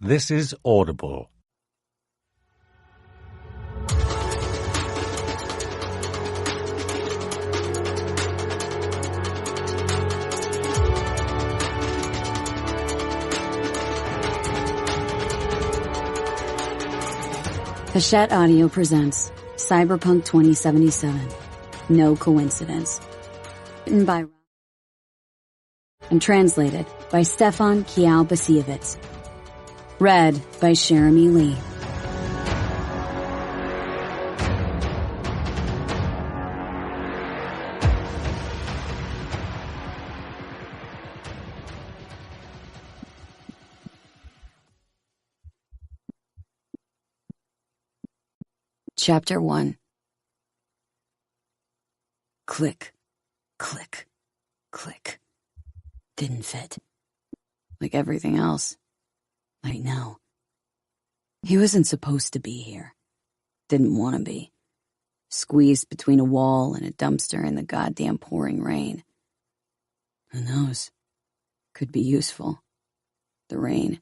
This is Audible. Hachette Audio presents Cyberpunk 2077. No Coincidence. Written by and translated by Stefan Kiao-Basiewicz. Read by Jeremy Lee. Chapter 1. Click, click, click. Didn't fit. Like everything else. I know. He wasn't supposed to be here. Didn't want to be. Squeezed between a wall and a dumpster in the goddamn pouring rain. Who knows? Could be useful. The rain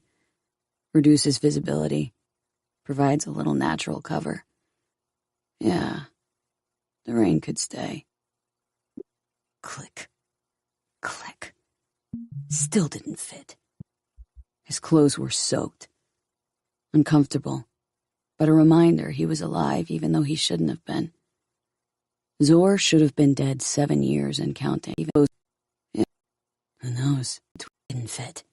reduces visibility, provides a little natural cover. Yeah, the rain could stay. Click, click. Still didn't fit. His clothes were soaked. Uncomfortable, but a reminder he was alive even though he shouldn't have been. Zor should have been dead 7 years and counting. Even those, yeah, who knows? It didn't fit.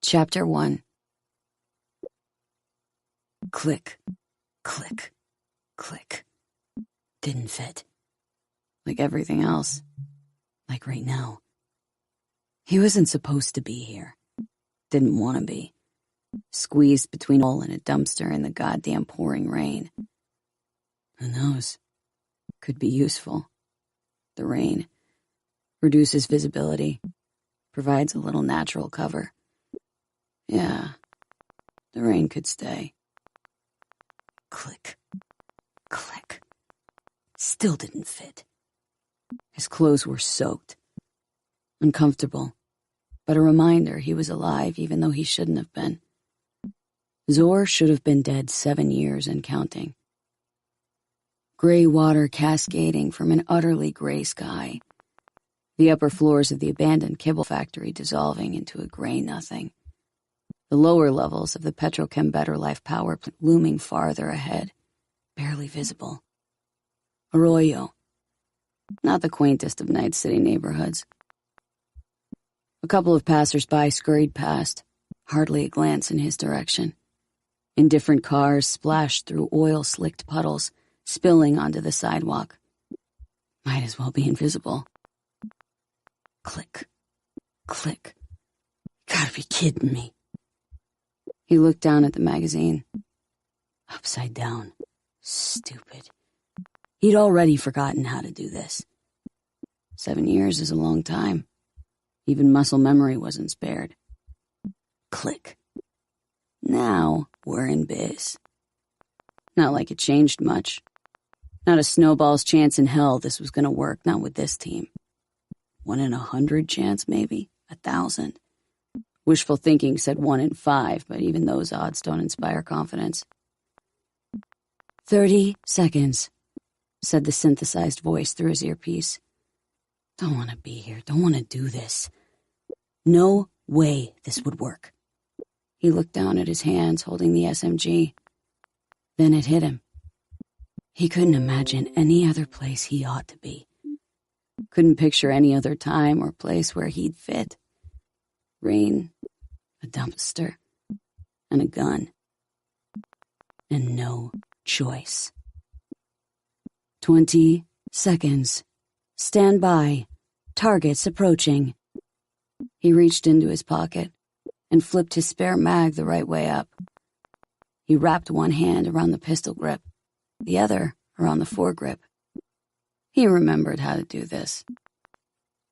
Chapter 1. Click, click, click. Didn't fit. Like everything else. Like right now. He wasn't supposed to be here. Didn't want to be. Squeezed between a wall and a dumpster in the goddamn pouring rain. Who knows? Could be useful. The rain reduces visibility, provides a little natural cover. Yeah, the rain could stay. Click, click. Still didn't fit. His clothes were soaked. Uncomfortable, but a reminder he was alive even though he shouldn't have been. Zor should have been dead 7 years and counting. Gray water cascading from an utterly gray sky. The upper floors of the abandoned kibble factory dissolving into a gray nothing. The lower levels of the Petrochem Better Life power plant looming farther ahead, barely visible. Arroyo. Not the quaintest of Night City neighborhoods. A couple of passers-by scurried past, hardly a glance in his direction. Indifferent cars splashed through oil-slicked puddles, spilling onto the sidewalk. Might as well be invisible. Click, click. Gotta be kidding me. He looked down at the magazine. Upside down. Stupid. He'd already forgotten how to do this. 7 years is a long time. Even muscle memory wasn't spared. Click. Now we're in biz. Not like it changed much. Not a snowball's chance in hell this was gonna work, not with this team. 1 in 100 chance, maybe. 1,000. Wishful thinking said 1 in 5, but even those odds don't inspire confidence. 30 seconds, said the synthesized voice through his earpiece. Don't want to be here, don't want to do this. No way this would work. He looked down at his hands holding the SMG. Then it hit him. He couldn't imagine any other place he ought to be. Couldn't picture any other time or place where he'd fit. Rain, a dumpster, and a gun. And no choice. 20 seconds. Stand by. Targets approaching. He reached into his pocket and flipped his spare mag the right way up. He wrapped one hand around the pistol grip, the other around the foregrip. He remembered how to do this.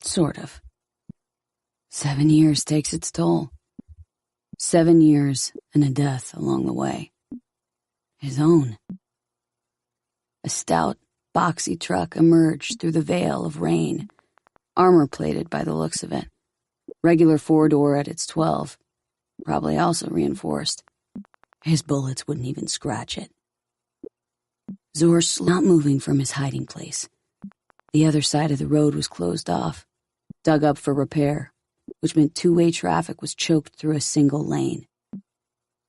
Sort of. 7 years takes its toll. 7 years and a death along the way. His own. A stout, boxy truck emerged through the veil of rain armor-plated by the looks of it. Regular four-door at its 12, probably also reinforced. His bullets wouldn't even scratch it. Zor's not moving from his hiding place. The other side of the road was closed off, dug up for repair, which meant two-way traffic was choked through a single lane.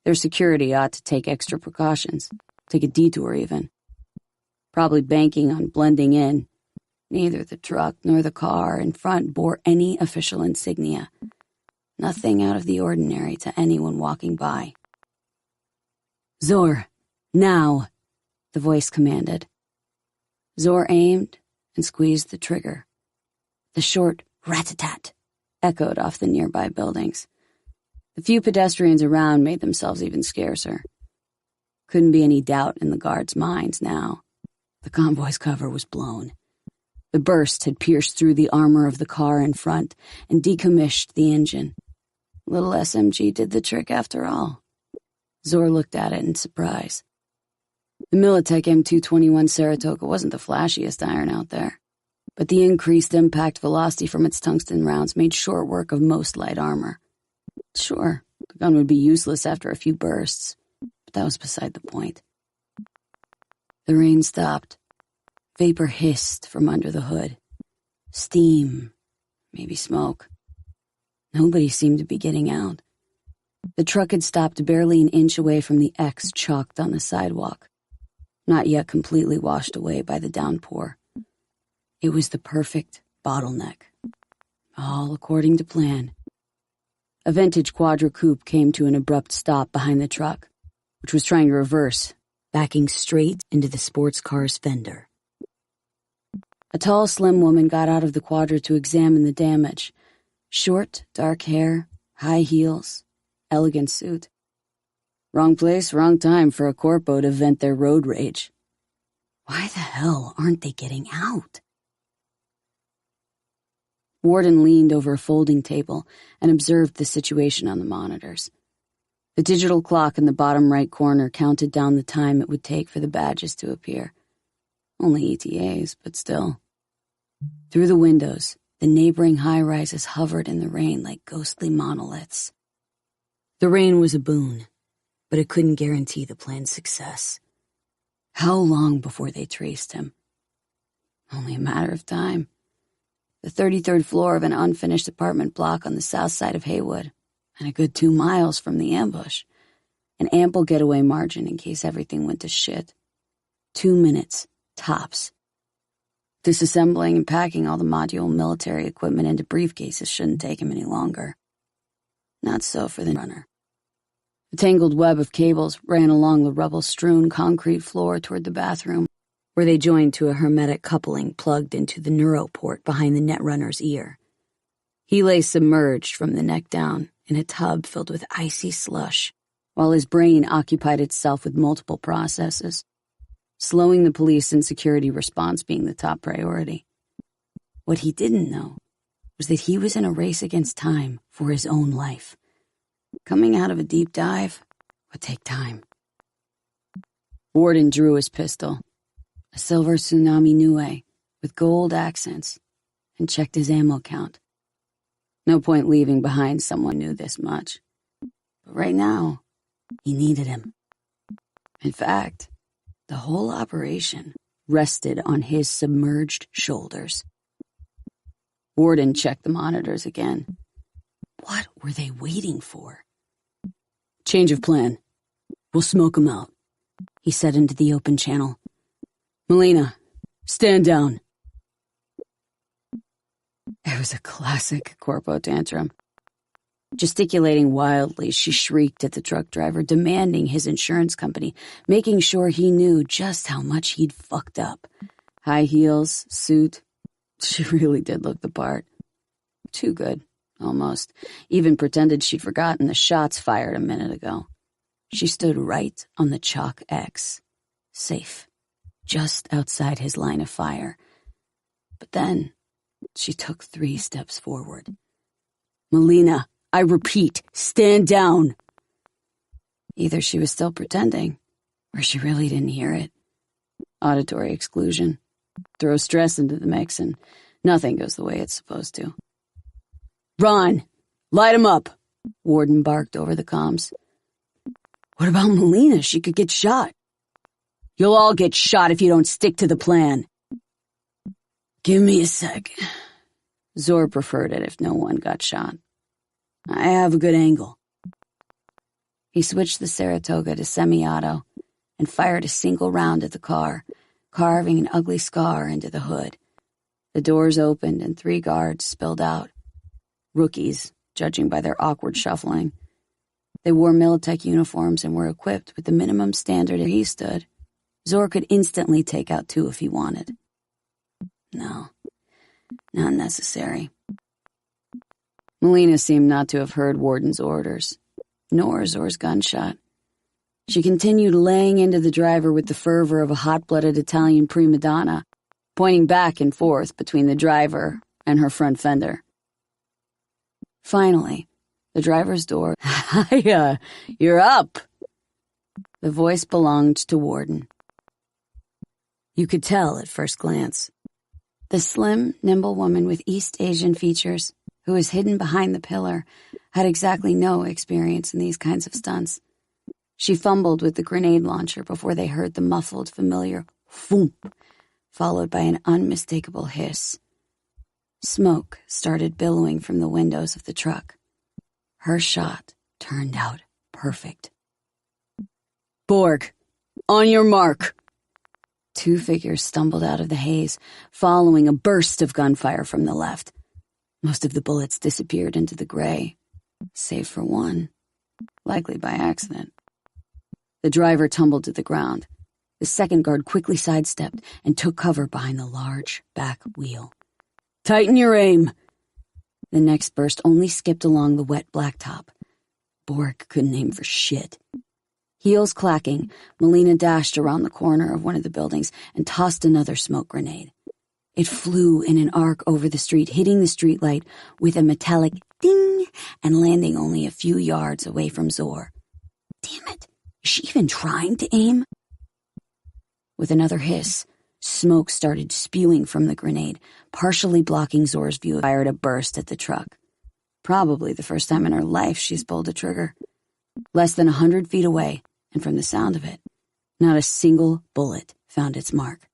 Their security ought to take extra precautions, take a detour even. Probably banking on blending in. Neither the truck nor the car in front bore any official insignia. Nothing out of the ordinary to anyone walking by. "Zor, now," the voice commanded. Zor aimed and squeezed the trigger. The short rat-a-tat echoed off the nearby buildings. The few pedestrians around made themselves even scarcer. Couldn't be any doubt in the guards' minds now. The convoy's cover was blown. The burst had pierced through the armor of the car in front and decommissioned the engine. Little SMG did the trick after all. Zor looked at it in surprise. The Militech M221 Saratoga wasn't the flashiest iron out there, but the increased impact velocity from its tungsten rounds made short work of most light armor. Sure, the gun would be useless after a few bursts, but that was beside the point. The rain stopped. Vapor hissed from under the hood. Steam, maybe smoke. Nobody seemed to be getting out. The truck had stopped barely an inch away from the X chalked on the sidewalk, not yet completely washed away by the downpour. It was the perfect bottleneck. All according to plan. A vintage Quadra coupe came to an abrupt stop behind the truck, which was trying to reverse, backing straight into the sports car's fender. A tall, slim woman got out of the Quadra to examine the damage. Short, dark hair, high heels, elegant suit. Wrong place, wrong time for a corpo to vent their road rage. Why the hell aren't they getting out? Warden leaned over a folding table and observed the situation on the monitors. The digital clock in the bottom right corner counted down the time it would take for the badges to appear. Only ETAs, but still. Through the windows, the neighboring high-rises hovered in the rain like ghostly monoliths. The rain was a boon, but it couldn't guarantee the plan's success. How long before they traced him? Only a matter of time. The 33rd floor of an unfinished apartment block on the south side of Haywood, and a good 2 miles from the ambush. An ample getaway margin in case everything went to shit. 2 minutes, tops. Disassembling and packing all the module military equipment into briefcases shouldn't take him any longer. Not so for the runner. The tangled web of cables ran along the rubble-strewn concrete floor toward the bathroom, where they joined to a hermetic coupling plugged into the neuro port behind the netrunner's ear. He lay submerged from the neck down in a tub filled with icy slush, while his brain occupied itself with multiple processes, slowing the police and security response being the top priority. What he didn't know was that he was in a race against time for his own life. Coming out of a deep dive would take time. Warden drew his pistol, a silver Tsunami Nue with gold accents, and checked his ammo count. No point leaving behind someone who knew this much. But right now, he needed him. In fact, the whole operation rested on his submerged shoulders. Warden checked the monitors again. What were they waiting for? "Change of plan. We'll smoke 'em out," he said into the open channel. "Melina, stand down." It was a classic corpo tantrum. Gesticulating wildly, she shrieked at the truck driver, demanding his insurance company, making sure he knew just how much he'd fucked up. High heels, suit. She really did look the part. Too good, almost. Even pretended she'd forgotten the shots fired a minute ago. She stood right on the chalk X, safe, just outside his line of fire. But then she took 3 steps forward. "Melina, I repeat, stand down." Either she was still pretending, or she really didn't hear it. Auditory exclusion. Throw stress into the mix, and Nothing goes the way it's supposed to. "Ron, light him up," Warden barked over the comms. "What about Melina? She could get shot." "You'll all get shot if you don't stick to the plan." "Give me a sec." Zor preferred it if no one got shot. "I have a good angle." He switched the Saratoga to semi-auto and fired a single round at the car, carving an ugly scar into the hood. The doors opened and 3 guards spilled out. Rookies, judging by their awkward shuffling. They wore Militech uniforms and were equipped with the minimum standard where he stood. Zor could instantly take out 2 if he wanted. No, not necessary. Melina seemed not to have heard Warden's orders, nor Zor's gunshot. She continued laying into the driver with the fervor of a hot-blooded Italian prima donna, pointing back and forth between the driver and her front fender. Finally, the driver's door. "Hiya, you're up." The voice belonged to Warden. You could tell at first glance. The slim, nimble woman with East Asian features, who was hidden behind the pillar, had exactly no experience in these kinds of stunts. She fumbled with the grenade launcher before they heard the muffled, familiar "foomp," followed by an unmistakable hiss. Smoke started billowing from the windows of the truck. Her shot turned out perfect. "Borg, on your mark." 2 figures stumbled out of the haze, following a burst of gunfire from the left. Most of the bullets disappeared into the gray, save for one, likely by accident. The driver tumbled to the ground. The second guard quickly sidestepped and took cover behind the large back wheel. "Tighten your aim." The next burst only skipped along the wet blacktop. Borg couldn't aim for shit. Heels clacking, Melina dashed around the corner of one of the buildings and tossed another smoke grenade. It flew in an arc over the street, hitting the streetlight with a metallic ding and landing only a few yards away from Zor. Damn it, is she even trying to aim? With another hiss, smoke started spewing from the grenade, partially blocking Zor's view. Fired a burst at the truck. Probably the first time in her life she's pulled a trigger. Less than 100 feet away, and from the sound of it, not a single bullet found its mark.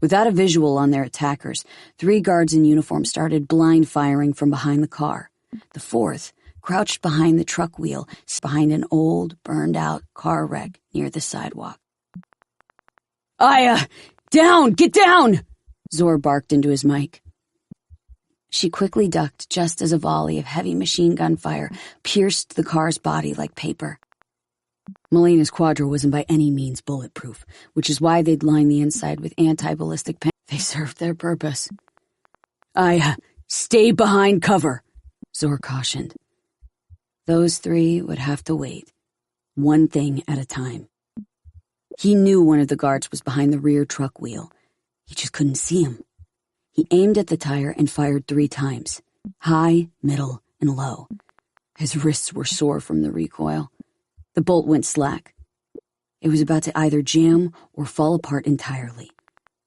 Without a visual on their attackers, 3 guards in uniform started blind firing from behind the car. The 4th crouched behind the truck wheel, behind an old, burned-out car wreck near the sidewalk. "Aya! Down! Get down!" Zor barked into his mic. She quickly ducked just as a volley of heavy machine gun fire pierced the car's body like paper. Melina's Quadra wasn't by any means bulletproof, which is why they'd lined the inside with anti-ballistic paint. They served their purpose. "Aya, stay behind cover," Zor cautioned. Those 3 would have to wait, one thing at a time. He knew one of the guards was behind the rear truck wheel. He just couldn't see him. He aimed at the tire and fired 3 times, high, middle, and low. His wrists were sore from the recoil. The bolt went slack. It was about to either jam or fall apart entirely.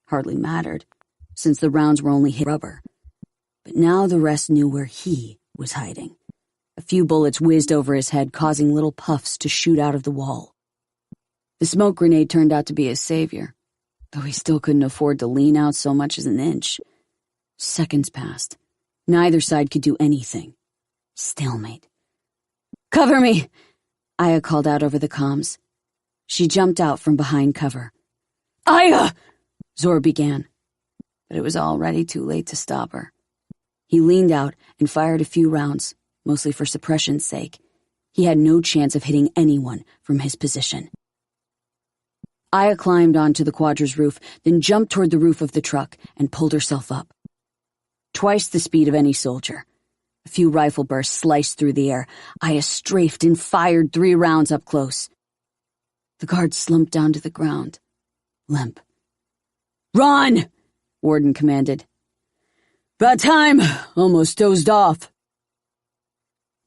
Hardly mattered, since the rounds were only hit rubber. But now the rest knew where he was hiding. A few bullets whizzed over his head, causing little puffs to shoot out of the wall. The smoke grenade turned out to be his savior, though he still couldn't afford to lean out so much as an inch. Seconds passed. Neither side could do anything. Stalemate. "Cover me!" Aya called out over the comms. She jumped out from behind cover. "Aya!" Zor began, but it was already too late to stop her. He leaned out and fired a few rounds, mostly for suppression's sake. He had no chance of hitting anyone from his position. Aya climbed onto the Quadra's roof, then jumped toward the roof of the truck and pulled herself up. Twice the speed of any soldier. A few rifle bursts sliced through the air. Aya strafed and fired 3 rounds up close. The guard slumped down to the ground, limp. "Run!" Warden commanded. "About time. Almost dozed off."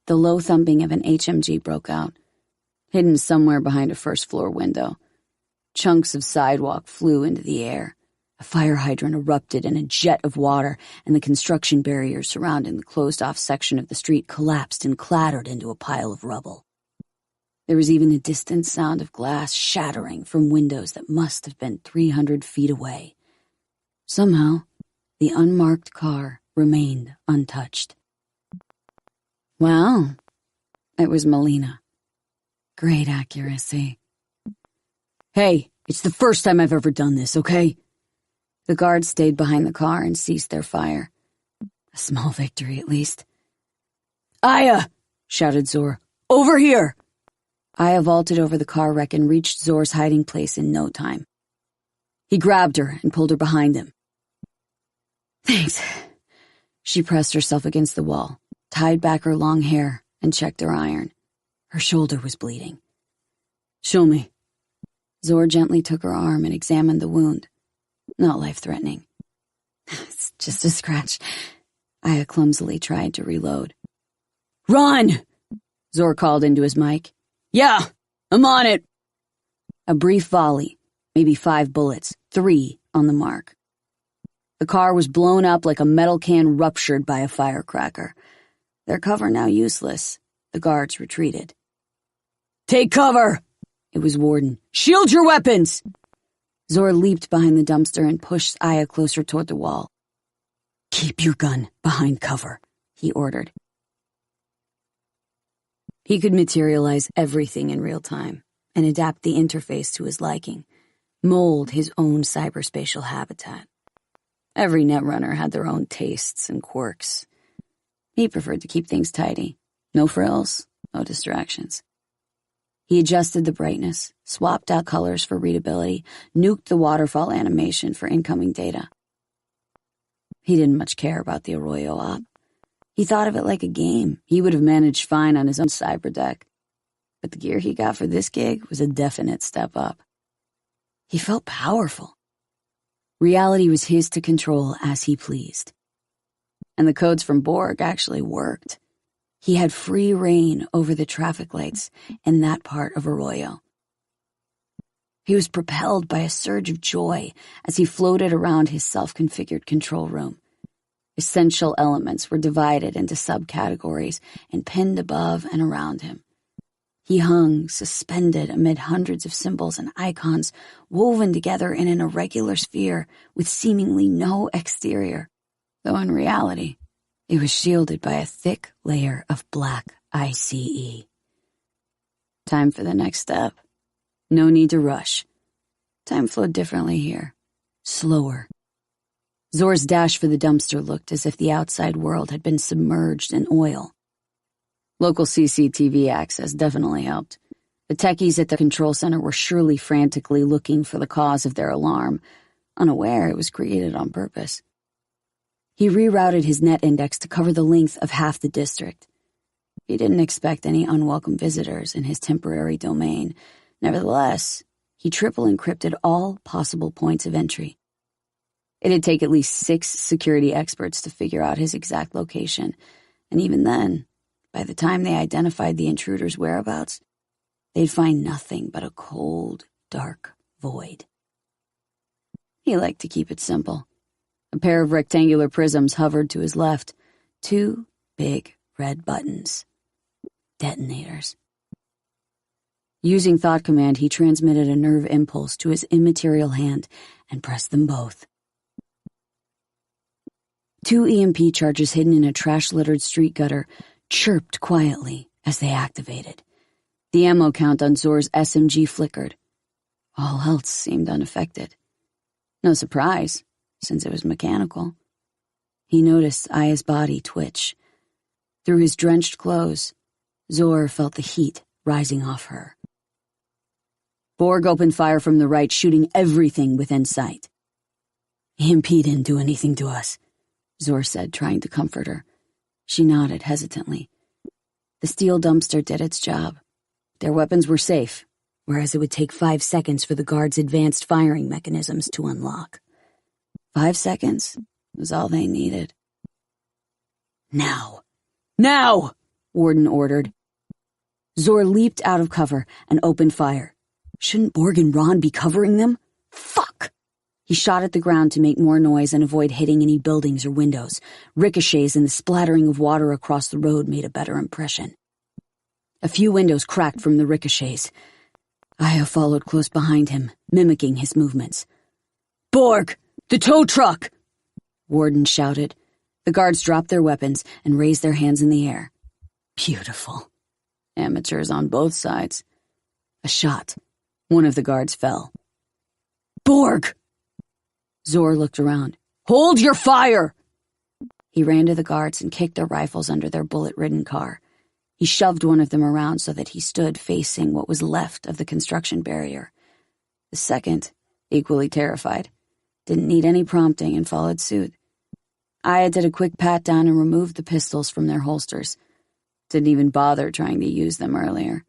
The low thumping of an HMG broke out, hidden somewhere behind a first-floor window. Chunks of sidewalk flew into the air. A fire hydrant erupted in a jet of water, and the construction barriers surrounding the closed-off section of the street collapsed and clattered into a pile of rubble. There was even a distant sound of glass shattering from windows that must have been 300 feet away. Somehow, the unmarked car remained untouched. Wow, it was Melina. Great accuracy. Hey, it's the first time I've ever done this, okay? The guards stayed behind the car and ceased their fire. A small victory, at least. Aya! Shouted Zor. Over here! Aya vaulted over the car wreck and reached Zor's hiding place in no time. He grabbed her and pulled her behind him. Thanks. She pressed herself against the wall, tied back her long hair, and checked her iron. Her shoulder was bleeding. Show me. Zor gently took her arm and examined the wound. Not life-threatening. It's just a scratch. Aya clumsily tried to reload. Run! Zor called into his mic. Yeah, I'm on it. A brief volley, maybe 5 bullets, 3 on the mark. The car was blown up like a metal can ruptured by a firecracker. Their cover now useless, the guards retreated. Take cover! It was Warden. Shield your weapons! Zor leaped behind the dumpster and pushed Aya closer toward the wall. Keep your gun behind cover, he ordered. He could materialize everything in real time and adapt the interface to his liking, mold his own cyberspatial habitat. Every netrunner had their own tastes and quirks. He preferred to keep things tidy. No frills, no distractions. He adjusted the brightness, swapped out colors for readability, nuked the waterfall animation for incoming data. He didn't much care about the Arroyo op. He thought of it like a game. He would have managed fine on his own cyber deck. But the gear he got for this gig was a definite step up. He felt powerful. Reality was his to control as he pleased. And the codes from Borg actually worked. He had free reign over the traffic lights in that part of Arroyo. He was propelled by a surge of joy as he floated around his self-configured control room. Essential elements were divided into subcategories and pinned above and around him. He hung, suspended amid hundreds of symbols and icons woven together in an irregular sphere with seemingly no exterior, though in reality, it was shielded by a thick layer of black ICE. Time for the next step. No need to rush. Time flowed differently here. Slower. Zor's dash for the dumpster looked as if the outside world had been submerged in oil. Local CCTV access definitely helped. The techies at the control center were surely frantically looking for the cause of their alarm, unaware it was created on purpose. He rerouted his net index to cover the length of half the district. He didn't expect any unwelcome visitors in his temporary domain. Nevertheless, he triple encrypted all possible points of entry. It'd take at least 6 security experts to figure out his exact location, and even then, by the time they identified the intruder's whereabouts, they'd find nothing but a cold, dark void. He liked to keep it simple. A pair of rectangular prisms hovered to his left. 2 big red buttons. Detonators. Using Thought Command, he transmitted a nerve impulse to his immaterial hand and pressed them both. 2 EMP charges hidden in a trash-littered street gutter chirped quietly as they activated. The ammo count on Zor's SMG flickered. All else seemed unaffected. No surprise, since it was mechanical. He noticed Aya's body twitch. Through his drenched clothes, Zor felt the heat rising off her. Borg opened fire from the right, shooting everything within sight. EMP didn't do anything to us, Zor said, trying to comfort her. She nodded hesitantly. The steel dumpster did its job. Their weapons were safe, whereas it would take 5 seconds for the guards' advanced firing mechanisms to unlock. 5 seconds was all they needed. Now! Now! Warden ordered. Zor leaped out of cover and opened fire. Shouldn't Borg and Ron be covering them? Fuck! He shot at the ground to make more noise and avoid hitting any buildings or windows. Ricochets and the splattering of water across the road made a better impression. A few windows cracked from the ricochets. Aya followed close behind him, mimicking his movements. "Borg! The tow truck!" Warden shouted. The guards dropped their weapons and raised their hands in the air. Beautiful. Amateurs on both sides. A shot. One of the guards fell. "Borg!" Zor looked around. "Hold your fire!" He ran to the guards and kicked their rifles under their bullet-ridden car. He shoved one of them around so that he stood facing what was left of the construction barrier. The second, equally terrified, didn't need any prompting and followed suit. Aya did a quick pat-down and removed the pistols from their holsters. Didn't even bother trying to use them earlier.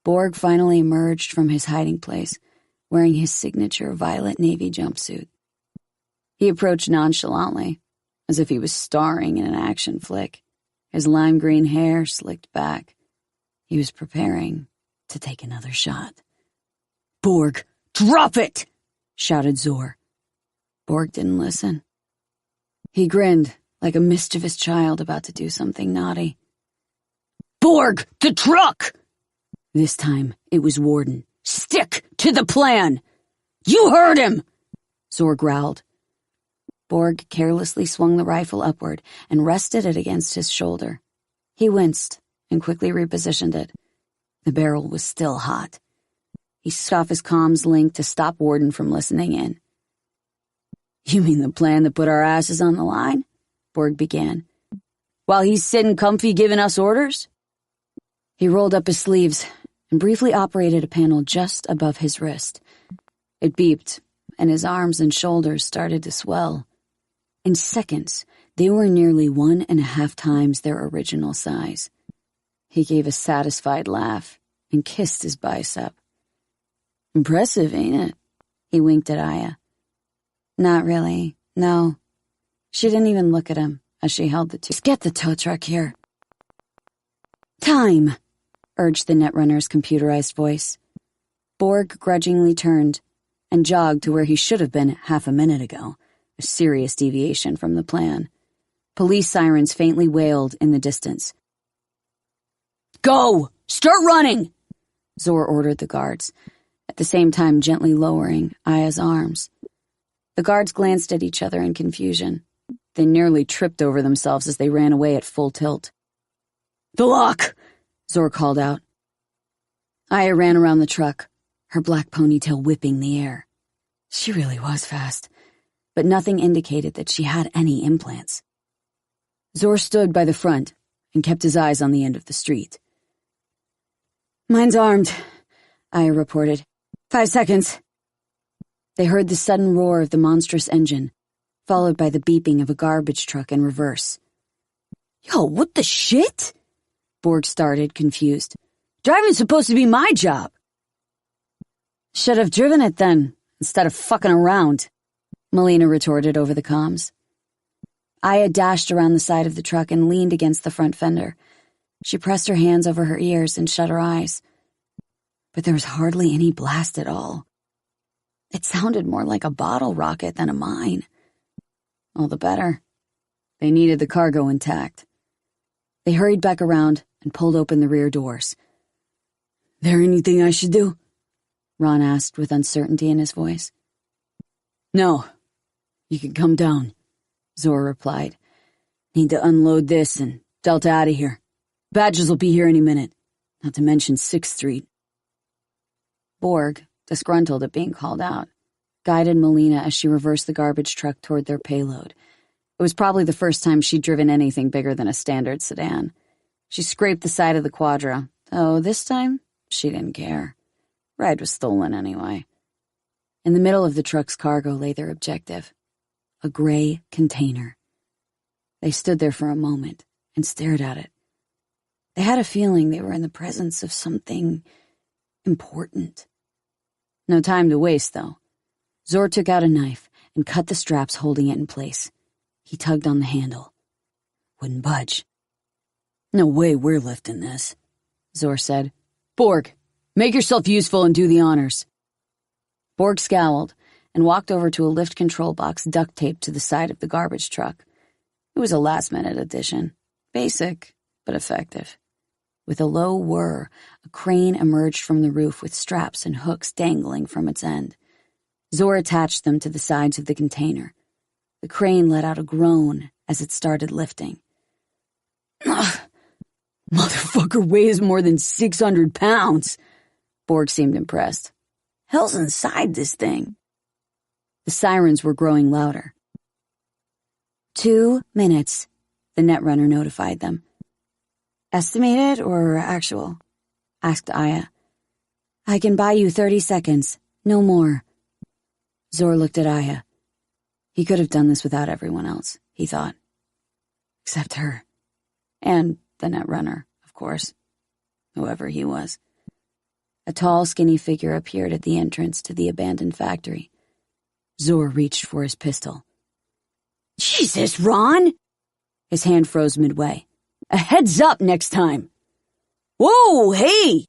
Borg finally emerged from his hiding place, wearing his signature violet navy jumpsuit. He approached nonchalantly, as if he was starring in an action flick. His lime green hair slicked back. He was preparing to take another shot. "Borg, drop it!" shouted Zor. Borg didn't listen. He grinned like a mischievous child about to do something naughty. "Borg, the truck!" This time it was Warden. "Stick to the plan!" "You heard him!" Zor growled. Borg carelessly swung the rifle upward and rested it against his shoulder. He winced and quickly repositioned it. The barrel was still hot. He set off his comms link to stop Warden from listening in. "You mean the plan that put our asses on the line?" Borg began. "While he's sitting comfy giving us orders?" He rolled up his sleeves and briefly operated a panel just above his wrist. It beeped, and his arms and shoulders started to swell. In seconds, they were nearly 1.5 times their original size. He gave a satisfied laugh and kissed his bicep. "Impressive, ain't it?" He winked at Aya. "Not really, no." She didn't even look at him as she held the two. "Just get the tow truck here." "Time," urged the Netrunner's computerized voice. Borg grudgingly turned and jogged to where he should have been half a minute ago, a serious deviation from the plan. Police sirens faintly wailed in the distance. "Go! Start running!" Zor ordered the guards, at the same time gently lowering Aya's arms. The guards glanced at each other in confusion. They nearly tripped over themselves as they ran away at full tilt. "The lock!" Zor called out. Aya ran around the truck, her black ponytail whipping the air. She really was fast, but nothing indicated that she had any implants. Zor stood by the front and kept his eyes on the end of the street. "Mine's armed," Aya reported. 5 seconds. They heard the sudden roar of the monstrous engine, followed by the beeping of a garbage truck in reverse. "Yo, what the shit?" Borg started, confused. "Driving's supposed to be my job." "Should have driven it then, instead of fucking around," Melina retorted over the comms. Aya dashed around the side of the truck and leaned against the front fender. She pressed her hands over her ears and shut her eyes. But there was hardly any blast at all. It sounded more like a bottle rocket than a mine. All the better. They needed the cargo intact. They hurried back around and pulled open the rear doors. "There anything I should do?" Ron asked with uncertainty in his voice. "No. You can come down," Zor replied. "Need to unload this and Delta out of here. Badges will be here any minute, not to mention 6th Street. Borg, disgruntled at being called out, guided Melina as she reversed the garbage truck toward their payload. It was probably the first time she'd driven anything bigger than a standard sedan. She scraped the side of the Quadra, though this time she didn't care. Ride was stolen anyway. In the middle of the truck's cargo lay their objective, a gray container. They stood there for a moment and stared at it. They had a feeling they were in the presence of something important. No time to waste, though. Zor took out a knife and cut the straps holding it in place. He tugged on the handle. Wouldn't budge. "No way we're lifting this," Zor said. "Borg, make yourself useful and do the honors." Borg scowled and walked over to a lift control box duct taped to the side of the garbage truck. It was a last-minute addition. Basic, but effective. With a low whir, a crane emerged from the roof with straps and hooks dangling from its end. Zor attached them to the sides of the container. The crane let out a groan as it started lifting. Ugh, motherfucker weighs more than 600 pounds. Borg seemed impressed. Hell's inside this thing? The sirens were growing louder. 2 minutes, the netrunner notified them. Estimated or actual? Asked Aya. I can buy you 30 seconds, no more. Zor looked at Aya. He could have done this without everyone else, he thought. Except her. And the netrunner, of course. Whoever he was. A tall, skinny figure appeared at the entrance to the abandoned factory. Zor reached for his pistol. Jesus, Ron! His hand froze midway. A heads up next time. Whoa, hey!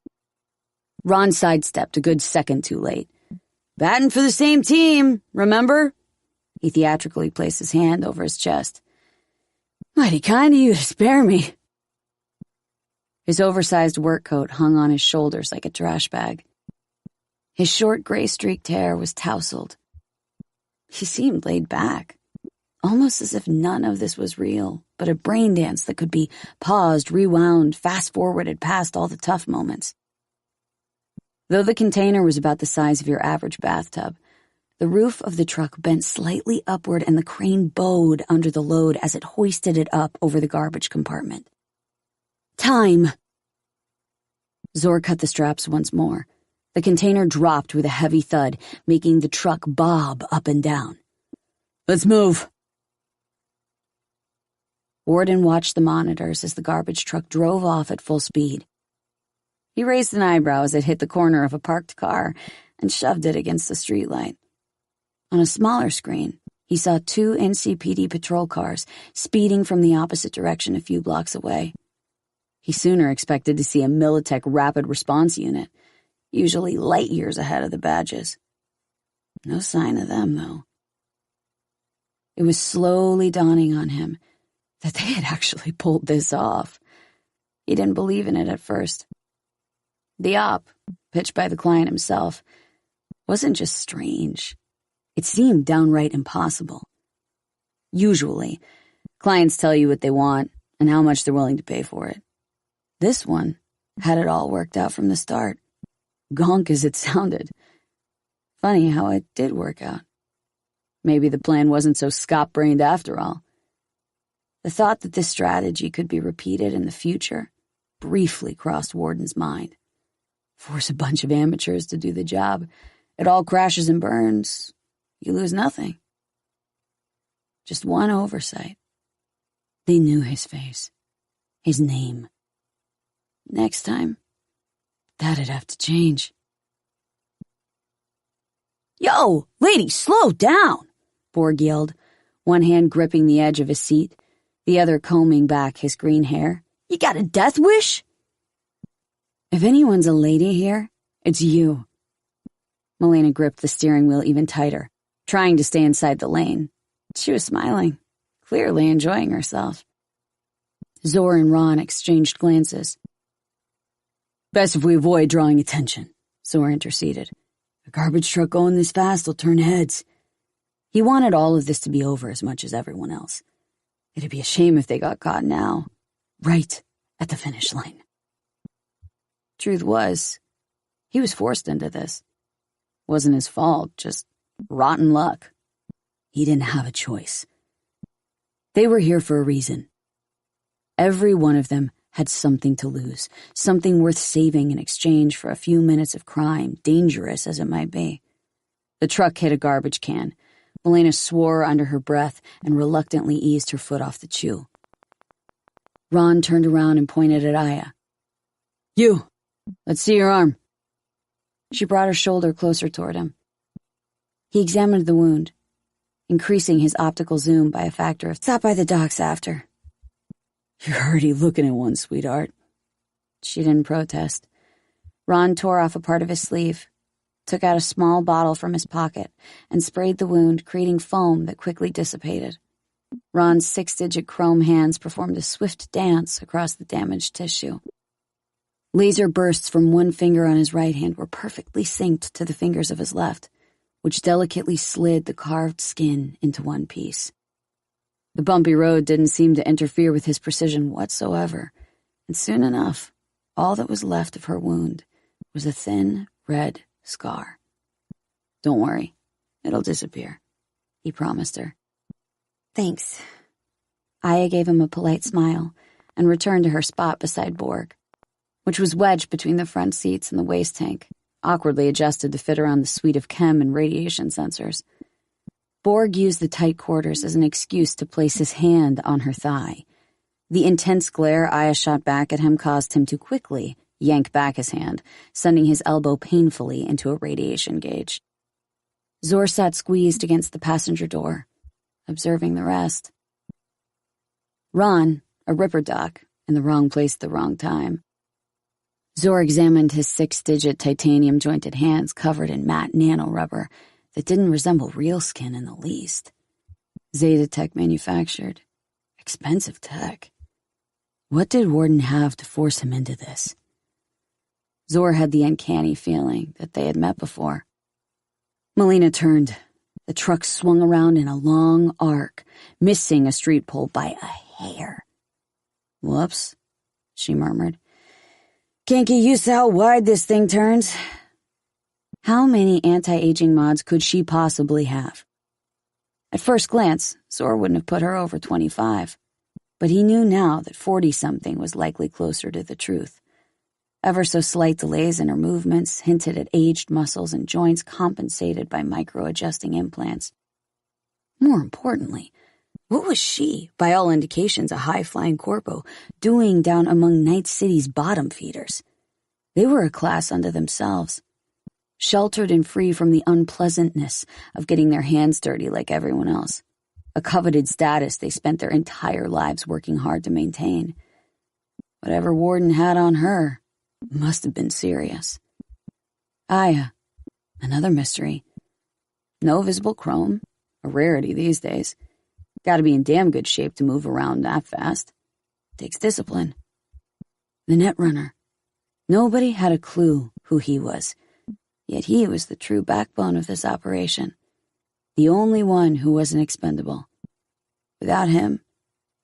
Ron sidestepped a good second too late. Batting for the same team, remember? He theatrically placed his hand over his chest. Mighty kind of you to spare me. His oversized work coat hung on his shoulders like a trash bag. His short gray-streaked hair was tousled. He seemed laid back, almost as if none of this was real, but a brain dance that could be paused, rewound, fast-forwarded past all the tough moments. Though the container was about the size of your average bathtub, the roof of the truck bent slightly upward and the crane bowed under the load as it hoisted it up over the garbage compartment. Time! Zor cut the straps once more. The container dropped with a heavy thud, making the truck bob up and down. Let's move! Warden watched the monitors as the garbage truck drove off at full speed. He raised an eyebrow as it hit the corner of a parked car and shoved it against the streetlight. On a smaller screen, he saw 2 NCPD patrol cars speeding from the opposite direction a few blocks away. He sooner expected to see a Militech rapid response unit, usually light years ahead of the badges. No sign of them, though. It was slowly dawning on him that they had actually pulled this off. He didn't believe in it at first. The op, pitched by the client himself, wasn't just strange. It seemed downright impossible. Usually, clients tell you what they want and how much they're willing to pay for it. This one had it all worked out from the start. Gonk as it sounded. Funny how it did work out. Maybe the plan wasn't so scot-brained after all. The thought that this strategy could be repeated in the future briefly crossed Warden's mind. Force a bunch of amateurs to do the job. It all crashes and burns. You lose nothing. Just one oversight. They knew his face, his name. Next time, that'd have to change. Yo, lady, slow down, Borg yelled, one hand gripping the edge of his seat, the other combing back his green hair. You got a death wish? If anyone's a lady here, it's you. Milena gripped the steering wheel even tighter, trying to stay inside the lane. She was smiling, clearly enjoying herself. Zor and Ron exchanged glances. Best if we avoid drawing attention, Zor interceded. A garbage truck going this fast will turn heads. He wanted all of this to be over as much as everyone else. It'd be a shame if they got caught now, right at the finish line. Truth was, he was forced into this. Wasn't his fault, just rotten luck. He didn't have a choice. They were here for a reason. Every one of them had something to lose, something worth saving in exchange for a few minutes of crime, dangerous as it might be. The truck hit a garbage can. Milena swore under her breath and reluctantly eased her foot off the chew. Ron turned around and pointed at Aya. You, let's see your arm. She brought her shoulder closer toward him. He examined the wound, increasing his optical zoom by a factor of stop by the docks after. You're already looking at one, sweetheart. She didn't protest. Ron tore off a part of his sleeve. took out a small bottle from his pocket, and sprayed the wound, creating foam that quickly dissipated. Ron's 6-digit chrome hands performed a swift dance across the damaged tissue. Laser bursts from one finger on his right hand were perfectly synced to the fingers of his left, which delicately slid the carved skin into one piece. The bumpy road didn't seem to interfere with his precision whatsoever, and soon enough, all that was left of her wound was a thin, red scar. "Don't worry, it'll disappear," he promised her. "Thanks." Aya gave him a polite smile and returned to her spot beside Borg, which was wedged between the front seats and the waste tank, awkwardly adjusted to fit around the suite of chem and radiation sensors. Borg used the tight quarters as an excuse to place his hand on her thigh. The intense glare Aya shot back at him caused him to quickly yank back his hand, sending his elbow painfully into a radiation gauge. Zor sat squeezed against the passenger door, observing the rest. Ron, a ripper doc, in the wrong place at the wrong time. Zor examined his 6-digit titanium-jointed hands covered in matte nano-rubber that didn't resemble real skin in the least. Zeta Tech manufactured. Expensive tech. What did Warden have to force him into this? Zor had the uncanny feeling that they had met before. Melina turned. The truck swung around in a long arc, missing a street pole by a hair. "Whoops," she murmured. "Can't get used to how wide this thing turns." How many anti-aging mods could she possibly have? At first glance, Zor wouldn't have put her over 25, but he knew now that 40-something was likely closer to the truth. Ever so slight delays in her movements hinted at aged muscles and joints compensated by micro-adjusting implants. More importantly, what was she, by all indications a high-flying corpo, doing down among Night City's bottom feeders? They were a class unto themselves, sheltered and free from the unpleasantness of getting their hands dirty like everyone else, a coveted status they spent their entire lives working hard to maintain. Whatever Warden had on her must have been serious. Aya, another mystery. No visible chrome, a rarity these days. Gotta be in damn good shape to move around that fast. Takes discipline. The Netrunner. Nobody had a clue who he was, yet he was the true backbone of this operation. The only one who wasn't expendable. Without him,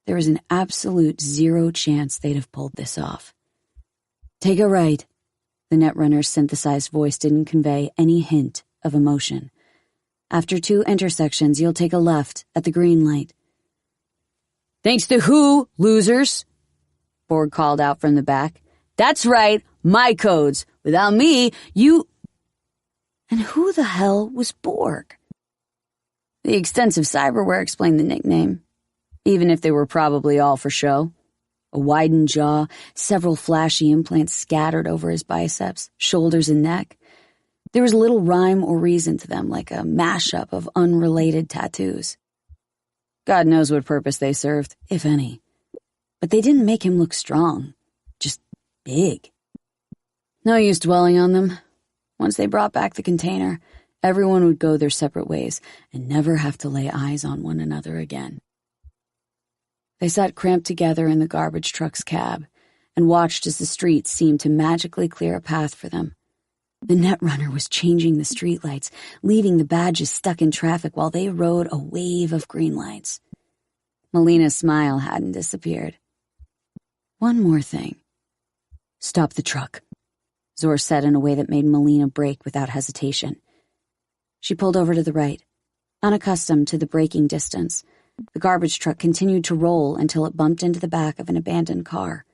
there was an absolute zero chance they'd have pulled this off. "Take a right." The Netrunner's synthesized voice didn't convey any hint of emotion. "After 2 intersections, you'll take a left at the green light." "Thanks to who, losers?" Borg called out from the back. "That's right, my codes. Without me, you—" And who the hell was Borg? The extensive cyberware explained the nickname, even if they were probably all for show. A widened jaw, several flashy implants scattered over his biceps, shoulders, and neck. There was little rhyme or reason to them, like a mashup of unrelated tattoos. God knows what purpose they served, if any. But they didn't make him look strong, just big. No use dwelling on them. Once they brought back the container, everyone would go their separate ways and never have to lay eyes on one another again. They sat cramped together in the garbage truck's cab and watched as the streets seemed to magically clear a path for them. The Netrunner was changing the streetlights, leaving the badges stuck in traffic while they rode a wave of green lights. Melina's smile hadn't disappeared. "One more thing." "Stop the truck," Zor said in a way that made Melina brake without hesitation. She pulled over to the right. Unaccustomed to the braking distance, the garbage truck continued to roll until it bumped into the back of an abandoned car.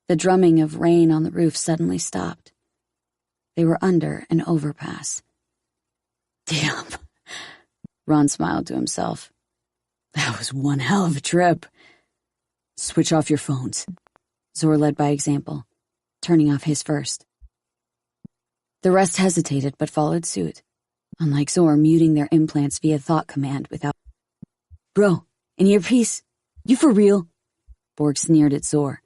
The drumming of rain on the roof suddenly stopped. They were under an overpass. "Damn," Ron smiled to himself. "That was one hell of a trip." "Switch off your phones," Zor led by example, turning off his first. The rest hesitated but followed suit, unlike Zor muting their implants via thought command without... "Bro, an earpiece? You for real?" Borg sneered at Zor.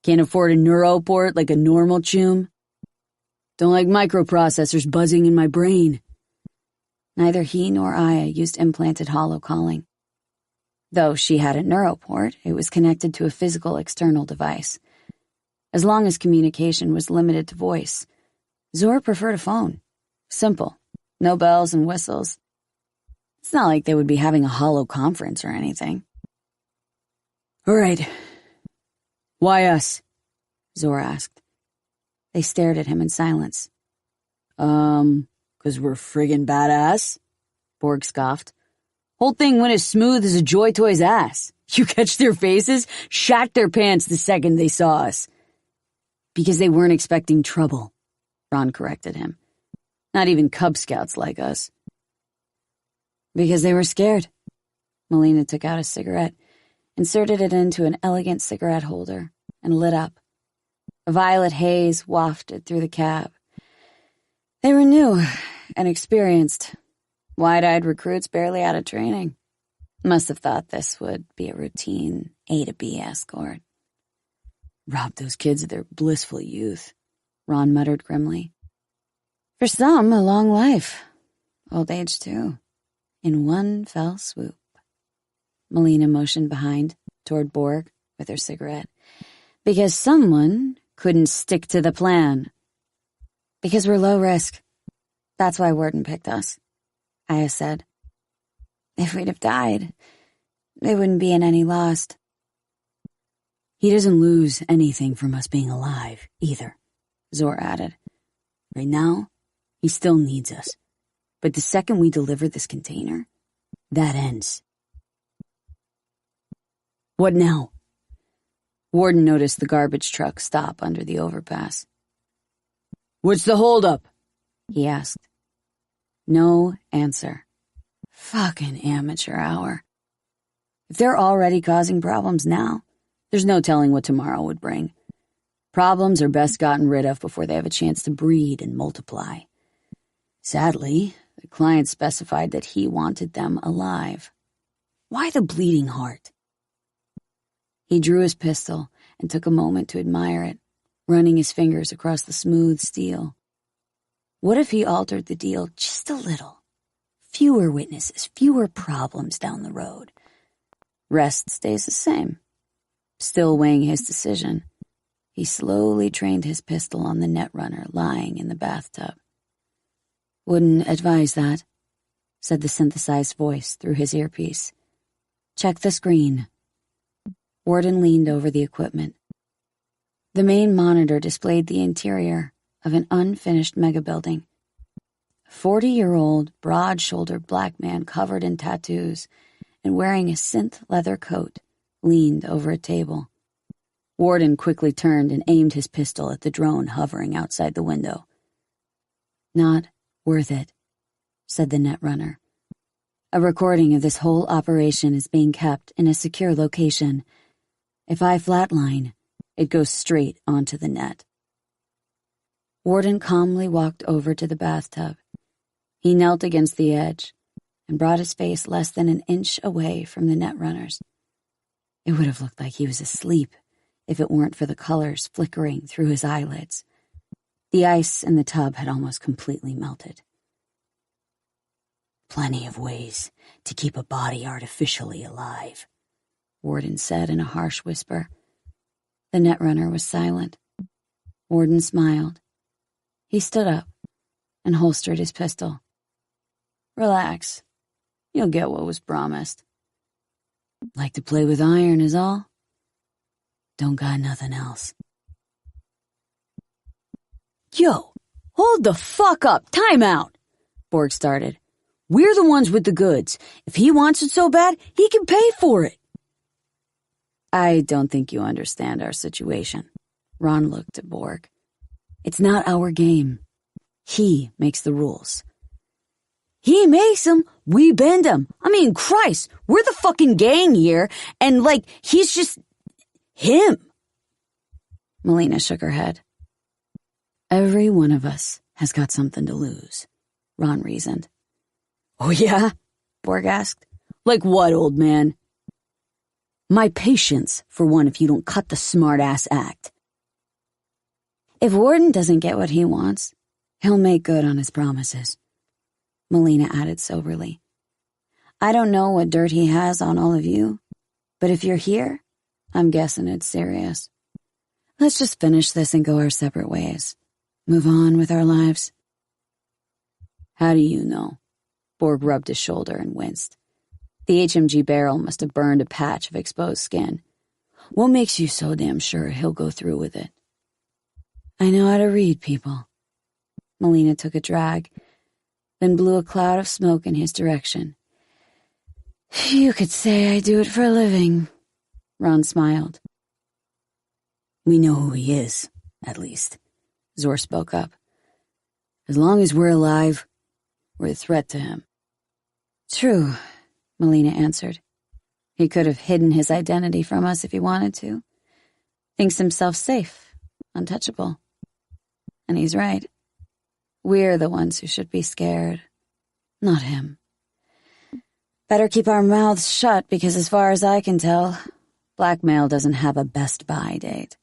"Can't afford a neuroport like a normal choom?" Don't like microprocessors buzzing in my brain. Neither he nor Aya used implanted hollow calling. Though she had a neuroport, it was connected to a physical external device. As long as communication was limited to voice, Zor preferred a phone. Simple. No bells and whistles. It's not like they would be having a hollow conference or anything. All right. Why us? Zor asked. They stared at him in silence. 'Cause we're friggin' badass? Borg scoffed. Whole thing went as smooth as a Joy Toy's ass. You catch their faces? Shat their pants the second they saw us. Because they weren't expecting trouble, Ron corrected him. Not even Cub Scouts like us. Because they were scared. Melina took out a cigarette, inserted it into an elegant cigarette holder, and lit up. A violet haze wafted through the cab. They were new and experienced. Wide-eyed recruits barely out of training. Must have thought this would be a routine A to B escort. Robbed those kids of their blissful youth, Ron muttered grimly. For some, a long life. Old age, too. In one fell swoop. Melina motioned behind, toward Borg, with her cigarette. Because someone couldn't stick to the plan. Because we're low risk. That's why Warden picked us, Aya said. If we'd have died, they wouldn't be in any loss. He doesn't lose anything from us being alive, either, Zor added. Right now, he still needs us. But the second we deliver this container, that ends. What now? Warden noticed the garbage truck stop under the overpass. What's the holdup? He asked. No answer. Fucking amateur hour. If they're already causing problems now, there's no telling what tomorrow would bring. Problems are best gotten rid of before they have a chance to breed and multiply. Sadly, the client specified that he wanted them alive. Why the bleeding heart? He drew his pistol and took a moment to admire it, running his fingers across the smooth steel. What if he altered the deal just a little? Fewer witnesses, fewer problems down the road. Rest stays the same. Still weighing his decision, he slowly trained his pistol on the netrunner lying in the bathtub. Wouldn't advise that, said the synthesized voice through his earpiece. Check the screen. Warden leaned over the equipment. The main monitor displayed the interior of an unfinished megabuilding. A 40-year-old, broad-shouldered black man covered in tattoos and wearing a synth leather coat leaned over a table. Warden quickly turned and aimed his pistol at the drone hovering outside the window. Not worth it, said the netrunner. A recording of this whole operation is being kept in a secure location. If I flatline, it goes straight onto the net. Warden calmly walked over to the bathtub. He knelt against the edge and brought his face less than an inch away from the netrunners. It would have looked like he was asleep if it weren't for the colors flickering through his eyelids. The ice in the tub had almost completely melted. Plenty of ways to keep a body artificially alive, Warden said in a harsh whisper. The netrunner was silent. Warden smiled. He stood up and holstered his pistol. Relax. You'll get what was promised. Like to play with iron is all? Don't got nothing else. Yo, hold the fuck up. Time out, Borg started. We're the ones with the goods. If he wants it so bad, he can pay for it. I don't think you understand our situation. Ron looked at Borg. It's not our game. He makes the rules. He makes them, we bend them. I mean, Christ, we're the fucking gang here, and he's just him. Melina shook her head. Every one of us has got something to lose, Ron reasoned. Oh yeah? Borg asked. Like what, old man? My patience, for one, if you don't cut the smart-ass act. If Warden doesn't get what he wants, He'll make good on his promises, Melina added soberly. I don't know what dirt he has on all of you, but if you're here, I'm guessing it's serious. Let's just finish this and go our separate ways. Move on with our lives. How do you know? Borg rubbed his shoulder and winced. The HMG barrel must have burned a patch of exposed skin. What makes you so damn sure he'll go through with it? I know how to read people. Melina took a drag, then blew a cloud of smoke in his direction. You could say I do it for a living. Ron smiled. We know who he is, at least. Zor spoke up. As long as we're alive, we're a threat to him. True, Melina answered. He could have hidden his identity from us if he wanted to. Thinks himself safe, untouchable. And he's right. We're the ones who should be scared, not him. Better keep our mouths shut because as far as I can tell, blackmail doesn't have a best-by date.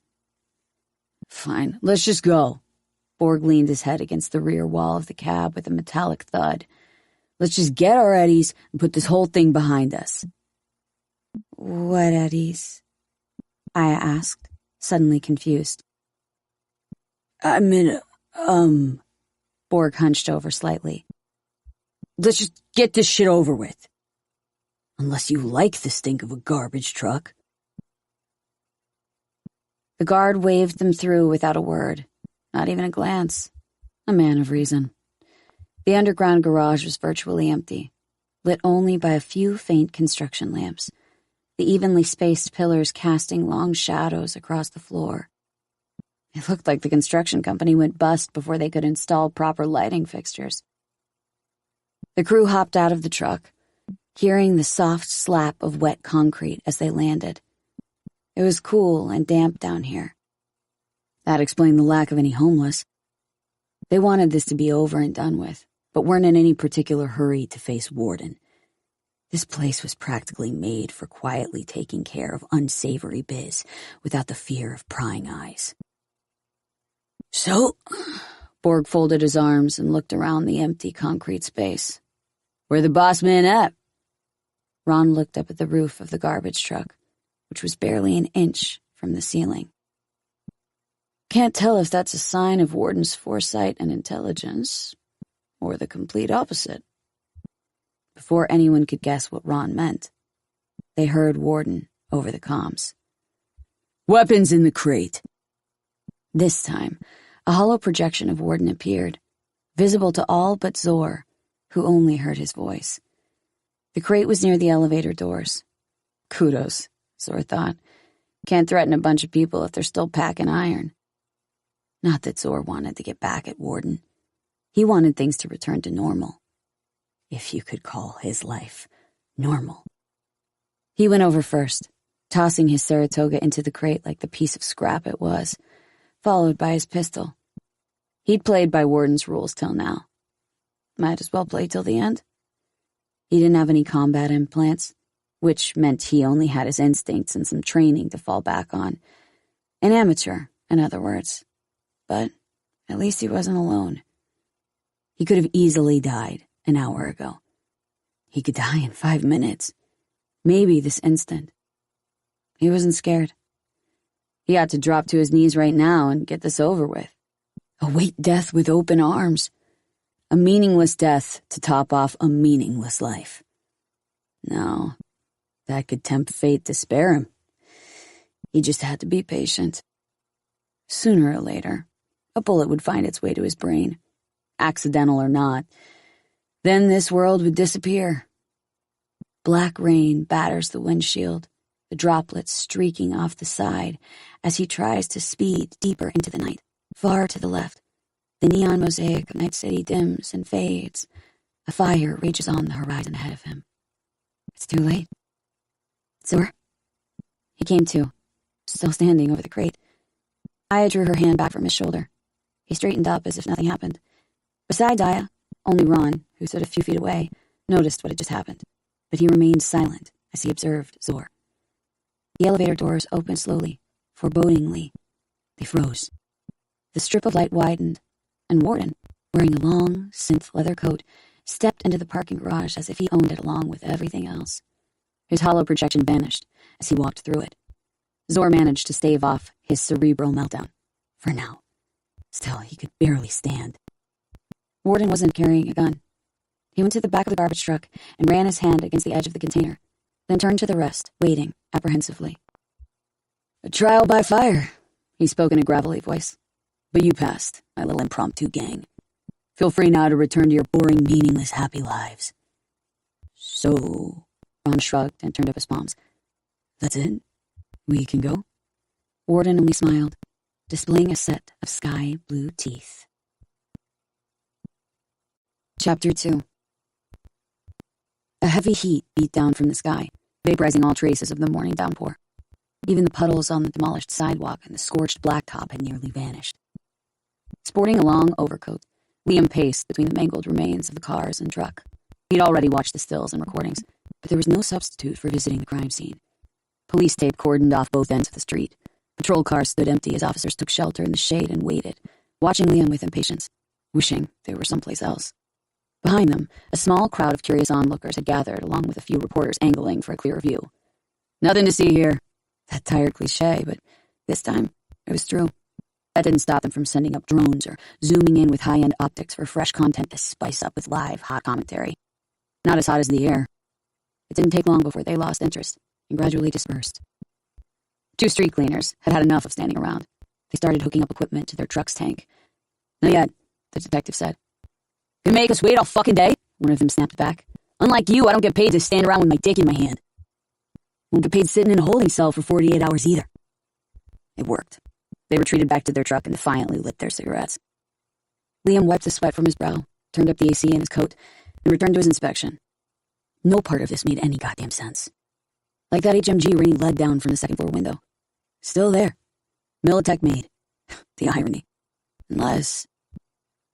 Fine, let's just go. Borg leaned his head against the rear wall of the cab with a metallic thud. Let's just get our eddies and put this whole thing behind us. What eddies? Aya asked, suddenly confused. I mean, Borg hunched over slightly. Let's just get this shit over with. Unless you like the stink of a garbage truck. The guard waved them through without a word, not even a glance. A man of reason. The underground garage was virtually empty, lit only by a few faint construction lamps, the evenly spaced pillars casting long shadows across the floor. It looked like the construction company went bust before they could install proper lighting fixtures. The crew hopped out of the truck, hearing the soft slap of wet concrete as they landed. It was cool and damp down here. That explained the lack of any homeless. They wanted this to be over and done with, but weren't in any particular hurry to face Warden. This place was practically made for quietly taking care of unsavory biz without the fear of prying eyes. So, Borg folded his arms and looked around the empty concrete space. Where the boss man at? Ron looked up at the roof of the garbage truck, which was barely an inch from the ceiling. Can't tell if that's a sign of Warden's foresight and intelligence, or the complete opposite. Before anyone could guess what Ron meant, they heard Warden over the comms. Weapons in the crate. This time, a hollow projection of Warden appeared, visible to all but Zor, who only heard his voice. The crate was near the elevator doors. Kudos, Zor thought. Can't threaten a bunch of people if they're still packing iron. Not that Zor wanted to get back at Warden. He wanted things to return to normal. If you could call his life normal. He went over first, tossing his Saratoga into the crate like the piece of scrap it was, followed by his pistol. He'd played by Warden's rules till now. Might as well play till the end. He didn't have any combat implants, which meant he only had his instincts and some training to fall back on. An amateur, in other words. But at least he wasn't alone. He could have easily died an hour ago. He could die in 5 minutes. Maybe this instant. He wasn't scared. He had to drop to his knees right now and get this over with. Await death with open arms. A meaningless death to top off a meaningless life. No, that could tempt fate to spare him. He just had to be patient. Sooner or later, a bullet would find its way to his brain, accidental or not. Then this world would disappear. Black rain batters the windshield, the droplets streaking off the side as he tries to speed deeper into the night. Far to the left, the neon mosaic of Night City dims and fades. A fire rages on the horizon ahead of him. It's too late. Zor? He came to, still standing over the crate. Aya drew her hand back from his shoulder. He straightened up as if nothing happened. Besides Aya, only Ron, who stood a few feet away, noticed what had just happened, but he remained silent as he observed Zor. The elevator doors opened slowly, forebodingly. They froze. The strip of light widened, and Warden, wearing a long, synth leather coat, stepped into the parking garage as if he owned it along with everything else. His hollow projection vanished as he walked through it. Zor managed to stave off his cerebral meltdown. For now. Still, he could barely stand. Warden wasn't carrying a gun. He went to the back of the garbage truck and ran his hand against the edge of the container, then turned to the rest, waiting apprehensively. "A trial by fire," he spoke in a gravelly voice. "But you passed, my little impromptu gang. Feel free now to return to your boring, meaningless, happy lives." "So," Ron shrugged and turned up his palms. "That's it? We can go?" Warden only smiled, displaying a set of sky blue teeth. Chapter 2. A heavy heat beat down from the sky, vaporizing all traces of the morning downpour. Even the puddles on the demolished sidewalk and the scorched blacktop had nearly vanished. Sporting a long overcoat, Liam paced between the mangled remains of the cars and truck. He'd already watched the stills and recordings, but there was no substitute for visiting the crime scene. Police tape cordoned off both ends of the street. Patrol cars stood empty as officers took shelter in the shade and waited, watching Liam with impatience, wishing they were someplace else. Behind them, a small crowd of curious onlookers had gathered, along with a few reporters angling for a clearer view. "Nothing to see here." That tired cliché, but this time it was true. That didn't stop them from sending up drones or zooming in with high-end optics for fresh content to spice up with live, hot commentary. Not as hot as the air. It didn't take long before they lost interest and gradually dispersed. 2 street cleaners had had enough of standing around. They started hooking up equipment to their truck's tank. "Not yet," the detective said. "Gonna make us wait all fucking day?" one of them snapped back. "Unlike you, I don't get paid to stand around with my dick in my hand." "Won't get paid sitting in a holding cell for 48 hours either." It worked. They retreated back to their truck and defiantly lit their cigarettes. Liam wiped the sweat from his brow, turned up the AC in his coat, and returned to his inspection. No part of this made any goddamn sense. Like that HMG raining lead down from the second-floor window. Still there. Militech made. The irony. Unless...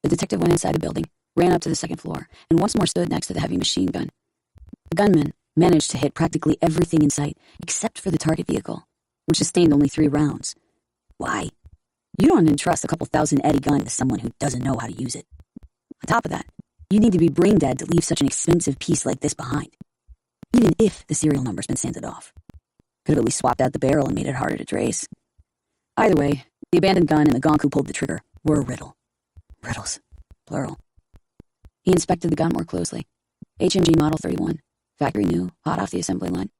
The detective went inside the building, ran up to the second floor, and once more stood next to the heavy machine gun. The gunman managed to hit practically everything in sight, except for the target vehicle, which sustained only 3 rounds. Why? You don't entrust a couple thousand Eddie gun to someone who doesn't know how to use it. On top of that, you need to be brain dead to leave such an expensive piece like this behind. Even if the serial number's been sanded off. Could have at least swapped out the barrel and made it harder to trace. Either way, the abandoned gun and the gonk who pulled the trigger were a riddle. Riddles. Plural. He inspected the gun more closely. HMG Model 31. Factory new, hot off the assembly line.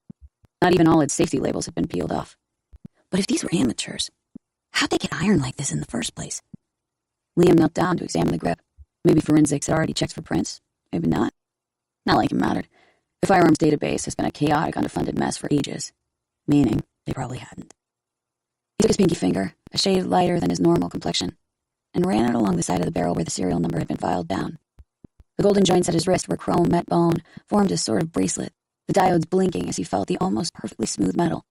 Not even all its safety labels had been peeled off. But if these were amateurs, how'd they get iron like this in the first place? Liam knelt down to examine the grip. Maybe forensics had already checked for prints. Maybe not. Not like it mattered. The firearms database has been a chaotic, underfunded mess for ages. Meaning, they probably hadn't. He took his pinky finger, a shade lighter than his normal complexion, and ran it along the side of the barrel where the serial number had been filed down. The golden joints at his wrist where chrome met bone formed a sort of bracelet, the diodes blinking as he felt the almost perfectly smooth metal.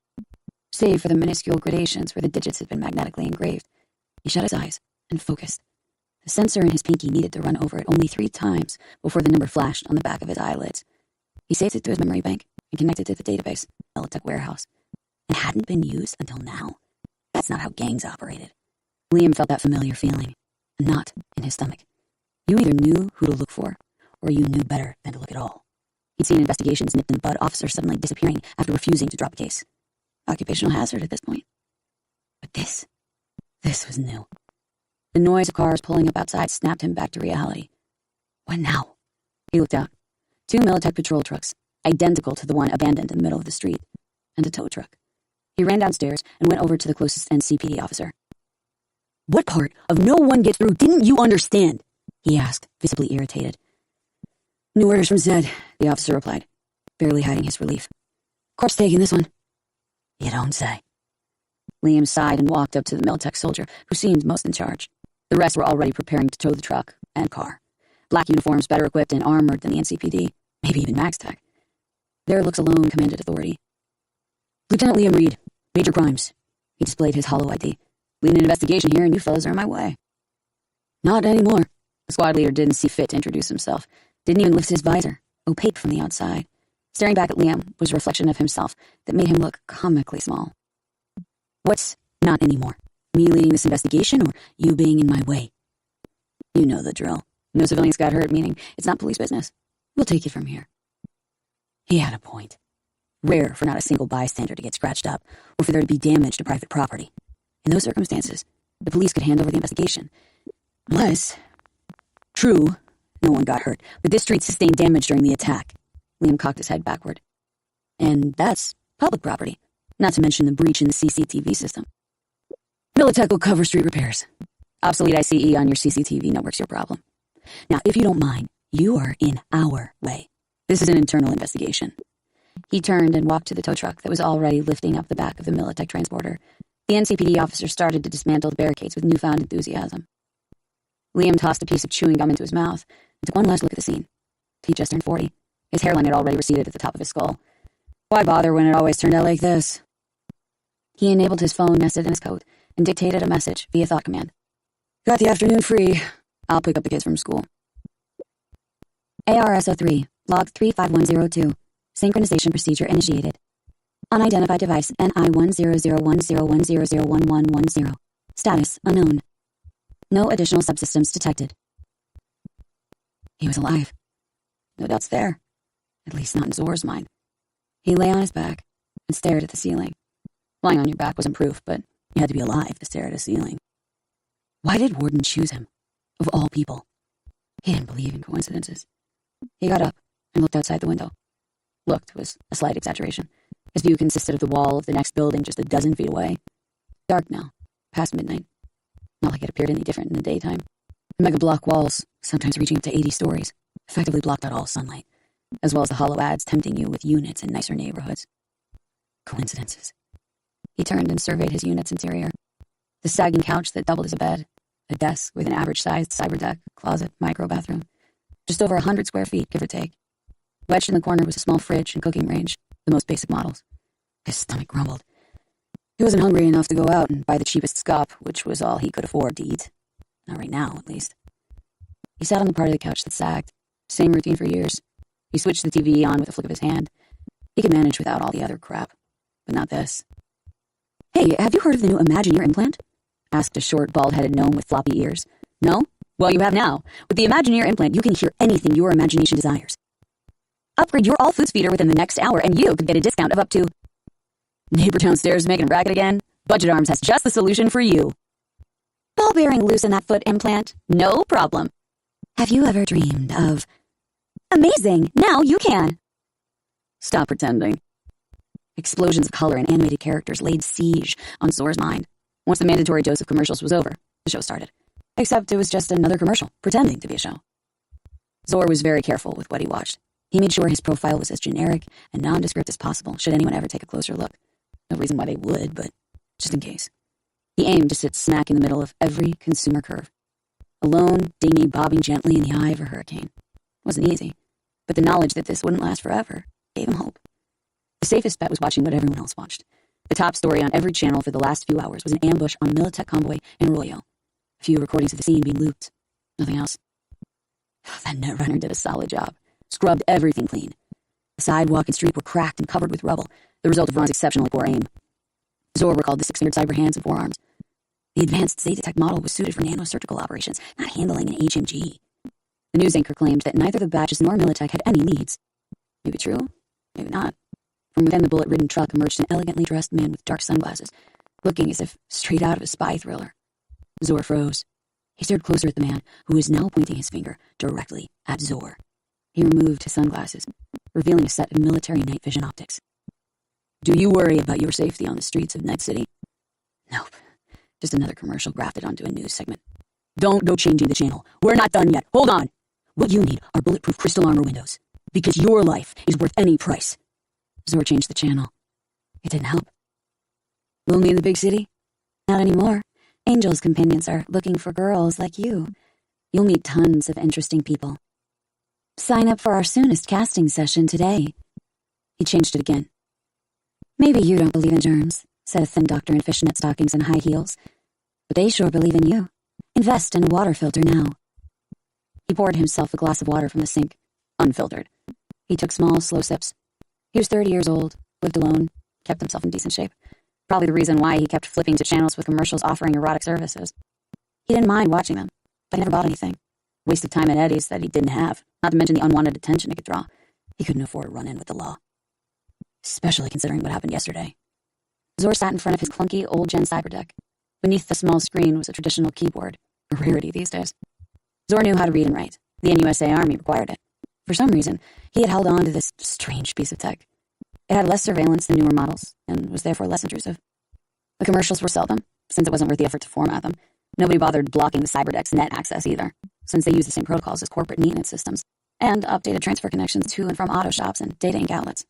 Save for the minuscule gradations where the digits had been magnetically engraved. He shut his eyes and focused. The sensor in his pinky needed to run over it only 3 times before the number flashed on the back of his eyelids. He saved it to his memory bank and connected to the database, Militech warehouse. It hadn't been used until now. That's not how gangs operated. Liam felt that familiar feeling, a knot in his stomach. You either knew who to look for, or you knew better than to look at all. He'd seen investigations nipped in the bud, officers suddenly disappearing after refusing to drop a case. Occupational hazard at this point. But this was new. The noise of cars pulling up outside snapped him back to reality. What now? He looked out. 2 Militech patrol trucks, identical to the one abandoned in the middle of the street, and a tow truck. He ran downstairs and went over to the closest NCPD officer. "What part of no one gets through didn't you understand?" he asked, visibly irritated. "New orders from Zed," the officer replied, barely hiding his relief. "Court's taking this one." "You don't say." Liam sighed and walked up to the Militech soldier, who seemed most in charge. The rest were already preparing to tow the truck and car. Black uniforms, better equipped and armored than the NCPD, maybe even MaxTech. Their looks alone commanded authority. "Lieutenant Liam Reed, major crimes." He displayed his hollow ID. "Leading an investigation here and you fellas are in my way." "Not anymore." The squad leader didn't see fit to introduce himself. Didn't even lift his visor, opaque from the outside. Staring back at Liam was a reflection of himself that made him look comically small. "What's not anymore? Me leading this investigation or you being in my way?" "You know the drill," No civilians got hurt, meaning it's not police business. We'll take it from here. He had a point. Rare for not a single bystander to get scratched up or for there to be damage to private property. In those circumstances, the police could hand over the investigation. Unless... True, no one got hurt, but this street sustained damage during the attack. Liam cocked his head backward. And that's public property, not to mention the breach in the CCTV system. Militech will cover street repairs. Obsolete ICE on your CCTV network's your problem. Now, if you don't mind, you are in our way. This is an internal investigation. He turned and walked to the tow truck that was already lifting up the back of the Militech transporter. The NCPD officer started to dismantle the barricades with newfound enthusiasm. Liam tossed a piece of chewing gum into his mouth and took one last look at the scene. He just turned 40. His hairline had already receded at the top of his skull. Why bother when it always turned out like this? He enabled his phone nested in his coat and dictated a message via thought command. Got the afternoon free. I'll pick up the kids from school. ARSO3, log 35102. Synchronization procedure initiated. Unidentified device NI100101001110. Status unknown. No additional subsystems detected. He was alive. No doubts there. At least not in Zor's mind. He lay on his back and stared at the ceiling. Lying on your back wasn't proof, but you had to be alive to stare at a ceiling. Why did Warden choose him? Of all people. He didn't believe in coincidences. He got up and looked outside the window. Looked was a slight exaggeration. His view consisted of the wall of the next building just a dozen feet away. Dark now, past midnight. Not like it appeared any different in the daytime. Mega-block walls, sometimes reaching up to 80 stories, effectively blocked out all sunlight, as well as the hollow ads tempting you with units in nicer neighborhoods. Coincidences. He turned and surveyed his unit's interior. The sagging couch that doubled as a bed, a desk with an average-sized cyber deck, closet, micro-bathroom. Just over 100 square feet, give or take. Wedged in the corner was a small fridge and cooking range, the most basic models. His stomach grumbled. He wasn't hungry enough to go out and buy the cheapest scop, which was all he could afford to eat. Not right now, at least. He sat on the part of the couch that sagged. Same routine for years. He switched the TV on with a flick of his hand. He could manage without all the other crap, but not this. Hey, have you heard of the new Imagineer implant? Asked a short, bald-headed gnome with floppy ears. No? Well, you have now. With the Imagineer implant, you can hear anything your imagination desires. Upgrade your all-food speeder within the next hour, and you could get a discount of up to... Neighbor downstairs making a racket again? Budget Arms has just the solution for you. Ball bearing loose in that foot implant? No problem. Have you ever dreamed of... Amazing! Now you can! Stop pretending. Explosions of color and animated characters laid siege on Zor's mind. Once the mandatory dose of commercials was over, the show started. Except it was just another commercial, pretending to be a show. Zor was very careful with what he watched. He made sure his profile was as generic and nondescript as possible should anyone ever take a closer look. No reason why they would, but just in case. He aimed to sit smack in the middle of every consumer curve. A lone dinghy bobbing gently in the eye of a hurricane. It wasn't easy, but the knowledge that this wouldn't last forever gave him hope. The safest bet was watching what everyone else watched. The top story on every channel for the last few hours was an ambush on a Militech convoy in Arroyo. A few recordings of the scene being looped. Nothing else. That netrunner did a solid job. Scrubbed everything clean. The sidewalk and street were cracked and covered with rubble, the result of Ron's exceptionally poor aim. Zor recalled the 6-fingered cyber hands and forearms. The advanced Zetatech model was suited for nanosurgical operations, not handling an HMG. The news anchor claimed that neither the Batches nor Militech had any leads. Maybe true, maybe not. From within the bullet-ridden truck emerged an elegantly dressed man with dark sunglasses, looking as if straight out of a spy thriller. Zor froze. He stared closer at the man, who was now pointing his finger directly at Zor. He removed his sunglasses, revealing a set of military night vision optics. Do you worry about your safety on the streets of Night City? Nope. Just another commercial grafted onto a news segment. Don't go changing the channel. We're not done yet. Hold on. What you need are bulletproof crystal armor windows. Because your life is worth any price. Zor changed the channel. It didn't help. Lonely in the big city? Not anymore. Angel's companions are looking for girls like you. You'll meet tons of interesting people. Sign up for our soonest casting session today. He changed it again. Maybe you don't believe in germs, said a thin doctor in fishnet stockings and high heels. But they sure believe in you. Invest in a water filter now. He poured himself a glass of water from the sink, unfiltered. He took small, slow sips. He was 30 years old, lived alone, kept himself in decent shape. Probably the reason why he kept flipping to channels with commercials offering erotic services. He didn't mind watching them, but he never bought anything. Waste of time and eddies that he didn't have, not to mention the unwanted attention it could draw. He couldn't afford a run-in with the law. Especially considering what happened yesterday. Zor sat in front of his clunky, old-gen cyberdeck. Beneath the small screen was a traditional keyboard, a rarity these days. Zor knew how to read and write. The NUSA Army required it. For some reason, he had held on to this strange piece of tech. It had less surveillance than newer models, and was therefore less intrusive. The commercials were seldom, since it wasn't worth the effort to format them. Nobody bothered blocking the cyberdeck's net access either, since they used the same protocols as corporate maintenance systems, and updated transfer connections to and from auto shops and data ink outlets.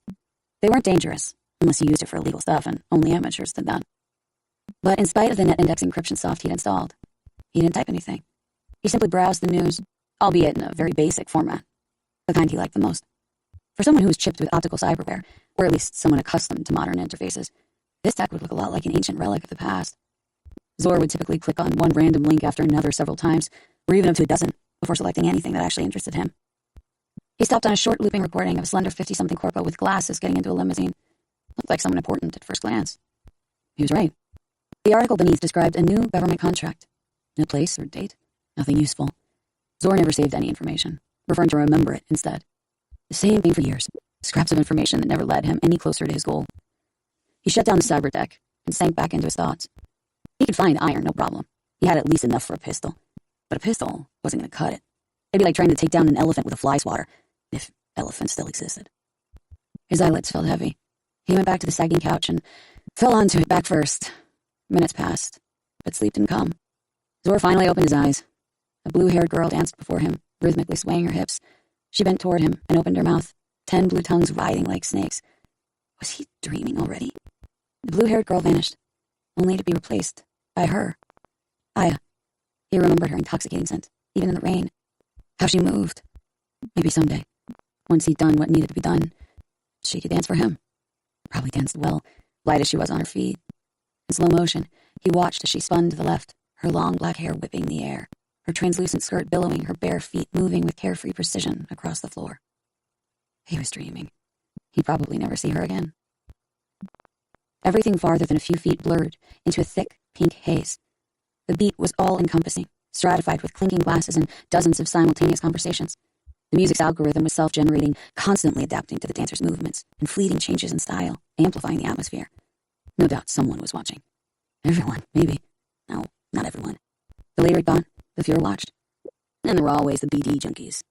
They weren't dangerous, unless you used it for illegal stuff, and only amateurs did that. But in spite of the net index encryption soft he'd installed, he didn't type anything. He simply browsed the news, albeit in a very basic format, the kind he liked the most. For someone who was chipped with optical cyberware, or at least someone accustomed to modern interfaces, this tech would look a lot like an ancient relic of the past. Zor would typically click on one random link after another several times, or even up to a dozen, before selecting anything that actually interested him. He stopped on a short looping recording of a slender 50-something corpo with glasses getting into a limousine. Looked like someone important at first glance. He was right. The article beneath described a new government contract. No place or date. Nothing useful. Zor never saved any information, preferring to remember it instead. The same thing for years. Scraps of information that never led him any closer to his goal. He shut down the cyberdeck and sank back into his thoughts. He could find iron, no problem. He had at least enough for a pistol. But a pistol wasn't going to cut it. It'd be like trying to take down an elephant with a fly swatter, if elephants still existed. His eyelids felt heavy. He went back to the sagging couch and fell onto it back first. Minutes passed, but sleep didn't come. Zor finally opened his eyes. A blue-haired girl danced before him, rhythmically swaying her hips. She bent toward him and opened her mouth, 10 blue tongues writhing like snakes. Was he dreaming already? The blue-haired girl vanished, only to be replaced by her. Aya. He remembered her intoxicating scent, even in the rain. How she moved. Maybe someday, once he'd done what needed to be done, she could dance for him. Probably danced well, light as she was on her feet. In slow motion, he watched as she spun to the left, her long black hair whipping the air, her translucent skirt billowing, her bare feet moving with carefree precision across the floor. He was dreaming. He'd probably never see her again. Everything farther than a few feet blurred into a thick, pink haze. The beat was all-encompassing, stratified with clinking glasses and dozens of simultaneous conversations. The music's algorithm was self-generating, constantly adapting to the dancer's movements and fleeting changes in style, amplifying the atmosphere. No doubt someone was watching. Everyone, maybe. No, not everyone. The later it got, the fewer watched. And there were always the BD junkies.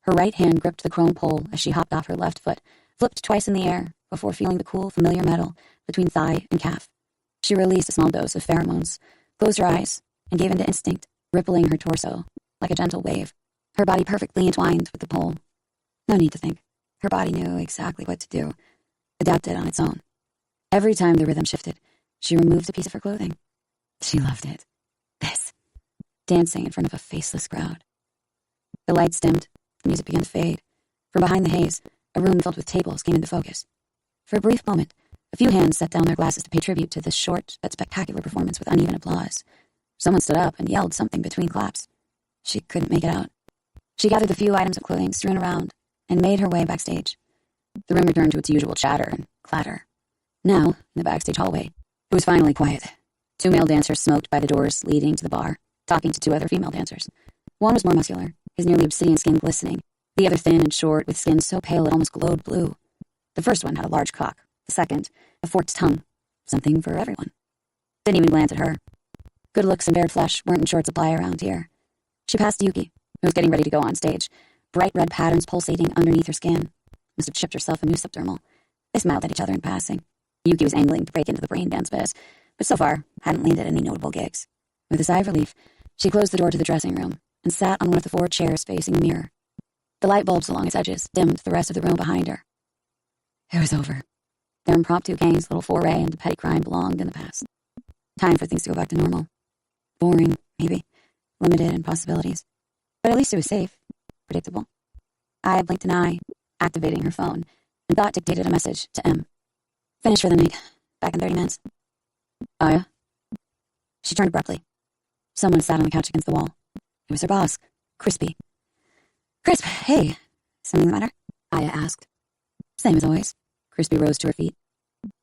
Her right hand gripped the chrome pole as she hopped off her left foot, flipped twice in the air before feeling the cool, familiar metal between thigh and calf. She released a small dose of pheromones, closed her eyes, and gave into instinct, rippling her torso like a gentle wave, her body perfectly entwined with the pole. No need to think. Her body knew exactly what to do, adapted on its own. Every time the rhythm shifted, she removed a piece of her clothing. She loved it. This. Dancing in front of a faceless crowd. The lights dimmed, the music began to fade. From behind the haze, a room filled with tables came into focus. For a brief moment, a few hands set down their glasses to pay tribute to this short but spectacular performance with uneven applause. Someone stood up and yelled something between claps. She couldn't make it out. She gathered the few items of clothing strewn around and made her way backstage. The room returned to its usual chatter and clatter. Now, in the backstage hallway, it was finally quiet. 2 male dancers smoked by the doors leading to the bar, talking to 2 other female dancers. One was more muscular, his nearly obsidian skin glistening. The other thin and short, with skin so pale it almost glowed blue. The first one had a large cock. The second, a forked tongue. Something for everyone. Didn't even glance at her. Good looks and bared flesh weren't in short supply around here. She passed Yuki, who was getting ready to go on stage, bright red patterns pulsating underneath her skin. Must have chipped herself a new subdermal. They smiled at each other in passing. Yuki was angling to break into the brain dance biz, but so far hadn't landed any notable gigs. With a sigh of relief, she closed the door to the dressing room and sat on one of the 4 chairs facing the mirror. The light bulbs along its edges dimmed the rest of the room behind her. It was over. Their impromptu gang's little foray into petty crime belonged in the past. Time for things to go back to normal. Boring, maybe. Limited in possibilities. But at least it was safe. Predictable. I blinked an eye, activating her phone, and Thought dictated a message to M. Finished for the night. Back in 30 minutes. Aya? She turned abruptly. Someone sat on the couch against the wall. It was her boss, Crispy. Crisp, hey. Something the matter? Aya asked. Same as always. Crispy rose to her feet.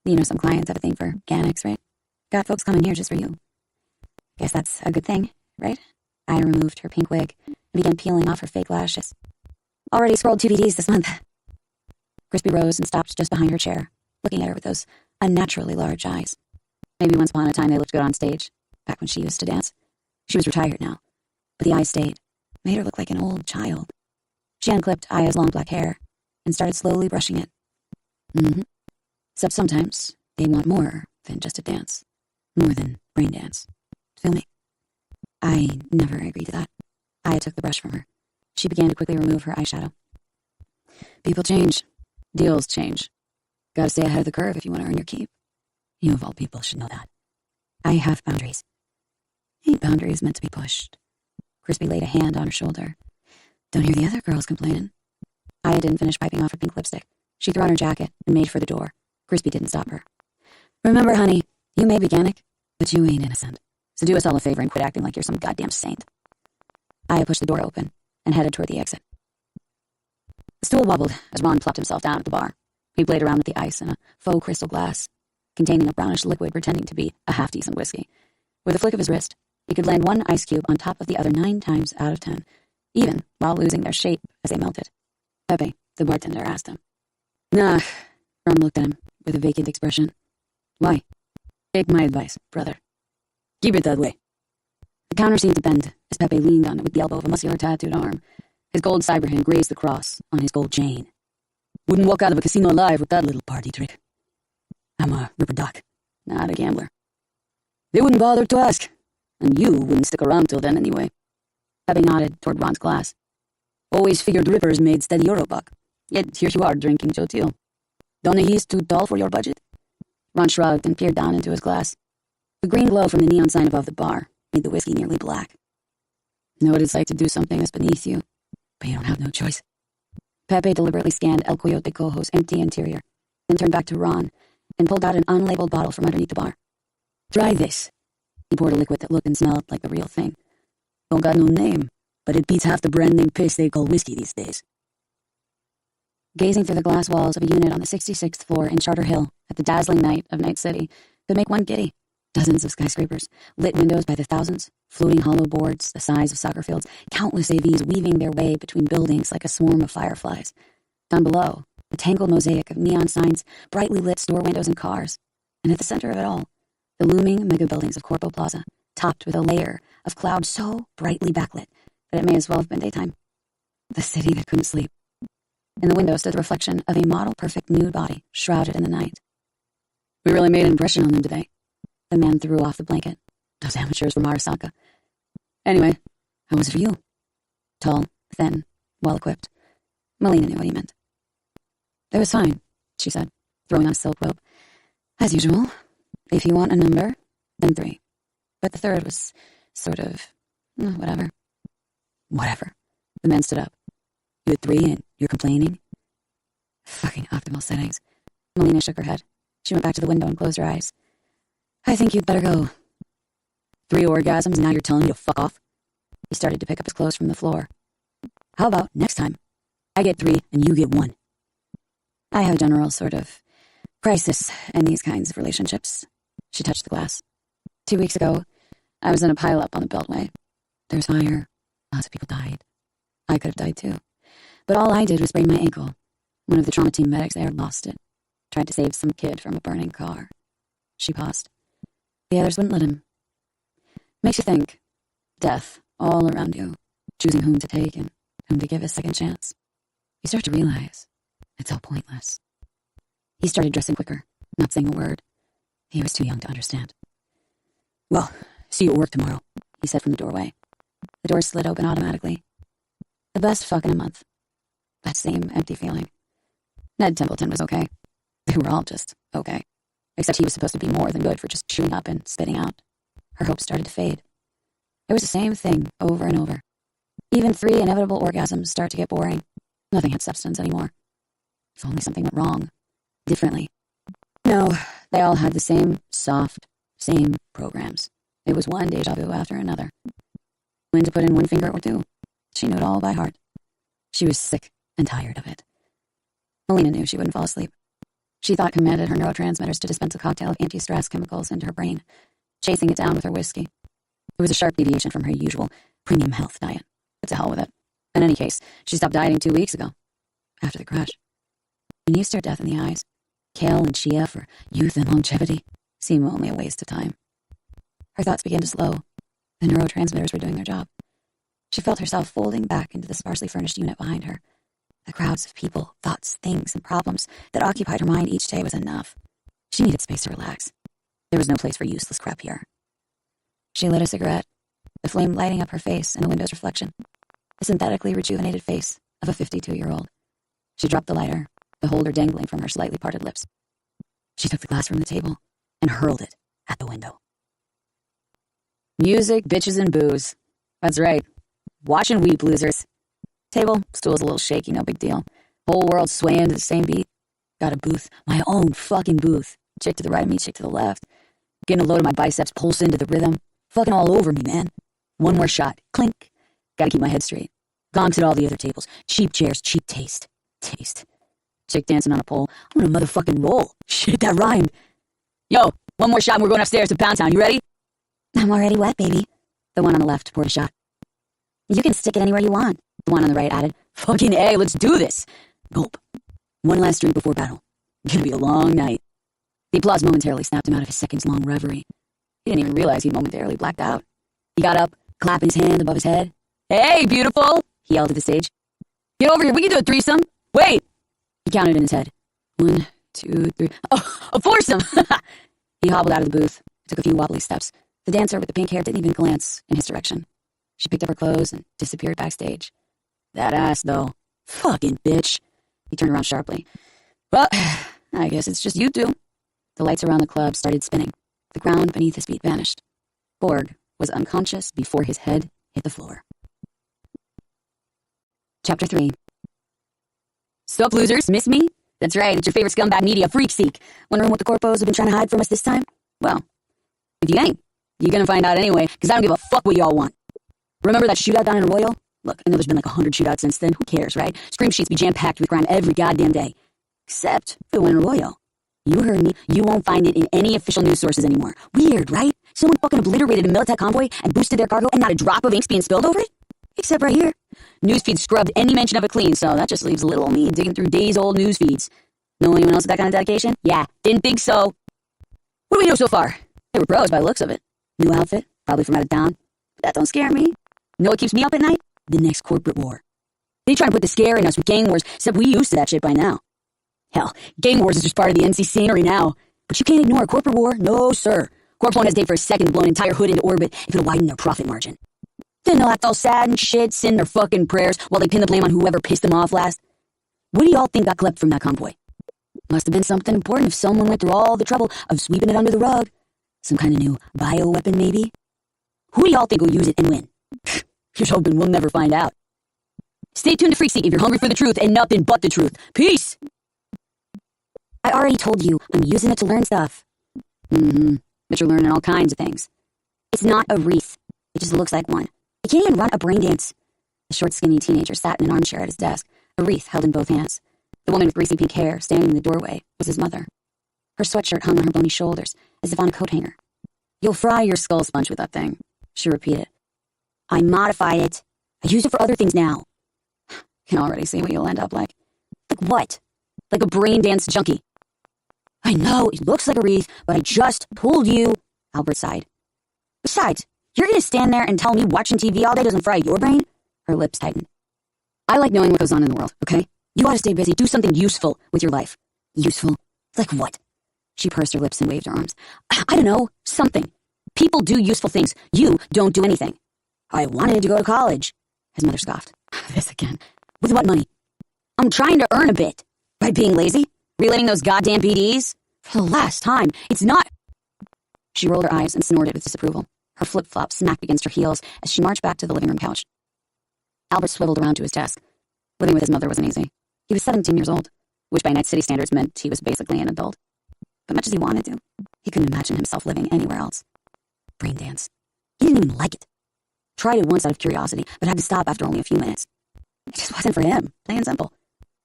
You know some clients have a thing for organics, right? Got folks coming here just for you. Guess that's a good thing, right? Aya removed her pink wig and began peeling off her fake lashes. Already scrolled 2 DVDs this month. Crispy rose and stopped just behind her chair, looking at her with those unnaturally large eyes. Maybe once upon a time they looked good on stage, back when she used to dance. She was retired now, but the eyes stayed, made her look like an old child. She unclipped Aya's long black hair and started slowly brushing it. Except sometimes they want more than just a dance, more than brain dance. Feel me? I never agreed to that. Aya took the brush from her. She began to quickly remove her eyeshadow. People change. Deals change. Gotta stay ahead of the curve if you want to earn your keep. You of all people should know that. I have boundaries. Ain't boundaries meant to be pushed? Crispy laid a hand on her shoulder. Don't hear the other girls complaining. Aya didn't finish wiping off her pink lipstick. She threw on her jacket and made for the door. Crispy didn't stop her. Remember, honey, you may be Gannick, but you ain't innocent. So do us all a favor and quit acting like you're some goddamn saint. Aya pushed the door open and headed toward the exit. The stool wobbled as Ron plopped himself down at the bar. He played around with the ice in a faux crystal glass, containing a brownish liquid pretending to be a half-decent whiskey. With a flick of his wrist, he could land one ice cube on top of the other 9 times out of 10, even while losing their shape as they melted. Pepe, the bartender, asked him. Nah, Ron looked at him with a vacant expression. Why? Take my advice, brother. Keep it that way. The counter seemed to bend as Pepe leaned on it with the elbow of a muscular tattooed arm. His gold cyber hand grazed the cross on his gold chain. Wouldn't walk out of a casino alive with that little party trick. I'm a ripper doc, not a gambler. They wouldn't bother to ask, and you wouldn't stick around till then anyway. Pepe nodded toward Ron's glass. Always figured rippers made steady Eurobuck, yet here you are drinking Jotil. Don't think he's too tall for your budget? Ron shrugged and peered down into his glass. The green glow from the neon sign above the bar made the whiskey nearly black. Know what it's like to do something that's beneath you, but you don't have no choice. Pepe deliberately scanned El Coyote Cojo's empty interior, then turned back to Ron and pulled out an unlabeled bottle from underneath the bar. Try this. He poured a liquid that looked and smelled like the real thing. Don't got no name, but it beats half the brand name piss they call whiskey these days. Gazing through the glass walls of a unit on the 66th floor in Charter Hill at the dazzling night of Night City could make one giddy. Dozens of skyscrapers, lit windows by the thousands, floating hollow boards the size of soccer fields, countless AVs weaving their way between buildings like a swarm of fireflies. Down below, a tangled mosaic of neon signs, brightly lit store windows and cars. And at the center of it all, the looming mega buildings of Corpo Plaza, topped with a layer of cloud so brightly backlit that it may as well have been daytime. The city that couldn't sleep. In the window stood the reflection of a model-perfect nude body, shrouded in the night. We really made an impression on them today. The man threw off the blanket. Those amateurs from Arasaka. Anyway, how was it for you? Tall, thin, well-equipped. Melina knew what he meant. It was fine, she said, throwing on a silk robe. As usual, if you want a number, then 3. But the third was sort of, whatever. Whatever. The man stood up. You had 3 and you're complaining? Fucking optimal settings. Melina shook her head. She went back to the window and closed her eyes. I think you'd better go. 3 orgasms and now you're telling me to fuck off? He started to pick up his clothes from the floor. How about next time? I get 3 and you get 1. I have a general sort of crisis in these kinds of relationships. She touched the glass. 2 weeks ago, I was in a pileup on the Beltway. There was fire. Lots of people died. I could have died too. But all I did was sprain my ankle. One of the trauma team medics there lost it. Tried to save some kid from a burning car. She paused. The others wouldn't let him. Makes you think. Death all around you. Choosing whom to take and whom to give a second chance. You start to realize it's all pointless. He started dressing quicker, not saying a word. He was too young to understand. Well, see you at work tomorrow, he said from the doorway. The door slid open automatically. The best fuck in a month. That same empty feeling. Ned Templeton was okay. They were all just okay. Except he was supposed to be more than good for just chewing up and spitting out. Her hope started to fade. It was the same thing over and over. Even 3 inevitable orgasms start to get boring. Nothing had substance anymore. If only something went wrong. Differently. No, they all had the same soft, same programs. It was one deja vu after another. When to put in 1 finger or 2. She knew it all by heart. She was sick and tired of it. Melina knew she wouldn't fall asleep. She thought commanded her neurotransmitters to dispense a cocktail of anti-stress chemicals into her brain, chasing it down with her whiskey. It was a sharp deviation from her usual premium health diet. But to hell with it. In any case, she stopped dieting 2 weeks ago, after the crash. When you stare death in the eyes, kale and chia for youth and longevity seem only a waste of time. Her thoughts began to slow. The neurotransmitters were doing their job. She felt herself folding back into the sparsely furnished unit behind her. The crowds of people, thoughts, things, and problems that occupied her mind each day was enough. She needed space to relax. There was no place for useless crap here. She lit a cigarette, the flame lighting up her face in a window's reflection, the synthetically rejuvenated face of a 52-year-old. She dropped the lighter, the holder dangling from her slightly parted lips. She took the glass from the table and hurled it at the window. Music, bitches, and booze. That's right. Watching weep, losers. Table, stool's a little shaky, no big deal. Whole world swaying to the same beat. Got a booth, my own fucking booth. Chick to the right of me, chick to the left. Getting a load of my biceps, pulse into the rhythm. Fucking all over me, man. One more shot. Clink. Gotta keep my head straight. Gonks at all the other tables. Cheap chairs, cheap taste. Taste. Chick dancing on a pole. I'm gonna motherfucking roll. Shit, that rhymed. Yo, one more shot and we're going upstairs to Pound Town. You ready? I'm already wet, baby. The one on the left poured a shot. You can stick it anywhere you want. The one on the right added, fucking A, let's do this. Gulp. One last drink before battle. Gonna be a long night. The applause momentarily snapped him out of his seconds-long reverie. He didn't even realize he'd momentarily blacked out. He got up, clapping his hand above his head. Hey, beautiful, he yelled at the stage. Get over here, we can do a threesome. Wait. He counted in his head. 1, 2, 3. Oh, a foursome. He hobbled out of the booth, took a few wobbly steps. The dancer with the pink hair didn't even glance in his direction. She picked up her clothes and disappeared backstage. That ass, though. Fucking bitch. He turned around sharply. Well, I guess it's just you two. The lights around the club started spinning. The ground beneath his feet vanished. Borg was unconscious before his head hit the floor. Chapter 3. Sup, losers? Miss me? That's right, it's your favorite scumbag media, Freak Seek. Wondering what the corpos have been trying to hide from us this time? Well, if you ain't, you're gonna find out anyway, because I don't give a fuck what y'all want. Remember that shootout down in Arroyo? Look, I know there's been like 100 shootouts since then. Who cares, right? Scream sheets be jam-packed with crime every goddamn day. Except for the one in Arroyo. You heard me. You won't find it in any official news sources anymore. Weird, right? Someone fucking obliterated a Militech convoy and boosted their cargo and not a drop of ink's being spilled over it? Except right here. Newsfeed scrubbed any mention of it clean, so that just leaves little old me digging through days-old news feeds. Know anyone else with that kind of dedication? Yeah, didn't think so. What do we know so far? They were pros by the looks of it. New outfit, probably from out of town. But that don't scare me. Know what keeps me up at night? The next corporate war. They try to put the scare in us with gang wars, except we used to that shit by now. Hell, gang wars is just part of the NC scenery now. But you can't ignore a corporate war, no sir. Corps won't hesitate for a second to blow an entire hood into orbit if it'll widen their profit margin. Then they'll act all sad and shit, send their fucking prayers while they pin the blame on whoever pissed them off last. What do y'all think got clipped from that convoy? Must have been something important if someone went through all the trouble of sweeping it under the rug. Some kind of new bioweapon, maybe? Who do y'all think will use it and win? Here's hoping we'll never find out. Stay tuned to Freak Seek if you're hungry for the truth and nothing but the truth. Peace! I already told you, I'm using it to learn stuff. But you're learning all kinds of things. It's not a wreath. It just looks like one. It can't even run a brain dance. The short, skinny teenager sat in an armchair at his desk, a wreath held in both hands. The woman with greasy pink hair, standing in the doorway, was his mother. Her sweatshirt hung on her bony shoulders, as if on a coat hanger. You'll fry your skull sponge with that thing, she repeated. I modified it. I use it for other things now. Can already see what you'll end up like. Like what? Like a brain dance junkie. I know, it looks like a wreath, but I just told you, Albert sighed. Besides, you're gonna stand there and tell me watching TV all day doesn't fry your brain? Her lips tightened. I like knowing what goes on in the world, okay? You ought to stay busy. Do something useful with your life. Useful? Like what? She pursed her lips and waved her arms. I don't know. Something. People do useful things. You don't do anything. I wanted to go to college. His mother scoffed. This again. With what money? I'm trying to earn a bit. By being lazy? Relating those goddamn BDs? For the last time. It's not... She rolled her eyes and snorted with disapproval. Her flip-flop smacked against her heels as she marched back to the living room couch. Albert swiveled around to his desk. Living with his mother wasn't easy. He was 17 years old, which by Night City standards meant he was basically an adult. But much as he wanted to, he couldn't imagine himself living anywhere else. Brain dance. He didn't even like it. Tried it once out of curiosity, but had to stop after only a few minutes. It just wasn't for him, plain and simple.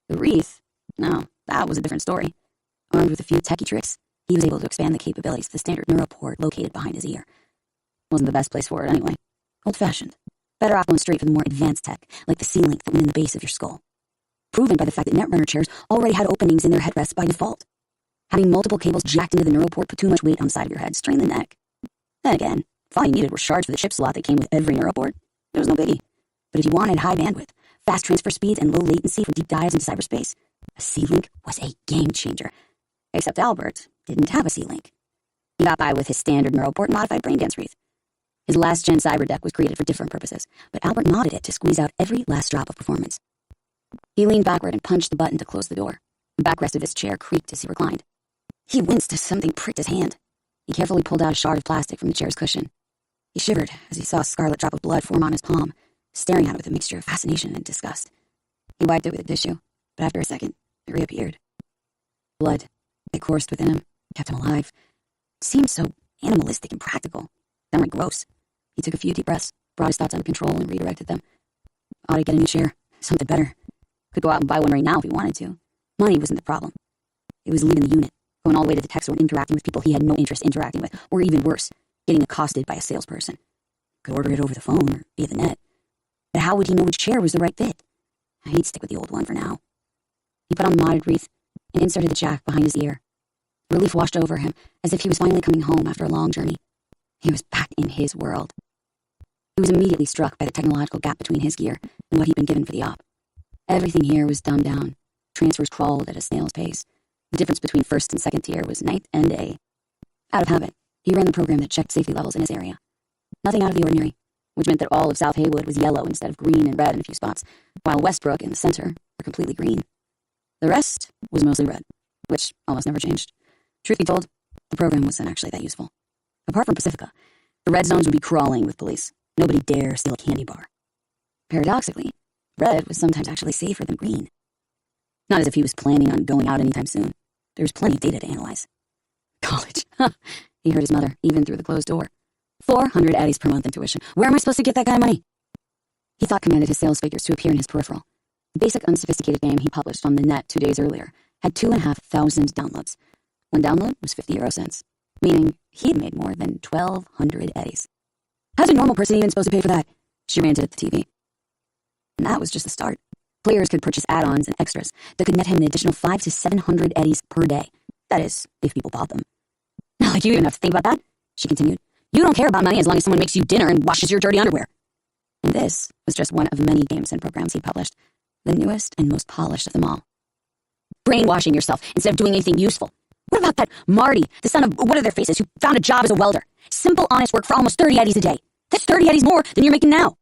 The wreath? No, that was a different story. Armed with a few techie tricks, he was able to expand the capabilities of the standard neuroport located behind his ear. Wasn't the best place for it anyway. Old-fashioned. Better off going straight for the more advanced tech, like the C-Link that went in the base of your skull. Proven by the fact that Netrunner chairs already had openings in their headrests by default. Having multiple cables jacked into the neural port put too much weight on the side of your head, strained the neck. Then again, if all you needed were shards for the chip slot that came with every neural port, it was no biggie. But if you wanted high bandwidth, fast transfer speeds, and low latency for deep dives into cyberspace, a C-Link was a game changer. Except Albert didn't have a C-Link. He got by with his standard neural port modified braindance wreath. His last-gen cyber deck was created for different purposes, but Albert modded it to squeeze out every last drop of performance. He leaned backward and punched the button to close the door. The backrest of his chair creaked as he reclined. He winced as something pricked his hand. He carefully pulled out a shard of plastic from the chair's cushion. He shivered as he saw a scarlet drop of blood form on his palm, staring at it with a mixture of fascination and disgust. He wiped it with a tissue, but after a second, it reappeared. Blood. It coursed within him, kept him alive. It seemed so animalistic and practical, downright gross. He took a few deep breaths, brought his thoughts under control, and redirected them. Ought to get a new chair, something better. Could go out and buy one right now if he wanted to. Money wasn't the problem. It was leaving the unit, going all the way to the tech store and interacting with people he had no interest interacting with, or even worse, getting accosted by a salesperson. Could order it over the phone or via the net. But how would he know which chair was the right fit? He'd stick with the old one for now. He put on the modded wreath and inserted the jack behind his ear. Relief washed over him, as if he was finally coming home after a long journey. He was back in his world. He was immediately struck by the technological gap between his gear and what he'd been given for the op. Everything here was dumbed down. Transfers crawled at a snail's pace. The difference between first and second tier was night and day. Out of habit, he ran the program that checked safety levels in his area. Nothing out of the ordinary, which meant that all of South Haywood was yellow instead of green and red in a few spots, while Westbrook and the center were completely green. The rest was mostly red, which almost never changed. Truth be told, the program wasn't actually that useful. Apart from Pacifica, the red zones would be crawling with police. Nobody dare steal a candy bar. Paradoxically, red was sometimes actually safer than green. Not as if he was planning on going out anytime soon. There was plenty of data to analyze. College. He heard his mother, even through the closed door. 400 eddies per month in tuition. Where am I supposed to get that kind of money? He thought commanded his sales figures to appear in his peripheral. The basic unsophisticated game he published on the net 2 days earlier had 2,500 downloads. One download was 50 euro cents, meaning he had made more than 1,200 eddies. How's a normal person even supposed to pay for that? She ranted at the TV. And that was just the start. Players could purchase add-ons and extras that could net him an additional 500 to 700 eddies per day. That is, if people bought them. Not like you even have to think about that, she continued. You don't care about money as long as someone makes you dinner and washes your dirty underwear. And this was just one of many games and programs he published, the newest and most polished of them all. Brainwashing yourself instead of doing anything useful. What about that Marty, the son of what-are-their-faces, who found a job as a welder? Simple, honest work for almost 30 eddies a day. That's 30 eddies more than you're making now.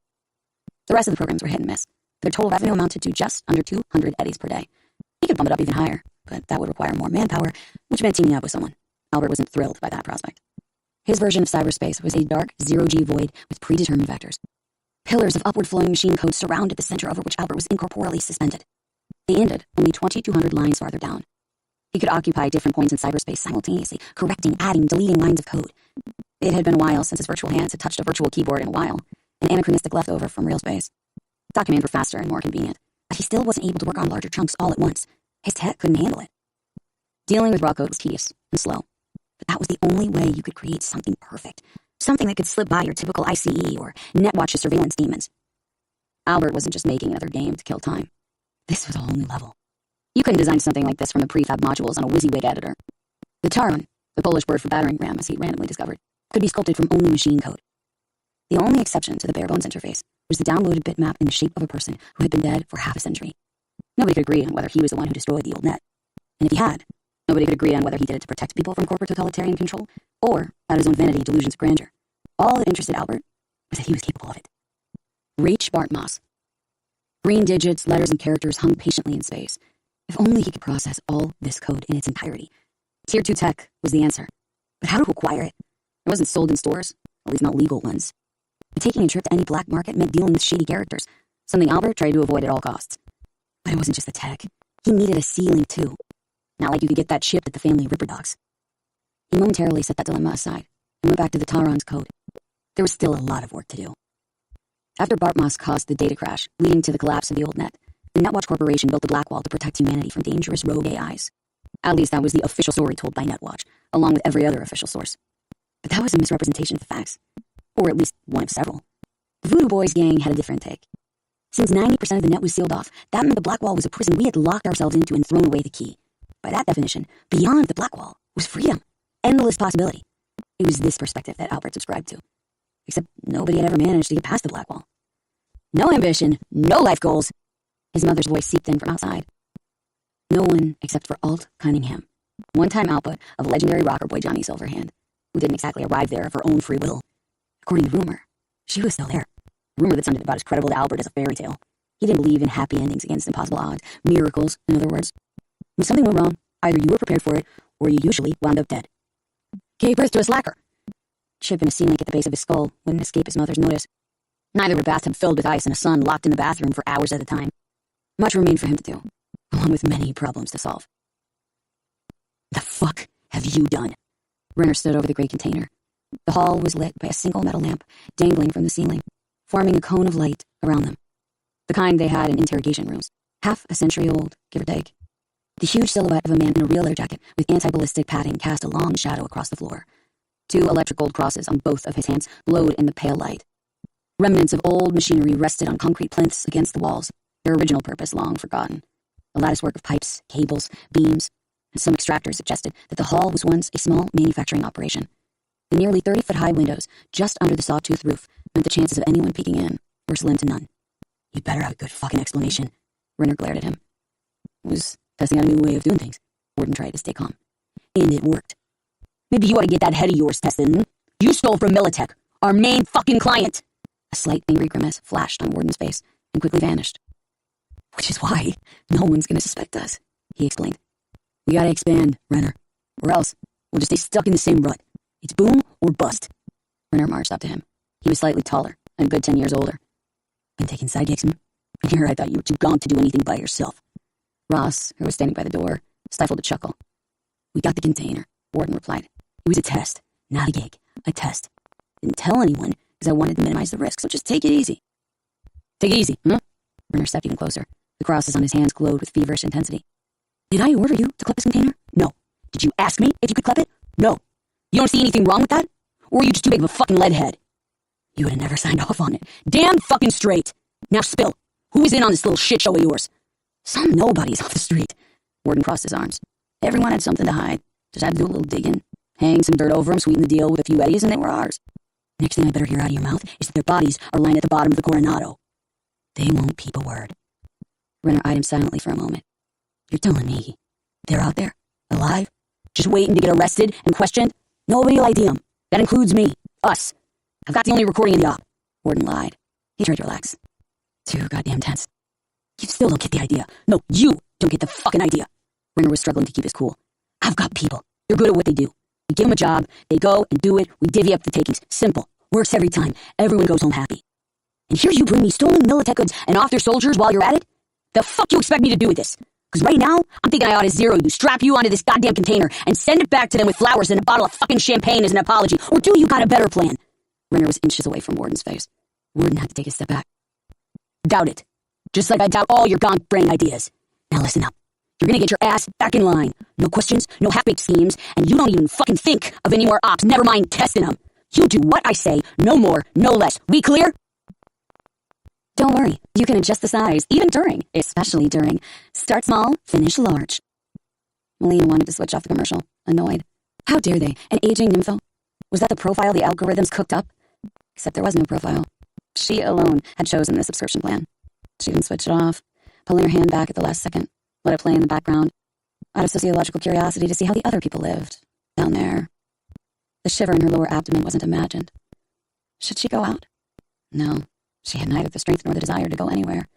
The rest of the programs were hit and miss. Their total revenue amounted to just under 200 eddies per day. He could bump it up even higher, but that would require more manpower, which meant teaming up with someone. Albert wasn't thrilled by that prospect. His version of cyberspace was a dark, zero-G void with predetermined vectors. Pillars of upward-flowing machine code surrounded the center over which Albert was incorporeally suspended. They ended only 2,200 lines farther down. He could occupy different points in cyberspace simultaneously, correcting, adding, deleting lines of code. It had been a while since his virtual hands had touched a virtual keyboard in a while, an anachronistic leftover from real space. Dot commands were faster and more convenient, but he still wasn't able to work on larger chunks all at once. His tech couldn't handle it. Dealing with raw code was tedious and slow, but that was the only way you could create something perfect, something that could slip by your typical ICE or Netwatch's surveillance demons. Albert wasn't just making another game to kill time. This was a whole new level. You couldn't design something like this from the prefab modules on a WYSIWYG editor. The Taron, the Polish word for battering ram as he randomly discovered, could be sculpted from only machine code. The only exception to the bare-bones interface was the downloaded bitmap in the shape of a person who had been dead for half a century. Nobody could agree on whether he was the one who destroyed the old net. And if he had, nobody could agree on whether he did it to protect people from corporate totalitarian control or out of his own vanity delusions of grandeur. All that interested Albert was that he was capable of it. Reach Bart Moss. Green digits, letters, and characters hung patiently in space. If only he could process all this code in its entirety. Tier 2 tech was the answer. But how to acquire it? It wasn't sold in stores, at least not legal ones. But taking a trip to any black market meant dealing with shady characters, something Albert tried to avoid at all costs. But it wasn't just the tech. He needed a ceiling, too. Not like you could get that shipped at the family Ripper Dogs. He momentarily set that dilemma aside and went back to the Taron's code. There was still a lot of work to do. After Bart Moss caused the data crash, leading to the collapse of the old net, the Netwatch Corporation built the Blackwall to protect humanity from dangerous rogue AIs. At least that was the official story told by Netwatch, along with every other official source. But that was a misrepresentation of the facts. Or at least one of several. The Voodoo Boy's gang had a different take. Since 90% of the net was sealed off, that meant the black wall was a prison we had locked ourselves into and thrown away the key. By that definition, beyond the black wall was freedom. Endless possibility. It was this perspective that Albert subscribed to. Except nobody had ever managed to get past the black wall. No ambition, no life goals. His mother's voice seeped in from outside. No one except for Alt Cunningham, one-time output of legendary rocker boy Johnny Silverhand, who didn't exactly arrive there of her own free will. According to rumor, she was still there. A rumor that sounded about as credible to Albert as a fairy tale. He didn't believe in happy endings against impossible odds. Miracles, in other words. When something went wrong, either you were prepared for it, or you usually wound up dead. Gave birth to a slacker. Chip in a sea link at the base of his skull wouldn't escape his mother's notice. Neither would a bathtub filled with ice and a son locked in the bathroom for hours at a time. Much remained for him to do, along with many problems to solve. The fuck have you done? Renner stood over the great container. The hall was lit by a single metal lamp dangling from the ceiling, forming a cone of light around them. The kind they had in interrogation rooms, half a century old, give or take. The huge silhouette of a man in a real leather jacket with anti-ballistic padding cast a long shadow across the floor. 2 electric gold crosses on both of his hands glowed in the pale light. Remnants of old machinery rested on concrete plinths against the walls, their original purpose long forgotten. A latticework of pipes, cables, beams, and some extractors suggested that the hall was once a small manufacturing operation. The nearly 30-foot-high windows, just under the sawtooth roof, meant the chances of anyone peeking in were slim to none. You better have a good fucking explanation. Renner glared at him. Was testing out a new way of doing things. Warden tried to stay calm. And it worked. Maybe you ought to get that head of yours tested. You stole from Militech, our main fucking client. A slight angry grimace flashed on Warden's face and quickly vanished. Which is why no one's gonna suspect us, he explained. We gotta expand, Renner, or else we'll just stay stuck in the same rut. It's boom or bust. Renner marched up to him. He was slightly taller and a good 10 years older. Been taking side gigs, Here I thought you were too gaunt to do anything by yourself. Ross, who was standing by the door, stifled a chuckle. We got the container, Warden replied. It was a test, not a gig. A test. Didn't tell anyone because I wanted to minimize the risk, so just take it easy. Take it easy, huh? Renner stepped even closer. The crosses on his hands glowed with feverish intensity. Did I order you to clip this container? No. Did you ask me if you could clip it? No. You don't see anything wrong with that? Or are you just too big of a fucking lead head? You would have never signed off on it. Damn fucking straight. Now spill. Who is in on this little shit show of yours? Some nobodies off the street. Warden crossed his arms. Everyone had something to hide. Just had to do a little digging. Hang some dirt over them, sweeten the deal with a few eddies, and they were ours. Next thing I better hear out of your mouth is that their bodies are lying at the bottom of the Coronado. They won't peep a word. Renner eyed him silently for a moment. You're telling me they're out there, alive, just waiting to get arrested and questioned? Nobody will ID them. That includes me. Us. I've got the only recording in the op. Warden lied. He tried to relax. Too goddamn tense. You still don't get the idea. No, you don't get the fucking idea. Renner was struggling to keep his cool. I've got people. They're good at what they do. We give them a job. They go and do it. We divvy up the takings. Simple. Works every time. Everyone goes home happy. And here you bring me stolen Militech goods and off their soldiers while you're at it? The fuck you expect me to do with this? Because right now, I'm thinking I ought to zero you, strap you onto this goddamn container, and send it back to them with flowers and a bottle of fucking champagne as an apology. Or do you got a better plan? Renner was inches away from Warden's face. Warden had to take a step back. Doubt it. Just like I doubt all your gaunt brain ideas. Now listen up. You're gonna get your ass back in line. No questions, no half-baked schemes, and you don't even fucking think of any more ops, never mind testing them. You do what I say, no more, no less. We clear? Don't worry, you can adjust the size, even during, especially during. Start small, finish large. Melina wanted to switch off the commercial, annoyed. How dare they? An aging nympho? Was that the profile the algorithms cooked up? Except there was no profile. She alone had chosen the subscription plan. She didn't switch it off, pulling her hand back at the last second, let it play in the background, out of sociological curiosity to see how the other people lived, down there. The shiver in her lower abdomen wasn't imagined. Should she go out? No, she had neither the strength nor the desire to go anywhere.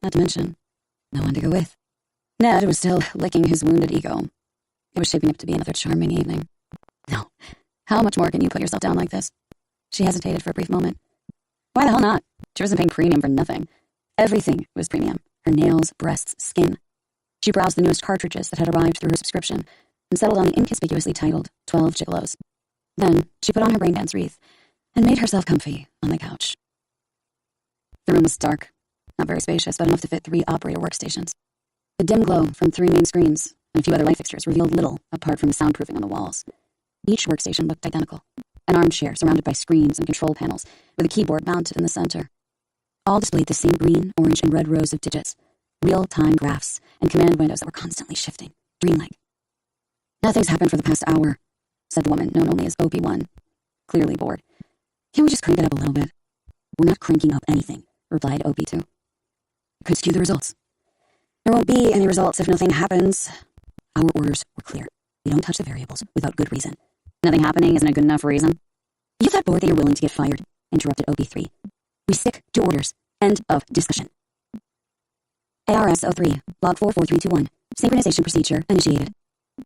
Not to mention, no one to go with. Ned was still licking his wounded ego. It was shaping up to be another charming evening. No, how much more can you put yourself down like this? She hesitated for a brief moment. Why the hell not? She wasn't paying premium for nothing. Everything was premium. Her nails, breasts, skin. She browsed the newest cartridges that had arrived through her subscription and settled on the inconspicuously titled 12 Gigolos. Then she put on her braindance wreath and made herself comfy on the couch. The room was dark, not very spacious, but enough to fit 3 operator workstations. The dim glow from 3 main screens and a few other light fixtures revealed little apart from the soundproofing on the walls. Each workstation looked identical. an armchair surrounded by screens and control panels, with a keyboard mounted in the center. All displayed the same green, orange, and red rows of digits, real-time graphs, and command windows that were constantly shifting, dreamlike. "Nothing's happened for the past hour," said the woman known only as OP1, clearly bored. "Can't we just crank it up a little bit?" "We're not cranking up anything," replied OP2. "Could skew the results." "There won't be any results if nothing happens." "Our orders were clear. We don't touch the variables without good reason." "Nothing happening isn't a good enough reason." "You that bored that you're willing to get fired," interrupted OP3. "We stick to orders. End of discussion." ARS 03, log 44321, synchronization procedure initiated.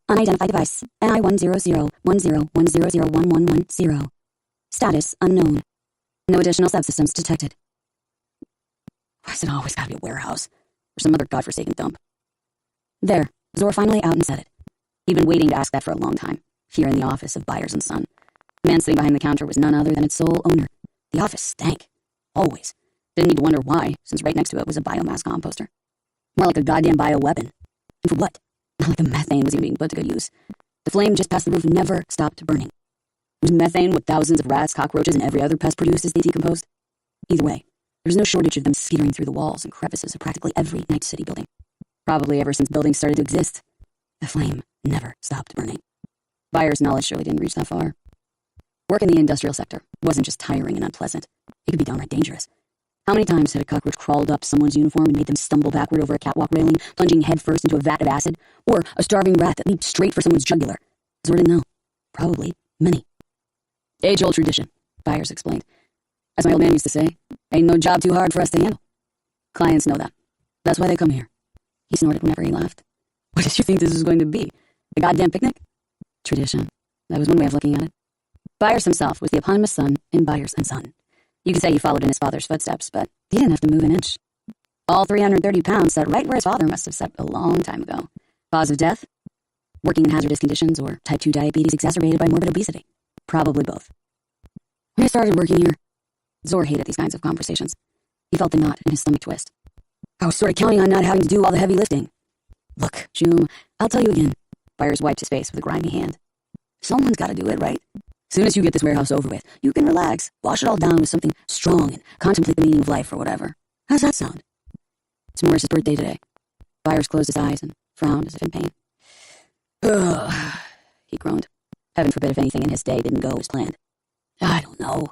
Unidentified device, NI10010101110. Status unknown. No additional subsystems detected. Why's it always gotta be a warehouse? Or some other godforsaken dump? There, Zor finally out and said it. He'd been waiting to ask that for a long time, here in the office of Byers & Son. The man sitting behind the counter was none other than its sole owner. The office stank. Always. Didn't need to wonder why, since right next to it was a biomass composter. More like a goddamn bioweapon. And for what? Not like the methane was even being put to good use. The flame just past the roof never stopped burning. Was methane what thousands of rats, cockroaches, and every other pest produced as they decomposed? Either way, there was no shortage of them skittering through the walls and crevices of practically every Night City building. Probably ever since buildings started to exist. The flame never stopped burning. Byers' knowledge surely didn't reach that far. Work in the industrial sector wasn't just tiring and unpleasant. It could be downright dangerous. How many times had a cockroach crawled up someone's uniform and made them stumble backward over a catwalk railing, plunging headfirst into a vat of acid? Or a starving rat that leaped straight for someone's jugular? Zor didn't know. Probably many. "Age-old tradition," Byers explained. "As my old man used to say, ain't no job too hard for us to handle. Clients know that. That's why they come here." He snorted whenever he laughed. "What did you think this was going to be? A goddamn picnic?" Tradition. That was one way of looking at it. Byers himself was the eponymous son in Byers & Son. You could say he followed in his father's footsteps, but he didn't have to move an inch. All 330 pounds sat right where his father must have sat a long time ago. Cause of death? Working in hazardous conditions, or type 2 diabetes exacerbated by morbid obesity? Probably both. When I started working here, Zor hated these kinds of conversations. He felt the knot in his stomach twist. "I was sort of counting on not having to do all the heavy lifting." "Look, June, I'll tell you again." Byers wiped his face with a grimy hand. "Someone's got to do it, right? Soon as you get this warehouse over with, you can relax, wash it all down with something strong, and contemplate the meaning of life or whatever. How's that sound?" "It's Morris's birthday today." Byers closed his eyes and frowned as if in pain. "Ugh," he groaned. Heaven forbid if anything in his day didn't go as planned. "I don't know.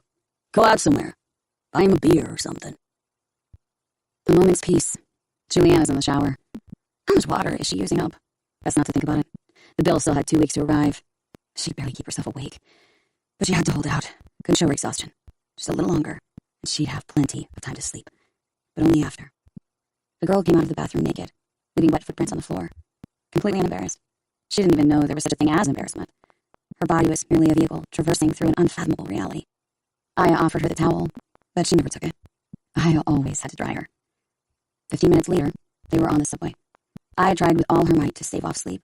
Go out somewhere. Buy him a beer or something." A moment's peace. Juliana's in the shower. How much water is she using up? Best not to think about it. The bill still had 2 weeks to arrive. She'd barely keep herself awake. But she had to hold out. Couldn't show her exhaustion. Just a little longer, and she'd have plenty of time to sleep. But only after. The girl came out of the bathroom naked, leaving wet footprints on the floor. Completely unembarrassed. She didn't even know there was such a thing as embarrassment. Her body was merely a vehicle traversing through an unfathomable reality. Aya offered her the towel, but she never took it. Aya always had to dry her. 15 minutes later, they were on the subway. Aya tried with all her might to stave off sleep.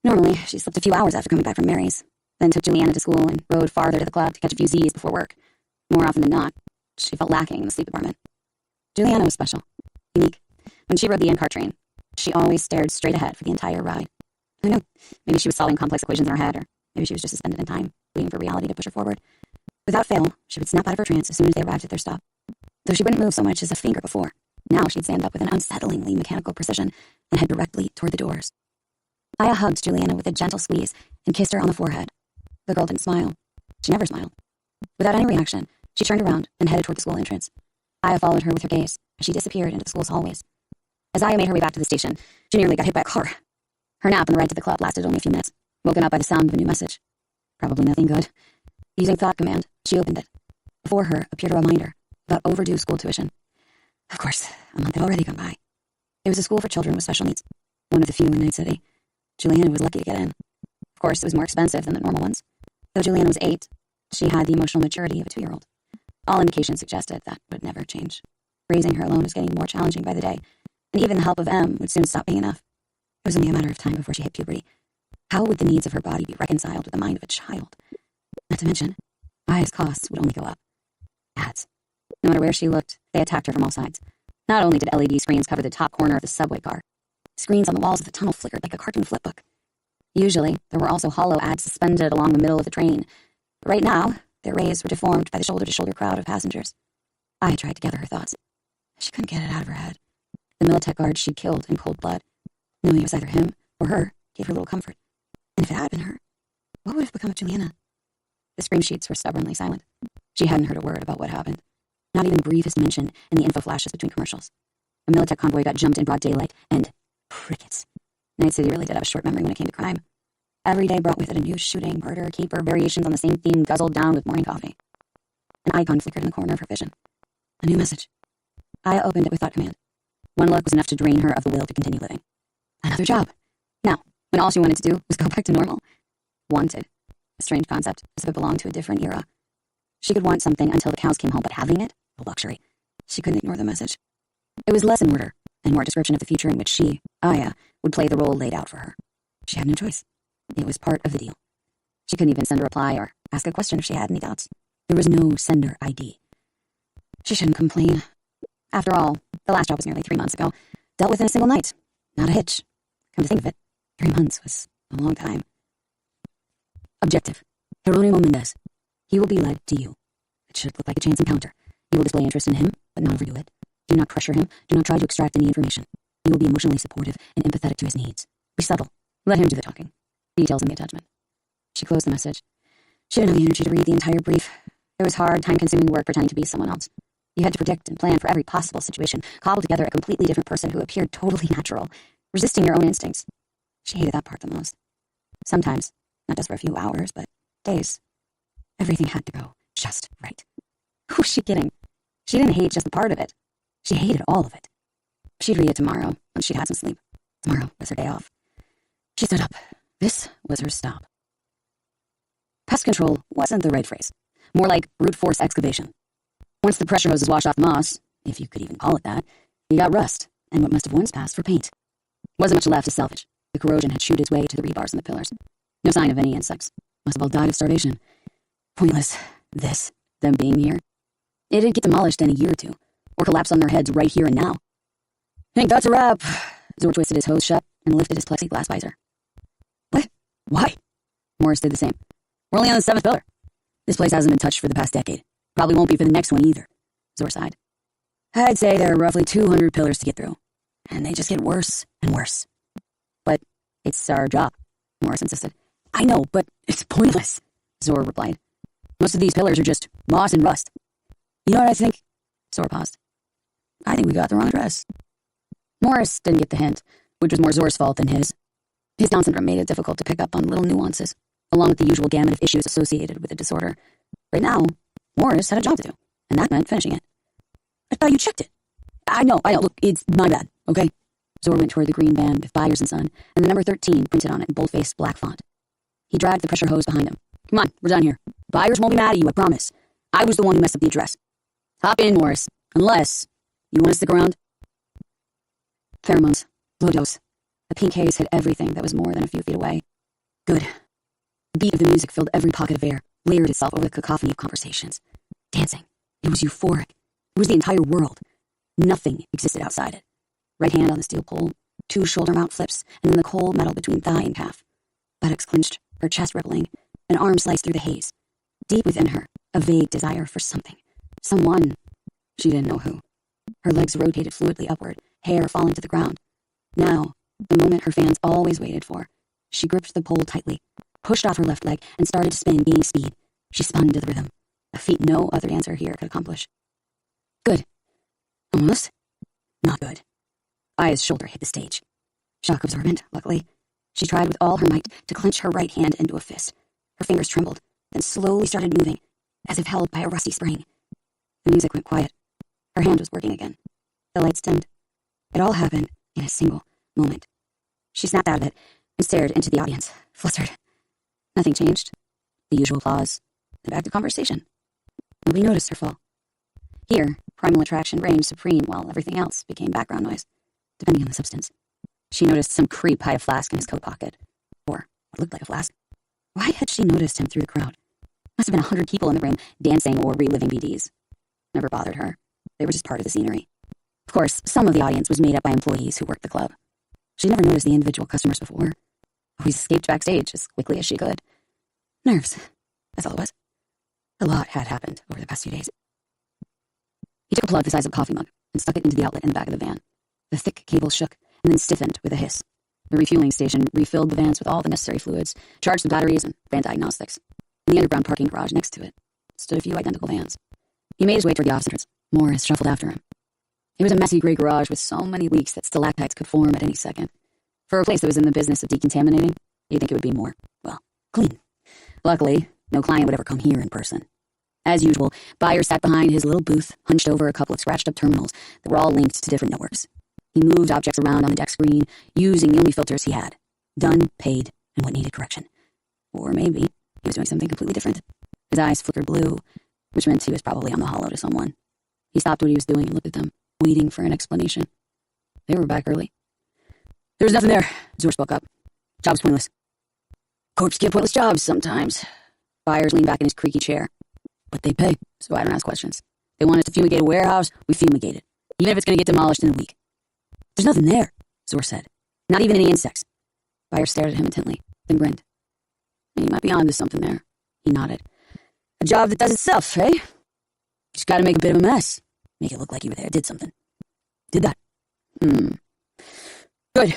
Normally, she slept a few hours after coming back from Mary's, then took Juliana to school and rode farther to the club to catch a few Z's before work. More often than not, she felt lacking in the sleep department. Juliana was special, unique. When she rode the in-car train, she always stared straight ahead for the entire ride. Who knew? Maybe she was solving complex equations in her head, or maybe she was just suspended in time, waiting for reality to push her forward. Without fail, she would snap out of her trance as soon as they arrived at their stop. Though she wouldn't move so much as a finger before, now she'd stand up with an unsettlingly mechanical precision and head directly toward the doors. Aya hugged Juliana with a gentle squeeze and kissed her on the forehead. The girl didn't smile. She never smiled. Without any reaction, she turned around and headed toward the school entrance. Aya followed her with her gaze as she disappeared into the school's hallways. As Aya made her way back to the station, she nearly got hit by a car. Her nap on the ride to the club lasted only a few minutes, woken up by the sound of a new message. Probably nothing good. Using Thought Command, she opened it. Before her appeared a reminder about overdue school tuition. Of course, a month had already gone by. It was a school for children with special needs, one of the few in Night City. Juliana was lucky to get in. Of course, it was more expensive than the normal ones. Though Juliana was 8, she had the emotional maturity of a 2-year-old. All indications suggested that would never change. Raising her alone was getting more challenging by the day, and even the help of M would soon stop being enough. It was only a matter of time before she hit puberty. How would the needs of her body be reconciled with the mind of a child? Not to mention, Aya's costs would only go up. Ads. No matter where she looked, they attacked her from all sides. Not only did LED screens cover the top corner of the subway car, screens on the walls of the tunnel flickered like a cartoon flipbook. Usually, there were also hollow ads suspended along the middle of the train. But right now, Their rays were deformed by the shoulder-to-shoulder crowd of passengers. I tried to gather her thoughts. She couldn't get it out of her head. The Militech guard she'd killed in cold blood, knowing it was either him or her, gave her little comfort. And if it had been her, what would have become of Juliana? The scream sheets were stubbornly silent. She hadn't heard a word about what happened. Not even the briefest mention in the info flashes between commercials. A Militech convoy got jumped in broad daylight, and crickets. Night City really did have a short memory when it came to crime. Every day brought with it a new shooting, murder, caper, variations on the same theme guzzled down with morning coffee. An icon flickered in the corner of her vision. A new message. I opened it with thought command. One look was enough to drain her of the will to continue living. Another job. Now, when all she wanted to do was go back to normal. Wanted. A strange concept, as if it belonged to a different era. She could want something until the cows came home, but having it? A luxury. She couldn't ignore the message. It was less in order, and more a description of the future in which she, Aya, would play the role laid out for her. She had no choice. It was part of the deal. She couldn't even send a reply or ask a question if she had any doubts. There was no sender ID. She shouldn't complain. After all, the last job was nearly 3 months ago. Dealt with in a single night. Not a hitch. Come to think of it, 3 months was a long time. Objective. Jeronimo Mendez. He will be led to you. It should look like a chance encounter. You will display interest in him, but not overdo it. Do not pressure him. Do not try to extract any information. You will be emotionally supportive and empathetic to his needs. Be subtle. Let him do the talking. Details in the attachment. She closed the message. She didn't have the energy to read the entire brief. It was hard, time-consuming work pretending to be someone else. You had to predict and plan for every possible situation, cobble together a completely different person who appeared totally natural, resisting your own instincts. She hated that part the most. Sometimes, not just for a few hours, but days. Everything had to go just right. Who was she kidding? She didn't hate just a part of it. She hated all of it. She'd read it tomorrow, once she'd had some sleep. Tomorrow was her day off. She stood up. This was her stop. Pest control wasn't the right phrase. More like brute force excavation. Once the pressure hoses washed off the moss, if you could even call it that, you got rust, and what must have once passed for paint. Wasn't much left to salvage. The corrosion had chewed its way to the rebars and the pillars. No sign of any insects. Must have all died of starvation. Pointless. Them being here. It'd get demolished in a year or two, or collapse on their heads right here and now. Think that's a wrap. Zor twisted his hose shut and lifted his plexiglass visor. What? Why? Morris did the same. We're only on the 7th pillar. This place hasn't been touched for the past decade. Probably won't be for the next one either. Zor sighed. I'd say there are roughly 200 pillars to get through, and they just get worse and worse. But it's our job, Morris insisted. I know, but it's pointless, Zor replied. Most of these pillars are just moss and rust. You know what I think? Zor paused. I think we got the wrong address. Morris didn't get the hint, which was more Zor's fault than his. His Down syndrome made it difficult to pick up on little nuances, along with the usual gamut of issues associated with the disorder. Right now, Morris had a job to do, and that meant finishing it. I thought you checked it. I know. Look, it's my bad, okay? Zor went toward the green band with Byers and Son, and the number 13 printed on it in bold-faced black font. He dragged the pressure hose behind him. Come on, we're done here. Byers won't be mad at you, I promise. I was the one who messed up the address. Hop in, Morris. Unless you want to stick around. Pheromones. Low dose. A pink haze hid everything that was more than a few feet away. Good. The beat of the music filled every pocket of air, layered itself over the cacophony of conversations. Dancing. It was euphoric. It was the entire world. Nothing existed outside it. Right hand on the steel pole, 2 shoulder mount flips, and then the cold metal between thigh and calf. Buttocks clenched, her chest rippling, an arm sliced through the haze. Deep within her, a vague desire for something. Someone. She didn't know who. Her legs rotated fluidly upward, hair falling to the ground. Now, the moment her fans always waited for. She gripped the pole tightly, pushed off her left leg, and started to spin, gaining speed. She spun to the rhythm, a feat no other dancer here could accomplish. Good. Almost. Not good. Aya's shoulder hit the stage. Shock absorbent, luckily. She tried with all her might to clench her right hand into a fist. Her fingers trembled, then slowly started moving, as if held by a rusty spring. The music went quiet. Her hand was working again. The lights dimmed. It all happened in a single moment. She snapped out of it and stared into the audience, flustered. Nothing changed. The usual applause. The back to conversation. Nobody noticed her fall. Here, primal attraction reigned supreme while everything else became background noise, depending on the substance. She noticed some creep hide a flask in his coat pocket. Or what looked like a flask. Why had she noticed him through the crowd? Must have been 100 people in the room, dancing or reliving BDs. Never bothered her. They were just part of the scenery. Of course, some of the audience was made up by employees who worked the club. She'd never noticed the individual customers before. Always escaped backstage as quickly as she could. Nerves. That's all it was. She sat down, her feet A lot had happened over the past few days. He took a plug the size of a coffee mug and stuck it into the outlet in the back of the van. The thick cable shook and then stiffened with a hiss. The refueling station refilled the vans with all the necessary fluids, charged the batteries, and ran diagnostics. In the underground parking garage next to it stood a few identical vans. He made his way toward the office entrance. Morris shuffled after him. It was a messy gray garage with so many leaks that stalactites could form at any second. For a place that was in the business of decontaminating, you'd think it would be more, well, clean. Luckily, no client would ever come here in person. As usual, Byers sat behind his little booth, hunched over a couple of scratched-up terminals that were all linked to different networks. He moved objects around on the deck screen, using the only filters he had. Done, paid, and what needed correction. Or maybe he was doing something completely different. His eyes flickered blue, which meant he was probably on the hollow to someone. He stopped what he was doing and looked at them, waiting for an explanation. They were back early. There was nothing there, Zor spoke up. Job's pointless. Corps get pointless jobs sometimes. Byers leaned back in his creaky chair. But they pay, so I don't ask questions. They want us to fumigate a warehouse, we fumigate it. Even if it's going to get demolished in a week. There's nothing there, Zor said. Not even any insects. Byers stared at him intently, then grinned. You might be onto something there. He nodded. A job that does itself, eh? Just gotta make a bit of a mess. Make it look like you were there, did something. Did that? Good.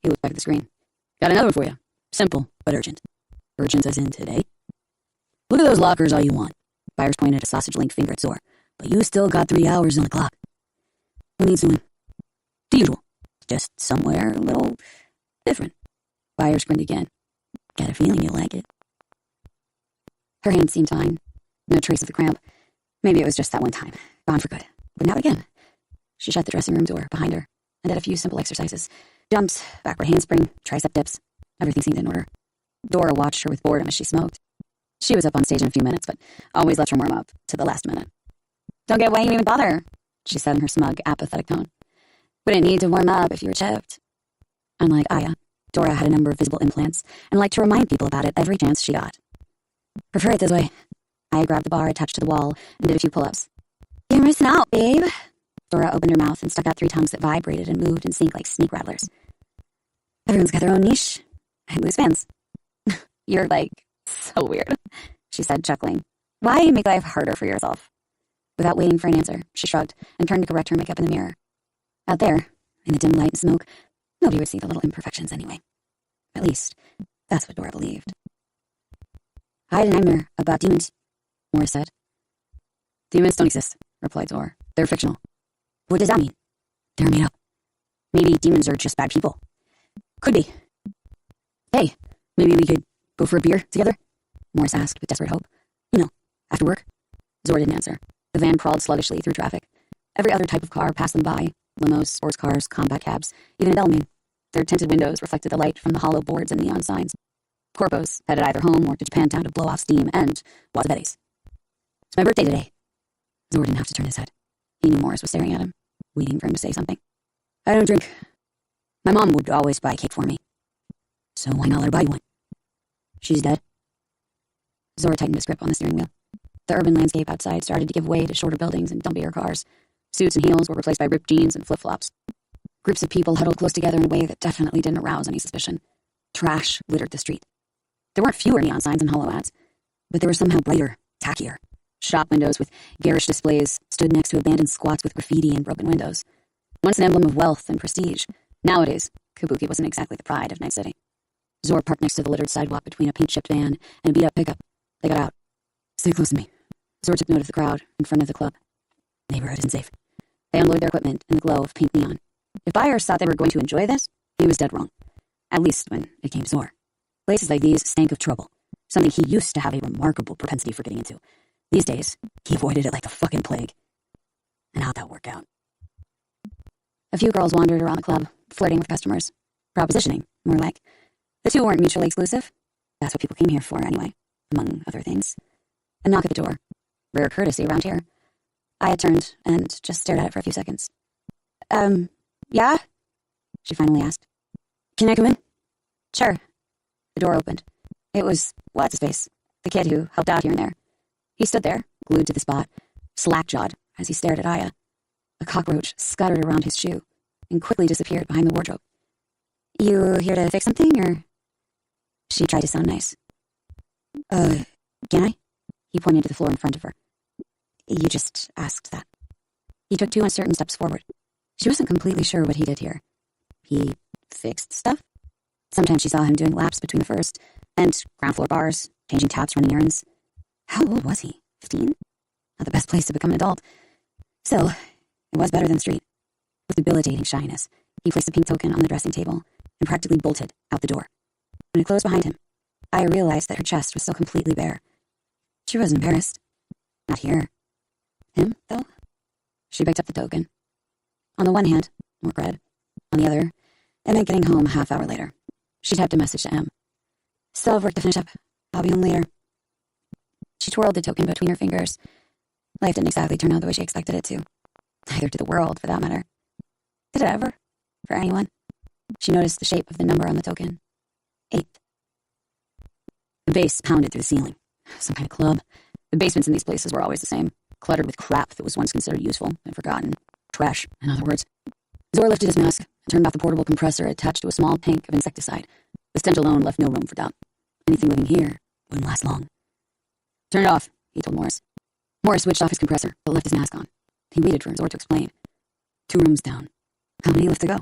He looked back at the screen. Got another one for you. Simple, but urgent. Urgent as in today. Look at those lockers all you want. Byers pointed a sausage-linked finger at Zor. But you still got 3 hours on the clock. Who needs doing? The usual. Just somewhere a little different. Byers grinned again. Got a feeling you'll like it. Her hand seemed fine. No trace of the cramp. Maybe it was just that one time. Gone for good. But now again. She shut the dressing room door behind her and did a few simple exercises. Jumps, backward handspring, tricep dips. Everything seemed in order. Dora watched her with boredom as she smoked. She was up on stage in a few minutes, but always left her warm up to the last minute. Don't get why you even bother, she said in her smug, apathetic tone. Wouldn't need to warm up if you were chipped. Unlike Aya, Dora had a number of visible implants and liked to remind people about it every chance she got. Prefer it this way. Aya grabbed the bar attached to the wall and did a few pull-ups. You're missing out, babe. Dora opened her mouth and stuck out 3 tongues that vibrated and moved in sync like snake rattlers. Everyone's got their own niche. I lose fans. You're, so weird, she said, chuckling. Why make life harder for yourself? Without waiting for an answer, she shrugged and turned to correct her makeup in the mirror. Out there, in the dim light and smoke, nobody would see the little imperfections anyway. At least, that's what Dora believed. I had a nightmare about demons, Morris said. Demons don't exist, replied Zor. They're fictional. What does that mean? They're made up. Maybe demons are just bad people. Could be. Hey, maybe we could go for a beer together? Morris asked with desperate hope. After work? Zor didn't answer. The van crawled sluggishly through traffic. Every other type of car passed them by. Limos, sports cars, combat cabs, even a Bellamy. Their tinted windows reflected the light from the hollow boards and neon signs. Corpos headed either home or to Japantown to blow off steam and was Betty's. It's my birthday today. Zor didn't have to turn his head. He knew Morris was staring at him, waiting for him to say something. I don't drink. My mom would always buy cake for me. So why not let her buy you one? She's dead. Zor tightened his grip on the steering wheel. The urban landscape outside started to give way to shorter buildings and dumpier cars. Suits and heels were replaced by ripped jeans and flip-flops. Groups of people huddled close together in a way that definitely didn't arouse any suspicion. Trash littered the street. There weren't fewer neon signs and hollow ads, but they were somehow brighter, tackier. Shop windows with garish displays stood next to abandoned squats with graffiti and broken windows. Once an emblem of wealth and prestige, nowadays, Kabuki wasn't exactly the pride of Night City. Zor parked next to the littered sidewalk between a paint-chipped van and a beat-up pickup. They got out. Stay close to me. Zor took note of the crowd in front of the club. Neighborhood isn't safe. They unloaded their equipment in the glow of pink neon. If Byers thought they were going to enjoy this, he was dead wrong. At least when it came to Zor. Places like these stank of trouble, something he used to have a remarkable propensity for getting into. These days, he avoided it like the fucking plague. And how'd that work out? A few girls wandered around the club, flirting with customers. Propositioning, more like. The two weren't mutually exclusive. That's what people came here for anyway, among other things. A knock at the door. Rare courtesy around here. Aya turned and just stared at it for a few seconds. Yeah? She finally asked. Can I come in? Sure. The door opened. It was, what's-his-face, the kid who helped out here and there. He stood there, glued to the spot, slack-jawed as he stared at Aya. A cockroach scuttered around his shoe and quickly disappeared behind the wardrobe. You here to fix something, or? She tried to sound nice. Can I? He pointed to the floor in front of her. You just asked that. He took 2 uncertain steps forward. She wasn't completely sure what he did here. He fixed stuff? Sometimes she saw him doing laps between the first and ground floor bars, changing taps, running errands. How old was he? 15? Not the best place to become an adult. Still, it was better than the street. With debilitating shyness, he placed a pink token on the dressing table and practically bolted out the door. When it closed behind him, Aya realized that her chest was still completely bare. She wasn't embarrassed. Not here. Him, though? She picked up the token. On the one hand, more bread. On the other, it meant getting home a half hour later. She typed a message to M. Still have work to finish up. I'll be home later. She twirled the token between her fingers. Life didn't exactly turn out the way she expected it to. Neither did the world, for that matter. Did it ever? For anyone? She noticed the shape of the number on the token. 8. The bass pounded through the ceiling. Some kind of club. The basements in these places were always the same, cluttered with crap that was once considered useful and forgotten. Trash, in other words. Zor lifted his mask and turned off the portable compressor attached to a small tank of insecticide. The stench alone left no room for doubt. Anything living here wouldn't last long. Turn it off, he told Morris. Morris switched off his compressor, but left his mask on. He waited for Zor to explain. 2 rooms down. How many left to go?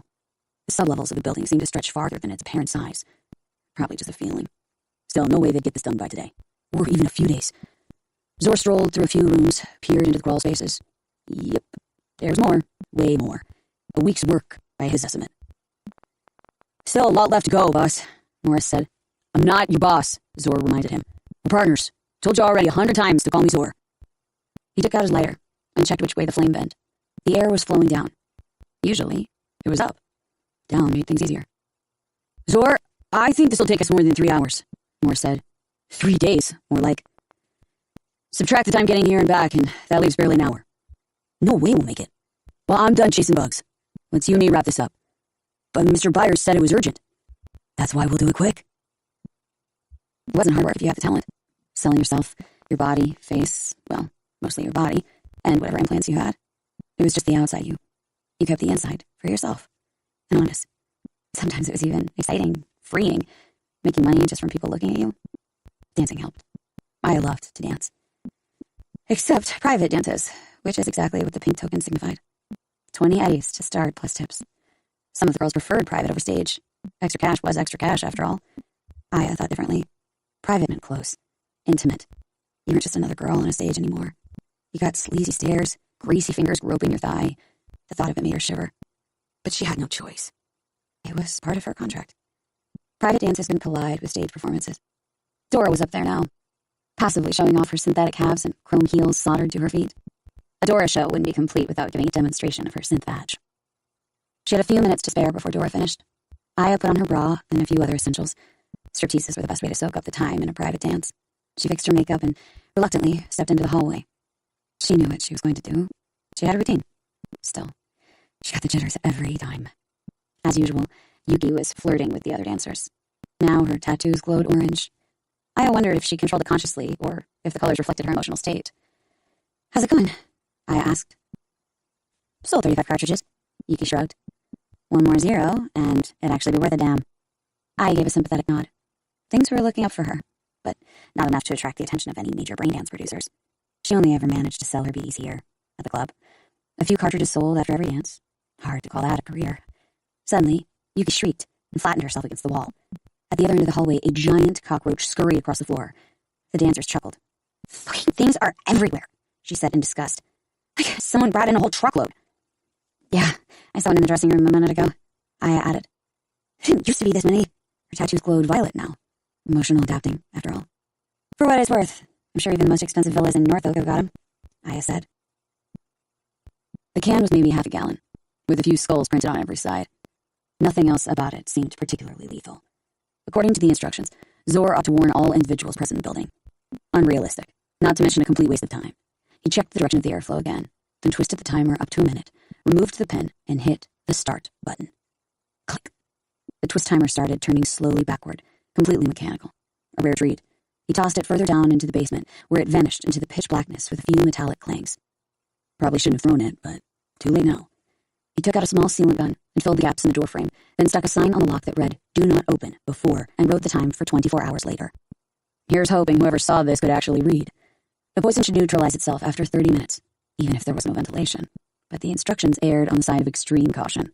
The sublevels of the building seemed to stretch farther than its apparent size. Probably just a feeling. Still, no way they'd get this done by today. Or even a few days. Zor strolled through a few rooms, peered into the crawl spaces. Yep, there's more. Way more. A week's work, by his estimate. Still a lot left to go, boss, Morris said. I'm not your boss, Zor reminded him. We're partners. Told you already 100 times to call me Zor. He took out his lighter and checked which way the flame bent. The air was flowing down. Usually, it was up. Down made things easier. Zor, I think this will take us more than 3 hours, Morris said. 3 days, more like. Subtract the time getting here and back, and that leaves barely an hour. No way we'll make it. Well, I'm done chasing bugs. Let's you and me wrap this up. But Mr. Byers said it was urgent. That's why we'll do it quick. It wasn't hard work if you have the talent. Selling yourself, your body, face, well, mostly your body, and whatever implants you had. It was just the outside you. You kept the inside for yourself. And honest. Sometimes it was even exciting, freeing, making money just from people looking at you. Dancing helped. I loved to dance. Except private dances, which is exactly what the pink token signified. 20 eddies to start plus tips. Some of the girls preferred private over stage. Extra cash was extra cash, after all. Aya thought differently. Private meant close. Intimate. You weren't just another girl on a stage anymore. You got sleazy stares, greasy fingers groping your thigh. The thought of it made her shiver. But she had no choice. It was part of her contract. Private dances can collide with stage performances. Dora was up there now, passively showing off her synthetic calves and chrome heels soldered to her feet. A Dora show wouldn't be complete without giving a demonstration of her synth badge. She had a few minutes to spare before Dora finished. Aya put on her bra and a few other essentials. Stripteases were the best way to soak up the time in a private dance. She fixed her makeup and reluctantly stepped into the hallway. She knew what she was going to do. She had a routine. Still, she got the jitters every time. As usual, Yuki was flirting with the other dancers. Now her tattoos glowed orange. Aya wondered if she controlled it consciously or if the colors reflected her emotional state. How's it going? Aya asked. Sold 35 cartridges. Yuki shrugged. 1 more 0, and it'd actually be worth a damn. Aya gave a sympathetic nod. Things were looking up for her, but not enough to attract the attention of any major brain dance producers. She only ever managed to sell her beads here, at the club. A few cartridges sold after every dance. Hard to call that a career. Suddenly, Yuki shrieked and flattened herself against the wall. At the other end of the hallway, a giant cockroach scurried across the floor. The dancers chuckled. Fucking things are everywhere, she said in disgust. I guess someone brought in a whole truckload. Yeah, I saw one in the dressing room a minute ago, Aya added. It didn't used to be this many. Her tattoos glowed violet now. Emotional adapting, after all. For what it's worth, I'm sure even the most expensive villas in North Oak have got them, Aya said. The can was maybe half a gallon, with a few skulls printed on every side. Nothing else about it seemed particularly lethal. According to the instructions, Zor ought to warn all individuals present in the building. Unrealistic, not to mention a complete waste of time. He checked the direction of the airflow again, then twisted the timer up to a minute, removed the pin, and hit the start button. Click. The twist timer started turning slowly backward, completely mechanical. A rare treat. He tossed it further down into the basement, where it vanished into the pitch blackness with a few metallic clangs. Probably shouldn't have thrown it, but too late now. He took out a small sealant gun and filled the gaps in the doorframe, then stuck a sign on the lock that read, "Do not open," before, and wrote the time for 24 hours later. Here's hoping whoever saw this could actually read. The poison should neutralize itself after 30 minutes, even if there was no ventilation. But the instructions erred on the side of extreme caution.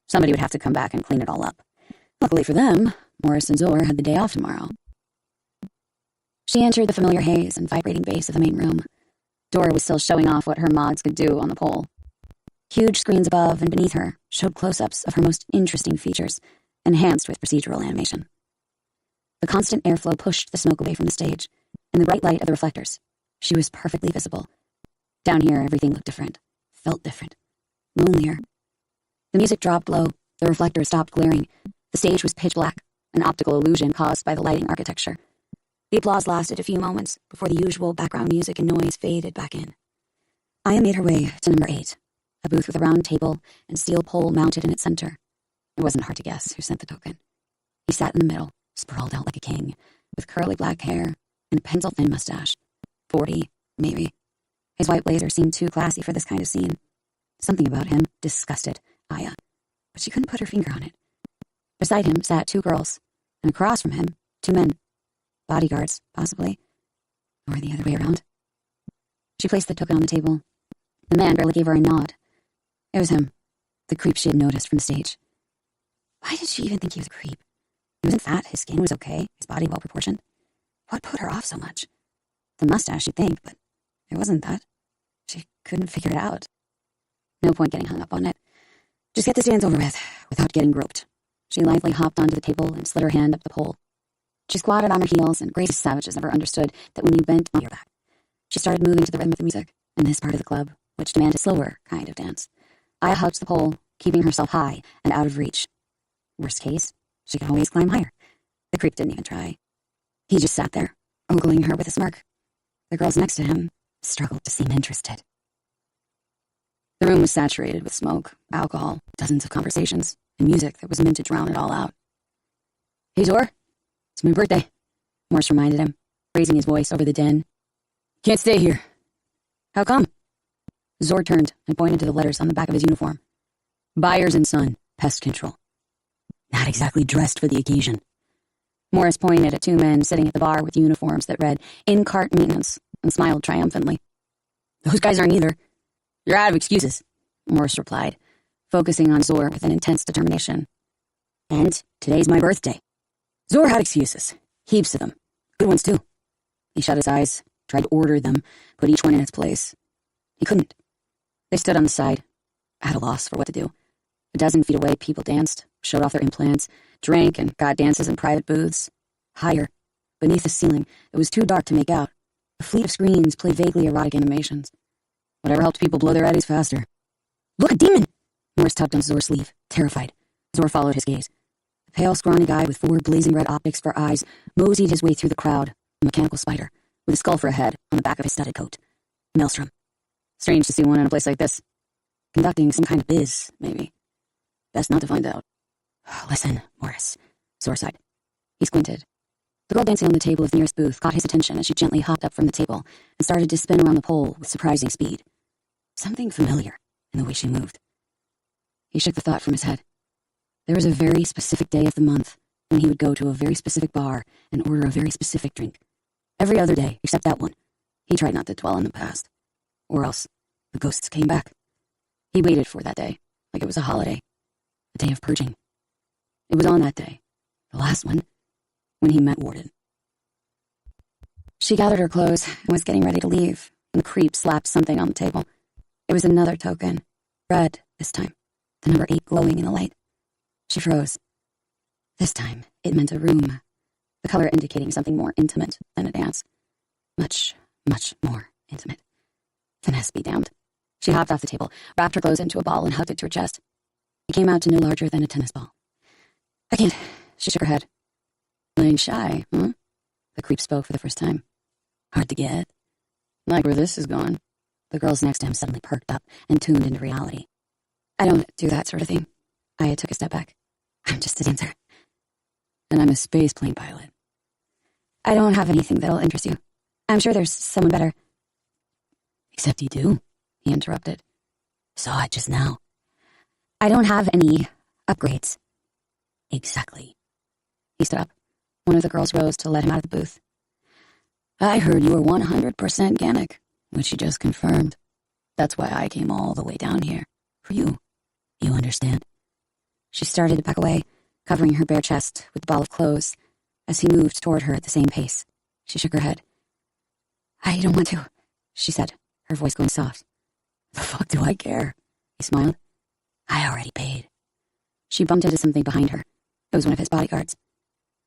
Somebody would have to come back and clean it all up. Luckily for them, Morris and Zor had the day off tomorrow. She entered the familiar haze and vibrating bass of the main room. Dora was still showing off what her mods could do on the pole. Huge screens above and beneath her showed close-ups of her most interesting features, enhanced with procedural animation. The constant airflow pushed the smoke away from the stage. In the bright light of the reflectors, she was perfectly visible. Down here, everything looked different, felt different, lonelier. The music dropped low, the reflectors stopped glaring. The stage was pitch black, an optical illusion caused by the lighting architecture. The applause lasted a few moments before the usual background music and noise faded back in. Aya made her way to number 8, a booth with a round table and steel pole mounted in its center. It wasn't hard to guess who sent the token. He sat in the middle, sprawled out like a king, with curly black hair and a pencil-thin mustache. 40, maybe. His white blazer seemed too classy for this kind of scene. Something about him disgusted Aya, but she couldn't put her finger on it. Beside him sat 2 girls, and across from him, 2 men. Bodyguards, possibly. Or the other way around. She placed the token on the table. The man barely gave her a nod. It was him, the creep she had noticed from the stage. Why did she even think he was a creep? He wasn't fat, his skin was okay, his body well-proportioned. What put her off so much? The mustache, you'd think, but it wasn't that. She couldn't figure it out. No point getting hung up on it. Just get this dance over with, without getting groped. She lightly hopped onto the table and slid her hand up the pole. She squatted on her heels, and Grace's savages never understood that when you bent on your back. She started moving to the rhythm of the music, in this part of the club, which demanded a slower kind of dance. Aya hugged the pole, keeping herself high and out of reach. Worst case, she could always climb higher. The creep didn't even try. He just sat there, ogling her with a smirk. The girls next to him struggled to seem interested. The room was saturated with smoke, alcohol, dozens of conversations, and music that was meant to drown it all out. Hey, Zor. It's my birthday, Morse reminded him, raising his voice over the din. Can't stay here. How come? Zor turned and pointed to the letters on the back of his uniform. Byers and Son, Pest Control. Not exactly dressed for the occasion. Morris pointed at 2 men sitting at the bar with uniforms that read, In-Cart Maintenance, and smiled triumphantly. Those guys aren't either. You're out of excuses, Morris replied, focusing on Zor with an intense determination. And today's my birthday. Zor had excuses. Heaps of them. Good ones, too. He shut his eyes, tried to order them, put each one in its place. He couldn't. They stood on the side, at a loss for what to do. A dozen feet away, people danced, showed off their implants, drank, and got dances in private booths. Higher, beneath the ceiling, it was too dark to make out. A fleet of screens played vaguely erotic animations. Whatever helped people blow their eddies faster. Look, a demon! Morris tugged on Zor's sleeve, terrified. Zor followed his gaze. The pale, scrawny guy with 4 blazing red optics for eyes moseyed his way through the crowd, a mechanical spider, with a skull for a head on the back of his studded coat. Maelstrom. Strange to see one in a place like this. Conducting some kind of biz, maybe. Best not to find out. Listen, Morris. Zor sighed. He squinted. The girl dancing on the table of the nearest booth caught his attention as she gently hopped up from the table and started to spin around the pole with surprising speed. Something familiar in the way she moved. He shook the thought from his head. There was a very specific day of the month when he would go to a very specific bar and order a very specific drink. Every other day, except that one. He tried not to dwell on the past. Or else, the ghosts came back. He waited for that day, like it was a holiday. A day of purging. It was on that day, the last one, when he met Warden. She gathered her clothes and was getting ready to leave when the creep slapped something on the table. It was another token. Red, this time. The number 8 glowing in the light. She froze. This time, it meant a room. The color indicating something more intimate than a dance. Much, much more intimate. Finesse be damned. She hopped off the table, wrapped her clothes into a ball, and hugged it to her chest. It came out to no larger than a tennis ball. I can't. She shook her head. Playing shy, huh? The creep spoke for the first time. Hard to get. Like where this is going. The girls next to him suddenly perked up and tuned into reality. I don't do that sort of thing. Aya took a step back. I'm just a dancer. And I'm a space plane pilot. I don't have anything that'll interest you. I'm sure there's someone better. Except you do, he interrupted. Saw it just now. I don't have any upgrades. Exactly. He stood up. One of the girls rose to let him out of the booth. I heard you were 100% Gannic, which you just confirmed. That's why I came all the way down here. For you. You understand? She started to back away, covering her bare chest with the ball of clothes, as he moved toward her at the same pace. She shook her head. I don't want to, she said, her voice going soft. The fuck do I care? He smiled. I already paid. She bumped into something behind her. It was one of his bodyguards.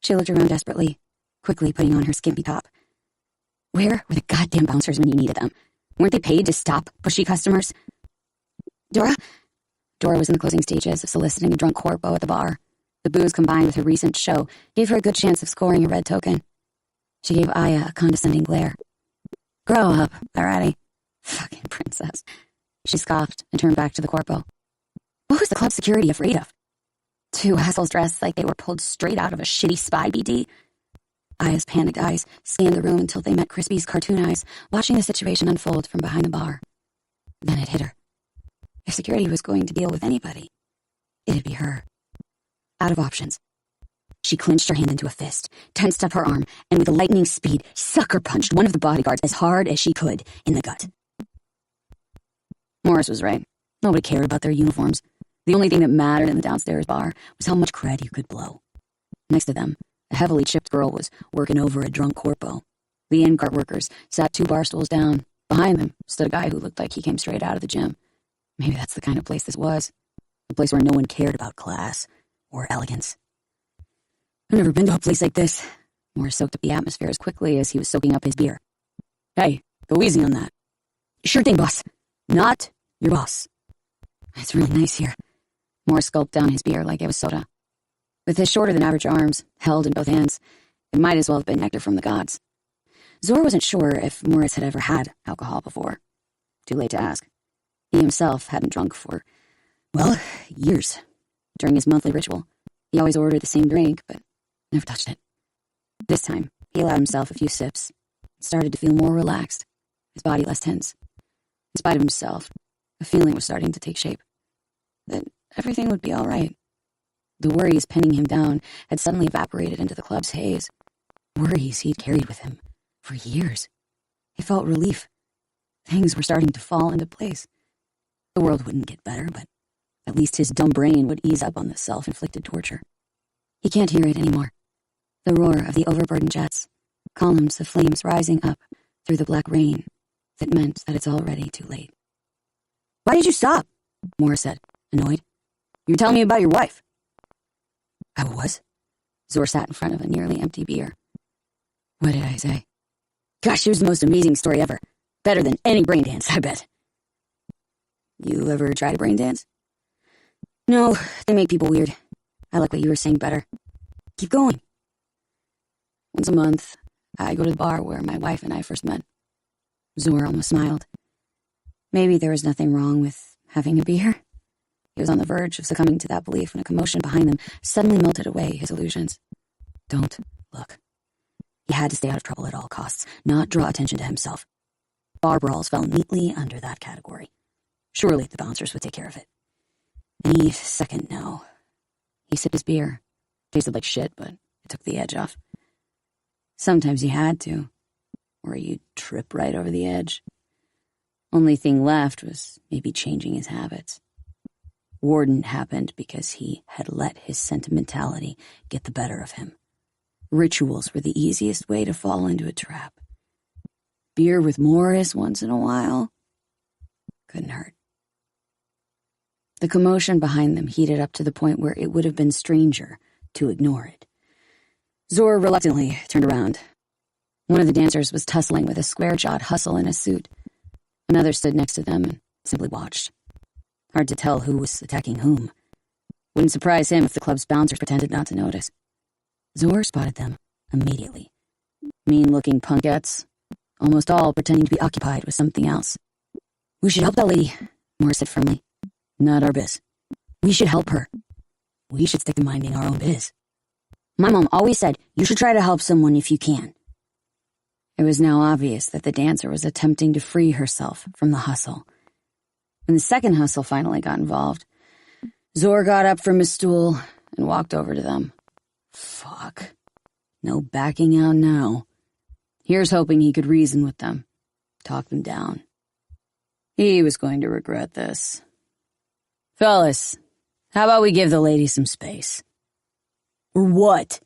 She looked around desperately, quickly putting on her skimpy top. Where were the goddamn bouncers when you needed them? Weren't they paid to stop pushy customers? Dora? Dora was in the closing stages of soliciting a drunk corpo at the bar. The booze combined with her recent show gave her a good chance of scoring a red token. She gave Aya a condescending glare. Grow up, alrighty. Fucking princess. She scoffed and turned back to the corpo. What was the club security afraid of? Two assholes dressed like they were pulled straight out of a shitty spy BD. Aya's panicked eyes scanned the room until they met Crispy's cartoon eyes, watching the situation unfold from behind the bar. Then it hit her. If security was going to deal with anybody, it'd be her. Out of options. She clenched her hand into a fist, tensed up her arm, and with lightning speed, sucker punched one of the bodyguards as hard as she could in the gut. Morris was right. Nobody cared about their uniforms. The only thing that mattered in the downstairs bar was how much cred you could blow. Next to them, a heavily chipped girl was working over a drunk corpo. The in-cart workers sat 2 bar stools down. Behind them stood a guy who looked like he came straight out of the gym. Maybe that's the kind of place this was. A place where no one cared about class or elegance. I've never been to a place like this. Morris soaked up the atmosphere as quickly as he was soaking up his beer. Hey, go easy on that. Sure thing, boss. Not your boss. It's really nice here. Morris gulped down his beer like it was soda. With his shorter-than-average arms held in both hands, it might as well have been nectar from the gods. Zor wasn't sure if Morris had ever had alcohol before. Too late to ask. He himself hadn't drunk for, well, years. During his monthly ritual, he always ordered the same drink, but never touched it. This time, he allowed himself a few sips, and started to feel more relaxed, his body less tense. In spite of himself, a feeling was starting to take shape. That everything would be all right. The worries pinning him down had suddenly evaporated into the club's haze. Worries he'd carried with him for years. He felt relief. Things were starting to fall into place. The world wouldn't get better, but at least his dumb brain would ease up on the self-inflicted torture. He can't hear it anymore. The roar of the overburdened jets, columns of flames rising up through the black rain that meant that it's already too late. Why did you stop? Morris said, annoyed. You were telling me about your wife. I was. Zor sat in front of a nearly empty beer. What did I say? Gosh, it was the most amazing story ever. Better than any brain dance, I bet. You ever tried a brain dance? No, they make people weird. I like what you were saying better. Keep going. Once a month, I go to the bar where my wife and I first met. Zor almost smiled. Maybe there was nothing wrong with having a beer. He was on the verge of succumbing to that belief when a commotion behind them suddenly melted away his illusions. Don't look. He had to stay out of trouble at all costs, not draw attention to himself. Bar brawls fell neatly under that category. Surely the bouncers would take care of it. Any second now. He sipped his beer. Tasted like shit, but it took the edge off. Sometimes he had to, or you'd trip right over the edge. Only thing left was maybe changing his habits. Warden happened because he had let his sentimentality get the better of him. Rituals were the easiest way to fall into a trap. Beer with Morris once in a while couldn't hurt. The commotion behind them heated up to the point where it would have been stranger to ignore it. Zor reluctantly turned around. One of the dancers was tussling with a square-jawed hustle in a suit. Another stood next to them and simply watched. Hard to tell who was attacking whom. Wouldn't surprise him if the club's bouncers pretended not to notice. Zor spotted them immediately. Mean-looking punkettes, almost all pretending to be occupied with something else. We should help that lady, Morris said firmly. Not our biz. We should help her. We should stick to minding our own biz. My mom always said you should try to help someone if you can. It was now obvious that the dancer was attempting to free herself from the hustle. When the second hustle finally got involved, Zor got up from his stool and walked over to them. Fuck. No backing out now. Here's hoping he could reason with them, talk them down. He was going to regret this. Fellas, how about we give the lady some space? Or what?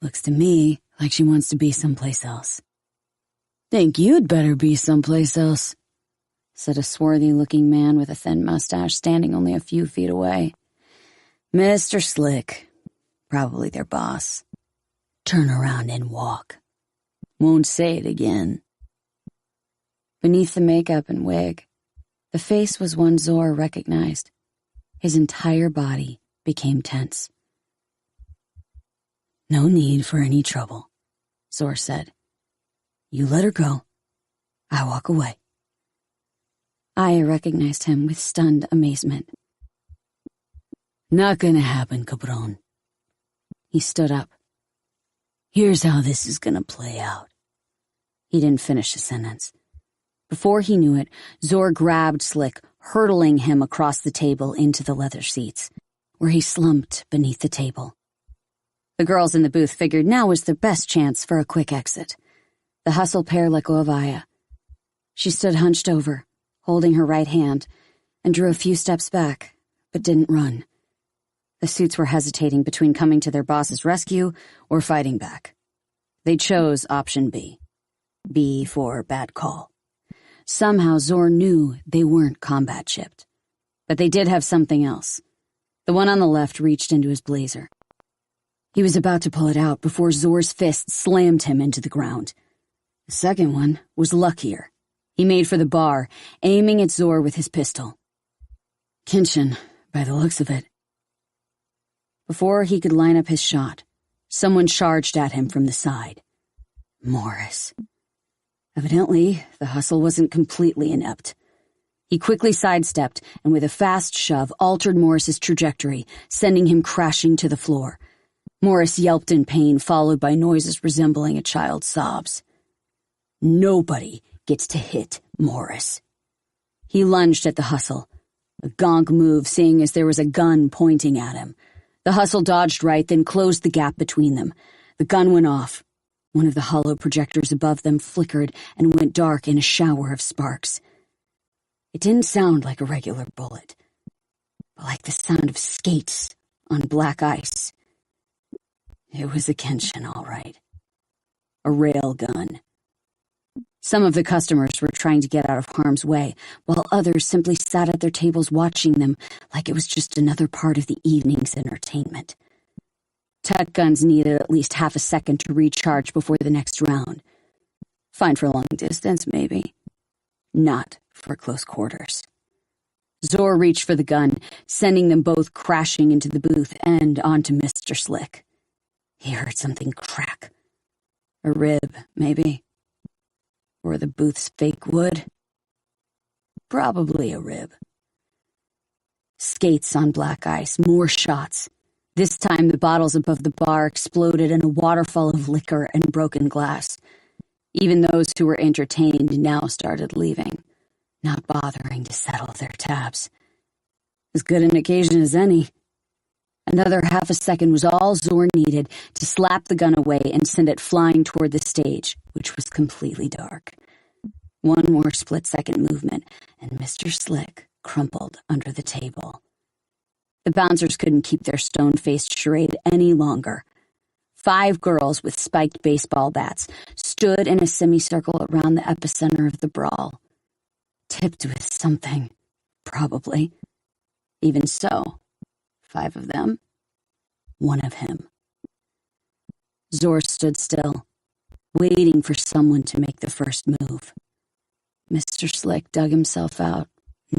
Looks to me like she wants to be someplace else. Think you'd better be someplace else, said a swarthy-looking man with a thin mustache standing only a few feet away. Mr. Slick, probably their boss. Turn around and walk. Won't say it again. Beneath the makeup and wig, the face was one Zor recognized. His entire body became tense. No need for any trouble, Zor said. You let her go. I walk away. Aya recognized him with stunned amazement. Not gonna happen, cabron. He stood up. Here's how this is gonna play out. He didn't finish the sentence. Before he knew it, Zor grabbed Slick, hurtling him across the table into the leather seats, where he slumped beneath the table. The girls in the booth figured now was their best chance for a quick exit. The hustle pair let go of Aya. She stood hunched over, holding her right hand, and drew a few steps back, but didn't run. The suits were hesitating between coming to their boss's rescue or fighting back. They chose option B. B for bad call. Somehow Zor knew they weren't combat chipped. But they did have something else. The one on the left reached into his blazer. He was about to pull it out before Zor's fist slammed him into the ground. The second one was luckier. He made for the bar, aiming at Zor with his pistol. Kenshin, by the looks of it. Before he could line up his shot, someone charged at him from the side. Morris. Evidently, the hustle wasn't completely inept. He quickly sidestepped and with a fast shove altered Morris's trajectory, sending him crashing to the floor. Morris yelped in pain, followed by noises resembling a child's sobs. Nobody gets to hit Morris. He lunged at the hustle, a gonk move seeing as there was a gun pointing at him. The hustle dodged right, then closed the gap between them. The gun went off. One of the hollow projectors above them flickered and went dark in a shower of sparks. It didn't sound like a regular bullet, but like the sound of skates on black ice. It was a Kenshin, all right. A rail gun. Some of the customers were trying to get out of harm's way, while others simply sat at their tables watching them like it was just another part of the evening's entertainment. Tech guns needed at least half a second to recharge before the next round. Fine for long distance, maybe. Not for close quarters. Zor reached for the gun, sending them both crashing into the booth and onto Mr. Slick. He heard something crack. A rib, maybe. Or the booth's fake wood. Probably a rib. Skates on black ice, more shots. This time the bottles above the bar exploded in a waterfall of liquor and broken glass. Even those who were entertained now started leaving, not bothering to settle their tabs. As good an occasion as any. Another half a second was all Zor needed to slap the gun away and send it flying toward the stage, which was completely dark. One more split-second movement, and Mr. Slick crumpled under the table. The bouncers couldn't keep their stone-faced charade any longer. 5 girls with spiked baseball bats stood in a semicircle around the epicenter of the brawl. Tipped with something, probably. Even so, 5 of them, 1 of him. Zor stood still, waiting for someone to make the first move. Mr. Slick dug himself out,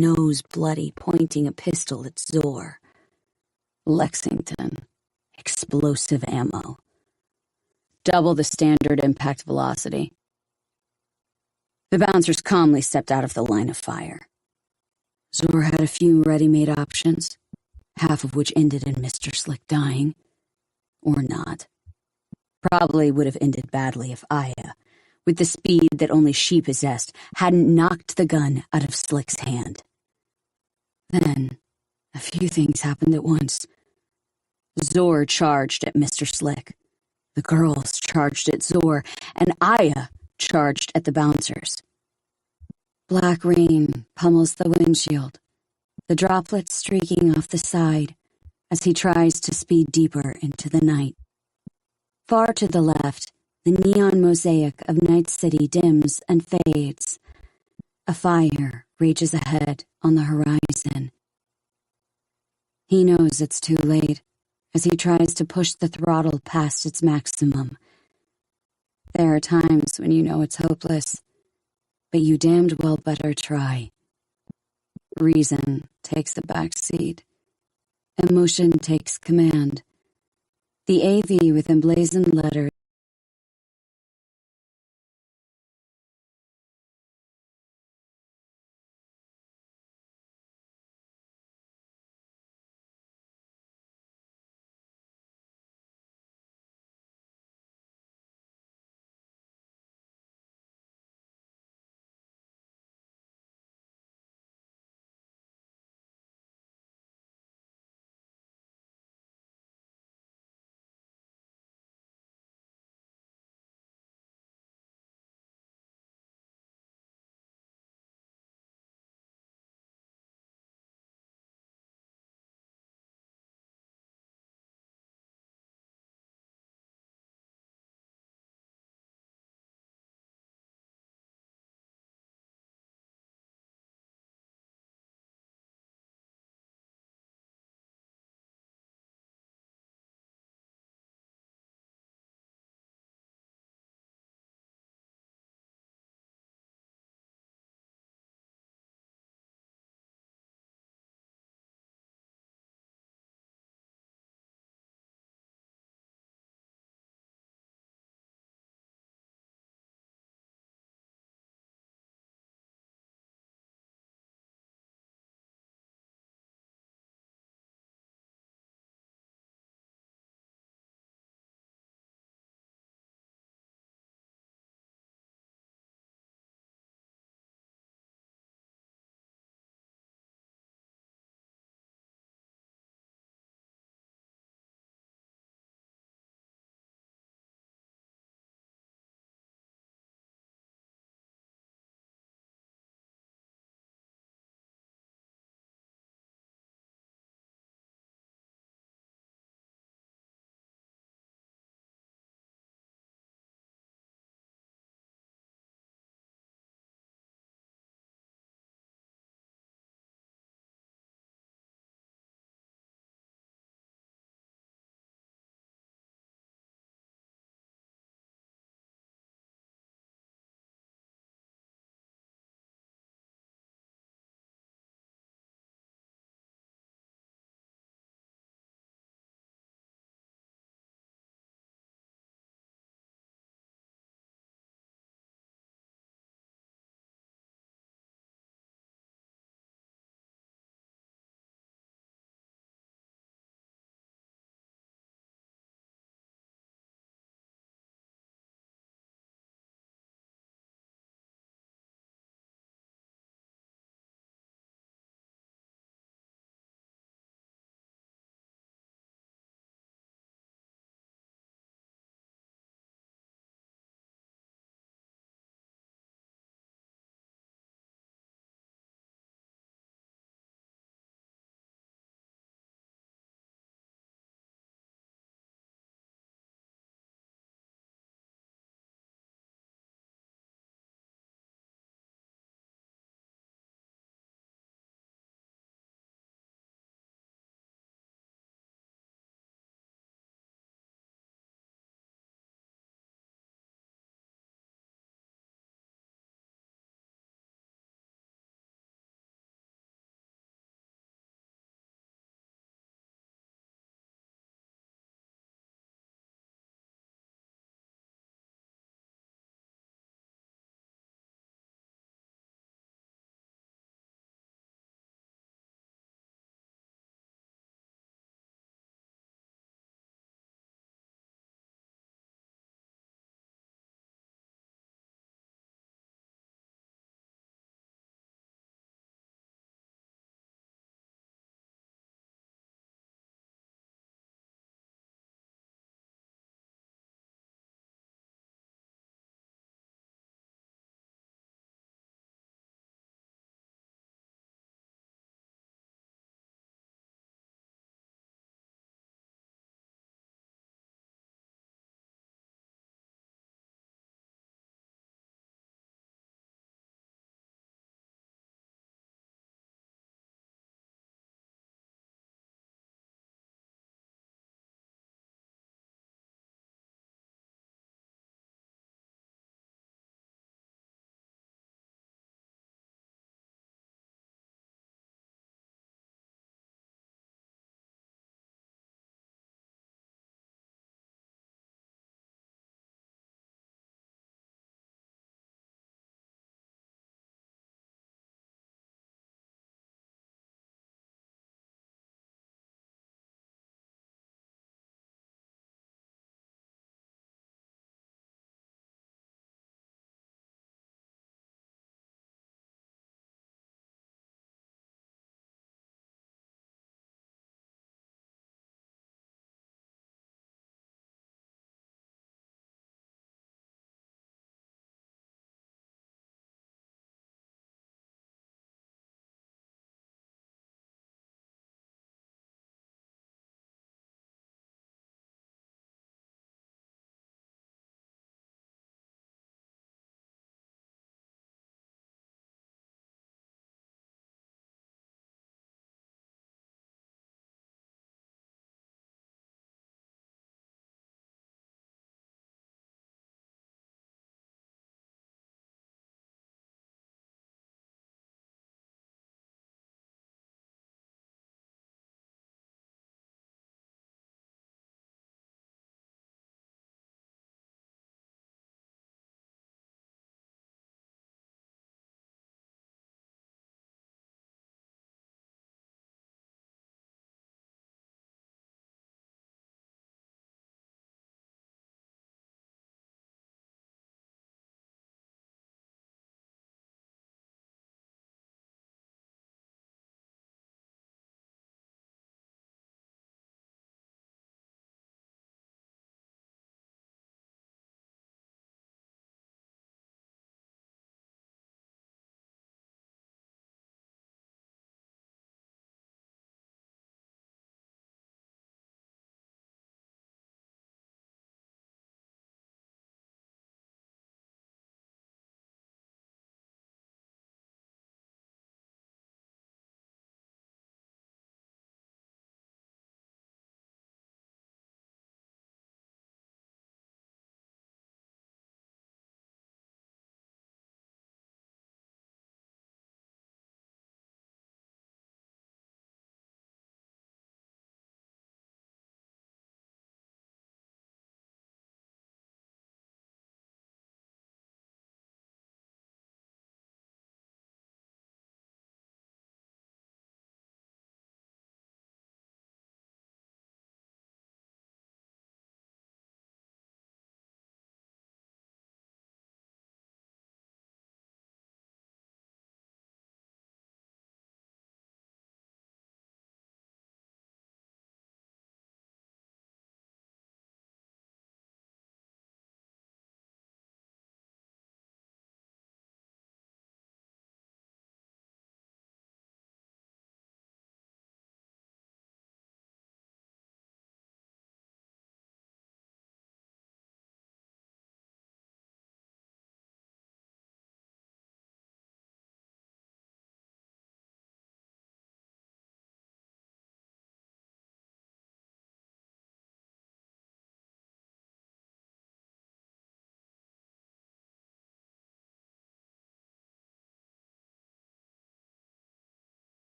nose bloody, pointing a pistol at Zor. Lexington. Explosive ammo. Double the standard impact velocity. The bouncers calmly stepped out of the line of fire. Zor had a few ready-made options, half of which ended in Mr. Slick dying. Or not. Probably would have ended badly if Aya, with the speed that only she possessed, hadn't knocked the gun out of Slick's hand. Then, a few things happened at once. Zor charged at Mr. Slick. The girls charged at Zor, and Aya charged at the bouncers. Black rain pummels the windshield, the droplets streaking off the side as he tries to speed deeper into the night. Far to the left, the neon mosaic of Night City dims and fades. A fire rages ahead on the horizon. He knows it's too late as he tries to push the throttle past its maximum. There are times when you know it's hopeless, but you damned well better try. Reason takes the back seat. Emotion takes command. The AV with emblazoned letters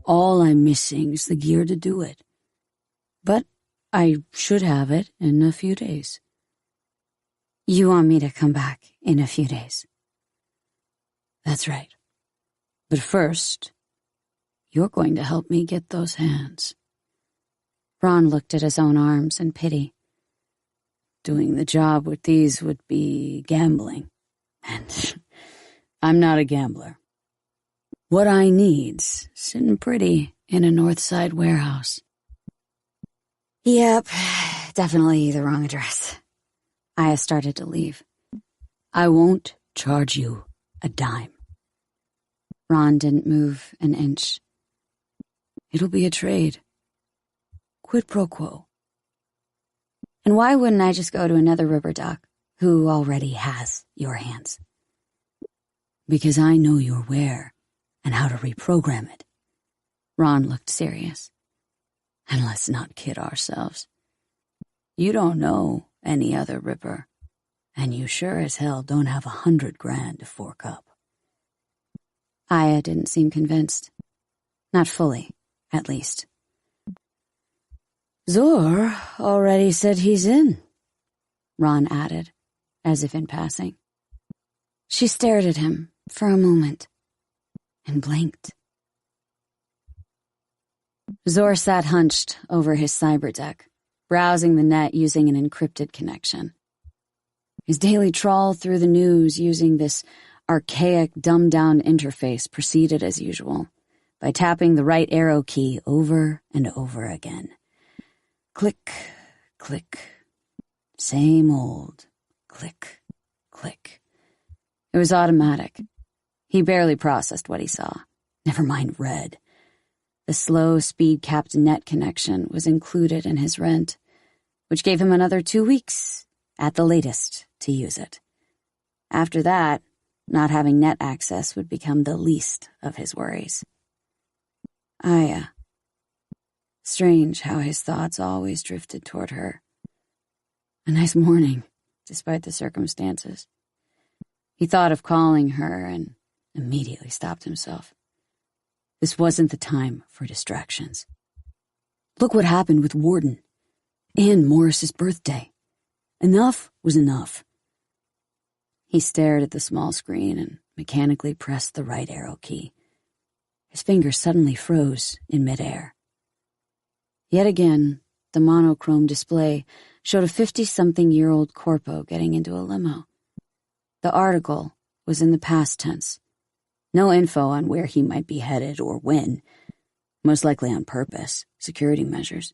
All I'm missing is the gear to do it. But I should have it in a few days. You want me to come back in a few days? That's right. But first, you're going to help me get those hands. Ron looked at his own arms in pity. Doing the job with these would be gambling. And I'm not a gambler. What I need's sitting pretty in a North Side warehouse. Yep, definitely the wrong address. Aya started to leave. I won't charge you a dime. Ron didn't move an inch. It'll be a trade. Quid pro quo. And why wouldn't I just go to another river doc who already has your hands? Because I know your where and how to reprogram it. Ron looked serious. And let's not kid ourselves. You don't know any other ripper, and you sure as hell don't have $100,000 to fork up. Aya didn't seem convinced. Not fully, at least. Zor already said he's in, Ron added, as if in passing. She stared at him for a moment and blinked. Zor sat hunched over his cyber deck, browsing the net using an encrypted connection. His daily trawl through the news using this archaic, dumbed-down interface proceeded as usual, by tapping the right arrow key over and over again. Click, click. Same old click, click. It was automatic. He barely processed what he saw. Never mind read. The slow, speed-capped net connection was included in his rent, which gave him another 2 weeks, at the latest, to use it. After that, not having net access would become the least of his worries. Aya. Strange how his thoughts always drifted toward her. A nice morning, despite the circumstances. He thought of calling her and immediately stopped himself. This wasn't the time for distractions. Look what happened with Warden and Morris's birthday. Enough was enough. He stared at the small screen and mechanically pressed the right arrow key. His fingers suddenly froze in midair. Yet again, the monochrome display showed a 50-something-year-old corpo getting into a limo. The article was in the past tense. No info on where he might be headed or when. Most likely on purpose, security measures.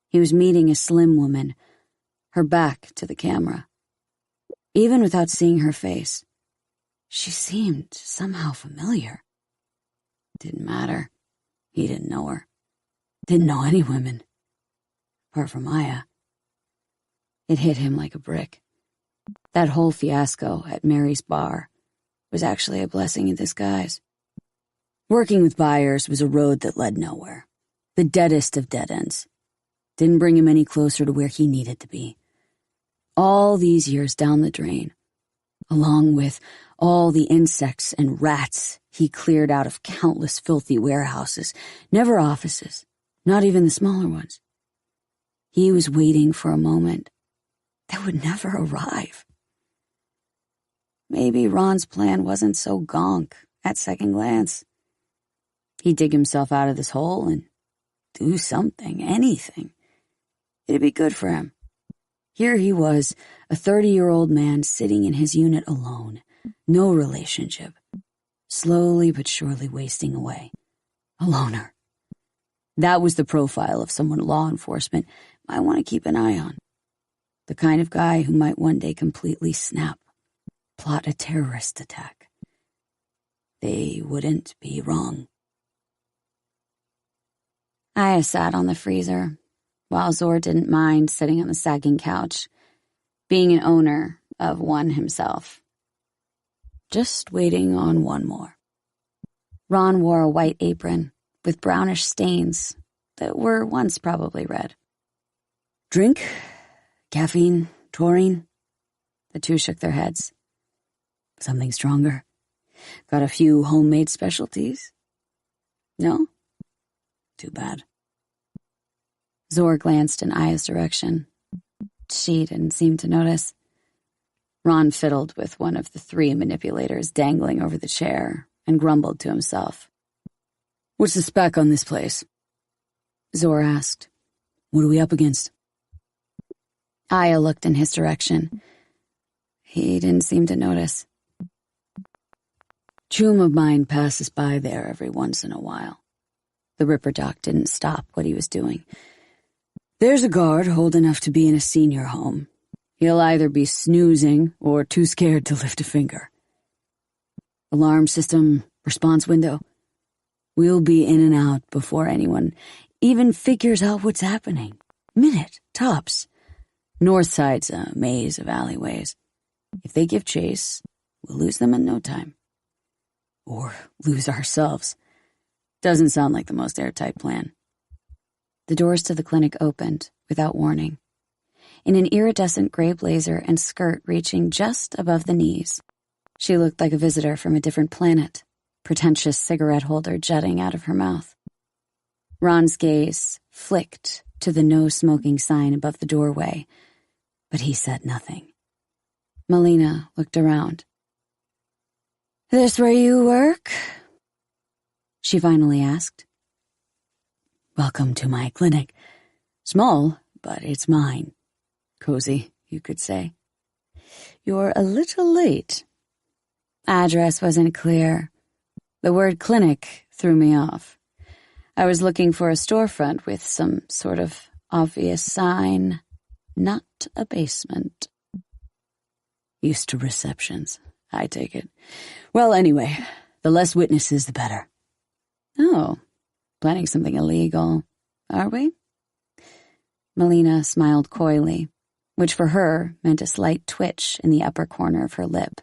He was meeting a slim woman, her back to the camera. Even without seeing her face, she seemed somehow familiar. Didn't matter. He didn't know her. Didn't know any women. Apart from Aya. It hit him like a brick. That whole fiasco at Mary's bar was actually a blessing in disguise. Working with buyers was a road that led nowhere. The deadest of dead ends. Didn't bring him any closer to where he needed to be. All these years down the drain, along with all the insects and rats he cleared out of countless filthy warehouses, never offices, not even the smaller ones. He was waiting for a moment that would never arrive. Maybe Ron's plan wasn't so gonk at second glance. He'd dig himself out of this hole and do something, anything. It'd be good for him. Here he was, a 30-year-old man sitting in his unit alone, no relationship, slowly but surely wasting away. A loner. That was the profile of someone law enforcement might want to keep an eye on. The kind of guy who might one day completely snap, plot a terrorist attack. They wouldn't be wrong. Aya sat on the freezer, while Zor didn't mind sitting on the sagging couch, being an owner of one himself. Just waiting on one more. Ron wore a white apron with brownish stains that were once probably red. Drink? Caffeine? Taurine? The two shook their heads. Something stronger? Got a few homemade specialties? No? Too bad. Zor glanced in Aya's direction. She didn't seem to notice. Ron fiddled with one of the 3 manipulators dangling over the chair and grumbled to himself. What's the spec on this place? Zor asked. What are we up against? Aya looked in his direction. He didn't seem to notice. Chum of mine passes by there every once in a while. The Ripper Doc didn't stop what he was doing. There's a guard old enough to be in a senior home. He'll either be snoozing or too scared to lift a finger. Alarm system, response window. We'll be in and out before anyone even figures out what's happening. Minute, tops. North side's a maze of alleyways. If they give chase, we'll lose them in no time. Or lose ourselves. Doesn't sound like the most airtight plan. The doors to the clinic opened without warning. In an iridescent gray blazer and skirt reaching just above the knees, she looked like a visitor from a different planet, pretentious cigarette holder jutting out of her mouth. Ron's gaze flicked to the no smoking sign above the doorway, but he said nothing. Melina looked around. "This where you work?" she finally asked. Welcome to my clinic. Small, but it's mine. Cozy, you could say. You're a little late. Address wasn't clear. The word clinic threw me off. I was looking for a storefront with some sort of obvious sign. Not a basement. Used to receptions, I take it. Well, anyway, the less witnesses, the better. Oh, planning something illegal, are we? Melina smiled coyly, which for her meant a slight twitch in the upper corner of her lip.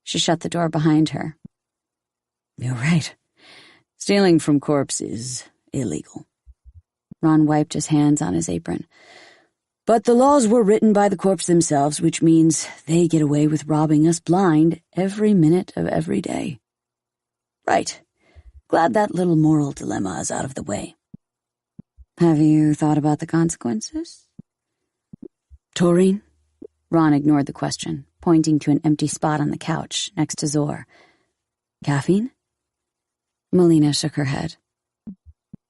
She shut the door behind her. You're right. Stealing from corpse is illegal. Ron wiped his hands on his apron. But the laws were written by the corpse themselves, which means they get away with robbing us blind every minute of every day. Right. Glad that little moral dilemma is out of the way. Have you thought about the consequences? Taurine? Ron ignored the question, pointing to an empty spot on the couch next to Zor. Caffeine? Melina shook her head.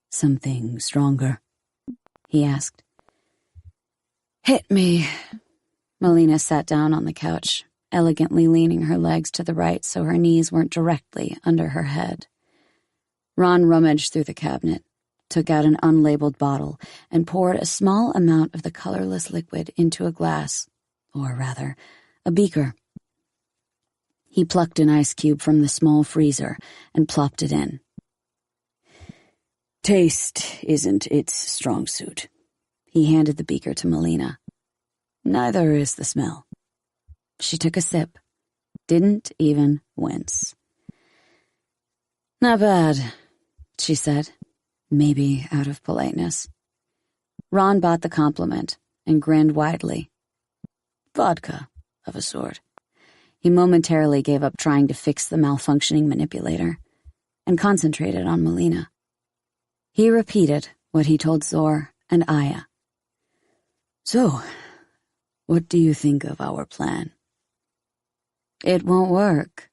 Something stronger? He asked. Hit me. Melina sat down on the couch, elegantly leaning her legs to the right so her knees weren't directly under her head. Ron rummaged through the cabinet, took out an unlabeled bottle, and poured a small amount of the colorless liquid into a glass, or rather, a beaker. He plucked an ice cube from the small freezer and plopped it in. Taste isn't its strong suit. He handed the beaker to Melina. Neither is the smell. She took a sip, didn't even wince. Not bad, she said, maybe out of politeness. Ron bought the compliment and grinned widely. Vodka, of a sort. He momentarily gave up trying to fix the malfunctioning manipulator and concentrated on Melina. He repeated what he told Zor and Aya. So, what do you think of our plan? It won't work.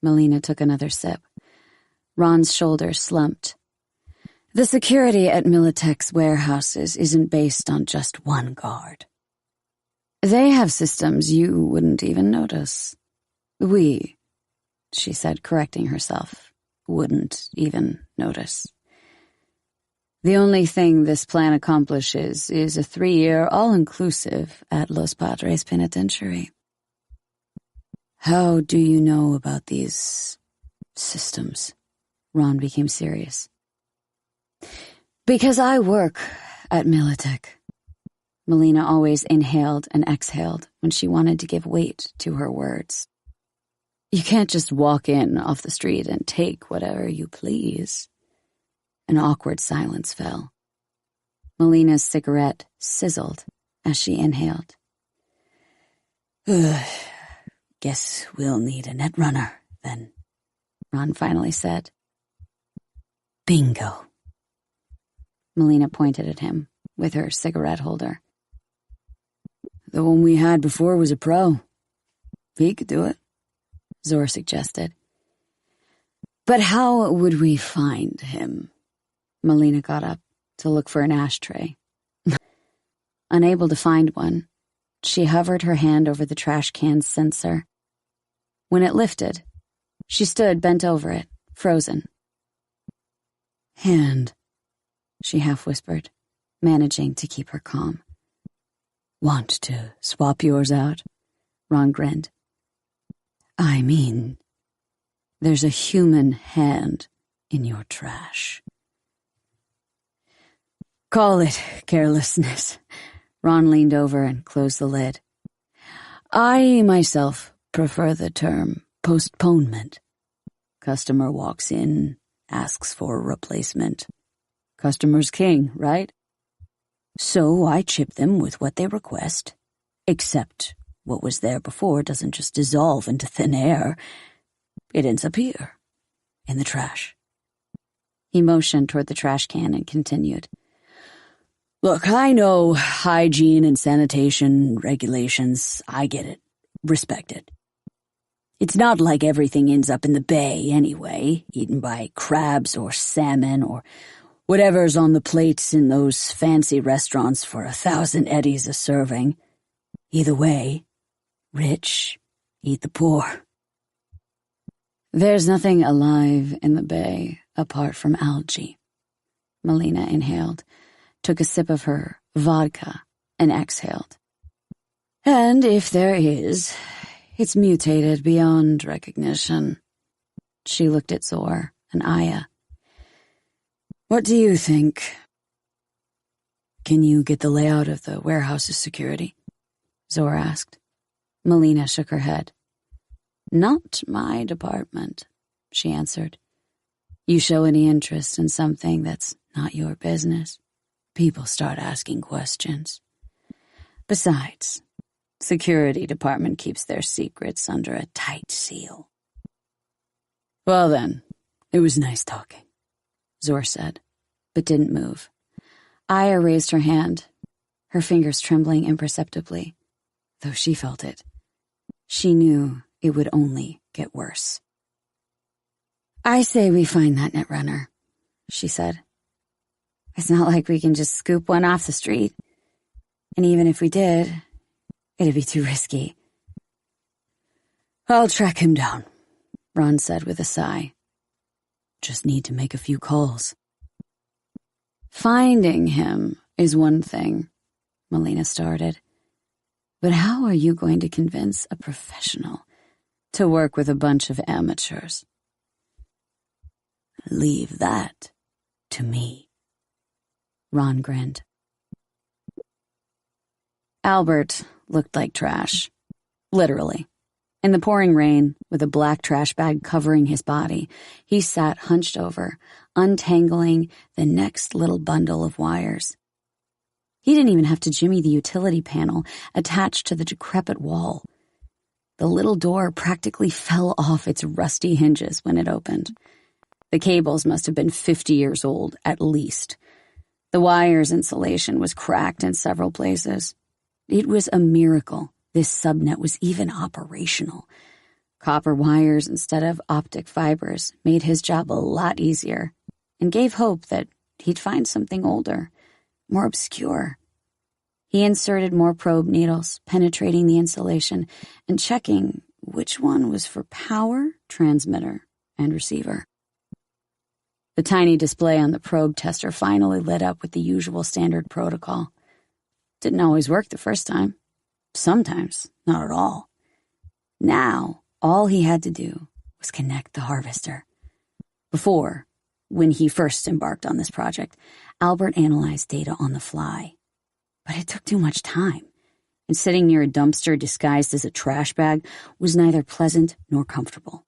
Melina took another sip. Ron's shoulders slumped. The security at Militech's warehouses isn't based on just one guard. They have systems you wouldn't even notice. We, she said, correcting herself, wouldn't even notice. The only thing this plan accomplishes is a 3-year all-inclusive at Los Padres Penitentiary. How do you know about these systems? Ron became serious. Because I work at Militech. Melina always inhaled and exhaled when she wanted to give weight to her words. You can't just walk in off the street and take whatever you please. An awkward silence fell. Melina's cigarette sizzled as she inhaled. Guess we'll need a net runner, then, Ron finally said. Bingo. Melina pointed at him with her cigarette holder. The one we had before was a pro. He could do it, Zor suggested. But how would we find him? Melina got up to look for an ashtray. Unable to find one, she hovered her hand over the trash can's sensor. When it lifted, she stood bent over it, frozen. Hand, she half whispered, managing to keep her calm. Want to swap yours out? Ron grinned. I mean, there's a human hand in your trash. Call it carelessness. Ron leaned over and closed the lid. I myself prefer the term postponement. Customer walks in, asks for a replacement. Customer's king, right? So I chip them with what they request, except what was there before doesn't just dissolve into thin air. It ends up here, in the trash. He motioned toward the trash can and continued. Look, I know hygiene and sanitation regulations. I get it. Respect it. It's not like everything ends up in the bay anyway, eaten by crabs or salmon or whatever's on the plates in those fancy restaurants for 1,000 eddies a serving. Either way, rich eat the poor. There's nothing alive in the bay apart from algae. Melina inhaled, took a sip of her vodka, and exhaled. And if there is, it's mutated beyond recognition. She looked at Zor and Aya. What do you think? Can you get the layout of the warehouse's security? Zor asked. Melina shook her head. Not my department, she answered. You show any interest in something that's not your business, people start asking questions. Besides, security department keeps their secrets under a tight seal. Well then, it was nice talking, Zor said, but didn't move. Aya raised her hand, her fingers trembling imperceptibly, though she felt it. She knew it would only get worse. I say we find that netrunner, she said. It's not like we can just scoop one off the street. And even if we did, it'd be too risky. I'll track him down, Ron said with a sigh. Just need to make a few calls. Finding him is one thing, Melina started. But how are you going to convince a professional to work with a bunch of amateurs? Leave that to me. Ron grinned. Albert looked like trash. Literally. In the pouring rain, with a black trash bag covering his body, he sat hunched over, untangling the next little bundle of wires. He didn't even have to jimmy the utility panel attached to the decrepit wall. The little door practically fell off its rusty hinges when it opened. The cables must have been 50 years old, at least. The wire's insulation was cracked in several places. It was a miracle this subnet was even operational. Copper wires instead of optic fibers made his job a lot easier and gave hope that he'd find something older, more obscure. He inserted more probe needles, penetrating the insulation and checking which one was for power, transmitter, and receiver. The tiny display on the probe tester finally lit up with the usual standard protocol. Didn't always work the first time. Sometimes, not at all. Now, all he had to do was connect the harvester. Before, when he first embarked on this project, Albert analyzed data on the fly. But it took too much time, and sitting near a dumpster disguised as a trash bag was neither pleasant nor comfortable.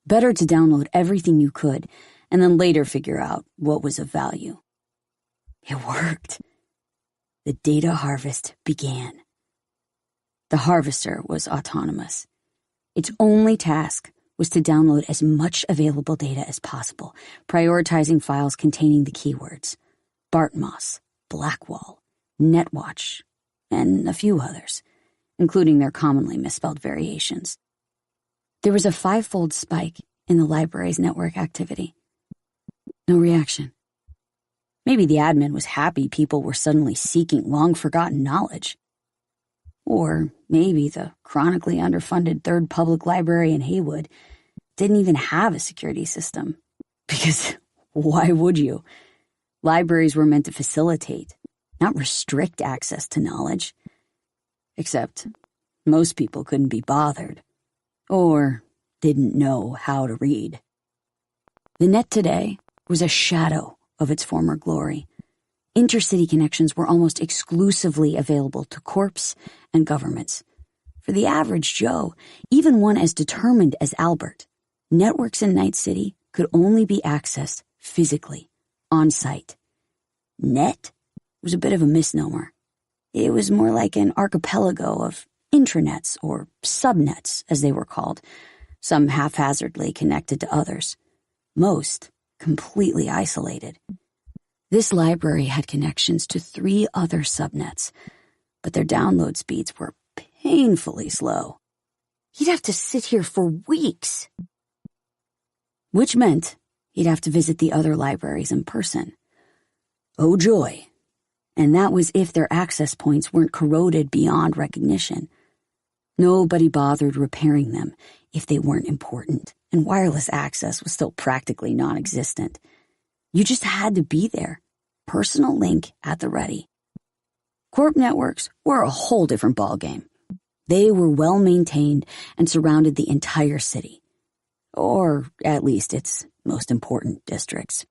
Better to download everything you could, and then later figure out what was of value. It worked. The data harvest began. The harvester was autonomous. Its only task was to download as much available data as possible, prioritizing files containing the keywords. Bartmoss, Blackwall, Netwatch, and a few others, including their commonly misspelled variations. There was a 5-fold spike in the library's network activity. No reaction. Maybe the admin was happy people were suddenly seeking long-forgotten knowledge. Or maybe the chronically underfunded third public library in Haywood didn't even have a security system. Because why would you? Libraries were meant to facilitate, not restrict access to knowledge. Except most people couldn't be bothered, or didn't know how to read. The net today was a shadow of its former glory. Intercity connections were almost exclusively available to corps and governments. For the average Joe, even one as determined as Albert, networks in Night City could only be accessed physically, on site. Net was a bit of a misnomer. It was more like an archipelago of intranets or subnets, as they were called, some haphazardly connected to others, most completely isolated. This library had connections to 3 other subnets, but their download speeds were painfully slow. He'd have to sit here for weeks. Which meant he'd have to visit the other libraries in person. Oh joy. And that was if their access points weren't corroded beyond recognition. Nobody bothered repairing them if they weren't important, and wireless access was still practically non-existent. You just had to be there. Personal link at the ready. Corp networks were a whole different ballgame. They were well-maintained and surrounded the entire city. Or at least its most important districts.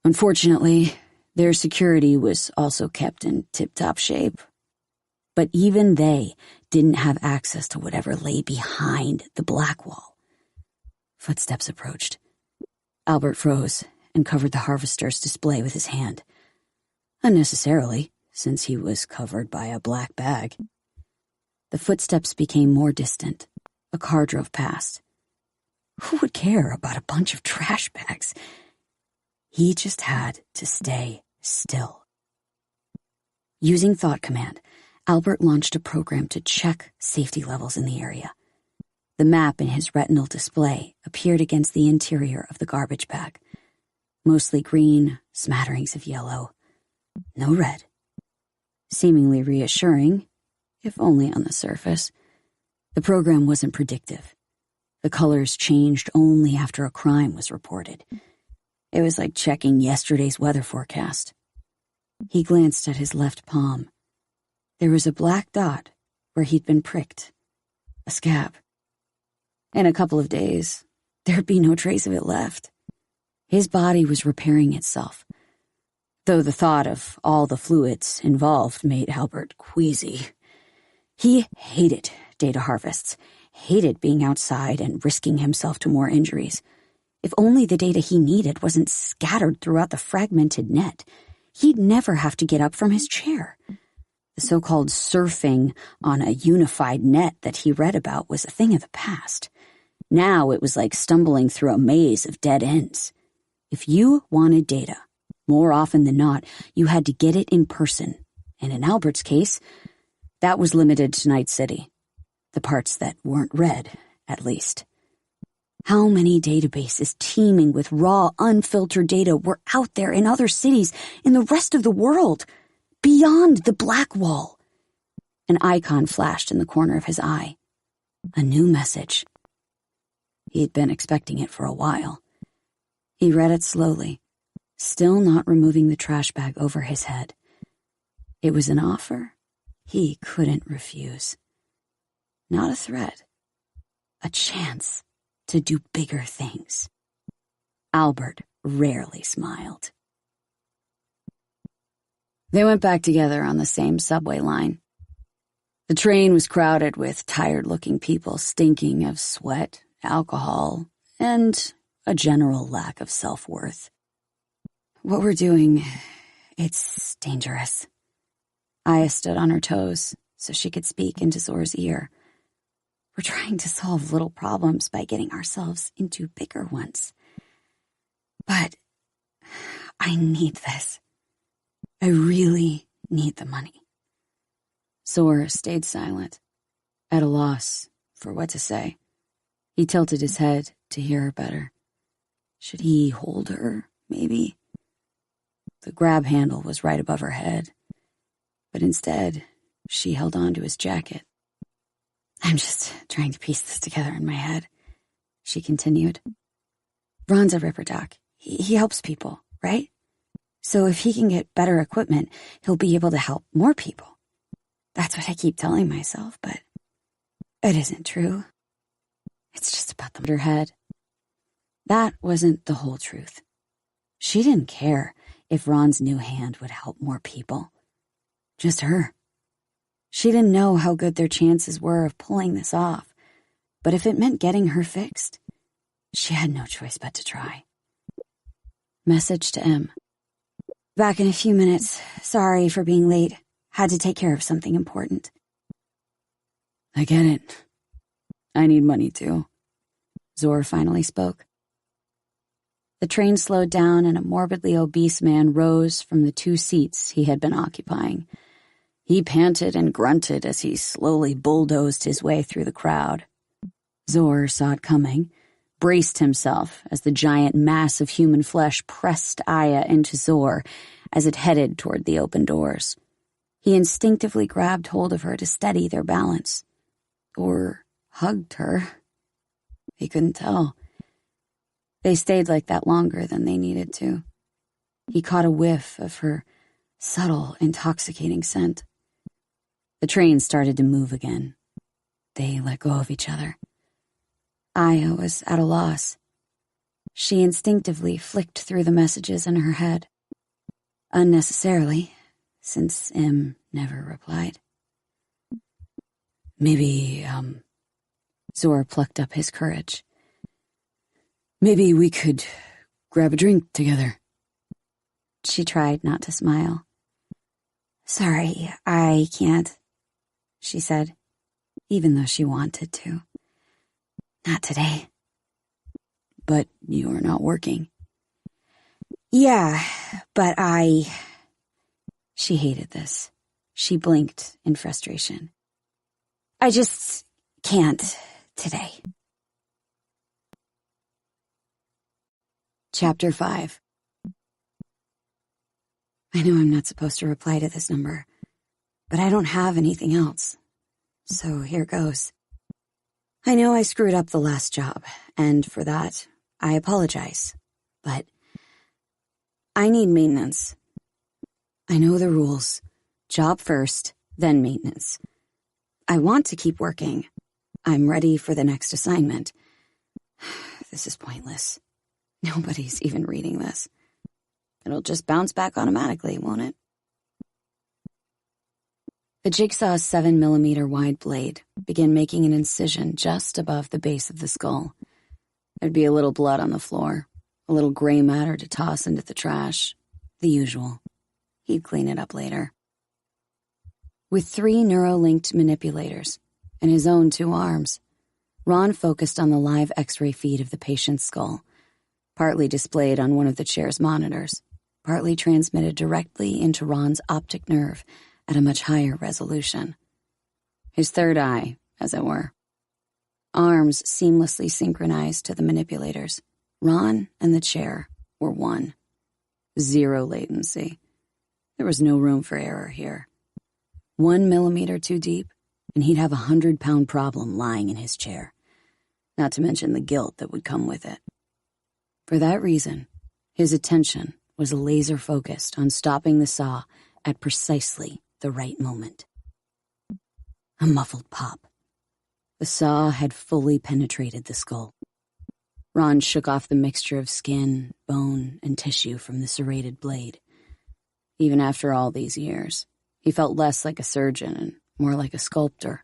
Unfortunately, their security was also kept in tip-top shape. But even they didn't have access to whatever lay behind the Blackwall. Footsteps approached. Albert froze and covered the harvester's display with his hand. Unnecessarily, since he was covered by a black bag. The footsteps became more distant. A car drove past. Who would care about a bunch of trash bags? He just had to stay still. Using Thought Command, Albert launched a program to check safety levels in the area. The map in his retinal display appeared against the interior of the garbage bag. Mostly green, smatterings of yellow. No red. Seemingly reassuring, if only on the surface. The program wasn't predictive. The colors changed only after a crime was reported. It was like checking yesterday's weather forecast. He glanced at his left palm. There was a black dot where he'd been pricked. A scab. In a couple of days, there'd be no trace of it left. His body was repairing itself, though the thought of all the fluids involved made Albert queasy. He hated data harvests, hated being outside and risking himself to more injuries. If only the data he needed wasn't scattered throughout the fragmented net, he'd never have to get up from his chair. The so-called surfing on a unified net that he read about was a thing of the past. Now it was like stumbling through a maze of dead ends. If you wanted data, more often than not, you had to get it in person. And in Albert's case, that was limited to Night City. The parts that weren't read, at least. How many databases teeming with raw, unfiltered data were out there in other cities in the rest of the world, beyond the Blackwall? An icon flashed in the corner of his eye. A new message. He'd been expecting it for a while. He read it slowly, still not removing the trash bag over his head. It was an offer he couldn't refuse. Not a threat. A chance to do bigger things. Albert rarely smiled. They went back together on the same subway line. The train was crowded with tired-looking people stinking of sweat, alcohol, and a general lack of self-worth. What we're doing, it's dangerous. Aya stood on her toes so she could speak into Zor's ear. We're trying to solve little problems by getting ourselves into bigger ones. But I need this. I really need the money. Zor stayed silent, at a loss for what to say. He tilted his head to hear her better. Should he hold her, maybe? The grab handle was right above her head, but instead, she held on to his jacket. I'm just trying to piece this together in my head, she continued. Ron's a ripper doc. He helps people, right? So if he can get better equipment, he'll be able to help more people. That's what I keep telling myself, but it isn't true. It's just about her head. That wasn't the whole truth. She didn't care if Ron's new hand would help more people. Just her. She didn't know how good their chances were of pulling this off, but if it meant getting her fixed, she had no choice but to try. Message to M. Back in a few minutes. Sorry for being late. Had to take care of something important. I get it. I need money too. Zor finally spoke. The train slowed down and a morbidly obese man rose from the 2 seats he had been occupying. He panted and grunted as he slowly bulldozed his way through the crowd. Zor saw it coming, braced himself as the giant mass of human flesh pressed Aya into Zor as it headed toward the open doors. He instinctively grabbed hold of her to steady their balance. Or hugged her. He couldn't tell. They stayed like that longer than they needed to. He caught a whiff of her subtle, intoxicating scent. The train started to move again. They let go of each other. Aya was at a loss. She instinctively flicked through the messages in her head. Unnecessarily, since M never replied. Maybe, Zor plucked up his courage. Maybe we could grab a drink together. She tried not to smile. Sorry, I can't, she said, even though she wanted to. Not today. But you are not working. Yeah, but She hated this. She blinked in frustration. I just can't today. Chapter 5. I know I'm not supposed to reply to this number, but I don't have anything else. So here goes. I know I screwed up the last job, and for that, I apologize. But I need maintenance. I know the rules. Job first, then maintenance. I want to keep working. I'm ready for the next assignment. This is pointless. Nobody's even reading this. It'll just bounce back automatically, won't it? The jigsaw's 7mm wide blade began making an incision just above the base of the skull. There'd be a little blood on the floor, a little gray matter to toss into the trash. The usual. He'd clean it up later. With 3 neuro-linked manipulators and his own 2 arms, Ron focused on the live X-ray feed of the patient's skull, partly displayed on one of the chair's monitors, partly transmitted directly into Ron's optic nerve at a much higher resolution. His third eye, as it were. Arms seamlessly synchronized to the manipulators. Ron and the chair were one. 0 latency. There was no room for error here. 1 millimeter too deep, and he'd have a 100-pound problem lying in his chair. Not to mention the guilt that would come with it. For that reason, his attention was laser-focused on stopping the saw at precisely the right moment. A muffled pop. The saw had fully penetrated the skull. Ron shook off the mixture of skin, bone, and tissue from the serrated blade. Even after all these years, he felt less like a surgeon and more like a sculptor,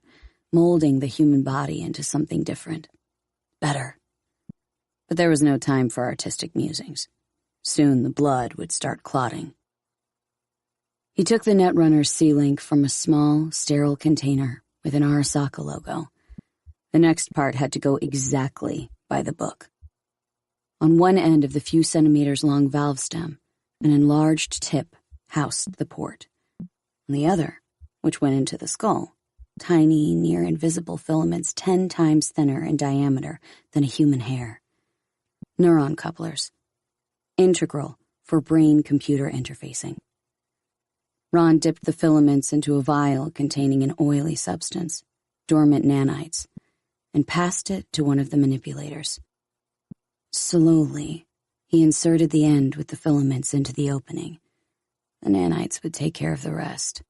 molding the human body into something different. Better. But there was no time for artistic musings. Soon the blood would start clotting. He took the Netrunner's C-Link from a small, sterile container with an Arasaka logo. The next part had to go exactly by the book. On one end of the few centimeters long valve stem, an enlarged tip housed the port. On the other, which went into the skull, tiny, near-invisible filaments 10 times thinner in diameter than a human hair. Neuron couplers, integral for brain-computer interfacing. Ron dipped the filaments into a vial containing an oily substance, dormant nanites, and passed it to one of the manipulators. Slowly, he inserted the end with the filaments into the opening. The nanites would take care of the rest.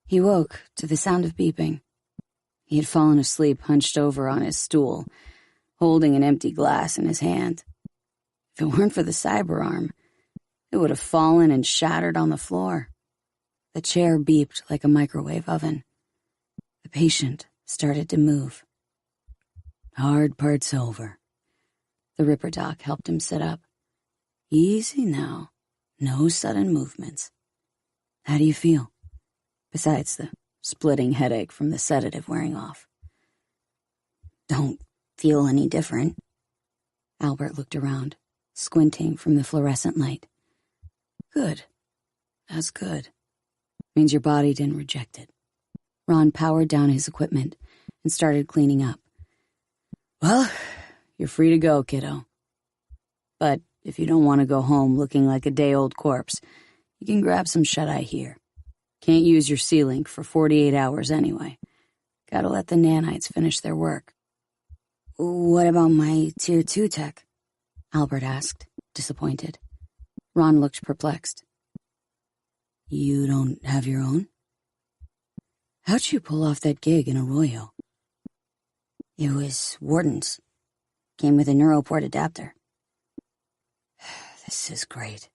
He woke to the sound of beeping. He had fallen asleep hunched over on his stool, holding an empty glass in his hand. If it weren't for the cyber arm, it would have fallen and shattered on the floor. The chair beeped like a microwave oven. The patient started to move. Hard part's over. The Ripper Doc helped him sit up. Easy now. No sudden movements. How do you feel? Besides the splitting headache from the sedative wearing off. Don't feel any different. Albert looked around, squinting from the fluorescent light. Good. That's good. Means your body didn't reject it. Ron powered down his equipment and started cleaning up. Well, you're free to go, kiddo. But if you don't want to go home looking like a day-old corpse, you can grab some shut-eye here. Can't use your C-Link for 48 hours anyway. Gotta let the nanites finish their work. What about my Tier 2 tech? Albert asked, disappointed. Ron looked perplexed. You don't have your own? How'd you pull off that gig in Arroyo? It was Warden's. Came with a Neuroport adapter. This is great.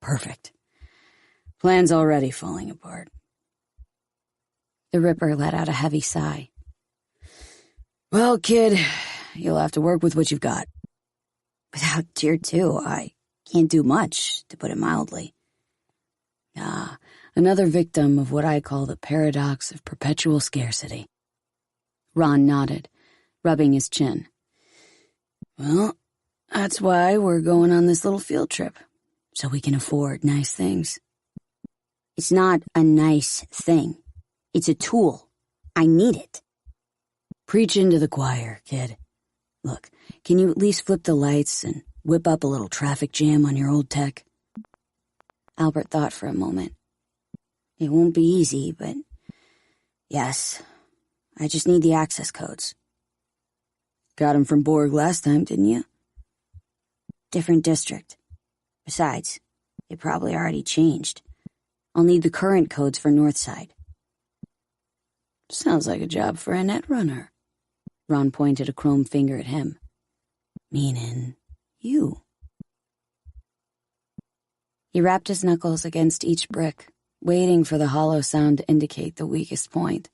Perfect. Plan's already falling apart. The Ripper let out a heavy sigh. Well, kid, you'll have to work with what you've got. Without Tier 2, I can't do much, to put it mildly. Another victim of what I call the paradox of perpetual scarcity. Ron nodded, rubbing his chin. Well, that's why we're going on this little field trip, so we can afford nice things. It's not a nice thing. It's a tool. I need it. Preach into the choir, kid. Look, can you at least flip the lights and whip up a little traffic jam on your old tech? Albert thought for a moment. It won't be easy, but yes, I just need the access codes. Got 'em from Borg last time, didn't you? Different district. Besides, they probably already changed. I'll need the current codes for Northside. Sounds like a job for a netrunner. Ron pointed a chrome finger at him. Meaning you. He rapped his knuckles against each brick, waiting for the hollow sound to indicate the weakest point.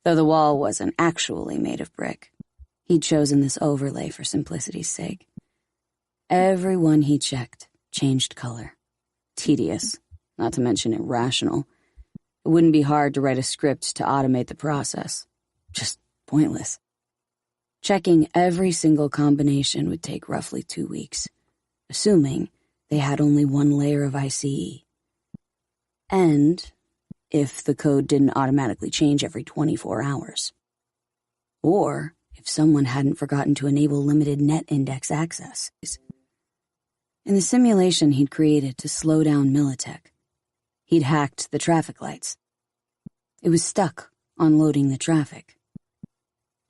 Though the wall wasn't actually made of brick, he'd chosen this overlay for simplicity's sake. Every one he checked changed color. Tedious, not to mention irrational. It wouldn't be hard to write a script to automate the process. Just pointless. Checking every single combination would take roughly 2 weeks, assuming they had only one layer of ICE. And if the code didn't automatically change every 24 hours. Or if someone hadn't forgotten to enable limited net index access. In the simulation he'd created to slow down Militech, he'd hacked the traffic lights. It was stuck on loading the traffic.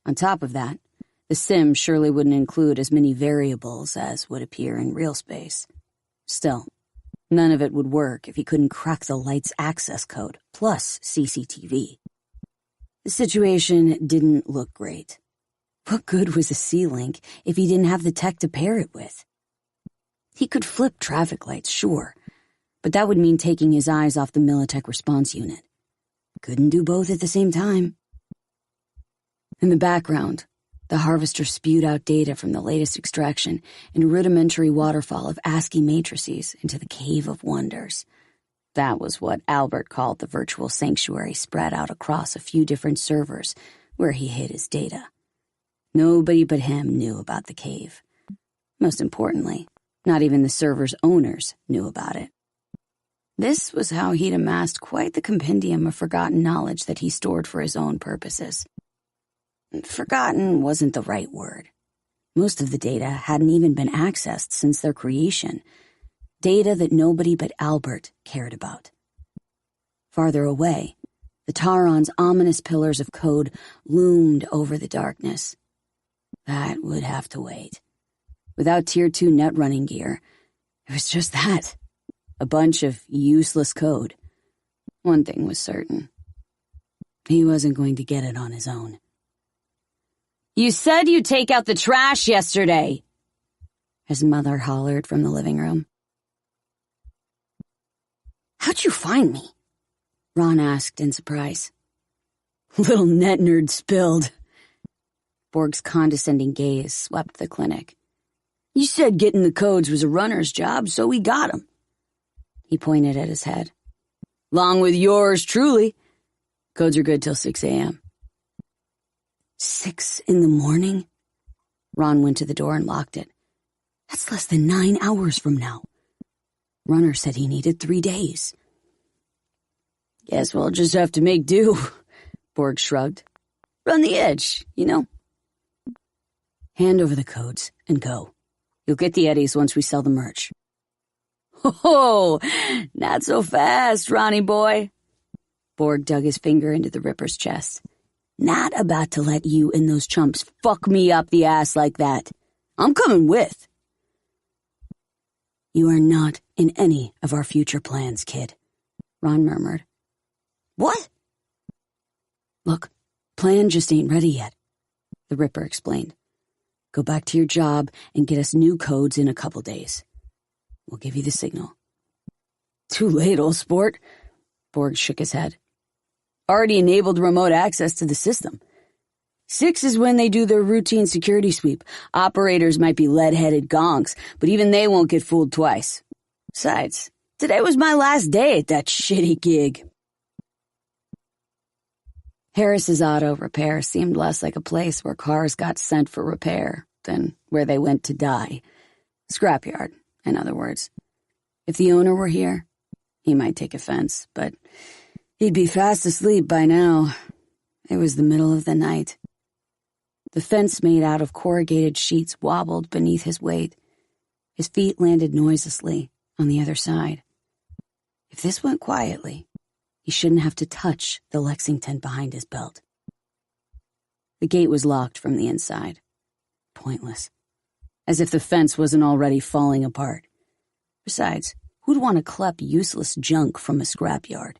On top of that, the sim surely wouldn't include as many variables as would appear in real space. Still, none of it would work if he couldn't crack the light's access code, plus CCTV. The situation didn't look great. What good was a C-Link if he didn't have the tech to pair it with? He could flip traffic lights, sure, but that would mean taking his eyes off the Militech response unit. Couldn't do both at the same time. In the background, the harvester spewed out data from the latest extraction in a rudimentary waterfall of ASCII matrices into the Cave of Wonders. That was what Albert called the virtual sanctuary spread out across a few different servers where he hid his data. Nobody but him knew about the cave. Most importantly, Not even the server's owners knew about it. This was how he'd amassed quite the compendium of forgotten knowledge that he stored for his own purposes. Forgotten wasn't the right word. Most of the data hadn't even been accessed since their creation. Data that nobody but Albert cared about. Farther away, the Taron's ominous pillars of code loomed over the darkness. That would have to wait. Without Tier 2 net running gear, it was just that. A bunch of useless code. One thing was certain. He wasn't going to get it on his own. "You said you'd take out the trash yesterday," his mother hollered from the living room. "How'd you find me?" Ron asked in surprise. "Little net nerd spilled." Borg's condescending gaze swept the clinic. "You said getting the codes was a runner's job, so we got 'em." He pointed at his head. "Along with yours truly. Codes are good till 6 a.m. 6 in the morning? Ron went to the door and locked it. That's less than 9 hours from now. Runner said he needed 3 days. Guess we'll just have to make do, Borg shrugged. Run the edge, you know. Hand over the codes and go. You'll get the eddies once we sell the merch. Oh, not so fast, Ronnie boy. Borg dug his finger into the Ripper's chest. Not about to let you and those chumps fuck me up the ass like that. I'm coming with. You are not in any of our future plans, kid, Ron murmured. What? Look, plan just ain't ready yet, the Ripper explained. Go back to your job and get us new codes in a couple days. We'll give you the signal. Too late, old sport. Borg shook his head. Already enabled remote access to the system. 6 is when they do their routine security sweep. Operators might be lead-headed gonks, but even they won't get fooled twice. Besides, today was my last day at that shitty gig. Harris's auto repair seemed less like a place where cars got sent for repair than where they went to die. Scrapyard, in other words. If the owner were here, he might take offense, but he'd be fast asleep by now. It was the middle of the night. The fence made out of corrugated sheets wobbled beneath his weight. His feet landed noiselessly on the other side. If this went quietly, he shouldn't have to touch the Lexington behind his belt. The gate was locked from the inside. Pointless. As if the fence wasn't already falling apart. Besides, who'd want to collect useless junk from a scrapyard?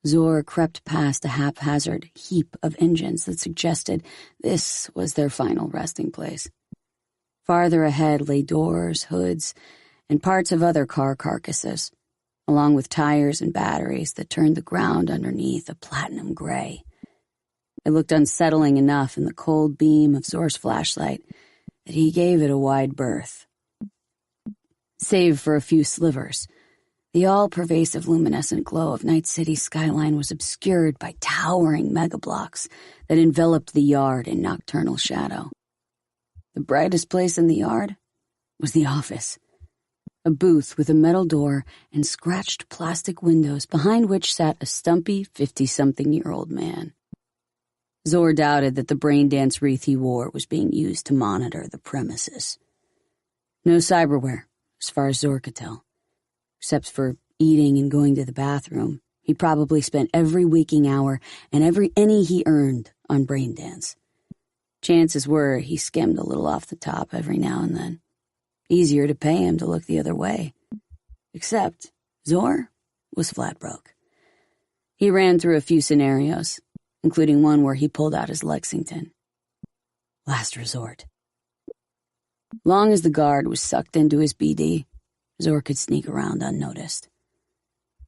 Zor crept past a haphazard heap of engines that suggested this was their final resting place. Farther ahead lay doors, hoods, and parts of other car carcasses, along with tires and batteries that turned the ground underneath a platinum gray. It looked unsettling enough in the cold beam of Zor's flashlight that he gave it a wide berth. Save for a few slivers, the all-pervasive luminescent glow of Night City's skyline was obscured by towering megablocks that enveloped the yard in nocturnal shadow. The brightest place in the yard was the office, a booth with a metal door and scratched plastic windows behind which sat a stumpy 50-something-year-old man. Zor doubted that the brain dance wreath he wore was being used to monitor the premises. No cyberware, as far as Zor could tell. Except for eating and going to the bathroom, he probably spent every waking hour and every any he earned on brain dance. Chances were he skimmed a little off the top every now and then. Easier to pay him to look the other way. Except Zor was flat broke. He ran through a few scenarios, including one where he pulled out his Lexington. Last resort. Long as the guard was sucked into his BD, Zor could sneak around unnoticed.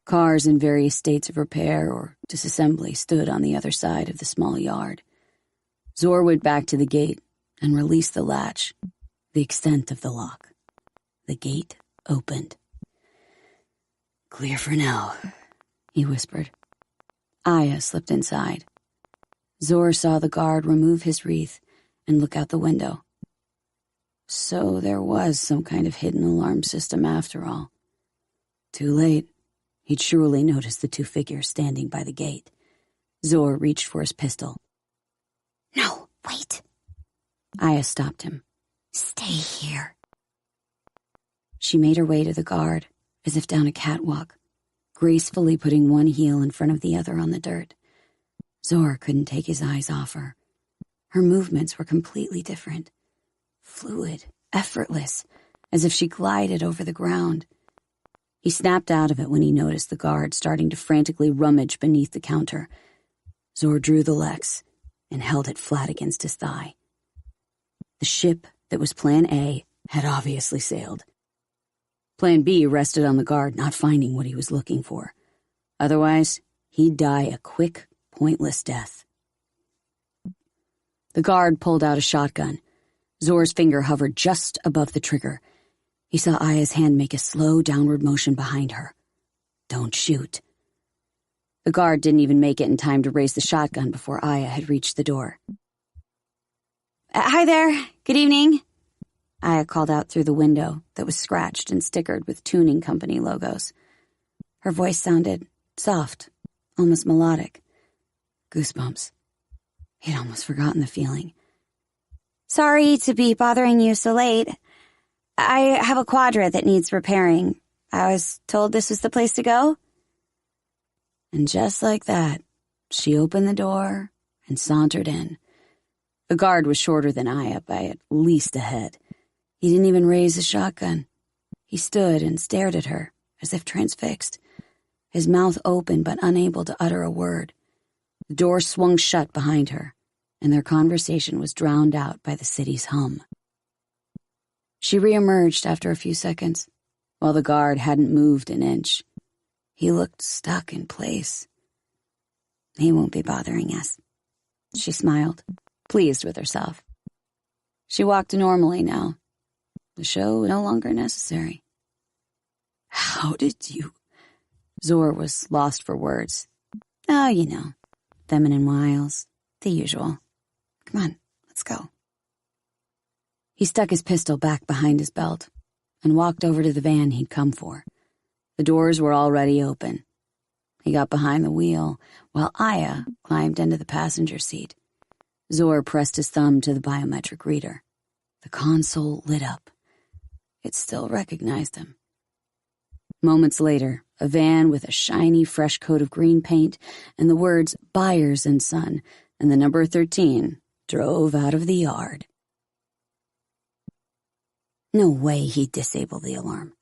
Cars in various states of repair or disassembly stood on the other side of the small yard. Zor went back to the gate and released the latch, the extent of the lock. The gate opened. Clear for now, he whispered. Aya slipped inside. Zor saw the guard remove his wreath and look out the window. So there was some kind of hidden alarm system after all. Too late. He'd surely noticed the two figures standing by the gate. Zor reached for his pistol. No, wait. Aya stopped him. Stay here. She made her way to the guard, as if down a catwalk, gracefully putting one heel in front of the other on the dirt. Zor couldn't take his eyes off her. Her movements were completely different. Fluid, effortless, as if she glided over the ground. He snapped out of it when he noticed the guard starting to frantically rummage beneath the counter. Zor drew the Lex and held it flat against his thigh. The ship that was Plan A had obviously sailed. Plan B rested on the guard not finding what he was looking for. Otherwise, he'd die a quick, pointless death. The guard pulled out a shotgun. Zor's finger hovered just above the trigger. He saw Aya's hand make a slow downward motion behind her. Don't shoot. The guard didn't even make it in time to raise the shotgun before Aya had reached the door. Hi there. Good evening. Aya called out through the window that was scratched and stickered with tuning company logos. Her voice sounded soft, almost melodic. Goosebumps. He'd almost forgotten the feeling. Sorry to be bothering you so late. I have a quadra that needs repairing. I was told this was the place to go. And just like that, she opened the door and sauntered in. The guard was shorter than Aya by at least a head. He didn't even raise the shotgun. He stood and stared at her, as if transfixed, his mouth open but unable to utter a word. The door swung shut behind her, and their conversation was drowned out by the city's hum. She reemerged after a few seconds, while the guard hadn't moved an inch. He looked stuck in place. He won't be bothering us. She smiled, pleased with herself. She walked normally now. The show no longer necessary. How did you... Zor was lost for words. Oh, you know, feminine wiles, the usual. Come on, let's go. He stuck his pistol back behind his belt and walked over to the van he'd come for. The doors were already open. He got behind the wheel while Aya climbed into the passenger seat. Zor pressed his thumb to the biometric reader. The console lit up. It still recognized him. Moments later, a van with a shiny, fresh coat of green paint and the words Byers and Son and the number 13 drove out of the yard. No way he'd disable the alarm.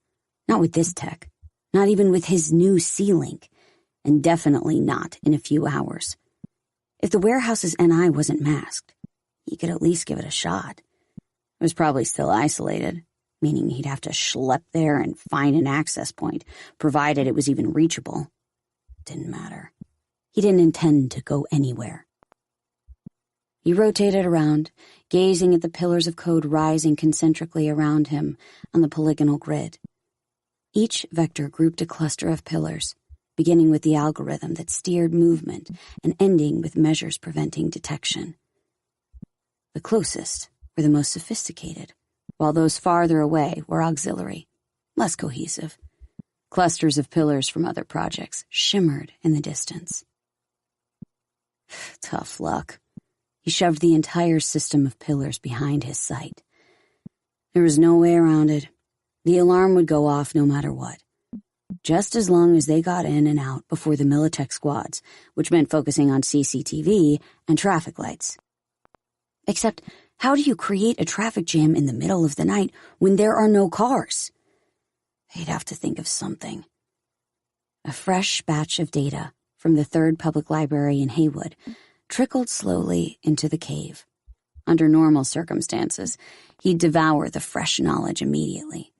Not with this tech. Not even with his new C-Link. And definitely not in a few hours. If the warehouse's NI wasn't masked, he could at least give it a shot. It was probably still isolated, meaning he'd have to schlep there and find an access point, provided it was even reachable. Didn't matter. He didn't intend to go anywhere. He rotated around, gazing at the pillars of code rising concentrically around him on the polygonal grid. Each vector grouped a cluster of pillars, beginning with the algorithm that steered movement and ending with measures preventing detection. The closest were the most sophisticated, while those farther away were auxiliary, less cohesive. Clusters of pillars from other projects shimmered in the distance. Tough luck. He shoved the entire system of pillars behind his sight. There was no way around it. The alarm would go off no matter what. Just as long as they got in and out before the Militech squads, which meant focusing on CCTV and traffic lights. Except, how do you create a traffic jam in the middle of the night when there are no cars? They'd have to think of something. A fresh batch of data from the 3rd Public Library in Haywood trickled slowly into the cave. Under normal circumstances, he'd devour the fresh knowledge immediately.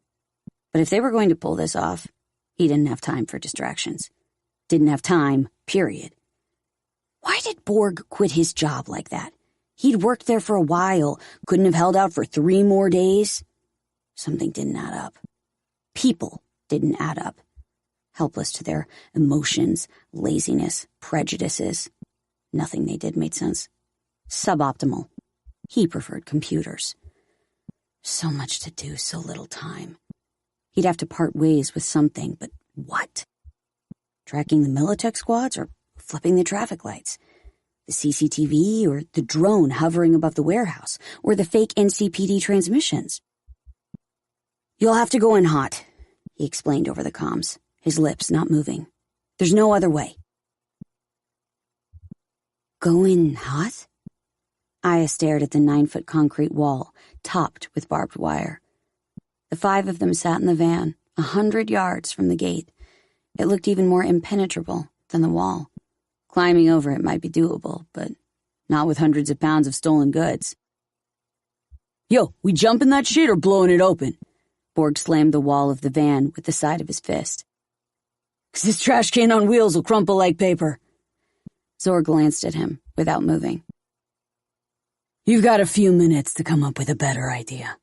But if they were going to pull this off, he didn't have time for distractions. Didn't have time, period. Why did Borg quit his job like that? He'd worked there for a while, couldn't have held out for 3 more days. Something didn't add up. People didn't add up. Helpless to their emotions, laziness, prejudices. Nothing they did made sense. Suboptimal. He preferred computers. So much to do, so little time. He'd have to part ways with something, but what? Tracking the Militech squads or flipping the traffic lights? The CCTV or the drone hovering above the warehouse or the fake NCPD transmissions? You'll have to go in hot, he explained over the comms, his lips not moving. There's no other way. Go in hot? Aya stared at the 9-foot concrete wall, topped with barbed wire. The 5 of them sat in the van, 100 yards from the gate. It looked even more impenetrable than the wall. Climbing over it might be doable, but not with hundreds of pounds of stolen goods. Yo, we jumping that shit or blowing it open? Borg slammed the wall of the van with the side of his fist. 'Cause this trash can on wheels will crumple like paper. Zor glanced at him without moving. You've got a few minutes to come up with a better idea.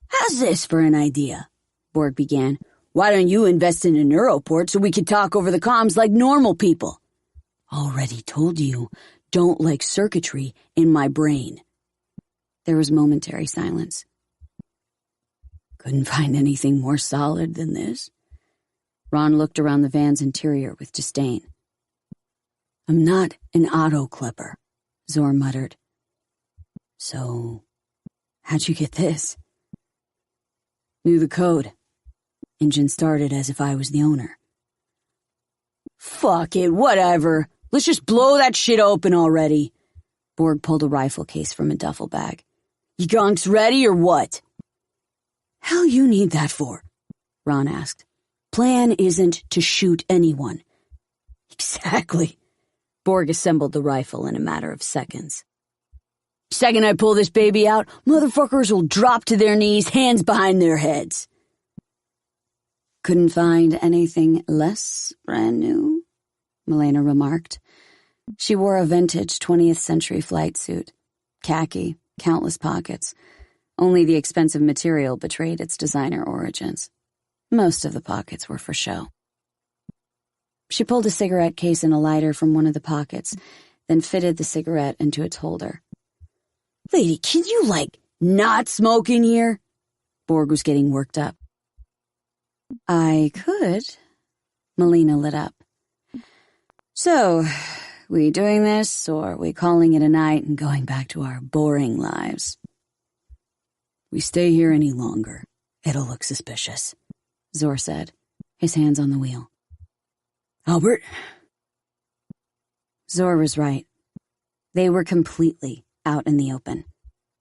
How's this for an idea? Borg began. Why don't you invest in a neuroport so we could talk over the comms like normal people? Already told you, don't like circuitry in my brain. There was momentary silence. Couldn't find anything more solid than this? Ron looked around the van's interior with disdain. I'm not an auto clipper, Zor muttered. So, how'd you get this? Knew the code. Engine started as if I was the owner. Fuck it, whatever. Let's just blow that shit open already. Borg pulled a rifle case from a duffel bag. You gonks ready or what? Hell you need that for? Ron asked. Plan isn't to shoot anyone. Exactly. Borg assembled the rifle in a matter of seconds. Second I pull this baby out, motherfuckers will drop to their knees, hands behind their heads. Couldn't find anything less brand new, Milena remarked. She wore a vintage 20th century flight suit. Khaki, countless pockets. Only the expensive material betrayed its designer origins. Most of the pockets were for show. She pulled a cigarette case and a lighter from one of the pockets, then fitted the cigarette into its holder. Lady, can you, not smoke in here? Borg was getting worked up. I could. Melina lit up. So, we doing this, or we calling it a night and going back to our boring lives? We stay here any longer, it'll look suspicious, Zor said, his hands on the wheel. Albert? Zor was right. They were completely out in the open.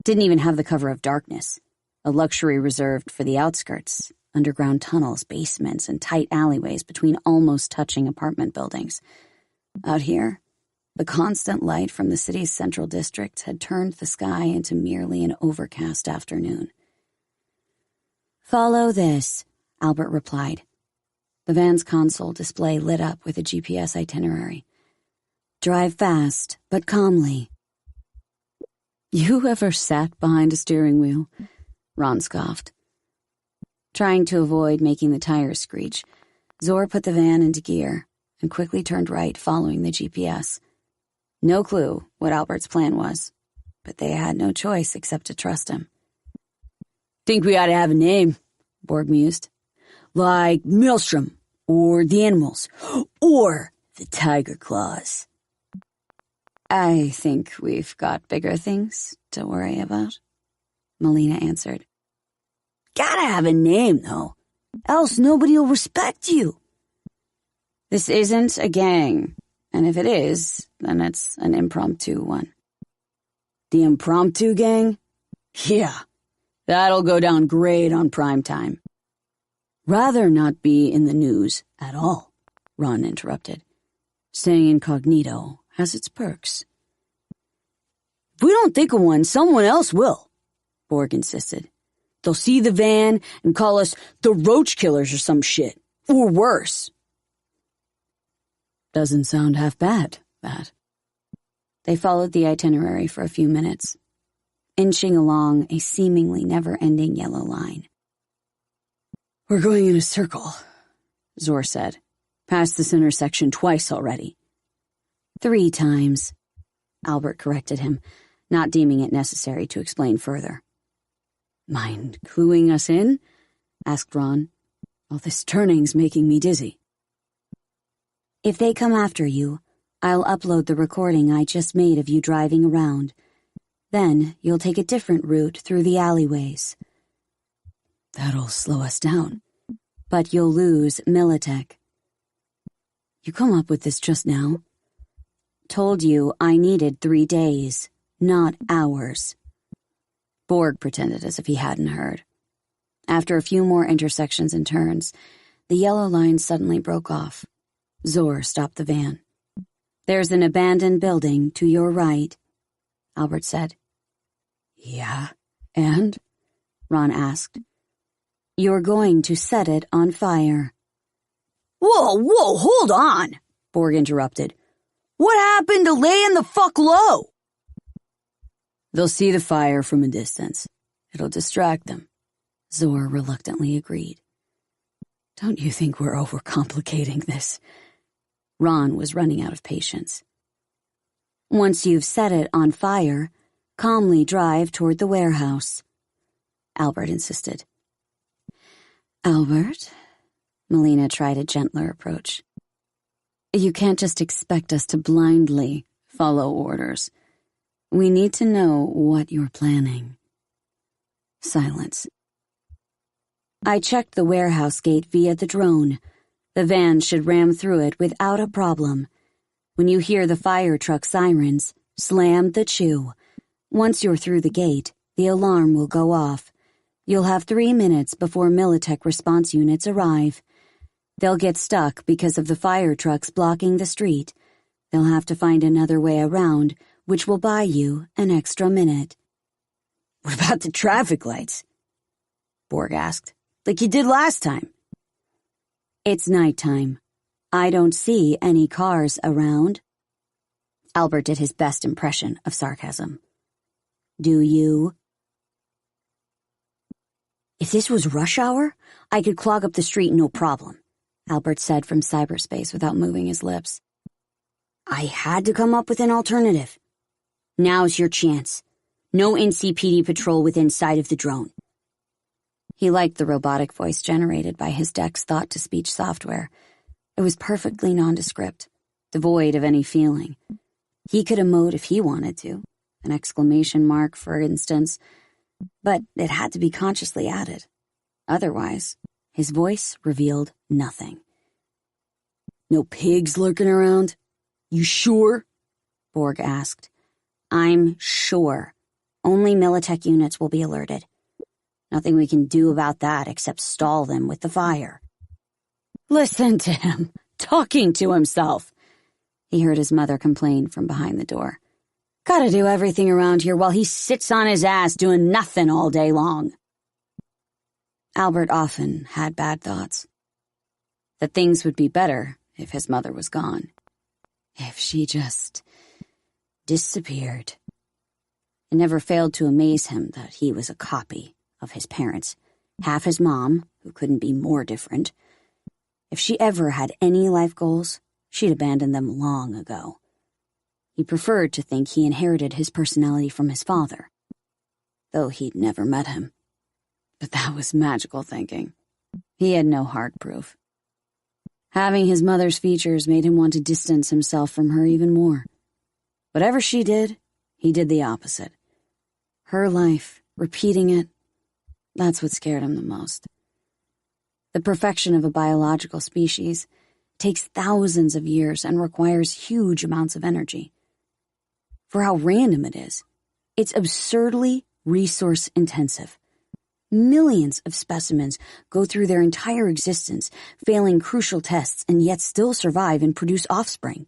Didn't even have the cover of darkness, a luxury reserved for the outskirts, underground tunnels, basements, and tight alleyways between almost touching apartment buildings. Out here, the constant light from the city's central district had turned the sky into merely an overcast afternoon. Follow this, Albert replied. The van's console display lit up with a GPS itinerary. Drive fast, but calmly. You ever sat behind a steering wheel? Ron scoffed. Trying to avoid making the tires screech, Zor put the van into gear and quickly turned right, following the GPS. No clue what Albert's plan was, but they had no choice except to trust him. Think we ought to have a name, Borg mused. Like Maelstrom, or the animals, or the tiger claws. I think we've got bigger things to worry about, Melina answered. Gotta have a name, though, else nobody'll respect you. This isn't a gang, and if it is, then it's an impromptu one. The impromptu gang? Yeah, that'll go down great on prime time. Rather not be in the news at all, Ron interrupted. Staying incognito has its perks. If we don't think of one, someone else will, Borg insisted. They'll see the van and call us the roach killers or some shit. Or worse. Doesn't sound half bad, that. They followed the itinerary for a few minutes, inching along a seemingly never-ending yellow line. We're going in a circle, Zor said. Past this intersection twice already. 3 times, Albert corrected him, not deeming it necessary to explain further. Mind cluing us in? Asked Ron. All this turning's making me dizzy. If they come after you, I'll upload the recording I just made of you driving around. Then you'll take a different route through the alleyways. That'll slow us down. But you'll lose Militech. You come up with this just now? Told you I needed 3 days, not hours. Borg pretended as if he hadn't heard. After a few more intersections and turns, the yellow line suddenly broke off. Zor stopped the van. There's an abandoned building to your right, Albert said. Yeah, and? Ron asked. You're going to set it on fire. Whoa, hold on, Borg interrupted. What happened to laying the fuck low? They'll see the fire from a distance. It'll distract them. Zor reluctantly agreed. Don't you think we're overcomplicating this? Ron was running out of patience. Once you've set it on fire, calmly drive toward the warehouse, Albert insisted. Albert? Melina tried a gentler approach. You can't just expect us to blindly follow orders. We need to know what you're planning. Silence. I checked the warehouse gate via the drone. The van should ram through it without a problem. When you hear the fire truck sirens, slam the chew. Once you're through the gate, the alarm will go off. You'll have 3 minutes before Militech response units arrive. They'll get stuck because of the fire trucks blocking the street. They'll have to find another way around, which will buy you an extra minute. What about the traffic lights? Borg asked. Like you did last time. It's nighttime. I don't see any cars around. Albert did his best impression of sarcasm. Do you? If this was rush hour, I could clog up the street no problem, Albert said from cyberspace without moving his lips. I had to come up with an alternative. Now's your chance. No NCPD patrol within sight of the drone. He liked the robotic voice generated by his DEX thought-to-speech software. It was perfectly nondescript, devoid of any feeling. He could emote if he wanted to, an exclamation mark, for instance, but it had to be consciously added. Otherwise, his voice revealed nothing. No pigs lurking around? You sure? Borg asked. I'm sure. Only Militech units will be alerted. Nothing we can do about that except stall them with the fire. Listen to him, talking to himself, he heard his mother complain from behind the door. Gotta do everything around here while he sits on his ass doing nothing all day long. Albert often had bad thoughts. That things would be better if his mother was gone. If she just disappeared. It never failed to amaze him that he was a copy of his parents, half his mom, who couldn't be more different. If she ever had any life goals, she'd abandoned them long ago. He preferred to think he inherited his personality from his father, though he'd never met him. But that was magical thinking. He had no hard proof. Having his mother's features made him want to distance himself from her even more. Whatever she did, he did the opposite. Her life, repeating it, that's what scared him the most. The perfection of a biological species takes thousands of years and requires huge amounts of energy. For how random it is, it's absurdly resource-intensive. Millions of specimens go through their entire existence, failing crucial tests, and yet still survive and produce offspring.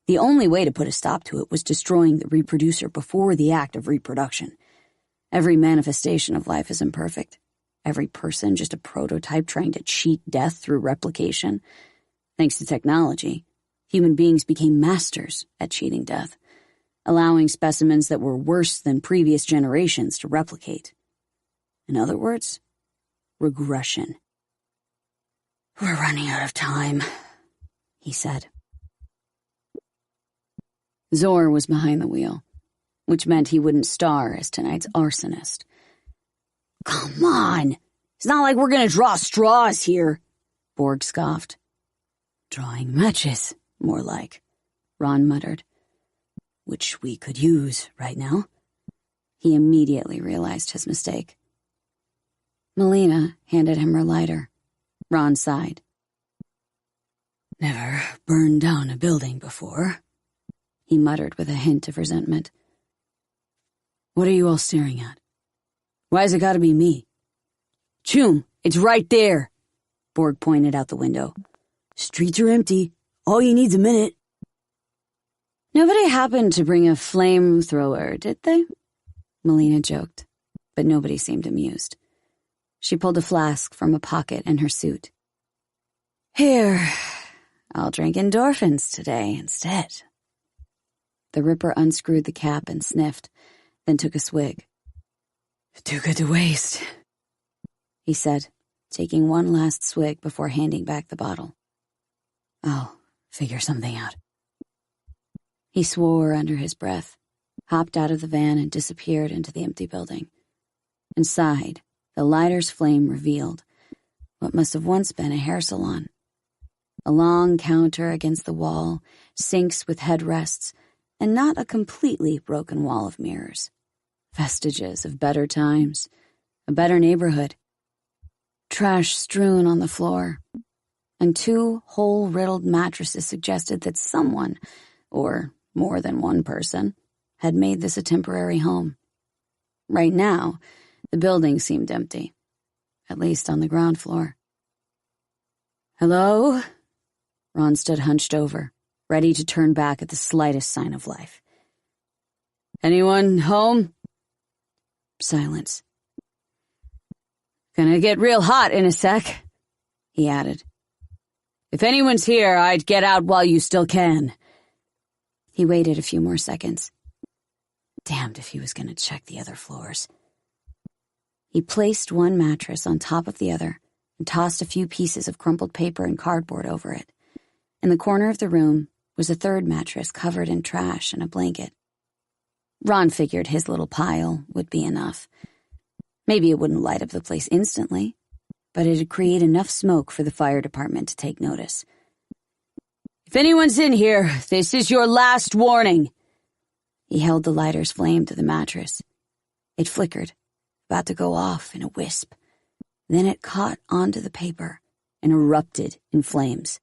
The only way to put a stop to it was destroying the reproducer before the act of reproduction. Every manifestation of life is imperfect. Every person just a prototype trying to cheat death through replication. Thanks to technology, human beings became masters at cheating death, allowing specimens that were worse than previous generations to replicate. In other words, regression. We're running out of time, he said. Zor was behind the wheel, which meant he wouldn't star as tonight's arsonist. Come on. It's not like we're gonna draw straws here, Borg scoffed. Drawing matches, more like, Ron muttered. Which we could use right now. He immediately realized his mistake. Melina handed him her lighter. Ron sighed. Never burned down a building before, he muttered with a hint of resentment. What are you all staring at? Why's it gotta be me? Choom, it's right there, Borg pointed out the window. Streets are empty. All you need's a minute. Nobody happened to bring a flamethrower, did they? Melina joked, but nobody seemed amused. She pulled a flask from a pocket in her suit. Here, I'll drink endorphins today instead. The Ripper unscrewed the cap and sniffed, then took a swig. Too good to waste, he said, taking one last swig before handing back the bottle. I'll figure something out. He swore under his breath, hopped out of the van and disappeared into the empty building. Inside, the lighter's flame revealed what must have once been a hair salon. A long counter against the wall, sinks with headrests, and not a completely broken wall of mirrors. Vestiges of better times, a better neighborhood. Trash strewn on the floor, and 2 hole-riddled mattresses suggested that someone, or more than one person, had made this a temporary home. Right now, the building seemed empty, at least on the ground floor. Hello? Ron stood hunched over, ready to turn back at the slightest sign of life. Anyone home? Silence. Gonna get real hot in a sec, he added. If anyone's here, I'd get out while you still can. He waited a few more seconds. Damned if he was gonna check the other floors. He placed one mattress on top of the other and tossed a few pieces of crumpled paper and cardboard over it. In the corner of the room was a third mattress covered in trash and a blanket. Ron figured his little pile would be enough. Maybe it wouldn't light up the place instantly, but it'd create enough smoke for the fire department to take notice. If anyone's in here, this is your last warning. He held the lighter's flame to the mattress. It flickered, about to go off in a wisp. Then it caught onto the paper and erupted in flames.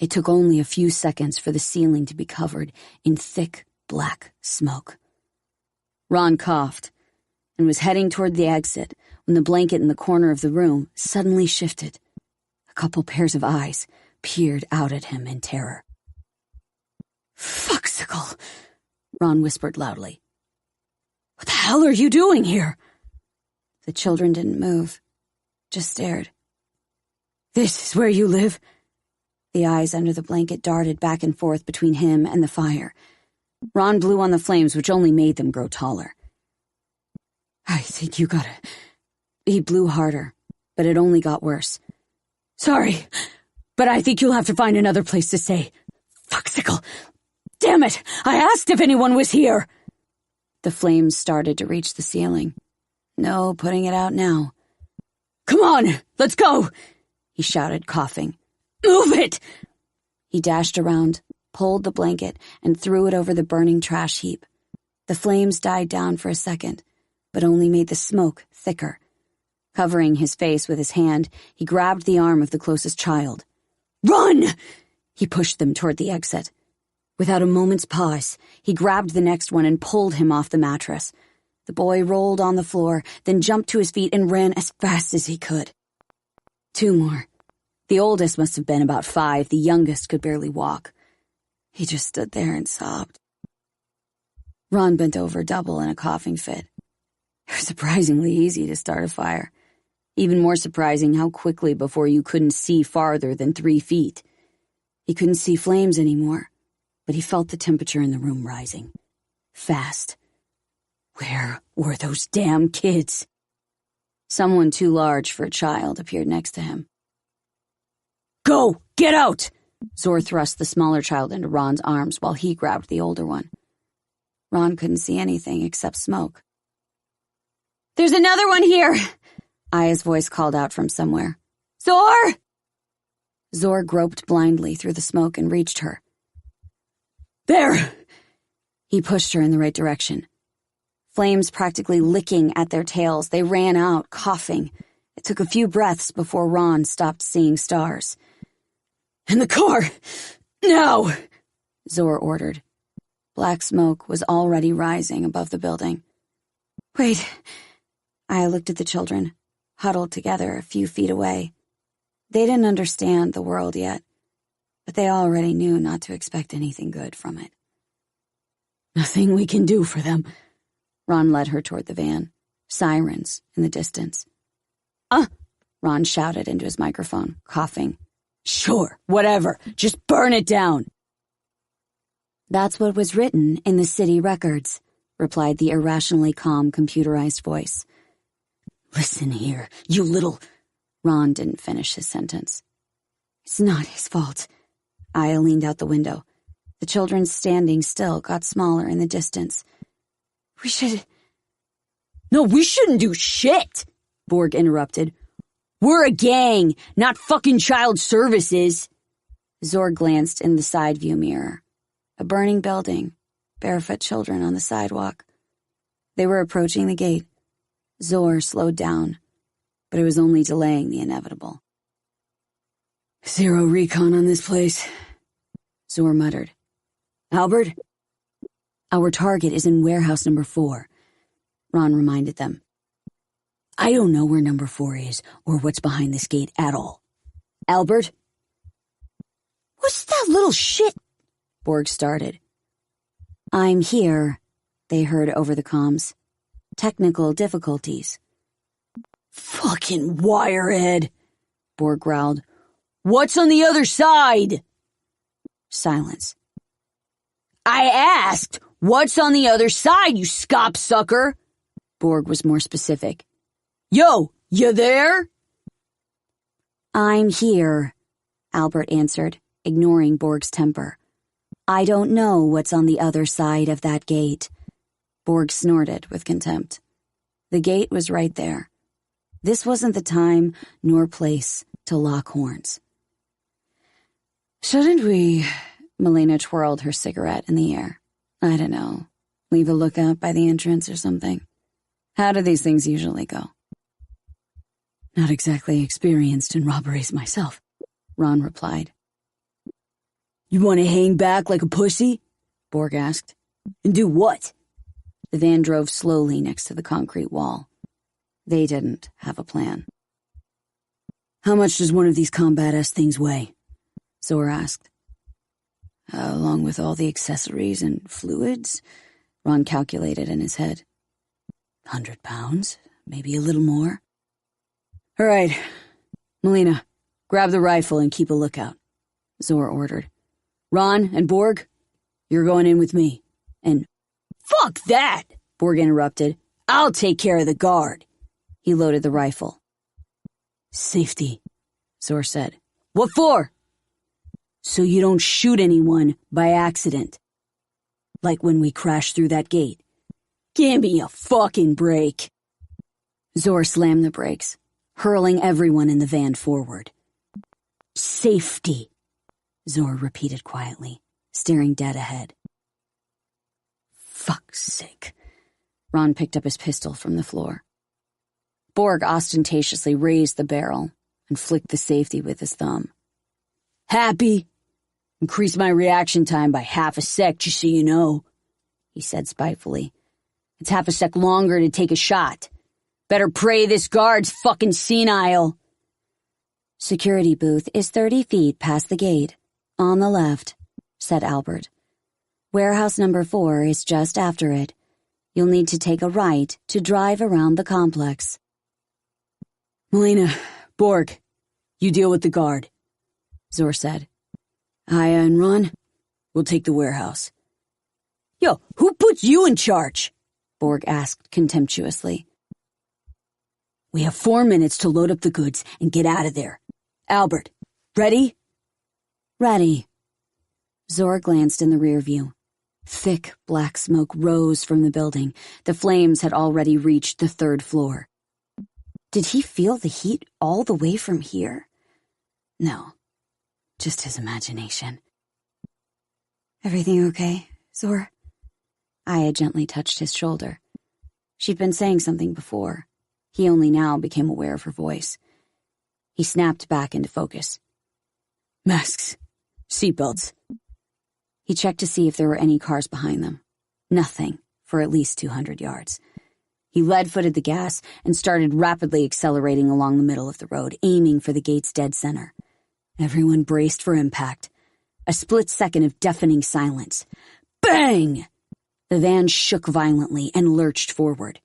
It took only a few seconds for the ceiling to be covered in thick, black smoke. Ron coughed and was heading toward the exit when the blanket in the corner of the room suddenly shifted. A couple pairs of eyes peered out at him in terror. Fuxicle, Ron whispered loudly. What the hell are you doing here? The children didn't move, just stared. This is where you live? The eyes under the blanket darted back and forth between him and the fire. Ron blew on the flames, which only made them grow taller. I think you gotta... He blew harder, but it only got worse. Sorry, but I think you'll have to find another place to stay. Fuxicle! Damn it! I asked if anyone was here! The flames started to reach the ceiling. No putting it out now. Come on, let's go! He shouted, coughing. Move it! He dashed around, pulled the blanket, and threw it over the burning trash heap. The flames died down for a second, but only made the smoke thicker. Covering his face with his hand, he grabbed the arm of the closest child. Run! He pushed them toward the exit. Without a moment's pause, he grabbed the next one and pulled him off the mattress. The boy rolled on the floor, then jumped to his feet and ran as fast as he could. 2 more. The oldest must have been about 5. The youngest could barely walk. He just stood there and sobbed. Ron bent over double in a coughing fit. It was surprisingly easy to start a fire. Even more surprising how quickly before you couldn't see farther than 3 feet. He couldn't see flames anymore, but he felt the temperature in the room rising. Fast. Where were those damn kids? Someone too large for a child appeared next to him. Go! Get out! Zor thrust the smaller child into Ron's arms while he grabbed the older one. Ron couldn't see anything except smoke. There's another one here! Aya's voice called out from somewhere. Zor! Zor groped blindly through the smoke and reached her. There! He pushed her in the right direction. Flames practically licking at their tails, they ran out, coughing. It took a few breaths before Ron stopped seeing stars. In the car! Now! Zor ordered. Black smoke was already rising above the building. Wait. Aya looked at the children, huddled together a few feet away. They didn't understand the world yet, but they already knew not to expect anything good from it. Nothing we can do for them. Ron led her toward the van. Sirens in the distance. Ron shouted into his microphone, coughing. Sure, whatever. Just burn it down. That's what was written in the city records, replied the irrationally calm computerized voice. Listen here, you little... Ron didn't finish his sentence. It's not his fault. Aya leaned out the window. The children standing still got smaller in the distance. We should... No, we shouldn't do shit, Borg interrupted. We're a gang, not fucking child services. Zor glanced in the side view mirror. A burning building, barefoot children on the sidewalk. They were approaching the gate. Zor slowed down, but it was only delaying the inevitable. Zero recon on this place, Zor muttered. Albert? Our target is in warehouse number 4, Ron reminded them. I don't know where number 4 is or what's behind this gate at all. Albert? What's that little shit? Borg started. I'm here, they heard over the comms. Technical difficulties. Fucking wirehead, Borg growled. What's on the other side? Silence. I asked, what's on the other side, you scop sucker? Borg was more specific. Yo, you there? I'm here, Albert answered, ignoring Borg's temper. I don't know what's on the other side of that gate. Borg snorted with contempt. The gate was right there. This wasn't the time nor place to lock horns. Shouldn't we... Melina twirled her cigarette in the air. I don't know. Leave a lookout by the entrance or something. How do these things usually go? Not exactly experienced in robberies myself, Ron replied. You want to hang back like a pussy? Borg asked. And do what? The van drove slowly next to the concrete wall. They didn't have a plan. How much does one of these combat-ass things weigh? Zor asked. Along with all the accessories and fluids, Ron calculated in his head. 100 pounds, maybe a little more. All right, Melina, grab the rifle and keep a lookout, Zor ordered. Ron and Borg, you're going in with me. And fuck that, Borg interrupted. I'll take care of the guard. He loaded the rifle. Safety, Zor said. What for? So you don't shoot anyone by accident. Like when we crashed through that gate. Give me a fucking break. Zor slammed the brakes, hurling everyone in the van forward. Safety, Zor repeated quietly, staring dead ahead. Fuck's sake. Ron picked up his pistol from the floor. Borg ostentatiously raised the barrel and flicked the safety with his thumb. Happy? Increase my reaction time by half a sec, just so you know, he said spitefully. It's half a sec longer to take a shot. Better pray this guard's fucking senile. Security booth is 30 feet past the gate, on the left, said Albert. Warehouse number 4 is just after it. You'll need to take a right to drive around the complex. Melina, Borg, you deal with the guard, Zor said. Aya and Ron, we'll take the warehouse. Yo, who puts you in charge? Borg asked contemptuously. We have 4 minutes to load up the goods and get out of there. Albert, ready? Ready. Zor glanced in the rear view. Thick black smoke rose from the building. The flames had already reached the 3rd floor. Did he feel the heat all the way from here? No, just his imagination. Everything okay, Zor? Aya gently touched his shoulder. She'd been saying something before. He only now became aware of her voice. He snapped back into focus. Masks. Seatbelts. He checked to see if there were any cars behind them. Nothing for at least 200 yards. He lead-footed the gas and started rapidly accelerating along the middle of the road, aiming for the gate's dead center. Everyone braced for impact. A split second of deafening silence. Bang! The van shook violently and lurched forward.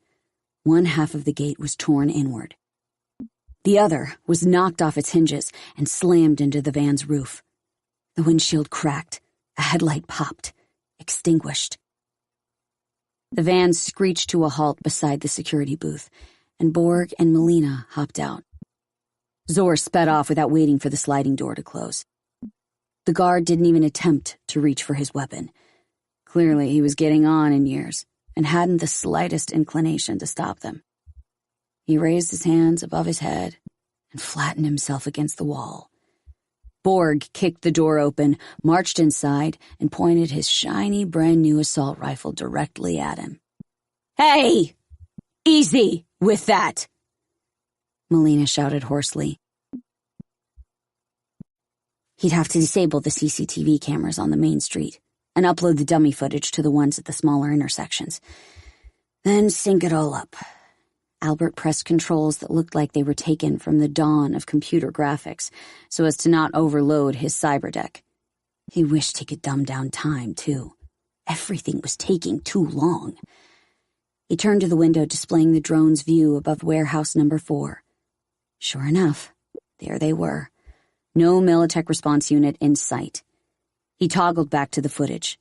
One half of the gate was torn inward. The other was knocked off its hinges and slammed into the van's roof. The windshield cracked. A headlight popped, extinguished. The van screeched to a halt beside the security booth, and Borg and Melina hopped out. Zor sped off without waiting for the sliding door to close. The guard didn't even attempt to reach for his weapon. Clearly, he was getting on in years and hadn't the slightest inclination to stop them. He raised his hands above his head and flattened himself against the wall. Borg kicked the door open, marched inside, and pointed his shiny, brand-new assault rifle directly at him. "Hey! Easy with that!" Melina shouted hoarsely. He'd have to disable the CCTV cameras on the main street and upload the dummy footage to the ones at the smaller intersections. Then sync it all up. Albert pressed controls that looked like they were taken from the dawn of computer graphics so as to not overload his cyberdeck. He wished he could dumb down time, too. Everything was taking too long. He turned to the window displaying the drone's view above warehouse number 4. Sure enough, there they were. No Militech response unit in sight. He toggled back to the footage.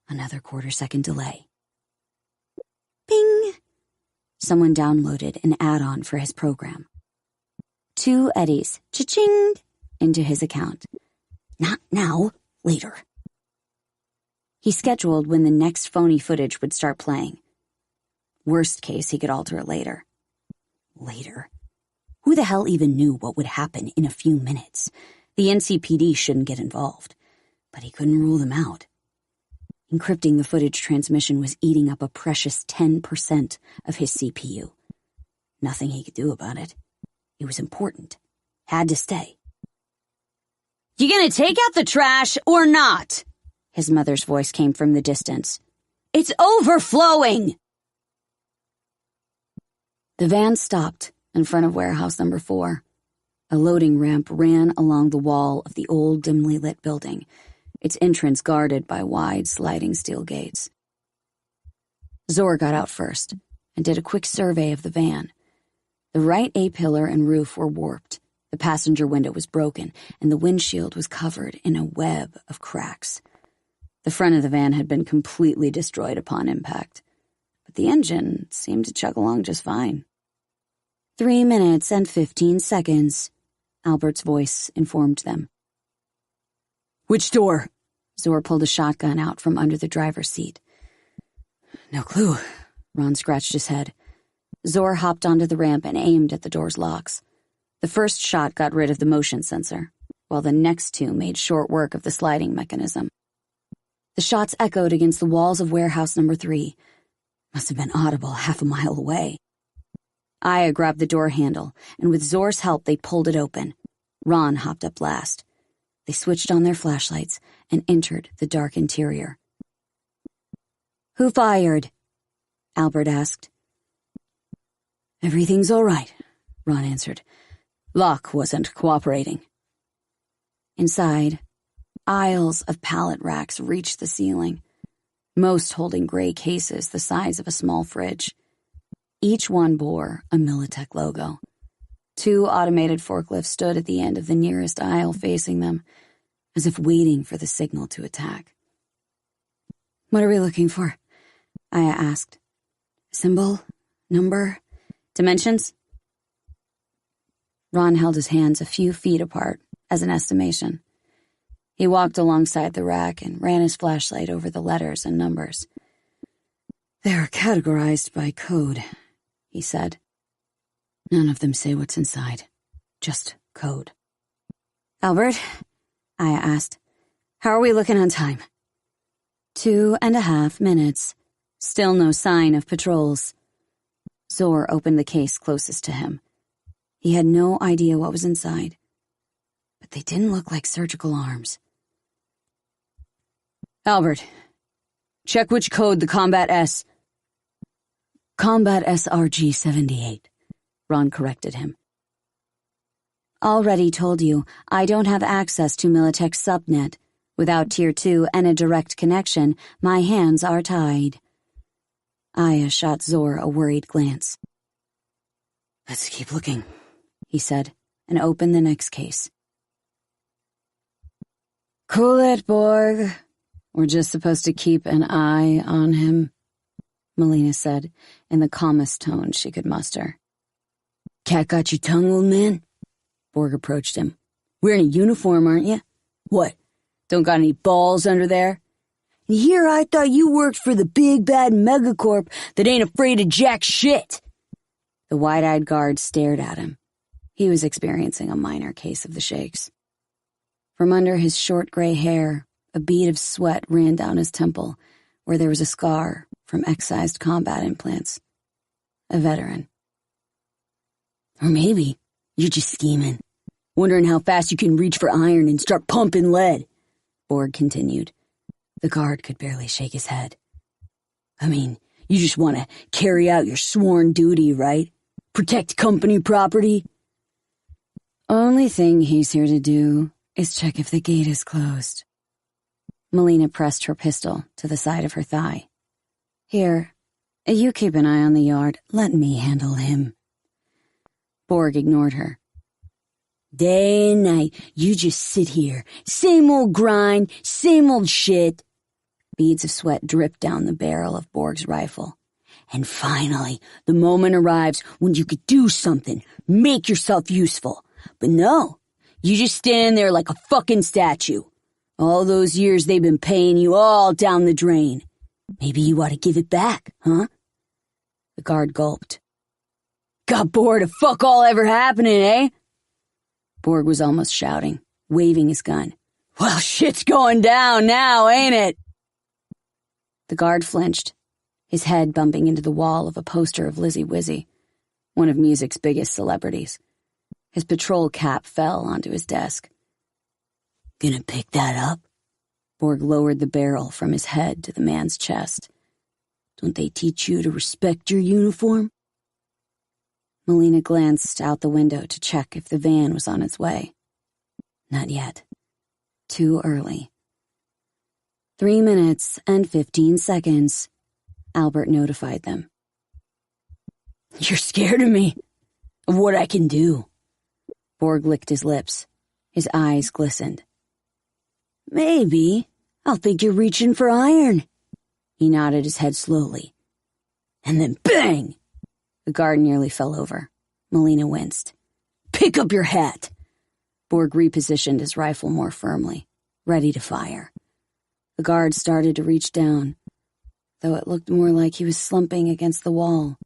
Another quarter-second delay. Bing! Someone downloaded an add-on for his program. 2 eddies, cha-chinged, into his account. Not now, later. He scheduled when the next phony footage would start playing. Worst case, he could alter it later. Later? Who the hell even knew what would happen in a few minutes? The NCPD shouldn't get involved, but he couldn't rule them out. Encrypting the footage transmission was eating up a precious 10% of his CPU. Nothing he could do about it. It was important. Had to stay. "You gonna take out the trash or not?" His mother's voice came from the distance. "It's overflowing!" The van stopped in front of warehouse number 4. A loading ramp ran along the wall of the old, dimly lit building, its entrance guarded by wide, sliding steel gates. Zor got out first and did a quick survey of the van. The right A-pillar and roof were warped, the passenger window was broken, and the windshield was covered in a web of cracks. The front of the van had been completely destroyed upon impact, but the engine seemed to chug along just fine. 3 minutes and 15 seconds, Albert's voice informed them. Which door? Zor pulled a shotgun out from under the driver's seat. No clue. Ron scratched his head. Zor hopped onto the ramp and aimed at the door's locks. The first shot got rid of the motion sensor, while the next 2 made short work of the sliding mechanism. The shots echoed against the walls of warehouse number 3. Must have been audible half a mile away. Aya grabbed the door handle, and with Zor's help they pulled it open. Ron hopped up last. They switched on their flashlights and entered the dark interior. "Who fired?" Albert asked. "Everything's all right," Ron answered. "Lock wasn't cooperating." Inside, aisles of pallet racks reached the ceiling, most holding gray cases the size of a small fridge. Each one bore a Militech logo. 2 automated forklifts stood at the end of the nearest aisle facing them, as if waiting for the signal to attack. "What are we looking for?" Aya asked. "Symbol? Number? Dimensions?" Ron held his hands a few feet apart as an estimation. He walked alongside the rack and ran his flashlight over the letters and numbers. "They're categorized by code," he said. "None of them say what's inside. Just code." "Albert," Aya asked, "how are we looking on time?" 2.5 minutes. Still no sign of patrols. Zor opened the case closest to him. He had no idea what was inside, but they didn't look like surgical arms. "Albert, check which code the Combat SRG-78, Ron corrected him. "Already told you, I don't have access to Militech's subnet. Without Tier 2 and a direct connection, my hands are tied." Aya shot Zor a worried glance. "Let's keep looking," he said, and opened the next case. "Cool it, Borg. We're just supposed to keep an eye on him," Melina said, in the calmest tone she could muster. "Cat got your tongue, old man?" Borg approached him. "Wearing a uniform, aren't you? What, don't got any balls under there? And here I thought you worked for the big bad megacorp that ain't afraid of jack shit." The wide-eyed guard stared at him. He was experiencing a minor case of the shakes. From under his short gray hair, a bead of sweat ran down his temple, where there was a scar from excised combat implants. A veteran. "Or maybe you're just scheming, wondering how fast you can reach for iron and start pumping lead," Borg continued. The guard could barely shake his head. "I mean, you just want to carry out your sworn duty, right? Protect company property?" "Only thing he's here to do is check if the gate is closed." Melina pressed her pistol to the side of her thigh. "Here, you keep an eye on the yard. Let me handle him." Borg ignored her. "Day and night, you just sit here. Same old grind, same old shit." Beads of sweat dripped down the barrel of Borg's rifle. "And finally, the moment arrives when you could do something, make yourself useful. But no, you just stand there like a fucking statue. All those years they've been paying you all down the drain. Maybe you ought to give it back, huh?" The guard gulped. "Got bored of fuck all ever happening, eh?" Borg was almost shouting, waving his gun. "Well, shit's going down now, ain't it?" The guard flinched, his head bumping into the wall of a poster of Lizzie Wizzy, one of music's biggest celebrities. His patrol cap fell onto his desk. "Gonna pick that up?" Borg lowered the barrel from his head to the man's chest. "Don't they teach you to respect your uniform?" Melina glanced out the window to check if the van was on its way. Not yet. Too early. 3 minutes and 15 seconds, Albert notified them. "You're scared of me, of what I can do." Borg licked his lips. His eyes glistened. "Maybe I'll think you're reaching for iron." He nodded his head slowly. And then bang! The guard nearly fell over. Melina winced. "Pick up your hat." Borg repositioned his rifle more firmly, ready to fire. The guard started to reach down, though it looked more like he was slumping against the wall.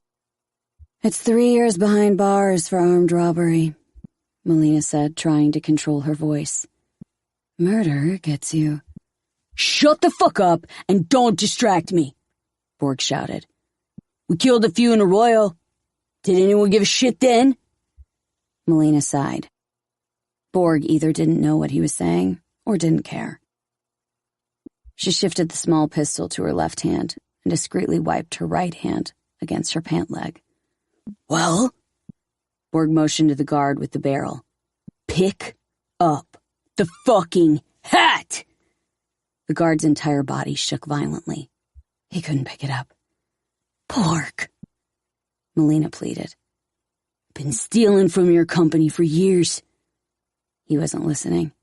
"It's 3 years behind bars for armed robbery," Melina said, trying to control her voice. "Murder gets you." "Shut the fuck up and don't distract me," Borg shouted. "We killed a few in Arroyo. Did anyone give a shit then?" Melina sighed. Borg either didn't know what he was saying or didn't care. She shifted the small pistol to her left hand and discreetly wiped her right hand against her pant leg. "Well?" Borg motioned to the guard with the barrel. "Pick up the fucking hat!" The guard's entire body shook violently. He couldn't pick it up. "Borg," Melina pleaded. "Been stealing from your company for years." He wasn't listening.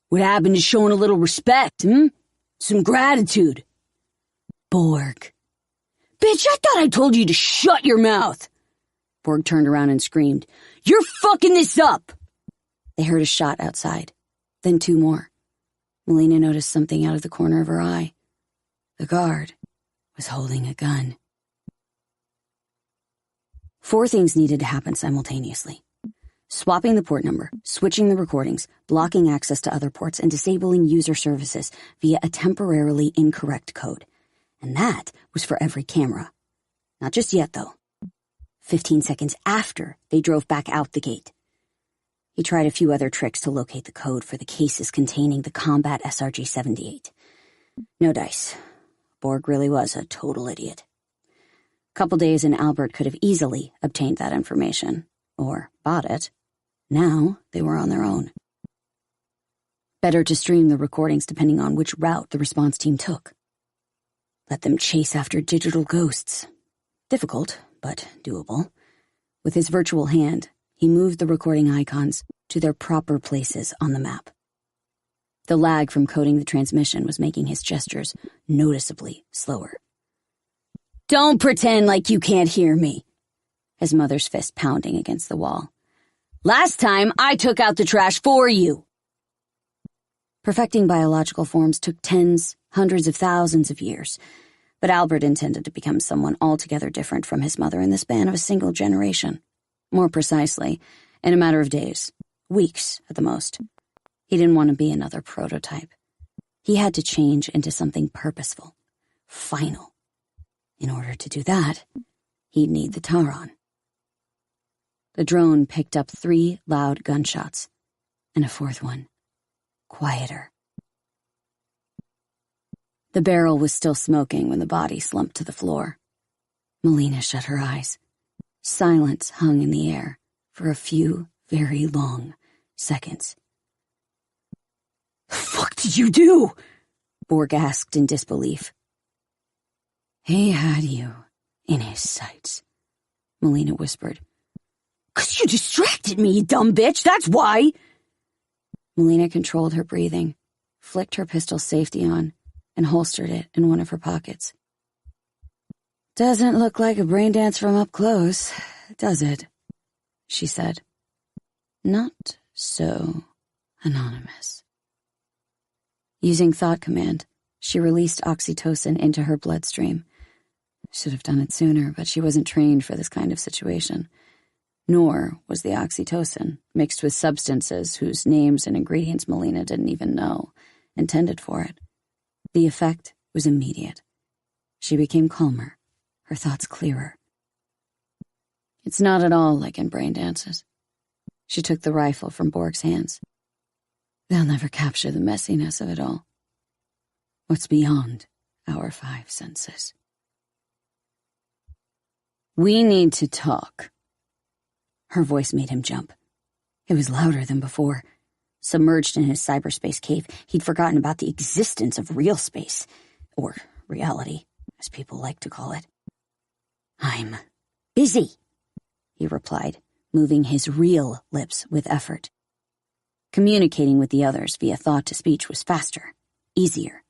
"What happened to showing a little respect, Some gratitude." "Borg." "Bitch, I thought I told you to shut your mouth." Borg turned around and screamed, "You're fucking this up!" They heard a shot outside, then 2 more. Melina noticed something out of the corner of her eye. The guard was holding a gun. 4 things needed to happen simultaneously. Swapping the port number, switching the recordings, blocking access to other ports, and disabling user services via a temporarily incorrect code. And that was for every camera. Not just yet, though. 15 seconds after they drove back out the gate. He tried a few other tricks to locate the code for the cases containing the combat SRG-78. No dice. Borg really was a total idiot. A couple days and Albert could have easily obtained that information. Or bought it. Now they were on their own. Better to stream the recordings depending on which route the response team took. Let them chase after digital ghosts. Difficult, but doable. With his virtual hand, he moved the recording icons to their proper places on the map. The lag from coding the transmission was making his gestures noticeably slower. "Don't pretend like you can't hear me," his mother's fist pounding against the wall. "Last time, I took out the trash for you." Perfecting biological forms took tens, hundreds of thousands of years, but Albert intended to become someone altogether different from his mother in the span of a single generation. More precisely, in a matter of days, weeks at the most. He didn't want to be another prototype. He had to change into something purposeful, final. In order to do that, he'd need the Taron. The drone picked up 3 loud gunshots, and a 4th one, quieter. The barrel was still smoking when the body slumped to the floor. Melina shut her eyes. Silence hung in the air for a few very long seconds. "The fuck did you do?" Borg asked in disbelief. "He had you in his sights," Melina whispered. "'Cause you distracted me, you dumb bitch, that's why!" Melina controlled her breathing, flicked her pistol safety on, and holstered it in one of her pockets. "Doesn't look like a brain dance from up close, does it?" she said. "Not so anonymous." Using thought command, she released oxytocin into her bloodstream. Should have done it sooner, but she wasn't trained for this kind of situation. Nor was the oxytocin, mixed with substances whose names and ingredients Melina didn't even know, intended for it. The effect was immediate. She became calmer, her thoughts clearer. It's not at all like in brain dances. She took the rifle from Borg's hands. They'll never capture the messiness of it all. What's beyond our 5 senses. "We need to talk." Her voice made him jump. It was louder than before. Submerged in his cyberspace cave, he'd forgotten about the existence of real space, or reality, as people like to call it. "I'm busy," he replied, moving his real lips with effort. Communicating with the others via thought-to-speech was faster, easier.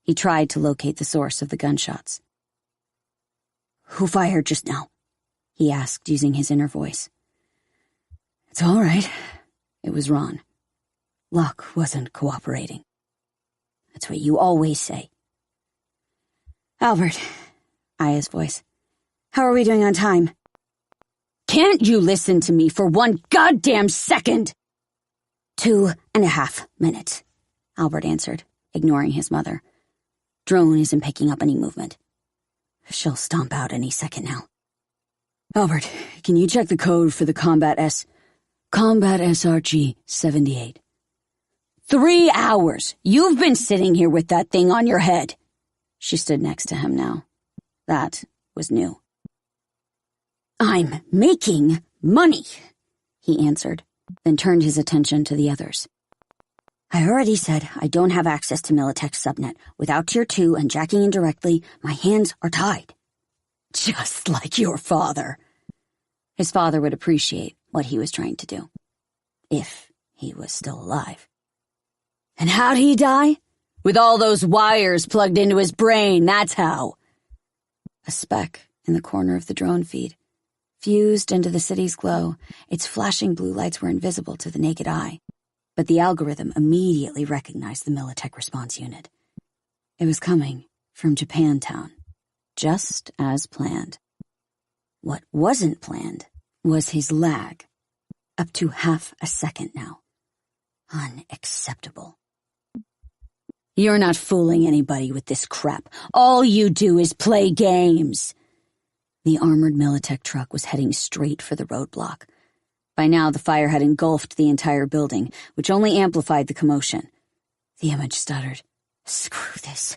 He tried to locate the source of the gunshots. "Who fired just now?" he asked using his inner voice. "It's all right." It was Ron. Luck wasn't cooperating. That's what you always say. "Albert," Aya's voice. "How are we doing on time?" "Can't you listen to me for 1 goddamn second?" 2.5 minutes, Albert answered, ignoring his mother. "Drone isn't picking up any movement. She'll stomp out any second now." "Albert, can you check the code for the Combat SRG-78? 3 hours! You've been sitting here with that thing on your head." She stood next to him now. That was new. "I'm making money," he answered, then turned his attention to the others. "I already said I don't have access to Militech's subnet. Without Tier 2 and jacking in directly, my hands are tied." "Just like your father." His father would appreciate what he was trying to do. If he was still alive. "And how'd he die? With all those wires plugged into his brain, that's how." A speck in the corner of the drone feed. Fused into the city's glow, its flashing blue lights were invisible to the naked eye. but the algorithm immediately recognized the Militech response unit. It was coming from Japantown, just as planned. What wasn't planned was his lag, up to half a second now. Unacceptable. You're not fooling anybody with this crap. All you do is play games. The armored Militech truck was heading straight for the roadblock. By now, the fire had engulfed the entire building, which only amplified the commotion. The image stuttered. Screw this.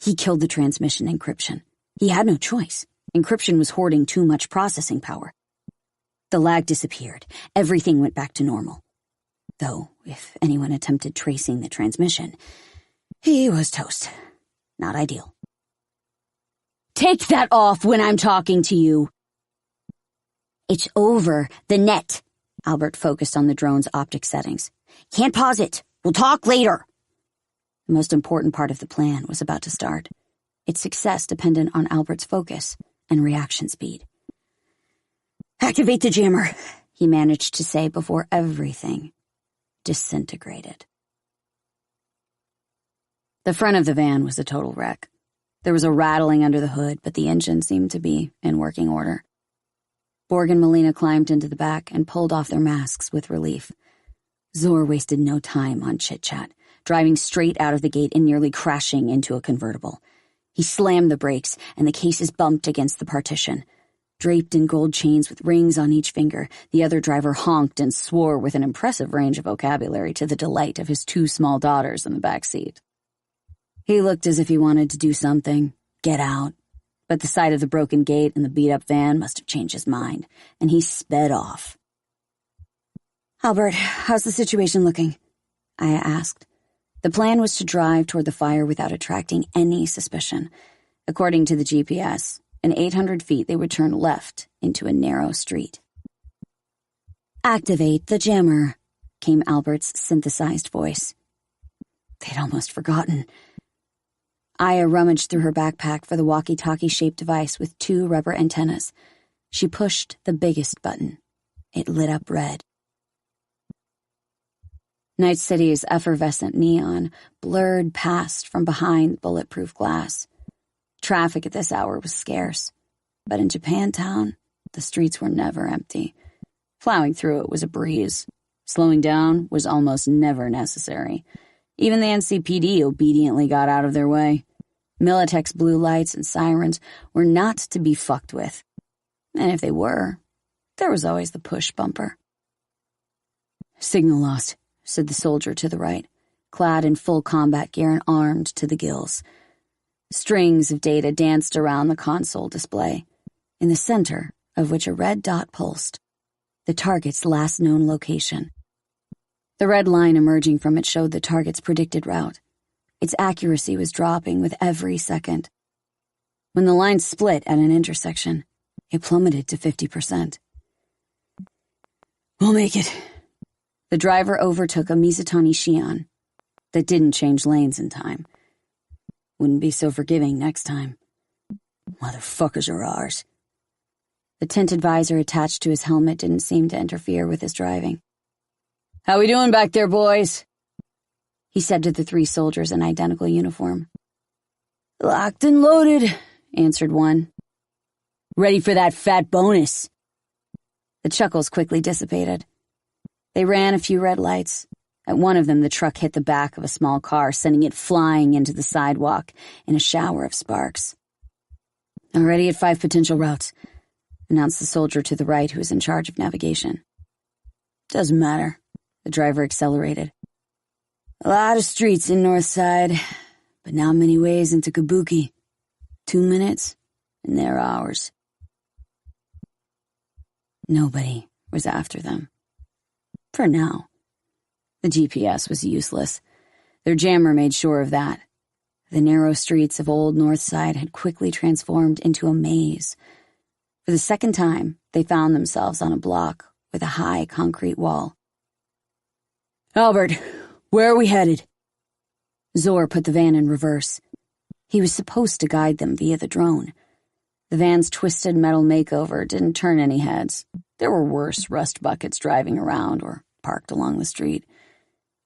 He killed the transmission encryption. He had no choice. Encryption was hoarding too much processing power. The lag disappeared. Everything went back to normal. Though, if anyone attempted tracing the transmission, he was toast. Not ideal. Take that off when I'm talking to you. It's over the net. Albert focused on the drone's optic settings. Can't pause it. We'll talk later. The most important part of the plan was about to start. Its success depended on Albert's focus and reaction speed. Activate the jammer, he managed to say before everything disintegrated. The front of the van was a total wreck. There was a rattling under the hood, but the engine seemed to be in working order. Borg and Melina climbed into the back and pulled off their masks with relief. Zor wasted no time on chit-chat, driving straight out of the gate and nearly crashing into a convertible. He slammed the brakes, and the cases bumped against the partition. Draped in gold chains with rings on each finger, the other driver honked and swore with an impressive range of vocabulary to the delight of his two small daughters in the back seat. He looked as if he wanted to do something, get out, but the sight of the broken gate and the beat-up van must have changed his mind, and he sped off. Albert, how's the situation looking? Aya asked. The plan was to drive toward the fire without attracting any suspicion. According to the GPS, in 800 feet they would turn left into a narrow street. Activate the jammer, came Albert's synthesized voice. They'd almost forgotten. Aya rummaged through her backpack for the walkie-talkie-shaped device with two rubber antennas. She pushed the biggest button. It lit up red. Night City's effervescent neon blurred past from behind bulletproof glass. Traffic at this hour was scarce, but in Japantown, the streets were never empty. Plowing through it was a breeze. Slowing down was almost never necessary. Even the NCPD obediently got out of their way. Militech's blue lights and sirens were not to be fucked with. And if they were, there was always the push bumper. Signal lost, said the soldier to the right, clad in full combat gear and armed to the gills. Strings of data danced around the console display, in the center of which a red dot pulsed, the target's last known location. The red line emerging from it showed the target's predicted route. Its accuracy was dropping with every second. When the line split at an intersection, it plummeted to 50%. We'll make it. The driver overtook a Mizutani Shion that didn't change lanes in time. Wouldn't be so forgiving next time. Motherfuckers are ours. The tinted visor attached to his helmet didn't seem to interfere with his driving. How we doing back there, boys? He said to the three soldiers in identical uniform. Locked and loaded, answered one. Ready for that fat bonus. The chuckles quickly dissipated. They ran a few red lights. At one of them, the truck hit the back of a small car, sending it flying into the sidewalk in a shower of sparks. Already at 5 potential routes, announced the soldier to the right who was in charge of navigation. Doesn't matter. The driver accelerated. A lot of streets in North Side, but not many ways into Kabuki. 2 minutes, and they're ours. Nobody was after them. For now. The GPS was useless. Their jammer made sure of that. The narrow streets of Old North Side had quickly transformed into a maze. For the second time, they found themselves on a block with a high concrete wall. Albert, where are we headed? Zor put the van in reverse. He was supposed to guide them via the drone. The van's twisted metal makeover didn't turn any heads. There were worse rust buckets driving around or parked along the street.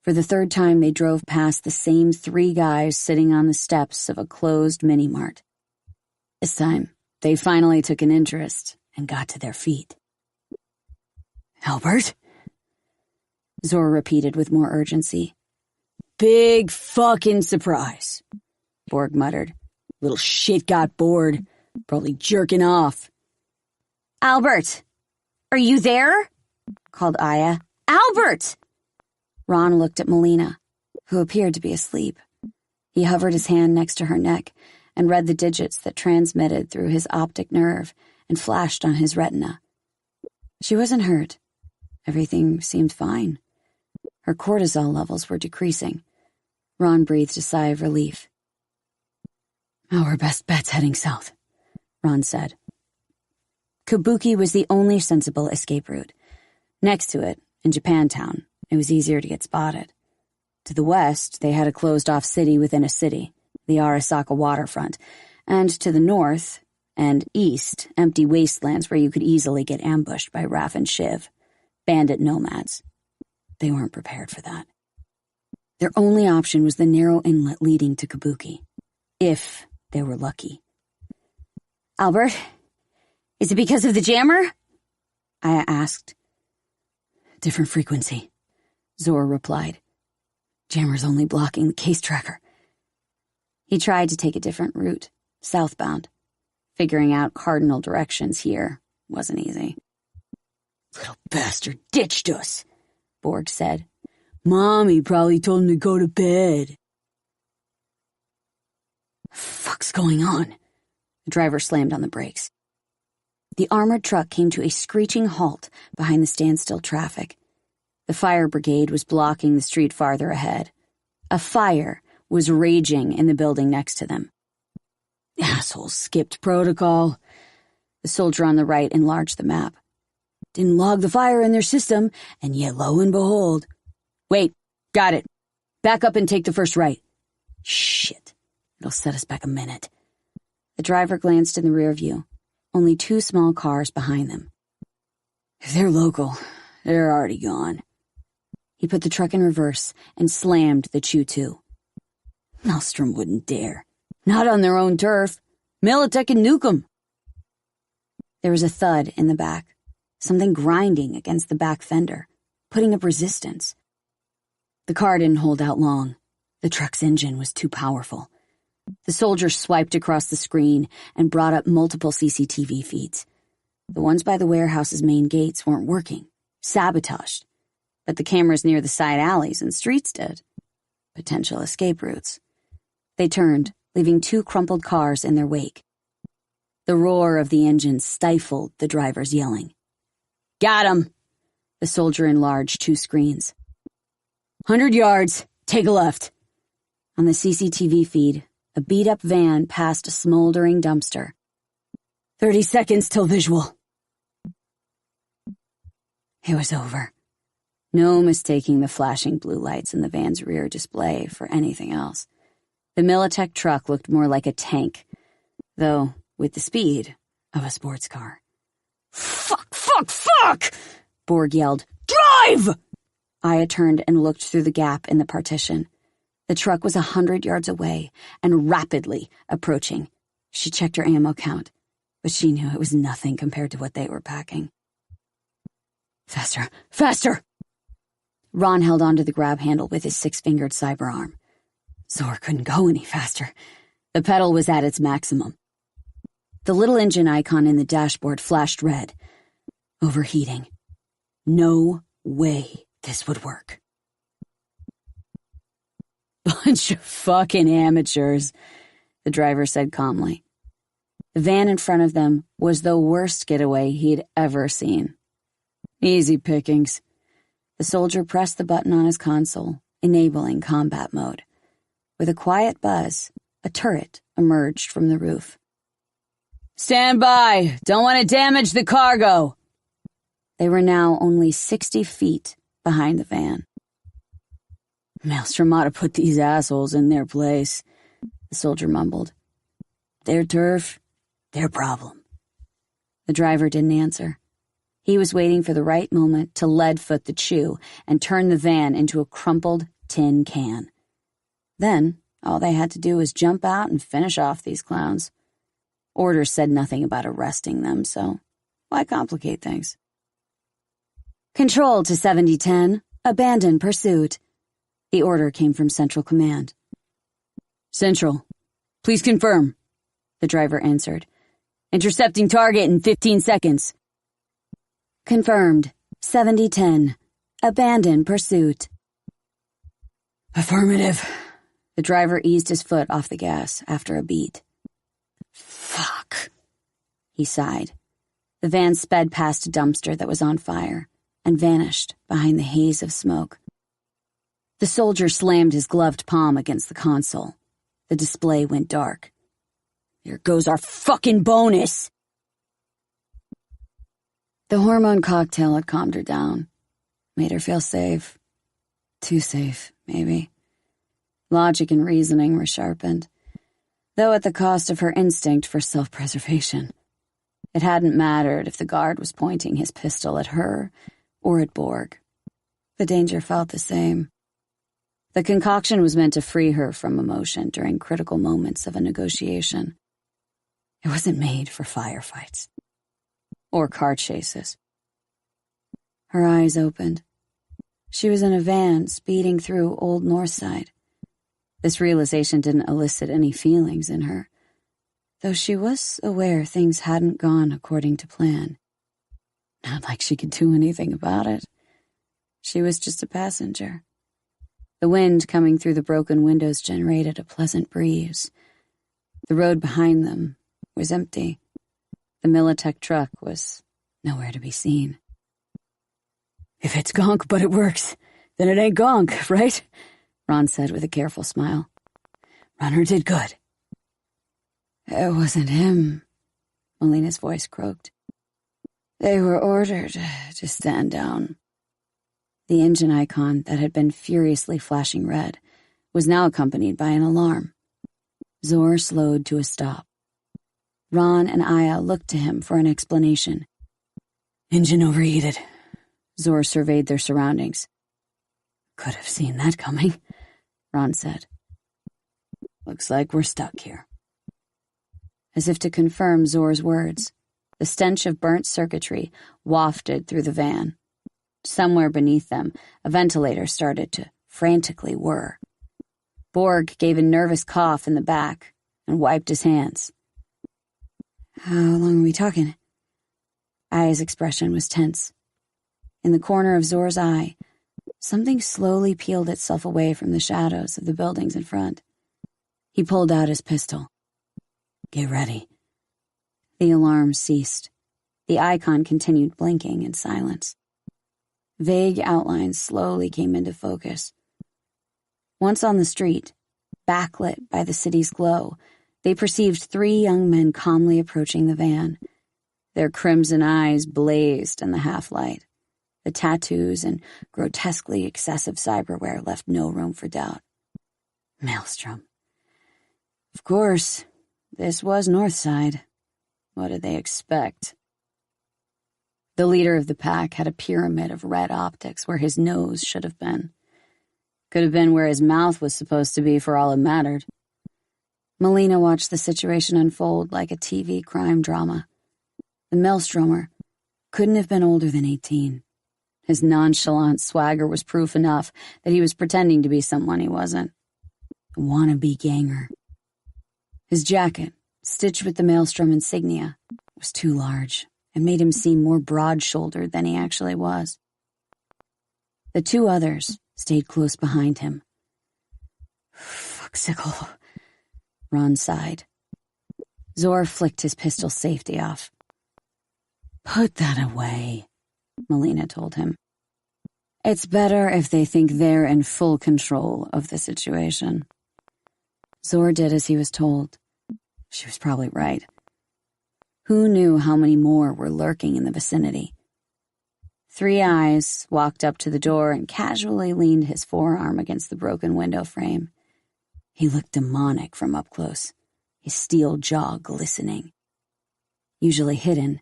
For the third time, they drove past the same 3 guys sitting on the steps of a closed mini-mart. This time, they finally took an interest and got to their feet. Albert? Zor repeated with more urgency. Big fucking surprise, Borg muttered. Little shit got bored, probably jerking off. Albert! Are you there? Called Aya. Albert! Ron looked at Melina, who appeared to be asleep. He hovered his hand next to her neck and read the digits that transmitted through his optic nerve and flashed on his retina. She wasn't hurt. Everything seemed fine. Her cortisol levels were decreasing. Ron breathed a sigh of relief. Our best bet's heading south, Ron said. Kabuki was the only sensible escape route. Next to it, in Japantown, it was easier to get spotted. To the west, they had a closed-off city within a city, the Arasaka waterfront, and to the north and east, empty wastelands where you could easily get ambushed by Raph and Shiv, bandit nomads. They weren't prepared for that. Their only option was the narrow inlet leading to Kabuki, if they were lucky. Albert, is it because of the jammer? Aya asked. Different frequency, Zor replied. Jammer's only blocking the case tracker. He tried to take a different route, southbound. Figuring out cardinal directions here wasn't easy. Little bastard ditched us, Borg said. Mommy probably told him to go to bed. Fuck's going on? The driver slammed on the brakes. The armored truck came to a screeching halt behind the standstill traffic. The fire brigade was blocking the street farther ahead. A fire was raging in the building next to them. Assholes skipped protocol. The soldier on the right enlarged the map. Didn't log the fire in their system, and yet lo and behold. Wait, got it. Back up and take the first right. Shit. It'll set us back a minute. The driver glanced in the rear view. Only 2 small cars behind them. If they're local, they're already gone. He put the truck in reverse and slammed the Chu-2. Maelstrom wouldn't dare. Not on their own turf. Militech can nuke 'em. There was a thud in the back, something grinding against the back fender, putting up resistance. The car didn't hold out long. The truck's engine was too powerful. The soldier swiped across the screen and brought up multiple CCTV feeds. The ones by the warehouse's main gates weren't working, sabotaged, but the cameras near the side alleys and streets did. Potential escape routes. They turned, leaving 2 crumpled cars in their wake. The roar of the engine stifled the driver's yelling. Got him! The soldier enlarged 2 screens. 100 yards, take a left. On the CCTV feed, a beat-up van passed a smoldering dumpster. 30 seconds till visual. It was over. No mistaking the flashing blue lights in the van's rear display for anything else. The Militech truck looked more like a tank, though with the speed of a sports car. Fuck, fuck, fuck! Borg yelled. Drive! Aya turned and looked through the gap in the partition. The truck was 100 yards away and rapidly approaching. She checked her ammo count, but she knew it was nothing compared to what they were packing. Faster, faster! Ron held onto the grab handle with his 6-fingered cyber arm. Zor couldn't go any faster. The pedal was at its maximum. The little engine icon in the dashboard flashed red. Overheating. No way this would work. Bunch of fucking amateurs, the driver said calmly. The van in front of them was the worst getaway he'd ever seen. Easy pickings. The soldier pressed the button on his console, enabling combat mode. With a quiet buzz, a turret emerged from the roof. Stand by! Don't want to damage the cargo! They were now only 60 feet behind the van. Maelstrom ought to put these assholes in their place, the soldier mumbled. Their turf, their problem. The driver didn't answer. He was waiting for the right moment to lead-foot the chew and turn the van into a crumpled tin can. Then, all they had to do was jump out and finish off these clowns. Orders said nothing about arresting them, so why complicate things? Control to 7010. Abandon pursuit. The order came from Central Command. Central, please confirm, the driver answered. Intercepting target in 15 seconds. Confirmed. 7010. Abandon pursuit. Affirmative. The driver eased his foot off the gas after a beat. Fuck. He sighed. The van sped past a dumpster that was on fire and vanished behind the haze of smoke. The soldier slammed his gloved palm against the console. The display went dark. Here goes our fucking bonus! The hormone cocktail had calmed her down, made her feel safe. Too safe, maybe. Logic and reasoning were sharpened, though at the cost of her instinct for self-preservation. It hadn't mattered if the guard was pointing his pistol at her or at Borg. The danger felt the same. The concoction was meant to free her from emotion during critical moments of a negotiation. It wasn't made for firefights or car chases. Her eyes opened. She was in a van speeding through Old Northside. This realization didn't elicit any feelings in her, though she was aware things hadn't gone according to plan. Not like she could do anything about it. She was just a passenger. The wind coming through the broken windows generated a pleasant breeze. The road behind them was empty. The Militech truck was nowhere to be seen. If it's gonk but it works, then it ain't gonk, right? Ron said with a careful smile. Runner did good. It wasn't him, Melina's voice croaked. They were ordered to stand down. The engine icon that had been furiously flashing red was now accompanied by an alarm. Zor slowed to a stop. Ron and Aya looked to him for an explanation. Engine overheated. Zor surveyed their surroundings. Could have seen that coming, Ron said. Looks like we're stuck here. As if to confirm Zor's words, the stench of burnt circuitry wafted through the van. Somewhere beneath them, a ventilator started to frantically whir. Borg gave a nervous cough in the back and wiped his hands. How long are we talking? Aya's expression was tense. In the corner of Zor's eye, something slowly peeled itself away from the shadows of the buildings in front. He pulled out his pistol. Get ready. The alarm ceased. The icon continued blinking in silence. Vague outlines slowly came into focus. Once on the street, backlit by the city's glow, they perceived 3 young men calmly approaching the van. Their crimson eyes blazed in the half-light. The tattoos and grotesquely excessive cyberwear left no room for doubt. Maelstrom. Of course, this was Northside. What did they expect? The leader of the pack had a pyramid of red optics where his nose should have been. Could have been where his mouth was supposed to be for all it mattered. Melina watched the situation unfold like a TV crime drama. The Maelstromer couldn't have been older than 18. His nonchalant swagger was proof enough that he was pretending to be someone he wasn't. A wannabe ganger. His jacket, stitched with the Maelstrom insignia, was too large and made him seem more broad-shouldered than he actually was. The 2 others stayed close behind him. Fuck-sickle, Ron sighed. Zor flicked his pistol safety off. Put that away, Melina told him. It's better if they think they're in full control of the situation. Zor did as he was told. She was probably right. Who knew how many more were lurking in the vicinity? 3 Eyes walked up to the door and casually leaned his forearm against the broken window frame. He looked demonic from up close, his steel jaw glistening. Usually hidden,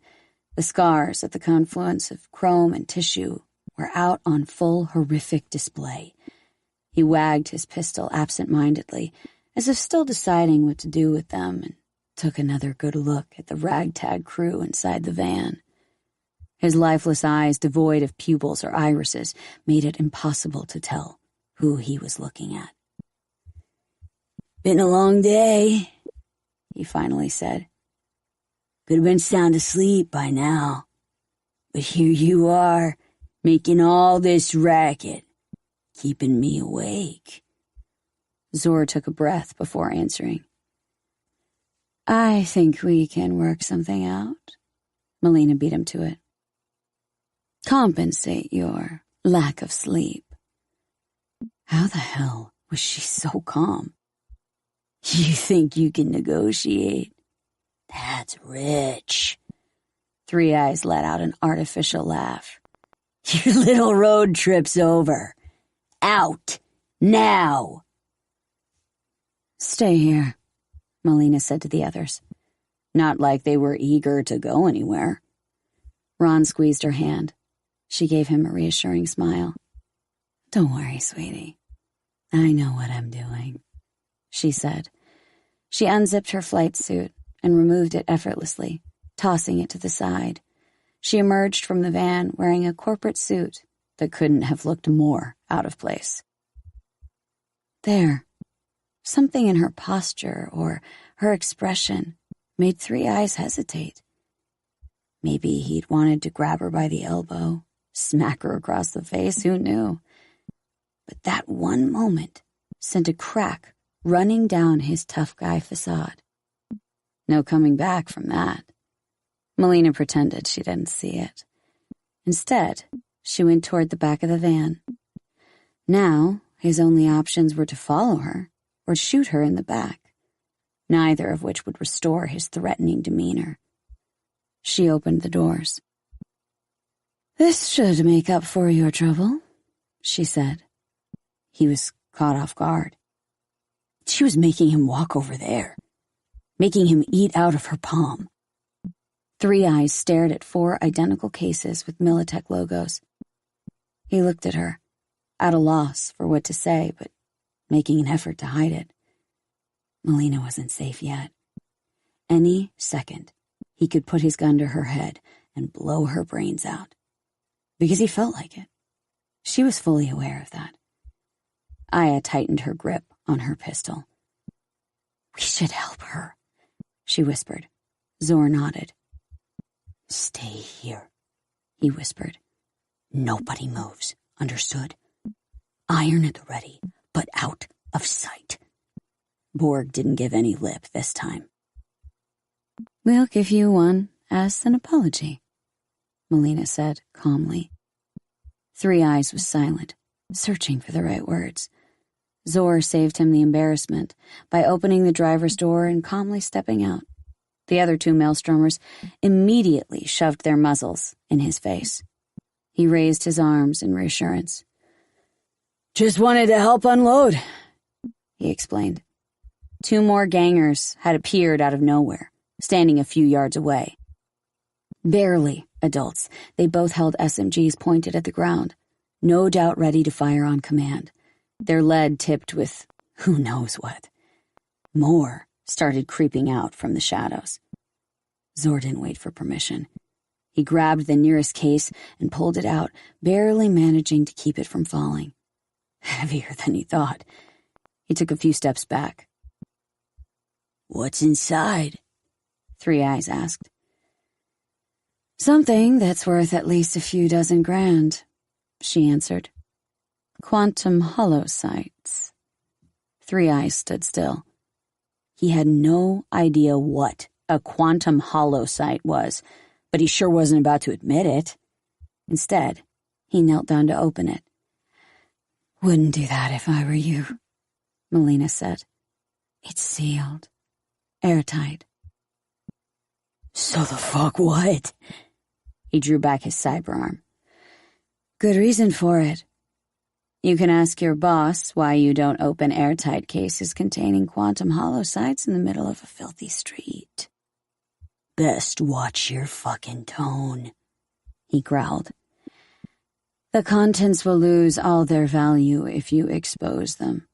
The scars at the confluence of chrome and tissue were out on full horrific display. He wagged his pistol absent-mindedly, as if still deciding what to do with them, and took another good look at the ragtag crew inside the van. His lifeless eyes, devoid of pupils or irises, made it impossible to tell who he was looking at. "Been a long day," he finally said. "Could have been sound asleep by now. But here you are, making all this racket, keeping me awake." Zor took a breath before answering. "I think we can work something out." Melina beat him to it. "Compensate your lack of sleep." How the hell was she so calm? "You think you can negotiate? That's rich." Three Eyes let out an artificial laugh. "Your little road trip's over. Out. Now." "Stay here," Melina said to the others. Not like they were eager to go anywhere. Ron squeezed her hand. She gave him a reassuring smile. "Don't worry, sweetie. I know what I'm doing," she said. She unzipped her flight suit and removed it effortlessly, tossing it to the side. She emerged from the van wearing a corporate suit that couldn't have looked more out of place. There, something in her posture or her expression made Three Eyes hesitate. Maybe he'd wanted to grab her by the elbow, smack her across the face, who knew? But that one moment sent a crack running down his tough guy facade. No coming back from that. Melina pretended she didn't see it. Instead, she went toward the back of the van. Now, his only options were to follow her or shoot her in the back, neither of which would restore his threatening demeanor. She opened the doors. "This should make up for your trouble," she said. He was caught off guard. She was making him walk over there, making him eat out of her palm. Three Eyes stared at 4 identical cases with Militech logos. He looked at her, at a loss for what to say, but making an effort to hide it. Melina wasn't safe yet. Any second, he could put his gun to her head and blow her brains out. Because he felt like it. She was fully aware of that. Aya tightened her grip on her pistol. "We should help her," she whispered. Zor nodded. "Stay here," he whispered. "Nobody moves, understood? Iron at the ready, but out of sight." Borg didn't give any lip this time. "We'll give you one as an apology," Melina said calmly. Three Eyes was silent, searching for the right words. Zor saved him the embarrassment by opening the driver's door and calmly stepping out. The other 2 maelstromers immediately shoved their muzzles in his face. He raised his arms in reassurance. "Just wanted to help unload," he explained. 2 more gangers had appeared out of nowhere, standing a few yards away. Barely adults, they both held SMGs pointed at the ground, no doubt ready to fire on command, their lead tipped with who knows what. More started creeping out from the shadows. Zor didn't wait for permission. He grabbed the nearest case and pulled it out, barely managing to keep it from falling. Heavier than he thought. He took a few steps back. "What's inside?" Three Eyes asked. "Something that's worth at least a few dozen grand," she answered. "Quantum holosites." Three Eyes stood still. He had no idea what a quantum holosite was, but he sure wasn't about to admit it. Instead, he knelt down to open it. "Wouldn't do that if I were you," Melina said. "It's sealed. Airtight." "So the fuck what?" He drew back his cyberarm. "Good reason for it. You can ask your boss why you don't open airtight cases containing quantum holosites in the middle of a filthy street." best watch your fucking tone," he growled. "The contents will lose all their value if you expose them.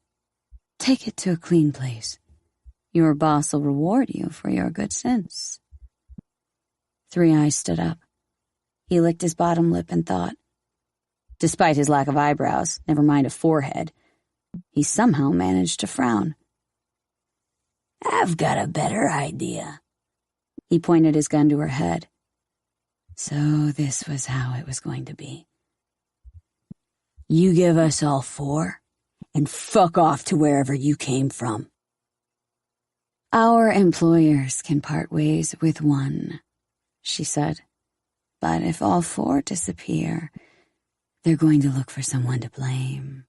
Take it to a clean place. Your boss will reward you for your good sense." Three Eyes stood up. He licked his bottom lip and thought. Despite his lack of eyebrows, never mind a forehead, he somehow managed to frown. "I've got a better idea." He pointed his gun to her head. So this was how it was going to be. "You give us all 4, and fuck off to wherever you came from." "Our employers can part ways with 1, she said. "But if all 4 disappear, they're going to look for someone to blame."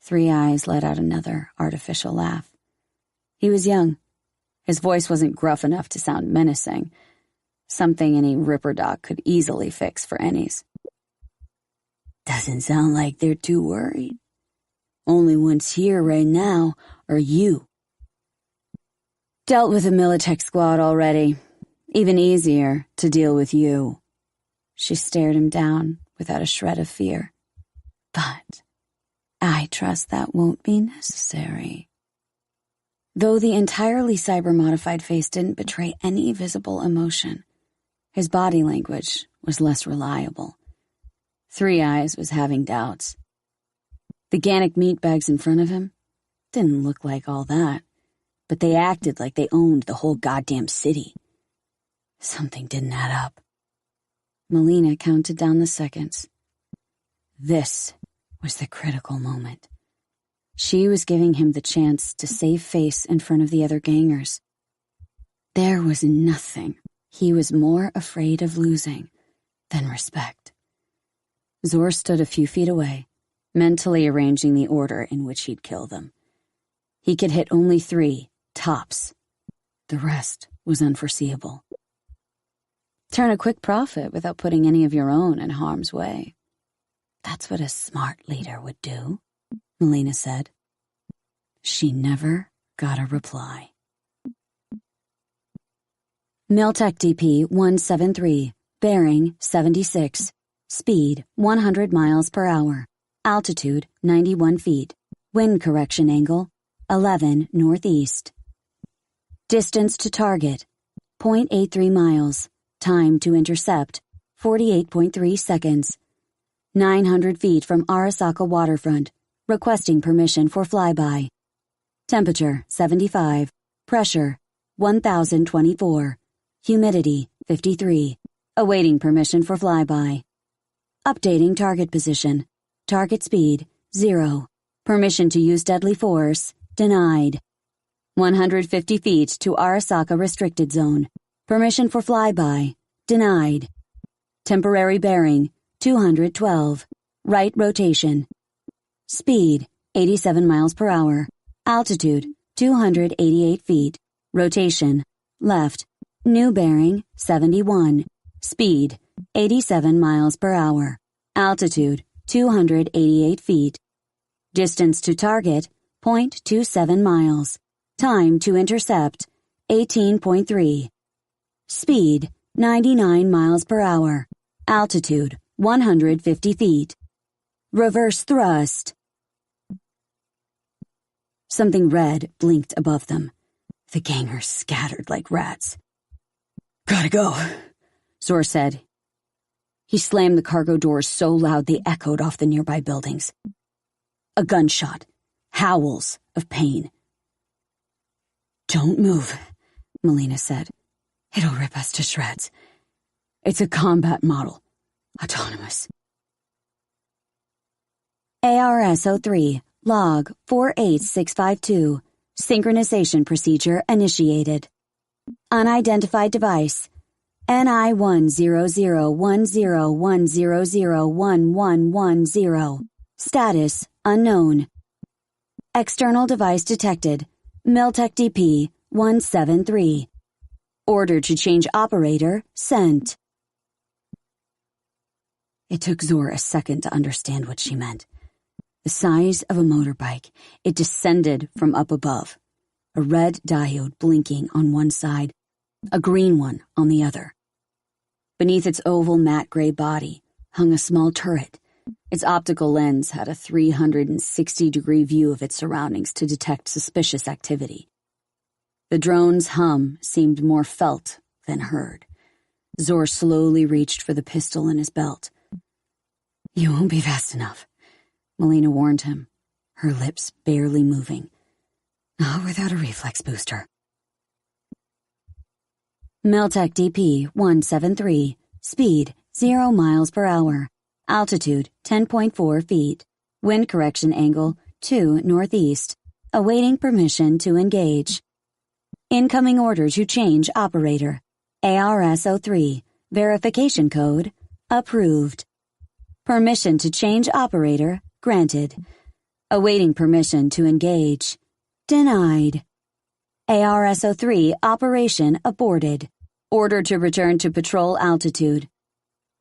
Three Eyes let out another artificial laugh. He was young. His voice wasn't gruff enough to sound menacing, something any ripper doc could easily fix for Ennies. "Doesn't sound like they're too worried. Only ones here right now are you." "Dealt with a Militech squad already. Even easier to deal with you." She stared him down without a shred of fear. "But I trust that won't be necessary." Though the entirely cyber-modified face didn't betray any visible emotion, his body language was less reliable. Three Eyes was having doubts. The Gannic meatbags in front of him didn't look like all that, but they acted like they owned the whole goddamn city. Something didn't add up. Melina counted down the seconds. This was the critical moment. She was giving him the chance to save face in front of the other gangers. There was nothing he was more afraid of losing than respect. Zor stood a few feet away, mentally arranging the order in which he'd kill them. He could hit only 3, tops. The rest was unforeseeable. Turn a quick profit without putting any of your own in harm's way. That's what a smart leader would do, Melina said. She never got a reply. Miltech DP 173, bearing 76, speed 100 miles per hour, altitude 91 feet, wind correction angle 11 northeast. Distance to target 0.83 miles, time to intercept 48.3 seconds. 900 feet from Arasaka waterfront, requesting permission for flyby. Temperature 75, pressure 1024, humidity 53, awaiting permission for flyby. Updating target position, target speed 0, permission to use deadly force denied. 150 feet to Arasaka restricted zone, permission for flyby denied. Temporary bearing 212, right rotation. Speed 87 miles per hour, altitude 288 feet, rotation left, new bearing 71, speed 87 miles per hour, altitude 288 feet. Distance to target 0.27 miles, time to intercept 18.3. Speed 99 miles per hour, altitude 150 feet. Reverse thrust. Something red blinked above them. The gangers scattered like rats. Gotta go, Zor said. He slammed the cargo doors so loud they echoed off the nearby buildings. A gunshot. Howls of pain. Don't move, Melina said. It'll rip us to shreds. It's a combat model. Autonomous. ARS-03, log 48652, synchronization procedure initiated. Unidentified device, NI1001010101110, status unknown. External device detected, Miltech DP 173. Order to change operator sent. It took Zor a second to understand what she meant. The size of a motorbike, it descended from up above, a red diode blinking on one side, a green one on the other. Beneath its oval matte gray body hung a small turret. Its optical lens had a 360-degree view of its surroundings to detect suspicious activity. The drone's hum seemed more felt than heard. Zor slowly reached for the pistol in his belt. "You won't be fast enough," Melina warned him, her lips barely moving. "Not without a reflex booster." Meltec DP-173, speed 0 miles per hour, altitude 10.4 feet, wind correction angle 2 northeast, awaiting permission to engage. Incoming order to change operator, ARS-03, verification code, approved. Permission to change operator, granted. Awaiting permission to engage, denied. ARS-03 operation aborted. Order to return to patrol altitude.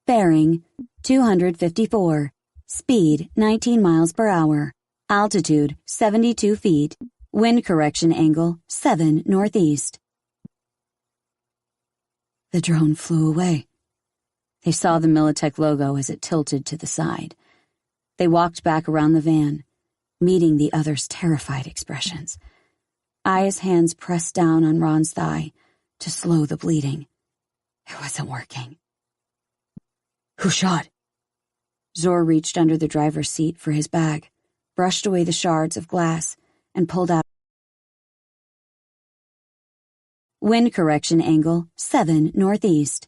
Bearing 254. Speed 19 miles per hour. Altitude 72 feet. Wind correction angle 7 northeast. The drone flew away. They saw the Militech logo as it tilted to the side. They walked back around the van, meeting the others' terrified expressions. Aya's hands pressed down on Ron's thigh to slow the bleeding. It wasn't working. "Who shot?" Zor reached under the driver's seat for his bag, brushed away the shards of glass, and pulled out. Wind correction angle 7 northeast.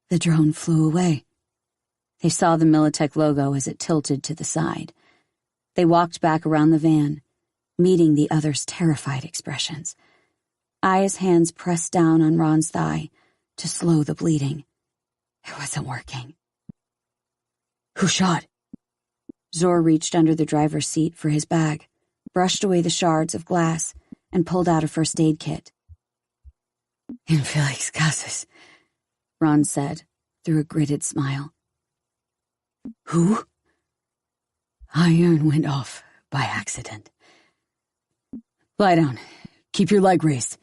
The drone flew away. They saw the Militech logo as it tilted to the side. They walked back around the van, meeting the other's terrified expressions. Aya's hands pressed down on Ron's thigh to slow the bleeding. It wasn't working. Who shot? Zor reached under the driver's seat for his bag, brushed away the shards of glass, and pulled out a first aid kit. In Felix Casas, Ron said, through a gritted smile. Who? Iron went off by accident. Lie down. Keep your leg raised.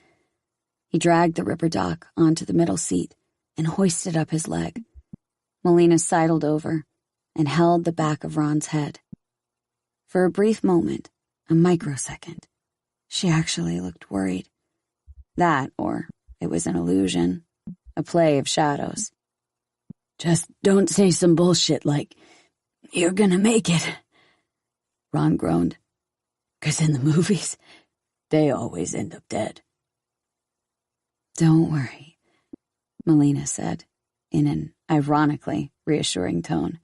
He dragged the Ripperdoc onto the middle seat and hoisted up his leg. Melina sidled over and held the back of Ron's head. For a brief moment, a microsecond, she actually looked worried. That, or it was an illusion, a play of shadows. Just don't say some bullshit like, "You're gonna make it," Ron groaned. 'Cause in the movies, they always end up dead. Don't worry, Melina said, in an ironically reassuring tone.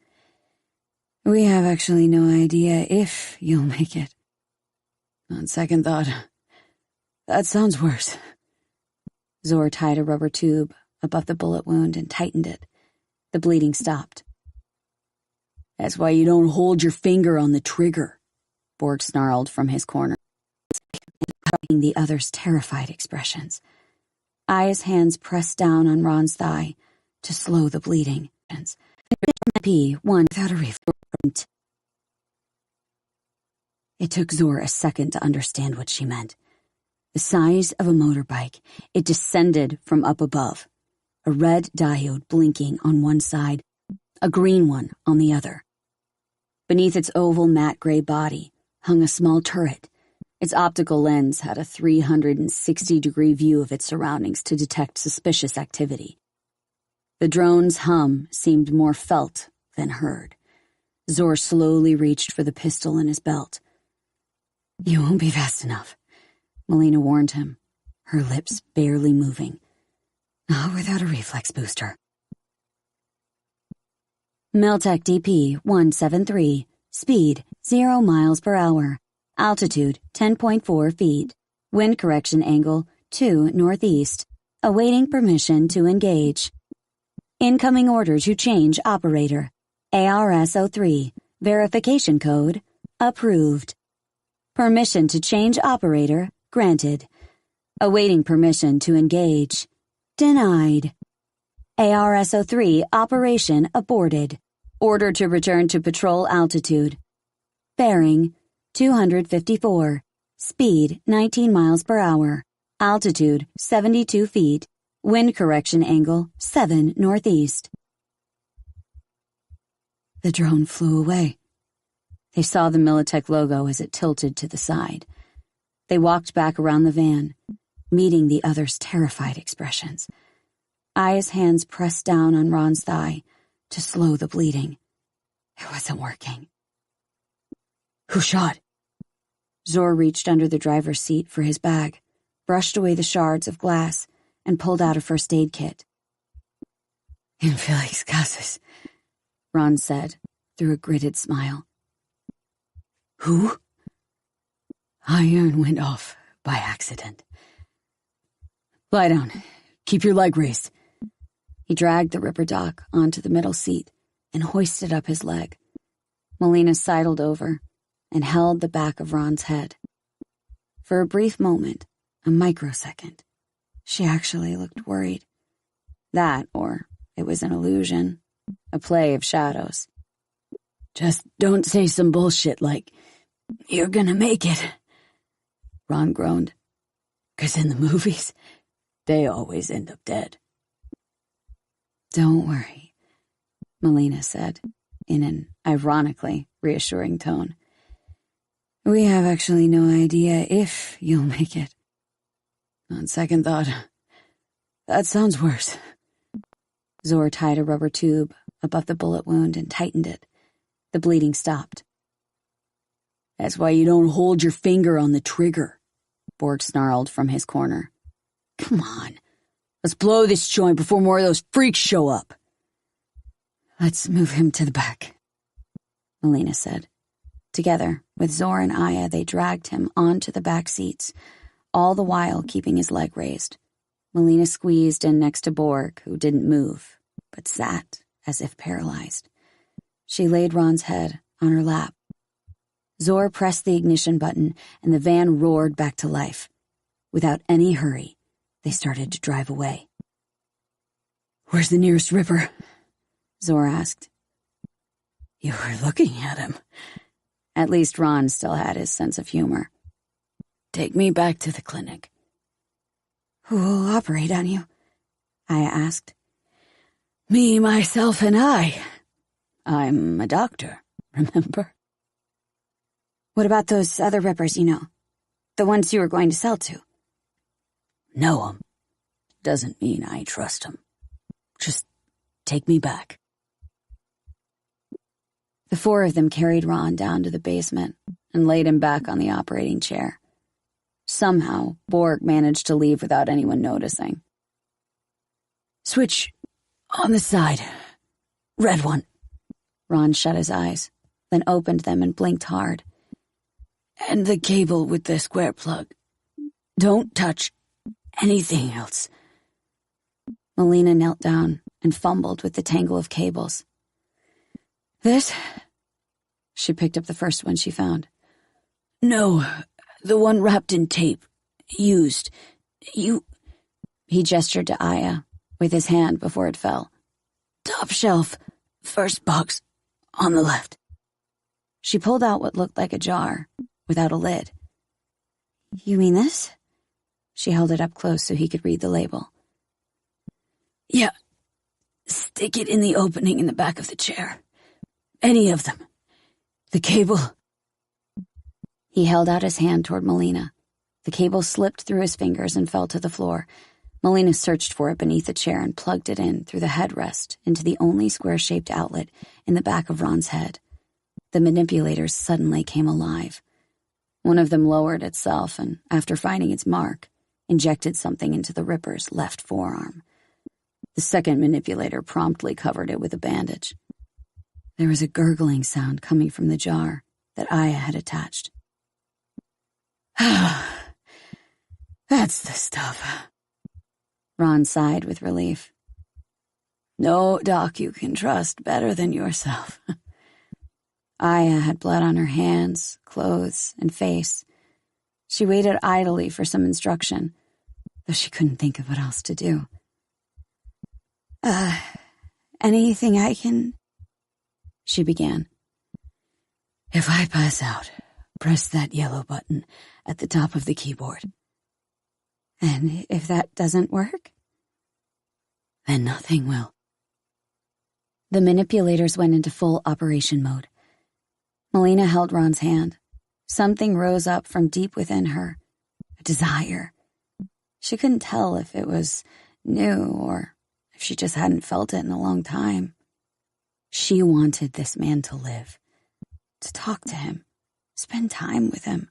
We have actually no idea if you'll make it. On second thought, that sounds worse. Zor tied a rubber tube above the bullet wound and tightened it. The bleeding stopped. That's why you don't hold your finger on the trigger, Borg snarled from his corner, the other's terrified expressions. Aya's hands pressed down on Ron's thigh to slow the bleeding. P1 without a refund. It took Zor a second to understand what she meant. The size of a motorbike, it descended from up above, a red diode blinking on one side, a green one on the other. Beneath its oval matte gray body hung a small turret. Its optical lens had a 360-degree view of its surroundings to detect suspicious activity. The drone's hum seemed more felt than heard. Zor slowly reached for the pistol in his belt. You won't be fast enough, Melina warned him, her lips barely moving. Not without a reflex booster. Miltech DP-173, speed 0 miles per hour, altitude 10.4 feet, wind correction angle 2 northeast, awaiting permission to engage. Incoming order to change operator, ARS-03, verification code, approved. Permission to change operator, granted. Awaiting permission to engage, denied. ARS-03 operation aborted. Order to return to patrol altitude. Bearing 254. Speed 19 miles per hour. Altitude 72 feet. Wind correction angle 7 northeast. The drone flew away. They saw the Militech logo as it tilted to the side. They walked back around the van, meeting the other's terrified expressions. Aya's hands pressed down on Ron's thigh to slow the bleeding. It wasn't working. Who shot? Zor reached under the driver's seat for his bag, brushed away the shards of glass, and pulled out a first aid kit. In Felix Casas, Ron said, through a gritted smile. Who? Iron went off by accident. Lie down. Keep your leg raised. He dragged the Ripperdoc onto the middle seat and hoisted up his leg. Melina sidled over and held the back of Ron's head. For a brief moment, a microsecond, she actually looked worried. That, or it was an illusion, a play of shadows. Just don't say some bullshit like, "You're gonna make it," Ron groaned. 'Cause in the movies, they always end up dead. Don't worry, Melina said, in an ironically reassuring tone. We have actually no idea if you'll make it. On second thought, that sounds worse. Zor tied a rubber tube above the bullet wound and tightened it. The bleeding stopped. That's why you don't hold your finger on the trigger, Borg snarled from his corner. Come on, let's blow this joint before more of those freaks show up. Let's move him to the back, Melina said. Together, with Zor and Aya, they dragged him onto the back seats, all the while keeping his leg raised. Melina squeezed in next to Borg, who didn't move, but sat as if paralyzed. She laid Ron's head on her lap. Zor pressed the ignition button, and the van roared back to life. Without any hurry, they started to drive away. "Where's the nearest ripper?" Zor asked. "You were looking at him." At least Ron still had his sense of humor. "Take me back to the clinic." "Who will operate on you?" Aya asked. "Me, myself, and I. I'm a doctor, remember?" "What about those other rippers you know? The ones you were going to sell to?" "Know 'em. Doesn't mean I trust 'em. Just take me back." The four of them carried Ron down to the basement and laid him back on the operating chair. Somehow, Borg managed to leave without anyone noticing. "Switch on the side. Red one." Ron shut his eyes, then opened them and blinked hard. "And the cable with the square plug. Don't touch anything else." Melina knelt down and fumbled with the tangle of cables. "This?" She picked up the first one she found. "No, the one wrapped in tape. Used. You..." He gestured to Aya, with his hand before it fell. "Top shelf. First box. On the left." She pulled out what looked like a jar, without a lid. "You mean this?" She held it up close so he could read the label. "Yeah. Stick it in the opening in the back of the chair. Any of them. The cable..." He held out his hand toward Melina. The cable slipped through his fingers and fell to the floor. Melina searched for it beneath the chair and plugged it in through the headrest into the only square-shaped outlet in the back of Ron's head. The manipulators suddenly came alive. One of them lowered itself and, after finding its mark, injected something into the Ripper's left forearm. The second manipulator promptly covered it with a bandage. There was a gurgling sound coming from the jar that Aya had attached. "That's the stuff." Ron sighed with relief. "No doc you can trust better than yourself." Aya had blood on her hands, clothes, and face. She waited idly for some instruction, though she couldn't think of what else to do. Anything I can..." she began. "If I pass out, press that yellow button at the top of the keyboard." "And if that doesn't work?" "Then nothing will." The manipulators went into full operation mode. Melina held Ron's hand. Something rose up from deep within her, a desire. She couldn't tell if it was new or if she just hadn't felt it in a long time. She wanted this man to live, to talk to him, spend time with him.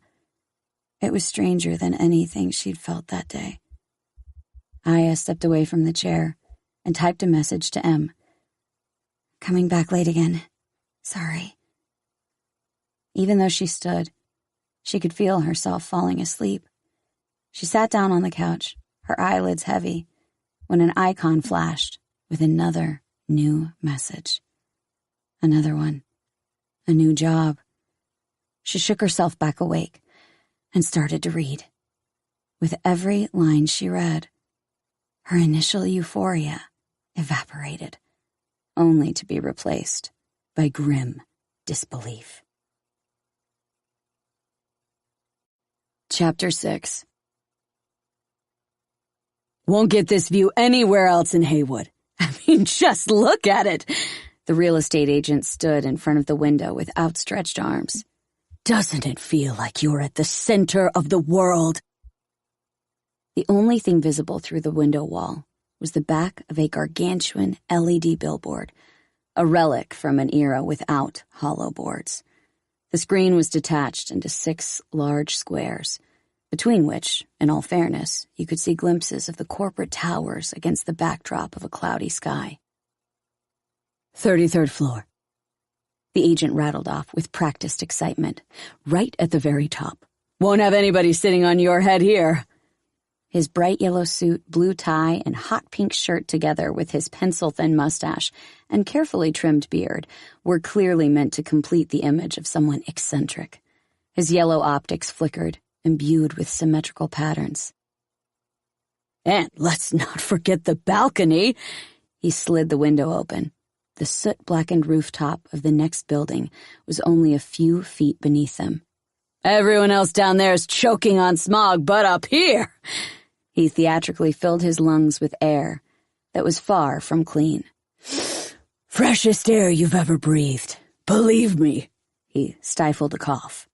It was stranger than anything she'd felt that day. Aya stepped away from the chair and typed a message to M. "Coming back late again. Sorry." Even though she stood, she could feel herself falling asleep. She sat down on the couch, her eyelids heavy, when an icon flashed with another new message. Another one. A new job. She shook herself back awake and started to read. With every line she read, her initial euphoria evaporated, only to be replaced by grim disbelief. Chapter 6. "Won't get this view anywhere else in Haywood. I mean, just look at it." The real estate agent stood in front of the window with outstretched arms. "Doesn't it feel like you're at the center of the world?" The only thing visible through the window wall was the back of a gargantuan LED billboard, a relic from an era without hollow boards. The screen was detached into 6 large squares, between which, in all fairness, you could see glimpses of the corporate towers against the backdrop of a cloudy sky. 33rd floor. The agent rattled off with practiced excitement. Right at the very top. Won't have anybody sitting on your head here. His bright yellow suit, blue tie, and hot pink shirt together with his pencil-thin mustache and carefully trimmed beard were clearly meant to complete the image of someone eccentric. His yellow optics flickered, imbued with symmetrical patterns. And let's not forget the balcony. He slid the window open. The soot-blackened rooftop of the next building was only a few feet beneath them. Everyone else down there is choking on smog, but up here... He theatrically filled his lungs with air that was far from clean. Freshest air you've ever breathed. Believe me. He stifled a cough.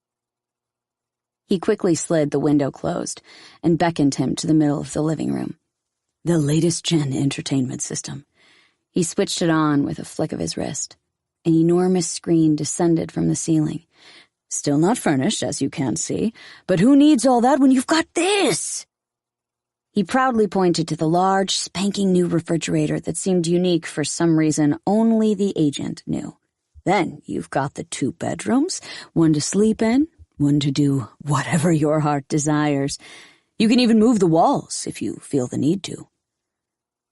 He quickly slid the window closed and beckoned him to the middle of the living room. The latest gen entertainment system. He switched it on with a flick of his wrist. An enormous screen descended from the ceiling. Still not furnished, as you can see, but who needs all that when you've got this? He proudly pointed to the large, spanking new refrigerator that seemed unique for some reason only the agent knew. Then you've got the 2 bedrooms, one to sleep in, one to do whatever your heart desires. You can even move the walls if you feel the need to.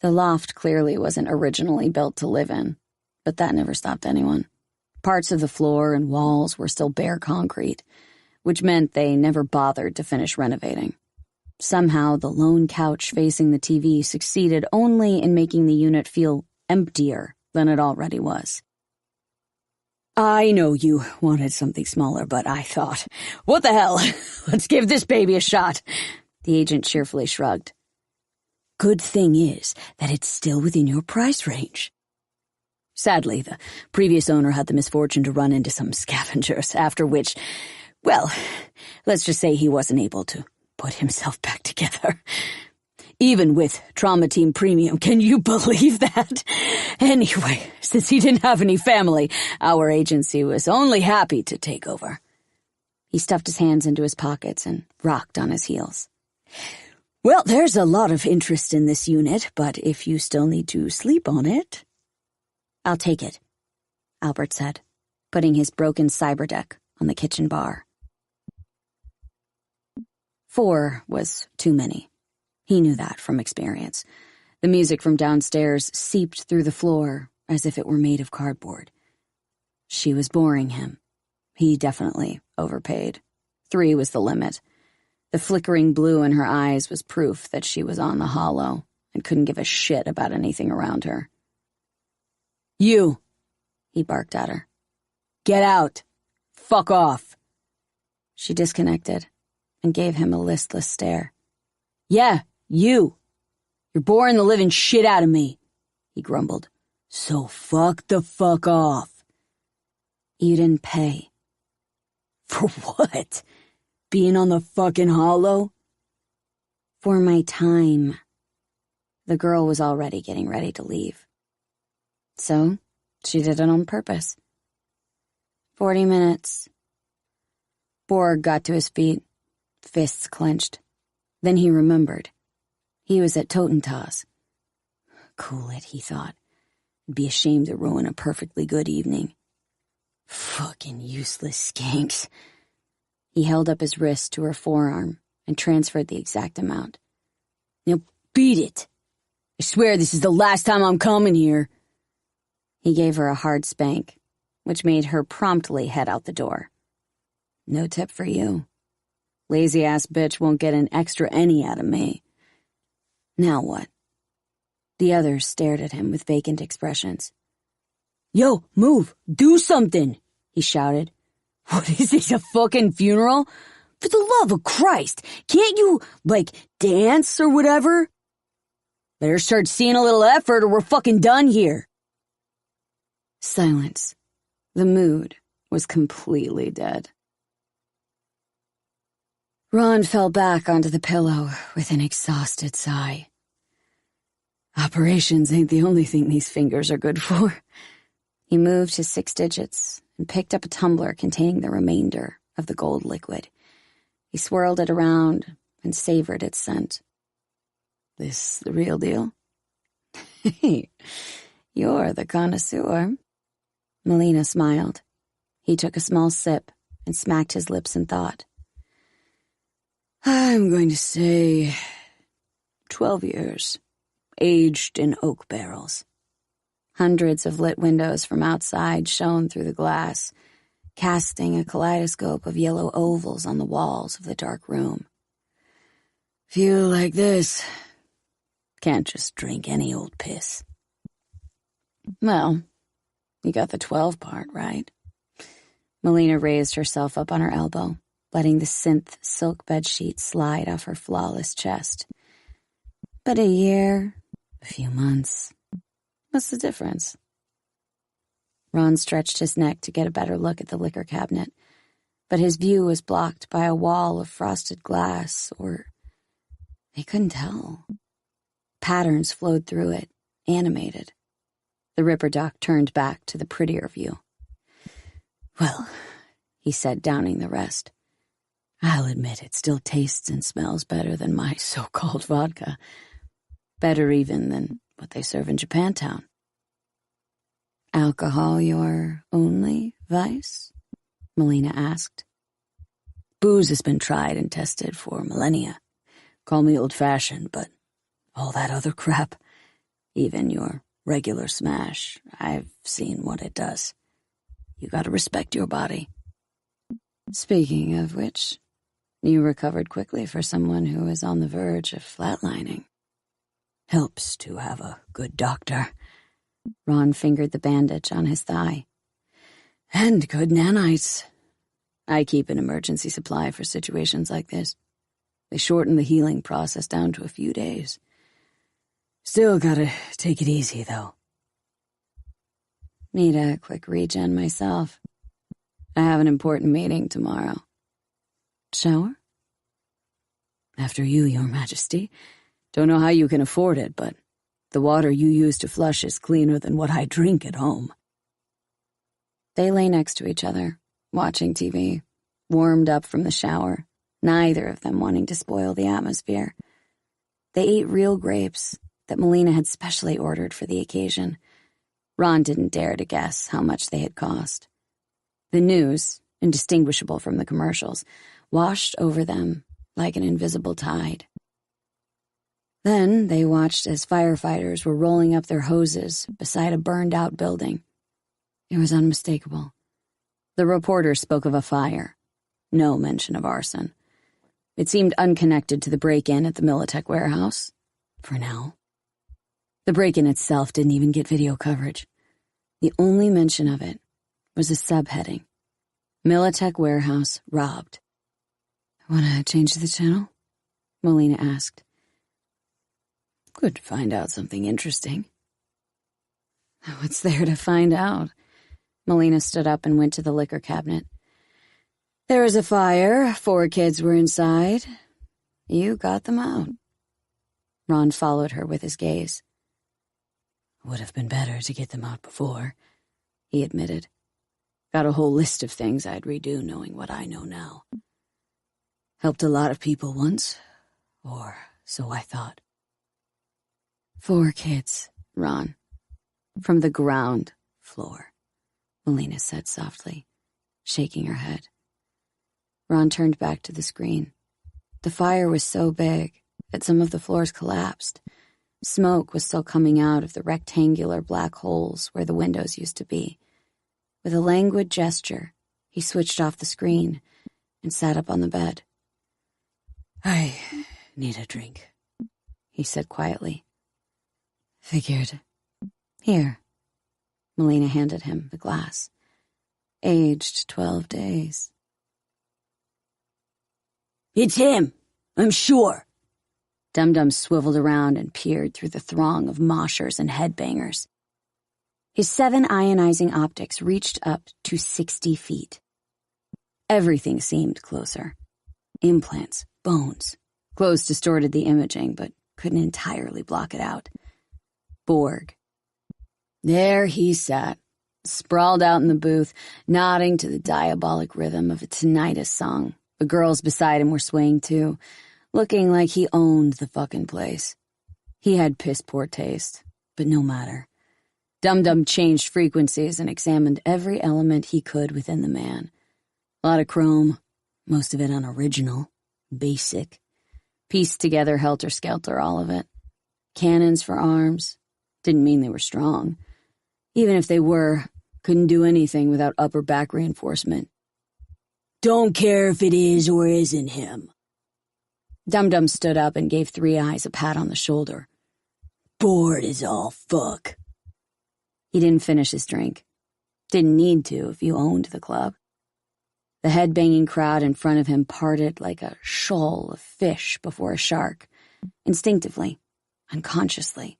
The loft clearly wasn't originally built to live in, but that never stopped anyone. Parts of the floor and walls were still bare concrete, which meant they never bothered to finish renovating. Somehow, the lone couch facing the TV succeeded only in making the unit feel emptier than it already was. I know you wanted something smaller, but I thought, what the hell? Let's give this baby a shot. The agent cheerfully shrugged. Good thing is that it's still within your price range. Sadly, the previous owner had the misfortune to run into some scavengers, after which, well, let's just say he wasn't able to put himself back together. Even with Trauma Team Premium, can you believe that? Anyway, since he didn't have any family, our agency was only happy to take over. He stuffed his hands into his pockets and rocked on his heels. Well, there's a lot of interest in this unit, but if you still need to sleep on it... I'll take it, Albert said, putting his broken cyberdeck on the kitchen bar. 4 was too many. He knew that from experience. The music from downstairs seeped through the floor as if it were made of cardboard. She was boring him. He definitely overpaid. 3 was the limit. The flickering blue in her eyes was proof that she was on the hollow and couldn't give a shit about anything around her. You, he barked at her. Get out. Fuck off. She disconnected and gave him a listless stare. Yeah, you. You're boring the living shit out of me, he grumbled. So fuck the fuck off. You didn't pay. For what? Being on the fucking hollow? For my time. The girl was already getting ready to leave. So, she did it on purpose. 40 minutes. Borg got to his feet, fists clenched. Then he remembered. He was at Totentas. Cool it, he thought. It'd be a shame to ruin a perfectly good evening. Fucking useless skanks. He held up his wrist to her forearm and transferred the exact amount. Now beat it. I swear this is the last time I'm coming here. He gave her a hard spank, which made her promptly head out the door. No tip for you. Lazy-ass bitch won't get an extra any out of me. Now what? The others stared at him with vacant expressions. Yo, move! Do something! He shouted. What is this, a fucking funeral? For the love of Christ, can't you, dance or whatever? Better start seeing a little effort or we're fucking done here. Silence. The mood was completely dead. Ron fell back onto the pillow with an exhausted sigh. Operations ain't the only thing these fingers are good for. He moved his 6 digits and picked up a tumbler containing the remainder of the gold liquid. He swirled it around and savored its scent. This the real deal? Hey, You're the connoisseur. Melina smiled. He took a small sip and smacked his lips in thought. I'm going to say 12 years, aged in oak barrels. Hundreds of lit windows from outside shone through the glass, casting a kaleidoscope of yellow ovals on the walls of the dark room. Feel like this. Can't just drink any old piss. Well, you got the 12 part, right? Melina raised herself up on her elbow, letting the synth silk bedsheet slide off her flawless chest. But a year, a few months, what's the difference? Ron stretched his neck to get a better look at the liquor cabinet, but his view was blocked by a wall of frosted glass, or he couldn't tell. Patterns flowed through it, animated. The Ripperdoc turned back to the prettier view. Well, he said, downing the rest. I'll admit it still tastes and smells better than my so-called vodka. Better even than what they serve in Japantown. Alcohol your only vice? Melina asked. Booze has been tried and tested for millennia. Call me old-fashioned, but all that other crap, even your regular smash, I've seen what it does. You gotta respect your body. Speaking of which, you recovered quickly for someone who is on the verge of flatlining. Helps to have a good doctor. Ron fingered the bandage on his thigh. And good nanites. I keep an emergency supply for situations like this. They shorten the healing process down to a few days. Still gotta take it easy, though. Need a quick regen myself. I have an important meeting tomorrow. Shower? After you, Your Majesty. Don't know how you can afford it, but the water you use to flush is cleaner than what I drink at home. They lay next to each other, watching TV, warmed up from the shower, neither of them wanting to spoil the atmosphere. They ate real grapes that Melina had specially ordered for the occasion. Ron didn't dare to guess how much they had cost. The news, indistinguishable from the commercials, washed over them like an invisible tide. Then they watched as firefighters were rolling up their hoses beside a burned-out building. It was unmistakable. The reporter spoke of a fire. No mention of arson. It seemed unconnected to the break-in at the Militech warehouse, for now. The break-in itself didn't even get video coverage. The only mention of it was a subheading. Militech warehouse robbed. Want to change the channel? Melina asked. Could find out something interesting. What's there to find out? Melina stood up and went to the liquor cabinet. There was a fire. 4 kids were inside. You got them out. Ron followed her with his gaze. Would have been better to get them out before, he admitted. Got a whole list of things I'd redo knowing what I know now. Helped a lot of people once, or so I thought. 4 kids, Ron. From the ground floor, Melina said softly, shaking her head. Ron turned back to the screen. The fire was so big that some of the floors collapsed. Smoke was still coming out of the rectangular black holes where the windows used to be. With a languid gesture, he switched off the screen and sat up on the bed. I need a drink, he said quietly. Figured. Here. Melina handed him the glass. Aged 12 days. It's him, I'm sure. Dum-Dum swiveled around and peered through the throng of moshers and headbangers. His 7 ionizing optics reached up to 60 feet. Everything seemed closer. Implants, bones. Clothes distorted the imaging, but couldn't entirely block it out. Borg. There he sat, sprawled out in the booth, nodding to the diabolic rhythm of a tinnitus song. The girls beside him were swaying too, looking like he owned the fucking place. He had piss-poor taste, but no matter. Dum-Dum changed frequencies and examined every element he could within the man. A lot of chrome, most of it unoriginal, basic. Pieced together helter-skelter, all of it. Cannons for arms. Didn't mean they were strong. Even if they were, couldn't do anything without upper back reinforcement. Don't care if it is or isn't him. Dum-Dum stood up and gave Three Eyes a pat on the shoulder. Bored as all fuck. He didn't finish his drink. Didn't need to if you owned the club. The head-banging crowd in front of him parted like a shoal of fish before a shark, instinctively, unconsciously.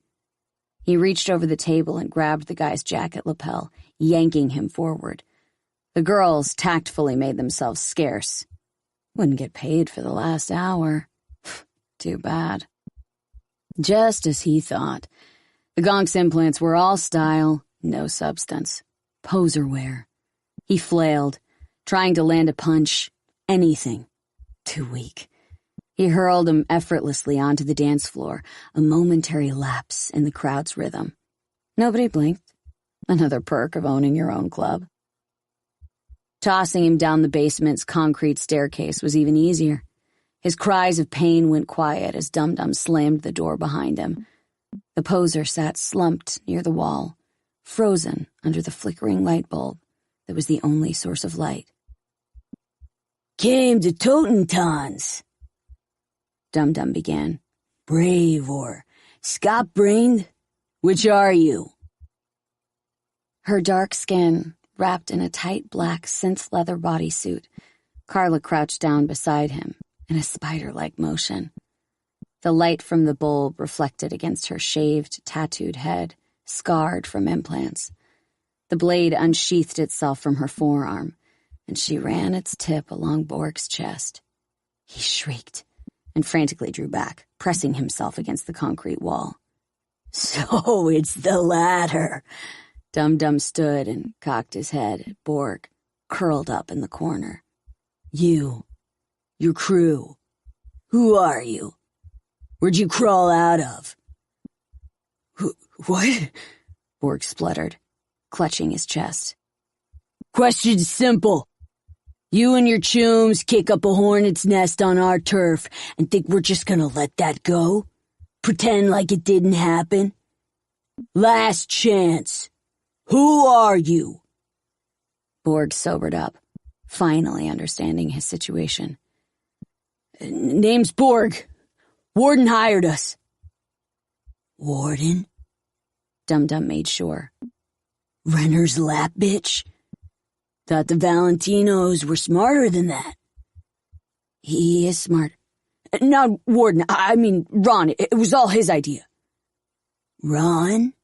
He reached over the table and grabbed the guy's jacket lapel, yanking him forward. The girls tactfully made themselves scarce. Wouldn't get paid for the last hour. Too bad. Just as he thought. The Gonk's implants were all style, no substance. Poser wear. He flailed, trying to land a punch, anything. Too weak. He hurled him effortlessly onto the dance floor, a momentary lapse in the crowd's rhythm. Nobody blinked. Another perk of owning your own club. Tossing him down the basement's concrete staircase was even easier. His cries of pain went quiet as Dum-Dum slammed the door behind him. The poser sat slumped near the wall, frozen under the flickering light bulb that was the only source of light. Came to Totentons, Dum-Dum began. Brave or Scott-brained? Which are you? Her dark skin wrapped in a tight black synth leather bodysuit, Carla crouched down beside him in a spider-like motion. The light from the bulb reflected against her shaved, tattooed head, scarred from implants. The blade unsheathed itself from her forearm, and she ran its tip along Borg's chest. He shrieked and frantically drew back, pressing himself against the concrete wall. So it's the latter. Dum-Dum stood and cocked his head at Borg, curled up in the corner. You. Your crew. Who are you? Where'd you crawl out of? What? Borg spluttered, clutching his chest. Question's simple. You and your chooms kick up a hornet's nest on our turf and think we're just gonna let that go? Pretend like it didn't happen? Last chance. Who are you? Borg sobered up, finally understanding his situation. Name's Borg. Warden hired us. Warden? Dum-Dum made sure. Renner's lap bitch? Thought the Valentinos were smarter than that. He is smart. Not Warden, I mean Ron. It was all his idea. Ron?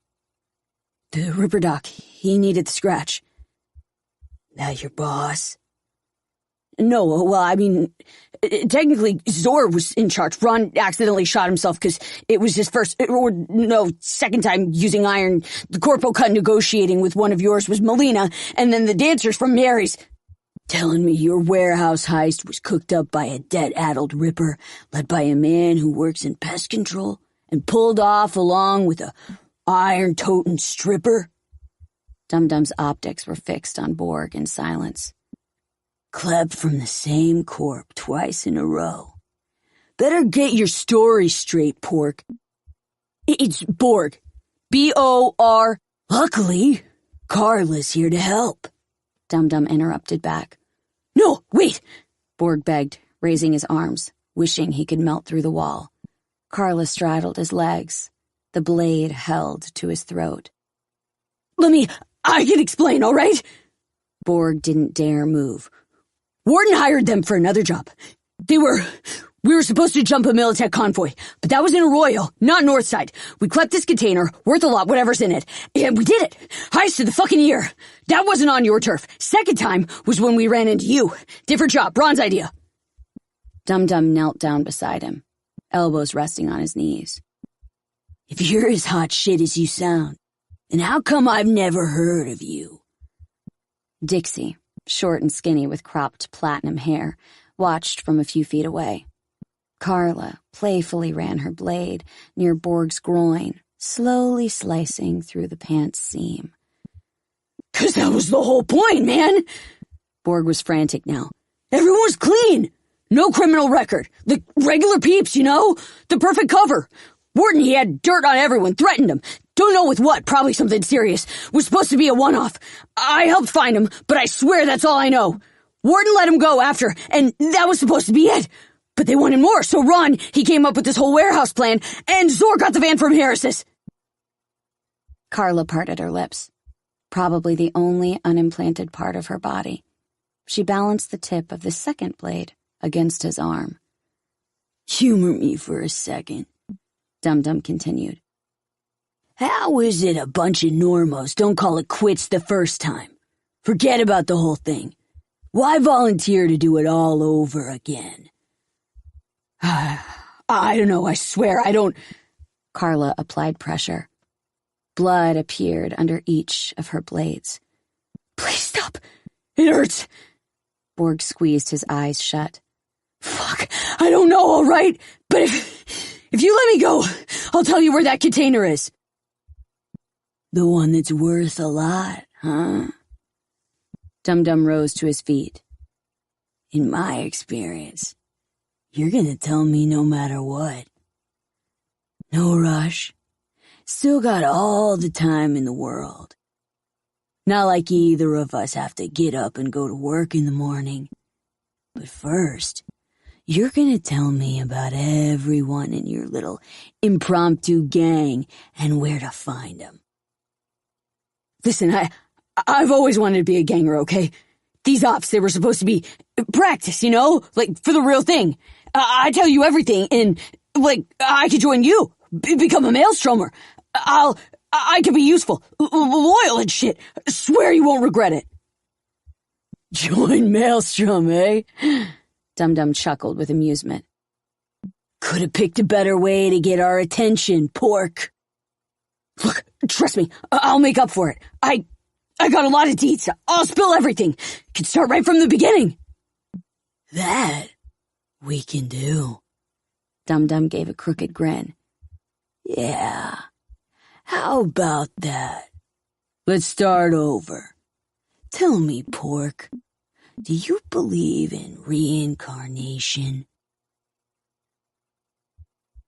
The Ripper Doc. He needed the scratch. That your boss? No, well, I mean, technically Zor was in charge. Ron accidentally shot himself because it was his second time using iron. The corpo cut negotiating with one of yours was Melina, and then the dancers from Mary's. Telling me your warehouse heist was cooked up by a debt-addled Ripper led by a man who works in pest control and pulled off along with a iron-toting stripper? Dum-Dum's optics were fixed on Borg in silence. Klebbed from the same corp twice in a row. Better get your story straight, Pork. It's Borg. B-O-R. Luckily, Carla's here to help. Dum-Dum interrupted back. No, wait! Borg begged, raising his arms, wishing he could melt through the wall. Carla straddled his legs, the blade held to his throat. I can explain, all right? Borg didn't dare move. Warden hired them for another job. We were supposed to jump a Militech convoy, but that was in Arroyo, not Northside. We clept this container, worth a lot, whatever's in it, and we did it. Heist of the fucking year. That wasn't on your turf. Second time was when we ran into you. Different job, Ron's idea. Dum-Dum knelt down beside him, elbows resting on his knees. If you're as hot shit as you sound, then how come I've never heard of you? Dixie, short and skinny with cropped platinum hair, watched from a few feet away. Carla playfully ran her blade near Borg's groin, slowly slicing through the pants seam. "'Cause that was the whole point, man!" Borg was frantic now. "Everyone's clean! No criminal record. The regular peeps, you know? The perfect cover. Warden, he had dirt on everyone, threatened him. Don't know with what, probably something serious. Was supposed to be a one-off. I helped find him, but I swear that's all I know. Warden let him go after, and that was supposed to be it. But they wanted more, so Ron, he came up with this whole warehouse plan, and Zor got the van from Harris's." Carla parted her lips, probably the only unimplanted part of her body. She balanced the tip of the second blade against his arm. "Humor me for a second," Dum-Dum continued. "How is it a bunch of normos don't call it quits the first time? Forget about the whole thing. Why volunteer to do it all over again?" I don't know, I swear, I don't... Carla applied pressure. Blood appeared under each of her blades. "Please stop. It hurts." Borg squeezed his eyes shut. "Fuck, I don't know, all right? But if you let me go, I'll tell you where that container is." "The one that's worth a lot, huh?" Dum-Dum rose to his feet. "In my experience, you're gonna tell me no matter what. No rush. Still got all the time in the world. Not like either of us have to get up and go to work in the morning. But first, you're gonna tell me about everyone in your little impromptu gang and where to find them." "Listen, I've always wanted to be a ganger, okay? These ops, they were supposed to be practice, you know? Like, for the real thing. I tell you everything, and, like, I could join you, become a maelstromer. I could be useful, loyal and shit. Swear you won't regret it." "Join Maelstrom, eh?" Dum-Dum chuckled with amusement. "Could have picked a better way to get our attention, pork." "Look, trust me, I'll make up for it. I got a lot of deets. I'll spill everything. Can start right from the beginning." "That we can do." Dum-Dum gave a crooked grin. "Yeah, how about that? Let's start over. Tell me, pork, do you believe in reincarnation?"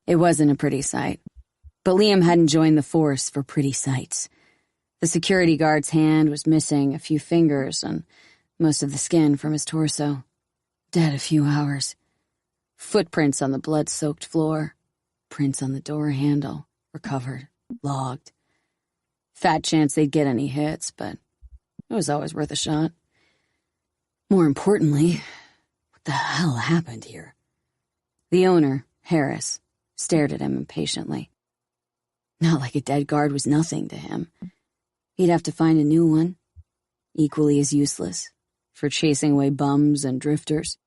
It wasn't a pretty sight, but Liam hadn't joined the force for pretty sights. The security guard's hand was missing a few fingers and most of the skin from his torso. Dead a few hours. Footprints on the blood-soaked floor. Prints on the door handle. Recovered. Logged. Fat chance they'd get any hits, but it was always worth a shot. More importantly, what the hell happened here? The owner, Harris, stared at him impatiently. Not like a dead guard was nothing to him. He'd have to find a new one, equally as useless, for chasing away bums and drifters.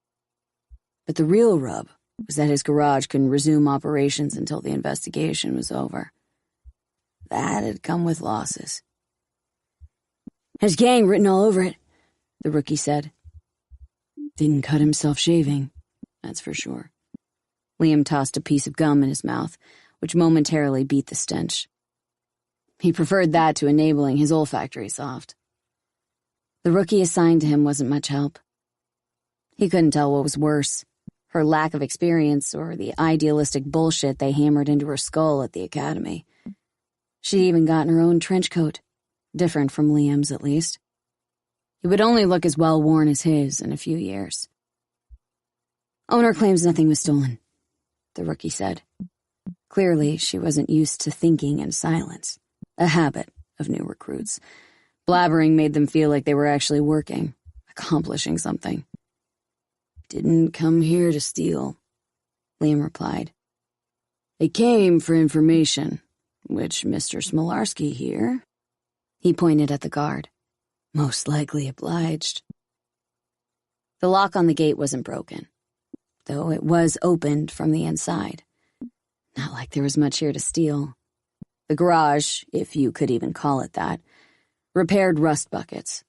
But the real rub was that his garage couldn't resume operations until the investigation was over. That had come with losses. "Has gang written all over it," the rookie said. Didn't cut himself shaving, that's for sure. Liam tossed a piece of gum in his mouth, which momentarily beat the stench. He preferred that to enabling his olfactory soft. The rookie assigned to him wasn't much help. He couldn't tell what was worse, her lack of experience or the idealistic bullshit they hammered into her skull at the academy. She'd even gotten her own trench coat, different from Liam's at least. It would only look as well worn as his in a few years. "Owner claims nothing was stolen," the rookie said. Clearly, she wasn't used to thinking in silence, a habit of new recruits. Blabbering made them feel like they were actually working, accomplishing something. "Didn't come here to steal," Liam replied. "They came for information, which Mr. Smolarski here," he pointed at the guard, "most likely obliged." The lock on the gate wasn't broken, though it was opened from the inside. Not like there was much here to steal. The garage, if you could even call it that, repaired rust buckets.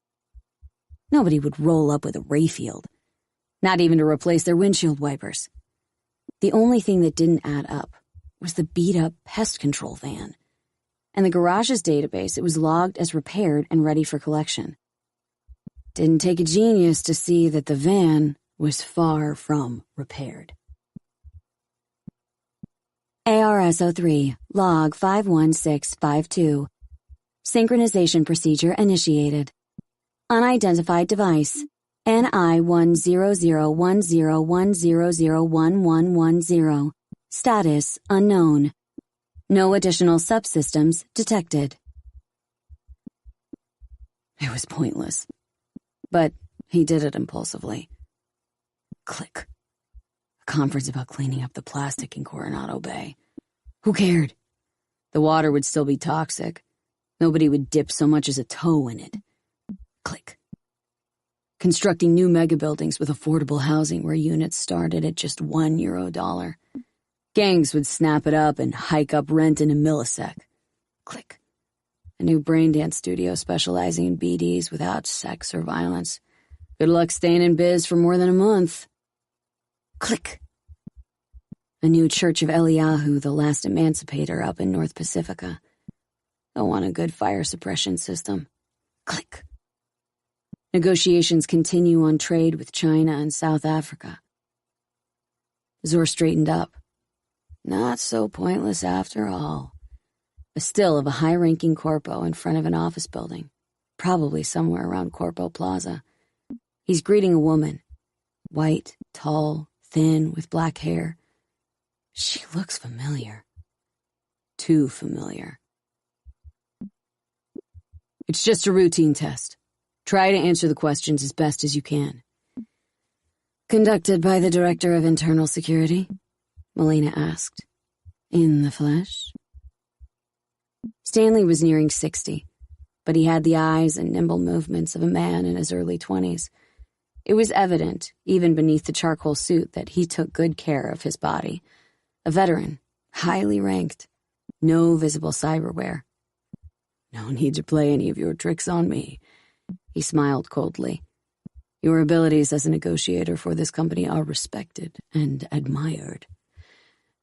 Nobody would roll up with a Rayfield, not even to replace their windshield wipers. The only thing that didn't add up was the beat-up pest control van. and the garage's database, it was logged as repaired and ready for collection. Didn't take a genius to see that the van was far from repaired. ARS-03, log 51652. Synchronization procedure initiated. Unidentified device, NI-10010101110. Status unknown. No additional subsystems detected. It was pointless, but he did it impulsively. Click. A conference about cleaning up the plastic in Coronado Bay. Who cared? The water would still be toxic. Nobody would dip so much as a toe in it. Click. Constructing new megabuildings with affordable housing where units started at just €1. Gangs would snap it up and hike up rent in a millisec. Click. A new braindance studio specializing in BDs without sex or violence. Good luck staying in biz for more than a month. Click. A new Church of Eliyahu, the last emancipator up in North Pacifica. They'll want a good fire suppression system. Click. Negotiations continue on trade with China and South Africa. Zor straightened up. Not so pointless after all. A still of a high-ranking corpo in front of an office building, probably somewhere around Corpo Plaza. He's greeting a woman. White, tall, thin, with black hair. She looks familiar. Too familiar. It's just a routine test. Try to answer the questions as best as you can. Conducted by the Director of Internal Security? Melina asked. In the flesh? Stanley was nearing 60, but he had the eyes and nimble movements of a man in his early 20s. It was evident, even beneath the charcoal suit, that he took good care of his body. A veteran, highly ranked, no visible cyberware. No need to play any of your tricks on me. He smiled coldly. Your abilities as a negotiator for this company are respected and admired.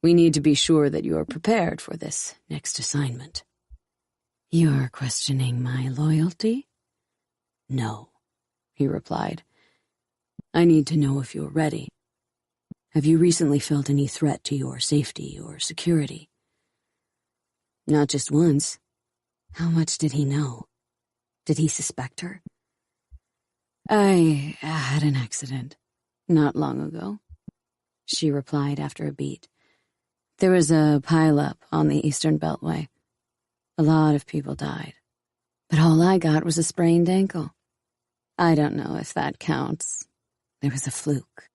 We need to be sure that you are prepared for this next assignment. You're questioning my loyalty? No, he replied. I need to know if you're ready. Have you recently felt any threat to your safety or security? Not just once. How much did he know? Did he suspect her? I had an accident not long ago, she replied after a beat. There was a pileup on the Eastern Beltway. A lot of people died, but all I got was a sprained ankle. I don't know if that counts. It was a fluke.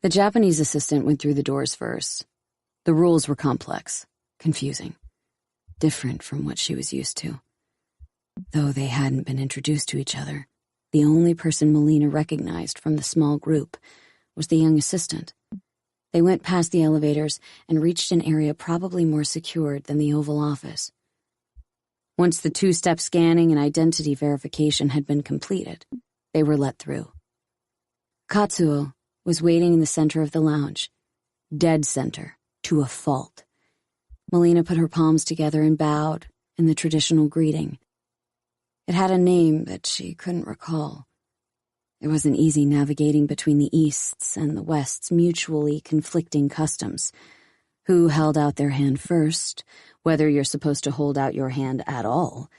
The Japanese assistant went through the doors first. The rules were complex, confusing, different from what she was used to. Though they hadn't been introduced to each other, the only person Melina recognized from the small group was the young assistant. They went past the elevators and reached an area probably more secured than the Oval Office. Once the two-step scanning and identity verification had been completed, they were let through. Katsuo was waiting in the center of the lounge, dead center, to a fault. Melina put her palms together and bowed in the traditional greeting. It had a name that she couldn't recall. It wasn't easy navigating between the East's and the West's mutually conflicting customs. Who held out their hand first, whether you're supposed to hold out your hand at all,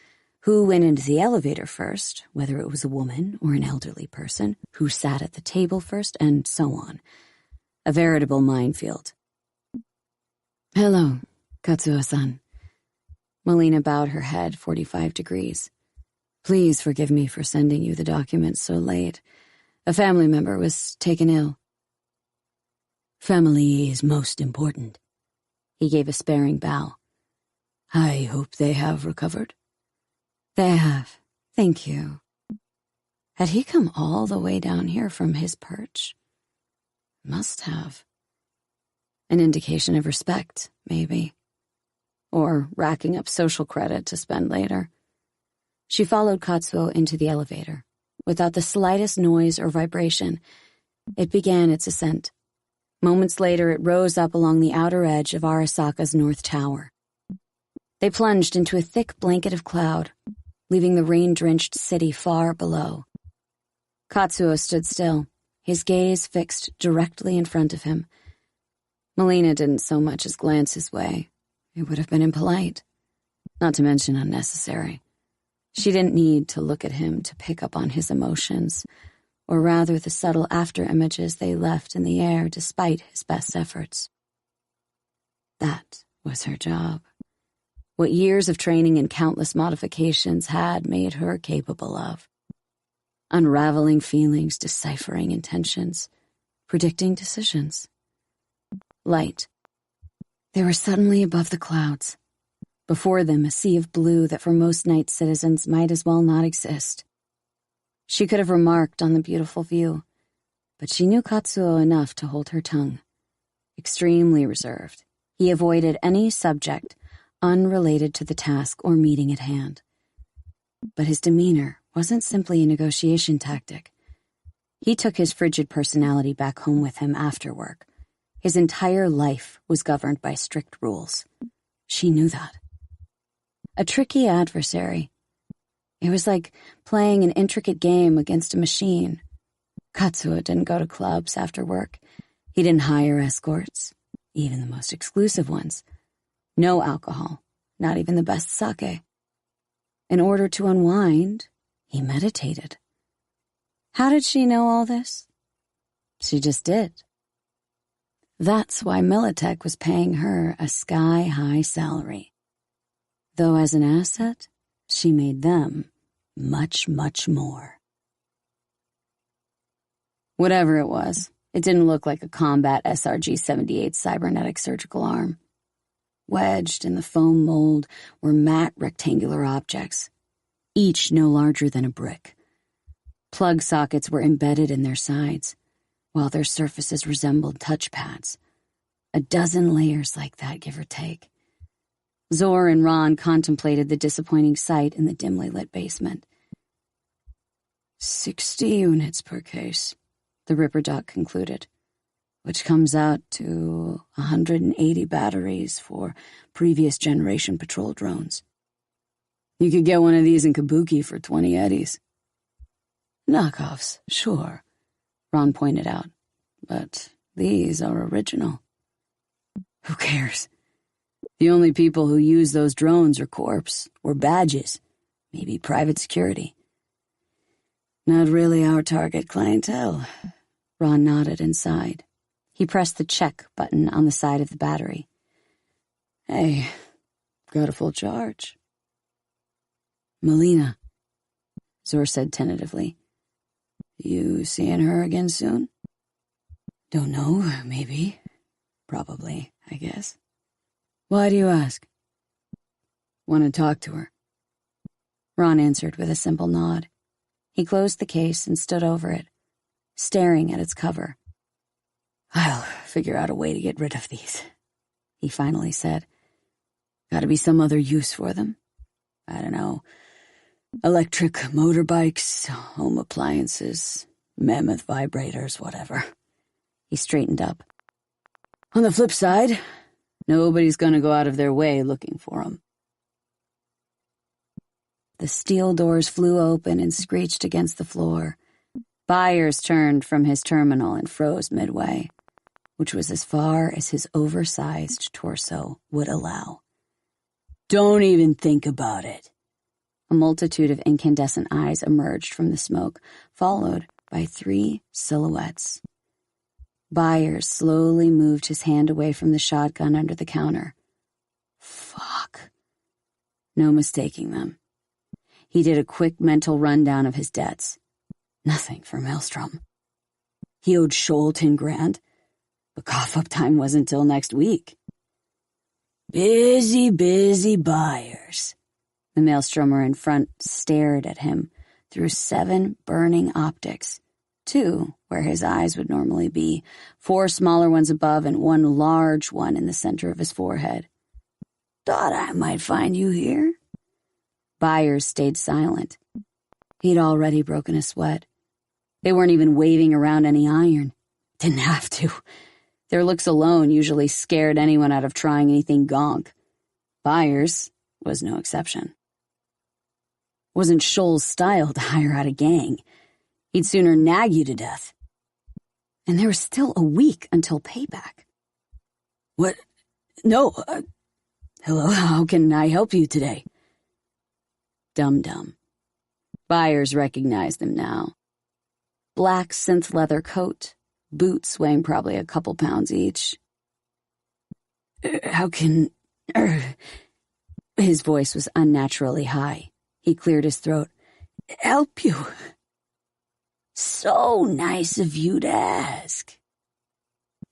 who went into the elevator first, whether it was a woman or an elderly person, who sat at the table first, and so on. A veritable minefield. Hello, Katsuo-san. Melina bowed her head 45 degrees. Please forgive me for sending you the documents so late. A family member was taken ill. Family is most important. He gave a sparing bow. I hope they have recovered. They have, thank you. Had he come all the way down here from his perch? Must have. An indication of respect, maybe. Or racking up social credit to spend later. She followed Katsuo into the elevator. Without the slightest noise or vibration, it began its ascent. Moments later, it rose up along the outer edge of Arasaka's North Tower. They plunged into a thick blanket of cloud, leaving the rain-drenched city far below. Katsuo stood still, his gaze fixed directly in front of him. Melina didn't so much as glance his way. It would have been impolite, not to mention unnecessary. She didn't need to look at him to pick up on his emotions, or rather the subtle after-images they left in the air despite his best efforts. That was her job. What years of training and countless modifications had made her capable of. Unraveling feelings, deciphering intentions, predicting decisions. Light. They were suddenly above the clouds. Before them, a sea of blue that for most night citizens might as well not exist. She could have remarked on the beautiful view, but she knew Katsuo enough to hold her tongue. Extremely reserved, he avoided any subject unrelated to the task or meeting at hand. But his demeanor wasn't simply a negotiation tactic. He took his frigid personality back home with him after work. His entire life was governed by strict rules. She knew that. A tricky adversary. It was like playing an intricate game against a machine. Katsuo didn't go to clubs after work. He didn't hire escorts, even the most exclusive ones. No alcohol, not even the best sake. In order to unwind, he meditated. How did she know all this? She just did. That's why Militech was paying her a sky-high salary. Though as an asset, she made them much, much more. Whatever it was, it didn't look like a combat SRG-78 cybernetic surgical arm. Wedged in the foam mold were matte rectangular objects, each no larger than a brick. Plug sockets were embedded in their sides, while their surfaces resembled touchpads. A dozen layers like that, give or take. Zor and Ron contemplated the disappointing sight in the dimly lit basement. 60 units per case, the Ripper Duck concluded, which comes out to 180 batteries for previous generation patrol drones. You could get one of these in Kabuki for 20 eddies. Knockoffs, sure, Ron pointed out, but these are original. Who cares? The only people who use those drones are corps, or badges, maybe private security. Not really our target clientele. Ron nodded and sighed. He pressed the check button on the side of the battery. Hey, got a full charge. Melina, Zor said tentatively. You seeing her again soon? Don't know, maybe. Probably, I guess. Why do you ask? Want to talk to her. Ron answered with a simple nod. He closed the case and stood over it, staring at its cover. I'll figure out a way to get rid of these, he finally said. Gotta be some other use for them. I don't know. Electric motorbikes, home appliances, mammoth vibrators, whatever. He straightened up. On the flip side, nobody's gonna go out of their way looking for them. The steel doors flew open and screeched against the floor. Byers turned from his terminal and froze midway, which was as far as his oversized torso would allow. Don't even think about it. A multitude of incandescent eyes emerged from the smoke, followed by 3 silhouettes. Byers slowly moved his hand away from the shotgun under the counter. Fuck. No mistaking them. He did a quick mental rundown of his debts. Nothing for Maelstrom. He owed Scholl 10 grand, but cough-up time wasn't till next week. Busy Byers. The Maelstromer in front stared at him through 7 burning optics, 2 where his eyes would normally be, 4 smaller ones above and 1 large one in the center of his forehead. Thought I might find you here. Byers stayed silent. He'd already broken a sweat. They weren't even waving around any iron. Didn't have to. Their looks alone usually scared anyone out of trying anything gonk. Byers was no exception. Wasn't Shoal's style to hire out a gang. He'd sooner nag you to death. And there was still a week until payback. What? No. Hello, how can I help you today? Dum-Dum. Buyers recognized him now. Black synth leather coat, boots weighing probably a couple pounds each. How can... His voice was unnaturally high. He cleared his throat. Help you? So nice of you to ask.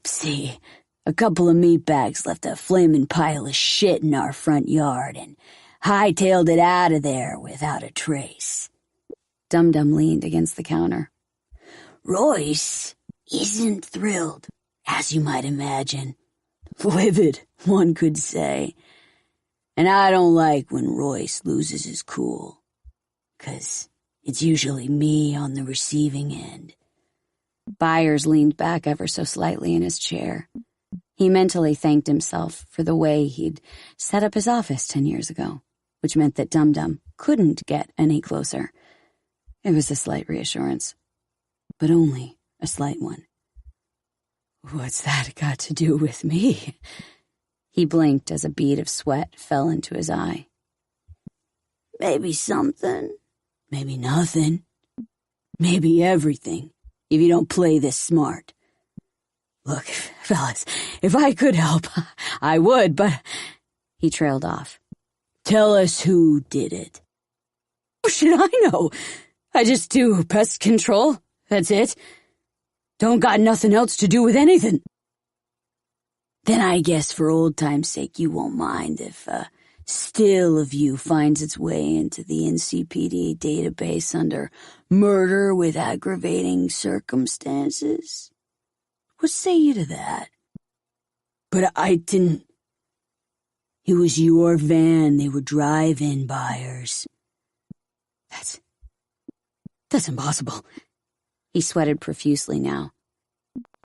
See, a couple of meatbags left a flaming pile of shit in our front yard and hightailed it out of there without a trace. Dum-Dum leaned against the counter. Royce isn't thrilled, as you might imagine. Livid, one could say. And I don't like when Royce loses his cool, 'cause it's usually me on the receiving end. Byers leaned back ever so slightly in his chair. He mentally thanked himself for the way he'd set up his office 10 years ago, which meant that Dum-Dum couldn't get any closer. It was a slight reassurance, but only a slight one. What's that got to do with me? He blinked as a bead of sweat fell into his eye. Maybe something, maybe nothing, maybe everything, if you don't play this smart. Look, fellas, if I could help, I would, but... He trailed off. Tell us who did it. What should I know? I just do pest control, that's it. Don't got nothing else to do with anything. Then I guess for old time's sake you won't mind if a still of you finds its way into the NCPD database under murder with aggravating circumstances. What say you to that? But I didn't... It was your van they were driving, Byers. That's impossible. He sweated profusely now.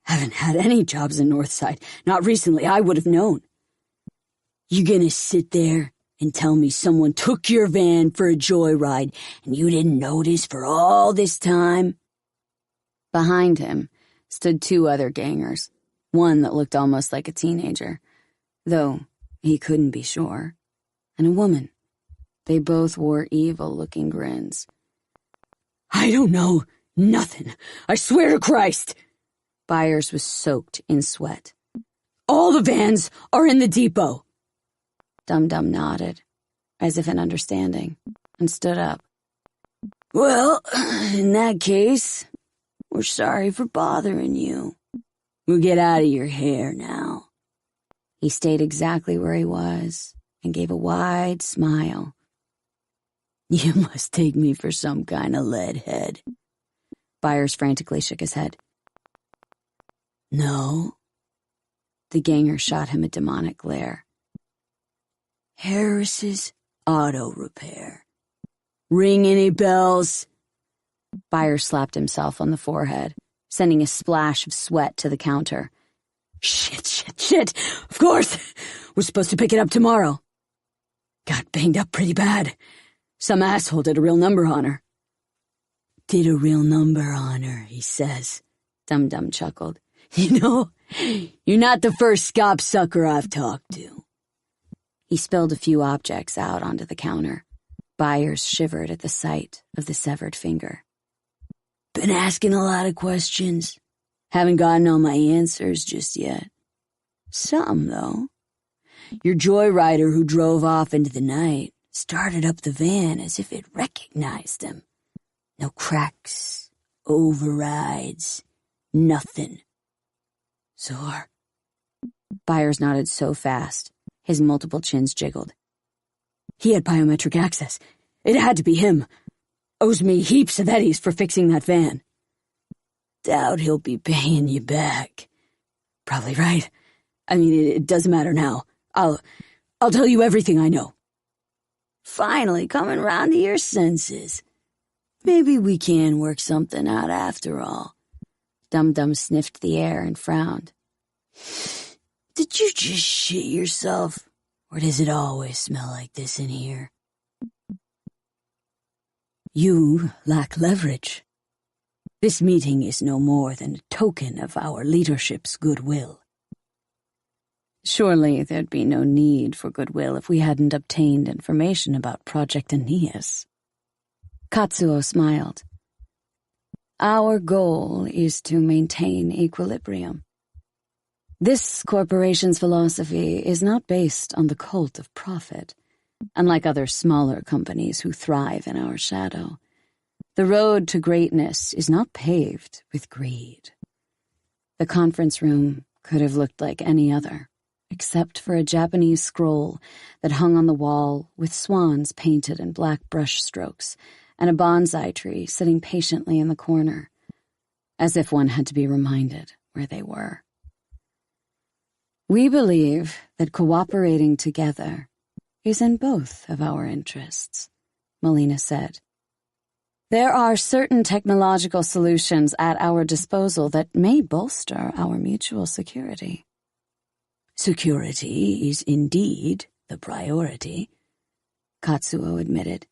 Haven't had any jobs in Northside. Not recently, I would have known. You gonna sit there and tell me someone took your van for a joyride and you didn't notice for all this time? Behind him stood two other gangers, one that looked almost like a teenager, though he couldn't be sure, and a woman. They both wore evil-looking grins. I don't know nothing. I swear to Christ. Byers was soaked in sweat. All the vans are in the depot. Dum-Dum nodded, as if in understanding, and stood up. Well, in that case, we're sorry for bothering you. We'll get out of your hair now. He stayed exactly where he was and gave a wide smile. You must take me for some kind of lead head. Byers frantically shook his head. No. The ganger shot him a demonic glare. Harris's Auto Repair. Ring any bells? Byers slapped himself on the forehead, sending a splash of sweat to the counter. Shit. Of course. We're supposed to pick it up tomorrow. Got banged up pretty bad. Some asshole did a real number on her. Did a real number on her, he says. Dum-Dum chuckled. You know, you're not the first scop sucker I've talked to. He spilled a few objects out onto the counter. Byers shivered at the sight of the severed finger. Been asking a lot of questions. Haven't gotten all my answers just yet. Some, though. Your joyrider who drove off into the night started up the van as if it recognized him. No cracks, overrides, nothing. Zor. Byers nodded so fast, his multiple chins jiggled. He had biometric access. It had to be him. Owes me heaps of eddies for fixing that van. Doubt he'll be paying you back. Probably right. I mean, it doesn't matter now. I'll tell you everything I know. Finally coming round to your senses. Maybe we can work something out after all. Dum-Dum sniffed the air and frowned. Did you just shit yourself? Or does it always smell like this in here? You lack leverage. This meeting is no more than a token of our leadership's goodwill. Surely there'd be no need for goodwill if we hadn't obtained information about Project Aeneas. Katsuo smiled. Our goal is to maintain equilibrium. This corporation's philosophy is not based on the cult of profit, unlike other smaller companies who thrive in our shadow. The road to greatness is not paved with greed. The conference room could have looked like any other, except for a Japanese scroll that hung on the wall with swans painted in black brush strokes and a bonsai tree sitting patiently in the corner, as if one had to be reminded where they were. We believe that cooperating together is in both of our interests, Melina said. There are certain technological solutions at our disposal that may bolster our mutual security. Security is indeed the priority, Katsuo admitted,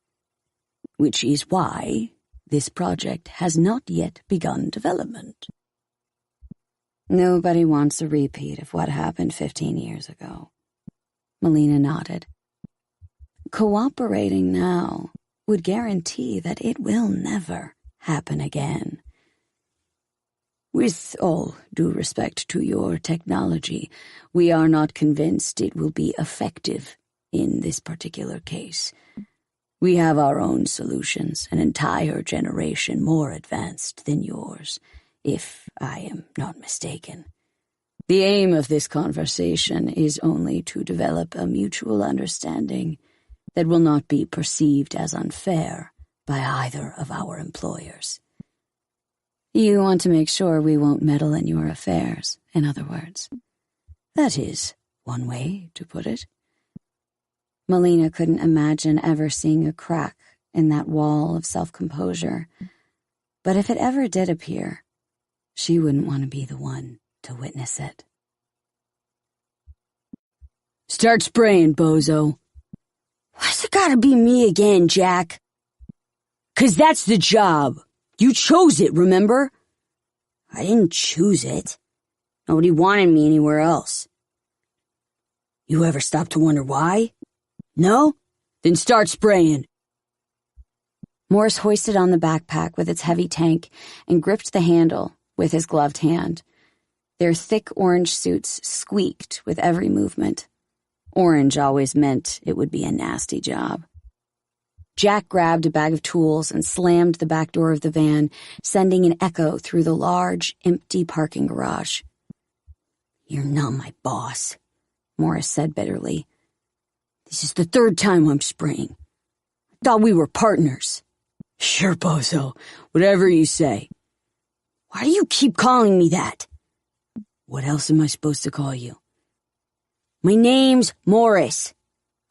which is why this project has not yet begun development. Nobody wants a repeat of what happened 15 years ago. Melina nodded. Cooperating now would guarantee that it will never happen again. With all due respect to your technology, we are not convinced it will be effective in this particular case. We have our own solutions, an entire generation more advanced than yours, if I am not mistaken. The aim of this conversation is only to develop a mutual understanding that will not be perceived as unfair by either of our employers. You want to make sure we won't meddle in your affairs, in other words. That is one way to put it. Melina couldn't imagine ever seeing a crack in that wall of self-composure, but if it ever did appear, she wouldn't want to be the one to witness it. Start spraying, bozo. Why's it gotta be me again, Jack? 'Cause that's the job. You chose it, remember? I didn't choose it. Nobody wanted me anywhere else. You ever stop to wonder why? No? Then start spraying. Morris hoisted on the backpack with its heavy tank and gripped the handle with his gloved hand. Their thick orange suits squeaked with every movement. Orange always meant it would be a nasty job. Jack grabbed a bag of tools and slammed the back door of the van, sending an echo through the large, empty parking garage. You're not my boss, Morris said bitterly. This is the third time I'm spraying. I thought we were partners. Sure, bozo. Whatever you say. Why do you keep calling me that? What else am I supposed to call you? My name's Morris.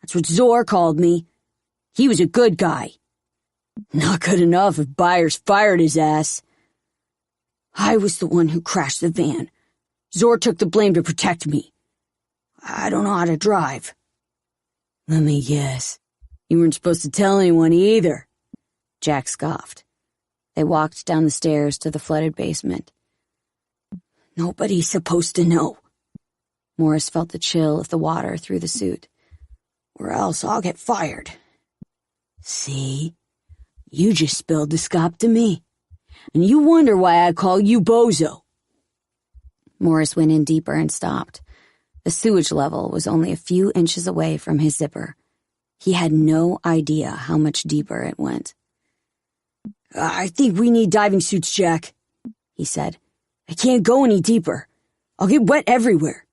That's what Zor called me. He was a good guy. Not good enough if Byers fired his ass. I was the one who crashed the van. Zor took the blame to protect me. I don't know how to drive. Let me guess. You weren't supposed to tell anyone either. Jack scoffed. They walked down the stairs to the flooded basement. Nobody's supposed to know. Morris felt the chill of the water through the suit. Or else I'll get fired. See? You just spilled the scop to me. And you wonder why I call you bozo. Morris went in deeper and stopped. The sewage level was only a few inches away from his zipper. He had no idea how much deeper it went. I think we need diving suits, Jack, he said. I can't go any deeper. I'll get wet everywhere.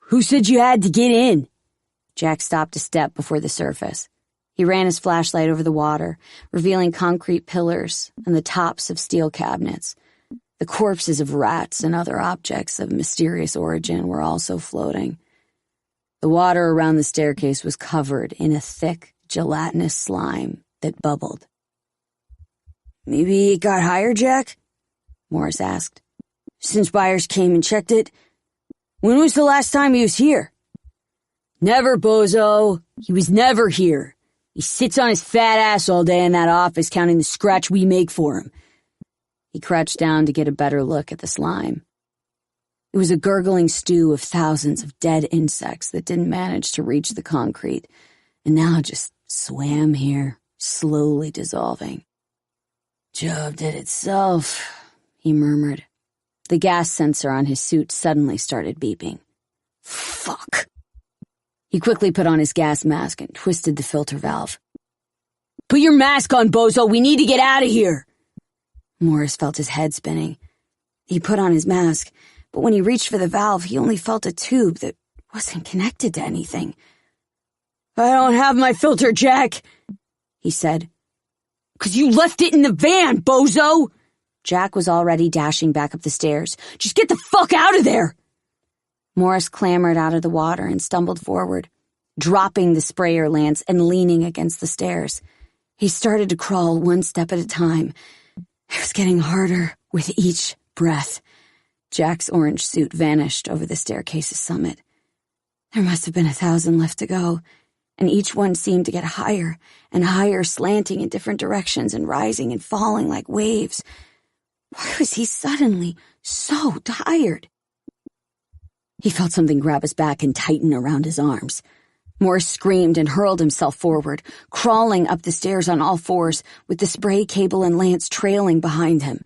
Who said you had to get in? Jack stopped a step before the surface. He ran his flashlight over the water, revealing concrete pillars and the tops of steel cabinets. The corpses of rats and other objects of mysterious origin were also floating. The water around the staircase was covered in a thick, gelatinous slime that bubbled. Maybe it got higher, Jack? Morris asked. Since Byers came and checked it? When was the last time he was here? Never, bozo. He was never here. He sits on his fat ass all day in that office counting the scratch we make for him. He crouched down to get a better look at the slime. It was a gurgling stew of thousands of dead insects that didn't manage to reach the concrete, and now just swam here, slowly dissolving. Job did itself, he murmured. The gas sensor on his suit suddenly started beeping. Fuck. He quickly put on his gas mask and twisted the filter valve. Put your mask on, bozo. We need to get out of here. Morris felt his head spinning. He put on his mask, but when he reached for the valve, he only felt a tube that wasn't connected to anything. I don't have my filter, Jack, he said. 'Cause you left it in the van, bozo. Jack was already dashing back up the stairs. Just get the fuck out of there. Morris clambered out of the water and stumbled forward, dropping the sprayer lance and leaning against the stairs. He started to crawl one step at a time. It was getting harder with each breath. Jack's orange suit vanished over the staircase's summit. There must have been 1,000 left to go, and each one seemed to get higher and higher, slanting in different directions and rising and falling like waves. Why was he suddenly so tired? He felt something grab his back and tighten around his arms. Morris screamed and hurled himself forward, crawling up the stairs on all fours, with the spray cable and lance trailing behind him.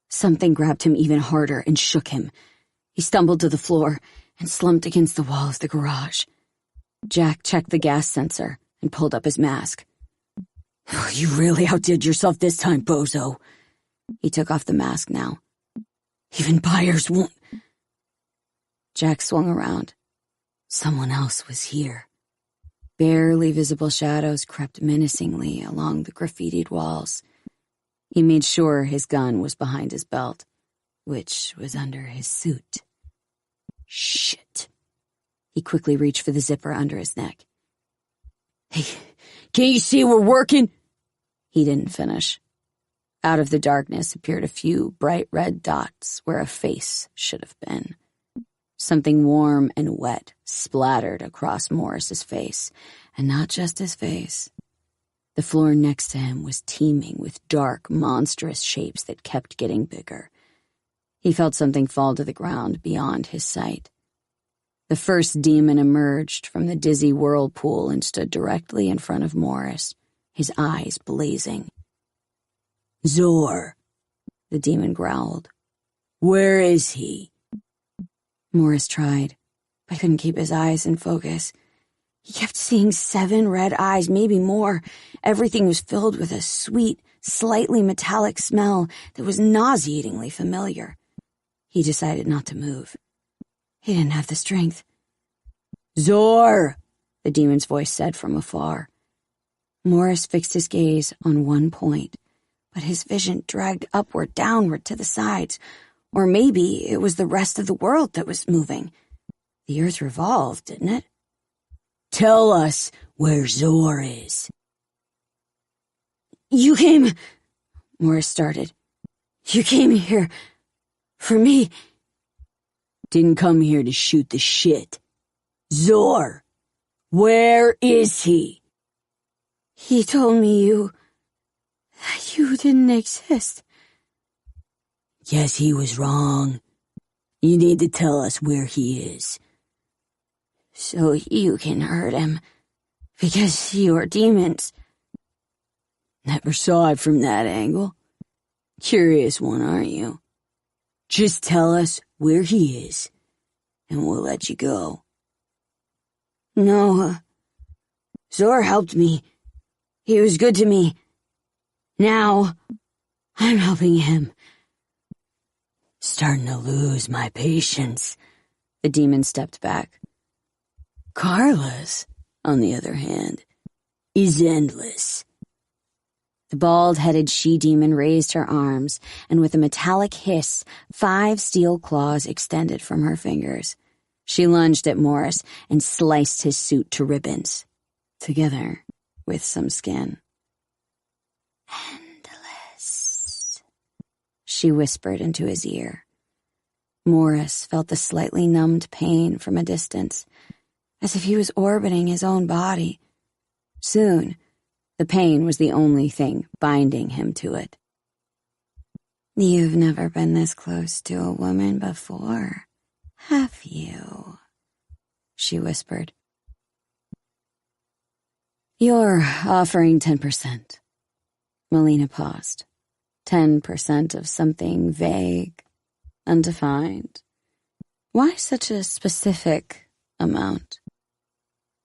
Something grabbed him even harder and shook him. He stumbled to the floor and slumped against the wall of the garage. Jack checked the gas sensor and pulled up his mask. You really outdid yourself this time, bozo. He took off the mask now. Even buyers won't. Jack swung around. Someone else was here. Barely visible shadows crept menacingly along the graffitied walls. He made sure his gun was behind his belt, which was under his suit. Shit. He quickly reached for the zipper under his neck. Hey, can't you see we're working? He didn't finish. Out of the darkness appeared a few bright red dots where a face should have been. Something warm and wet splattered across Morris's face, and not just his face. The floor next to him was teeming with dark, monstrous shapes that kept getting bigger. He felt something fall to the ground beyond his sight. The first demon emerged from the dizzy whirlpool and stood directly in front of Morris, his eyes blazing. Zor, the demon growled. Where is he? Morris tried, but couldn't keep his eyes in focus. He kept seeing 7 red eyes, maybe more. Everything was filled with a sweet, slightly metallic smell that was nauseatingly familiar. He decided not to move. He didn't have the strength. Zor, the demon's voice said from afar. Morris fixed his gaze on one point, but his vision dragged upward, downward, to the sides. Or maybe it was the rest of the world that was moving. The earth revolved, didn't it? Tell us where Zor is. You came... Morris started. You came here... for me. Didn't come here to shoot the shit. Zor, where is he? He told me that you didn't exist. Yes, he was wrong. You need to tell us where he is. So you can hurt him, because you're demons. Never saw it from that angle. Curious one, aren't you? Just tell us where he is, and we'll let you go. No, Zor helped me. He was good to me. Now, I'm helping him. Starting to lose my patience. The demon stepped back. Carla's, on the other hand, is endless. The bald-headed she-demon raised her arms, and with a metallic hiss, 5 steel claws extended from her fingers. She lunged at Morris and sliced his suit to ribbons, together with some skin. Endless, she whispered into his ear. Morris felt the slightly numbed pain from a distance. as if he was orbiting his own body. Soon, the pain was the only thing binding him to it. "You've never been this close to a woman before, have you?" she whispered. "You're offering 10%. Melina paused. 10% of something vague, undefined. Why such a specific amount?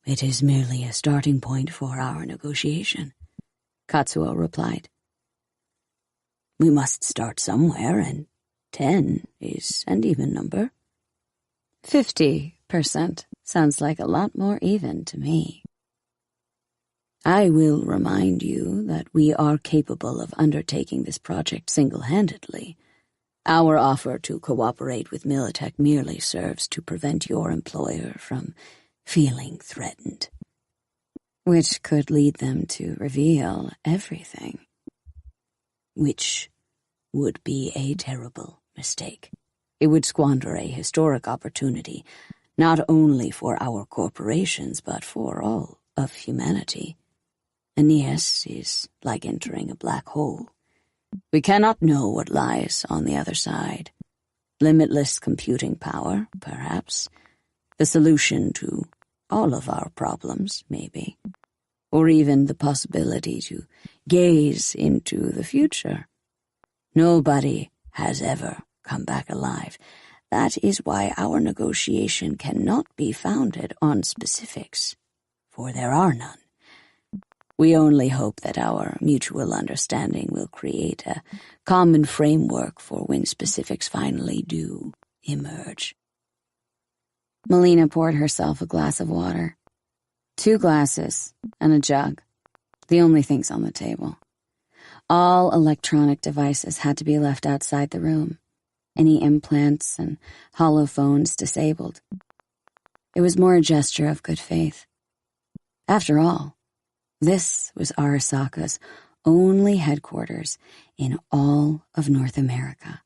"It is merely a starting point for our negotiation," Katsuo replied. "We must start somewhere, and 10 is an even number." 50% sounds like a lot more even to me. "I will remind you that we are capable of undertaking this project single-handedly. Our offer to cooperate with Militech merely serves to prevent your employer from feeling threatened." Which could lead them to reveal everything. Which would be a terrible mistake. It would squander a historic opportunity, not only for our corporations, but for all of humanity. Aeneas is like entering a black hole. We cannot know what lies on the other side. Limitless computing power, perhaps. The solution to all of our problems, maybe. Or even the possibility to gaze into the future. Nobody has ever come back alive. That is why our negotiation cannot be founded on specifics, for there are none. We only hope that our mutual understanding will create a common framework for when specifics finally do emerge. Melina poured herself a glass of water. 2 glasses and a jug, the only things on the table. All electronic devices had to be left outside the room, any implants and holophones disabled. It was more a gesture of good faith. After all, this was Arasaka's only headquarters in all of North America.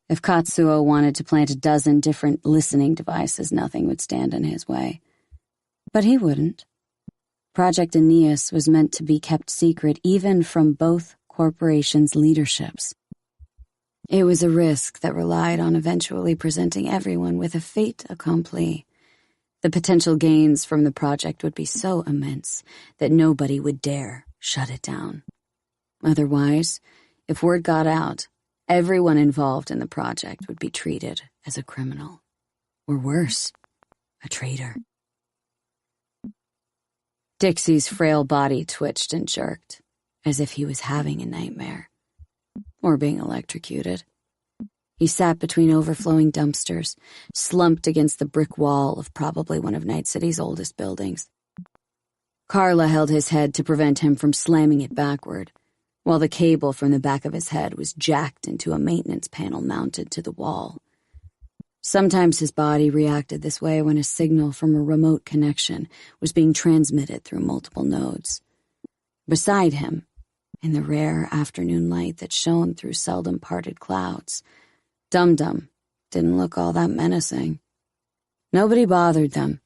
If Katsuo wanted to plant a dozen different listening devices, nothing would stand in his way. But he wouldn't. Project Aeneas was meant to be kept secret even from both corporations' leaderships. It was a risk that relied on eventually presenting everyone with a fait accompli. The potential gains from the project would be so immense that nobody would dare shut it down. Otherwise, if word got out, everyone involved in the project would be treated as a criminal. Or worse, a traitor. Dixie's frail body twitched and jerked, as if he was having a nightmare. Or being electrocuted. He sat between overflowing dumpsters, slumped against the brick wall of probably one of Night City's oldest buildings. Carla held his head to prevent him from slamming it backward, while the cable from the back of his head was jacked into a maintenance panel mounted to the wall. Sometimes his body reacted this way when a signal from a remote connection was being transmitted through multiple nodes. Beside him, in the rare afternoon light that shone through seldom parted clouds, Dum-Dum didn't look all that menacing. Nobody bothered them,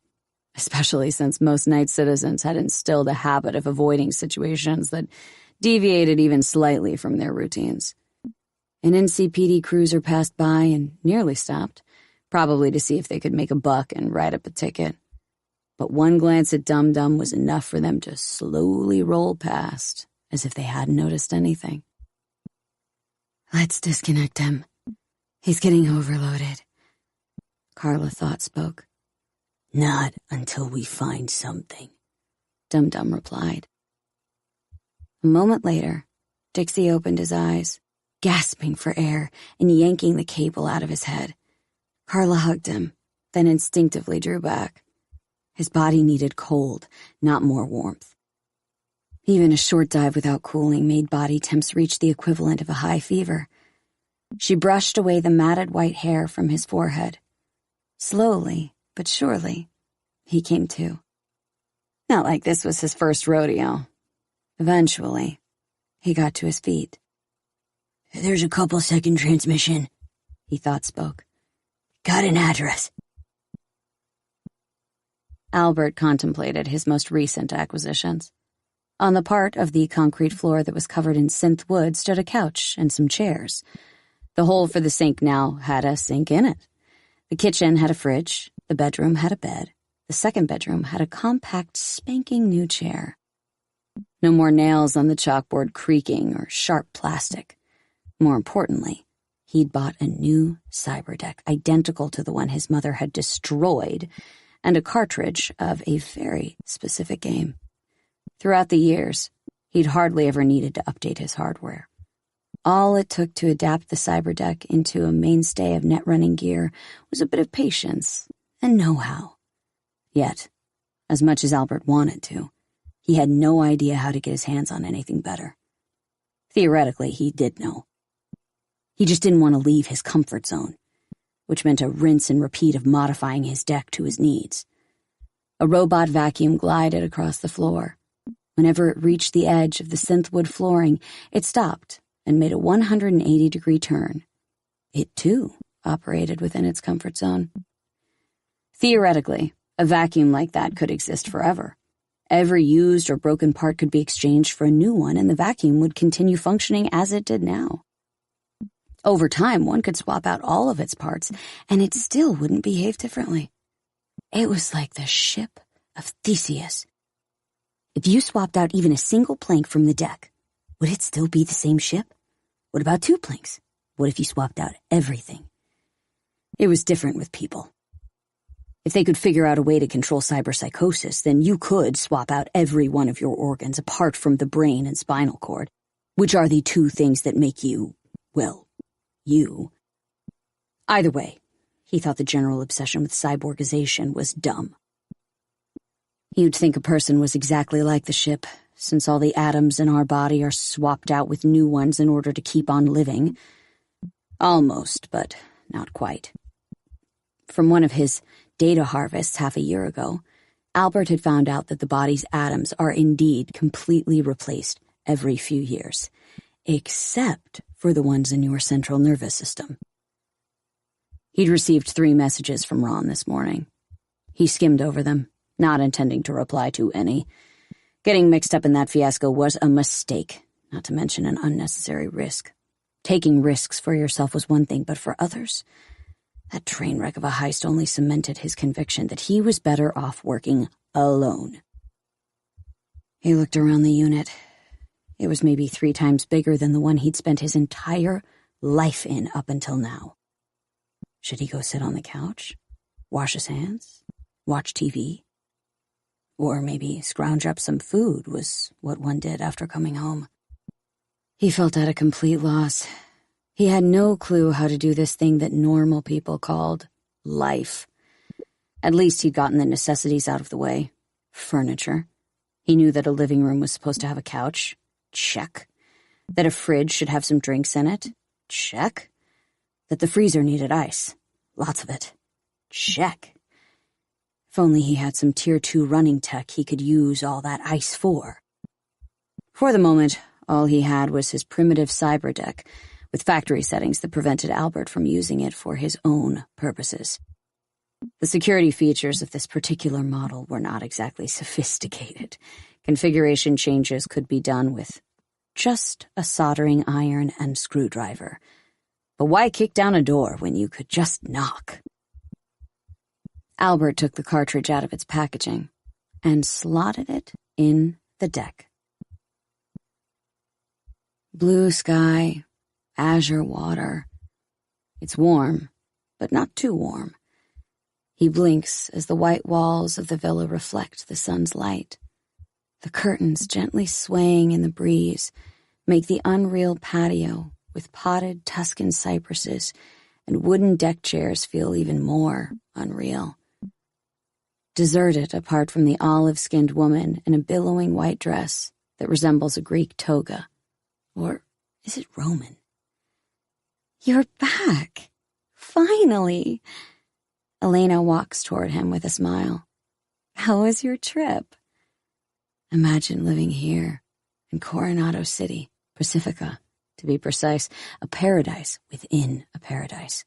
especially since most night citizens had instilled a habit of avoiding situations that deviated even slightly from their routines. An NCPD cruiser passed by and nearly stopped, probably to see if they could make a buck and write up a ticket. But one glance at Dum-Dum was enough for them to slowly roll past, as if they hadn't noticed anything. "Let's disconnect him. He's getting overloaded," Carla thought spoke. "Not until we find something," Dum-Dum replied. A moment later, Dixie opened his eyes, gasping for air and yanking the cable out of his head. Carla hugged him, then instinctively drew back. His body needed cold, not more warmth. Even a short dive without cooling made body temps reach the equivalent of a high fever. She brushed away the matted white hair from his forehead. Slowly, but surely, he came to. Not like this was his first rodeo. Eventually, he got to his feet. "There's a couple-second transmission," he thought spoke. "Got an address." Albert contemplated his most recent acquisitions. On the part of the concrete floor that was covered in synth wood stood a couch and some chairs. The hole for the sink now had a sink in it. The kitchen had a fridge, the bedroom had a bed, the second bedroom had a compact, spanking new chair. No more nails on the chalkboard creaking or sharp plastic. More importantly, he'd bought a new cyberdeck identical to the one his mother had destroyed, and a cartridge of a very specific game. Throughout the years, he'd hardly ever needed to update his hardware. All it took to adapt the cyberdeck into a mainstay of net-running gear was a bit of patience and know-how. Yet, as much as Albert wanted to, he had no idea how to get his hands on anything better. Theoretically, he did know. He just didn't want to leave his comfort zone, which meant a rinse and repeat of modifying his deck to his needs. A robot vacuum glided across the floor. Whenever it reached the edge of the synthwood flooring, it stopped and made a 180-degree turn. It, too, operated within its comfort zone. Theoretically, a vacuum like that could exist forever. Every used or broken part could be exchanged for a new one, and the vacuum would continue functioning as it did now. Over time, one could swap out all of its parts, and it still wouldn't behave differently. It was like the ship of Theseus. If you swapped out even a single plank from the deck, would it still be the same ship? What about 2 planks? What if you swapped out everything? It was different with people. If they could figure out a way to control cyberpsychosis, then you could swap out every one of your organs apart from the brain and spinal cord, which are the 2 things that make you, well, you. Either way, he thought the general obsession with cyborgization was dumb. You'd think a person was exactly like the ship, since all the atoms in our body are swapped out with new ones in order to keep on living. Almost, but not quite. From one of his data harvests half a year ago, Albert had found out that the body's atoms are indeed completely replaced every few years, except for the ones in your central nervous system. He'd received 3 messages from Ron this morning. He skimmed over them, not intending to reply to any. Getting mixed up in that fiasco was a mistake, not to mention an unnecessary risk. Taking risks for yourself was one thing, but for others, that train wreck of a heist only cemented his conviction that he was better off working alone. He looked around the unit. It was maybe 3 times bigger than the one he'd spent his entire life in up until now. Should he go sit on the couch? Wash his hands? Watch TV? Or maybe scrounge up some food was what one did after coming home. He felt at a complete loss. He had no clue how to do this thing that normal people called life. At least he'd gotten the necessities out of the way. Furniture. He knew that a living room was supposed to have a couch. Check. That a fridge should have some drinks in it. Check. That the freezer needed ice. Lots of it. Check. If only he had some Tier 2 running tech he could use all that ice for. For the moment, all he had was his primitive cyberdeck, with factory settings that prevented Albert from using it for his own purposes. The security features of this particular model were not exactly sophisticated. Configuration changes could be done with just a soldering iron and screwdriver. But why kick down a door when you could just knock? Albert took the cartridge out of its packaging and slotted it in the deck. Blue sky, azure water. It's warm, but not too warm. He blinks as the white walls of the villa reflect the sun's light. The curtains, gently swaying in the breeze, make the unreal patio with potted Tuscan cypresses and wooden deck chairs feel even more unreal. Deserted apart from the olive-skinned woman in a billowing white dress that resembles a Greek toga. Or is it Roman? You're back. Finally. Elena walks toward him with a smile. How was your trip? Imagine living here in Coronado City, Pacifica, to be precise, a paradise within a paradise.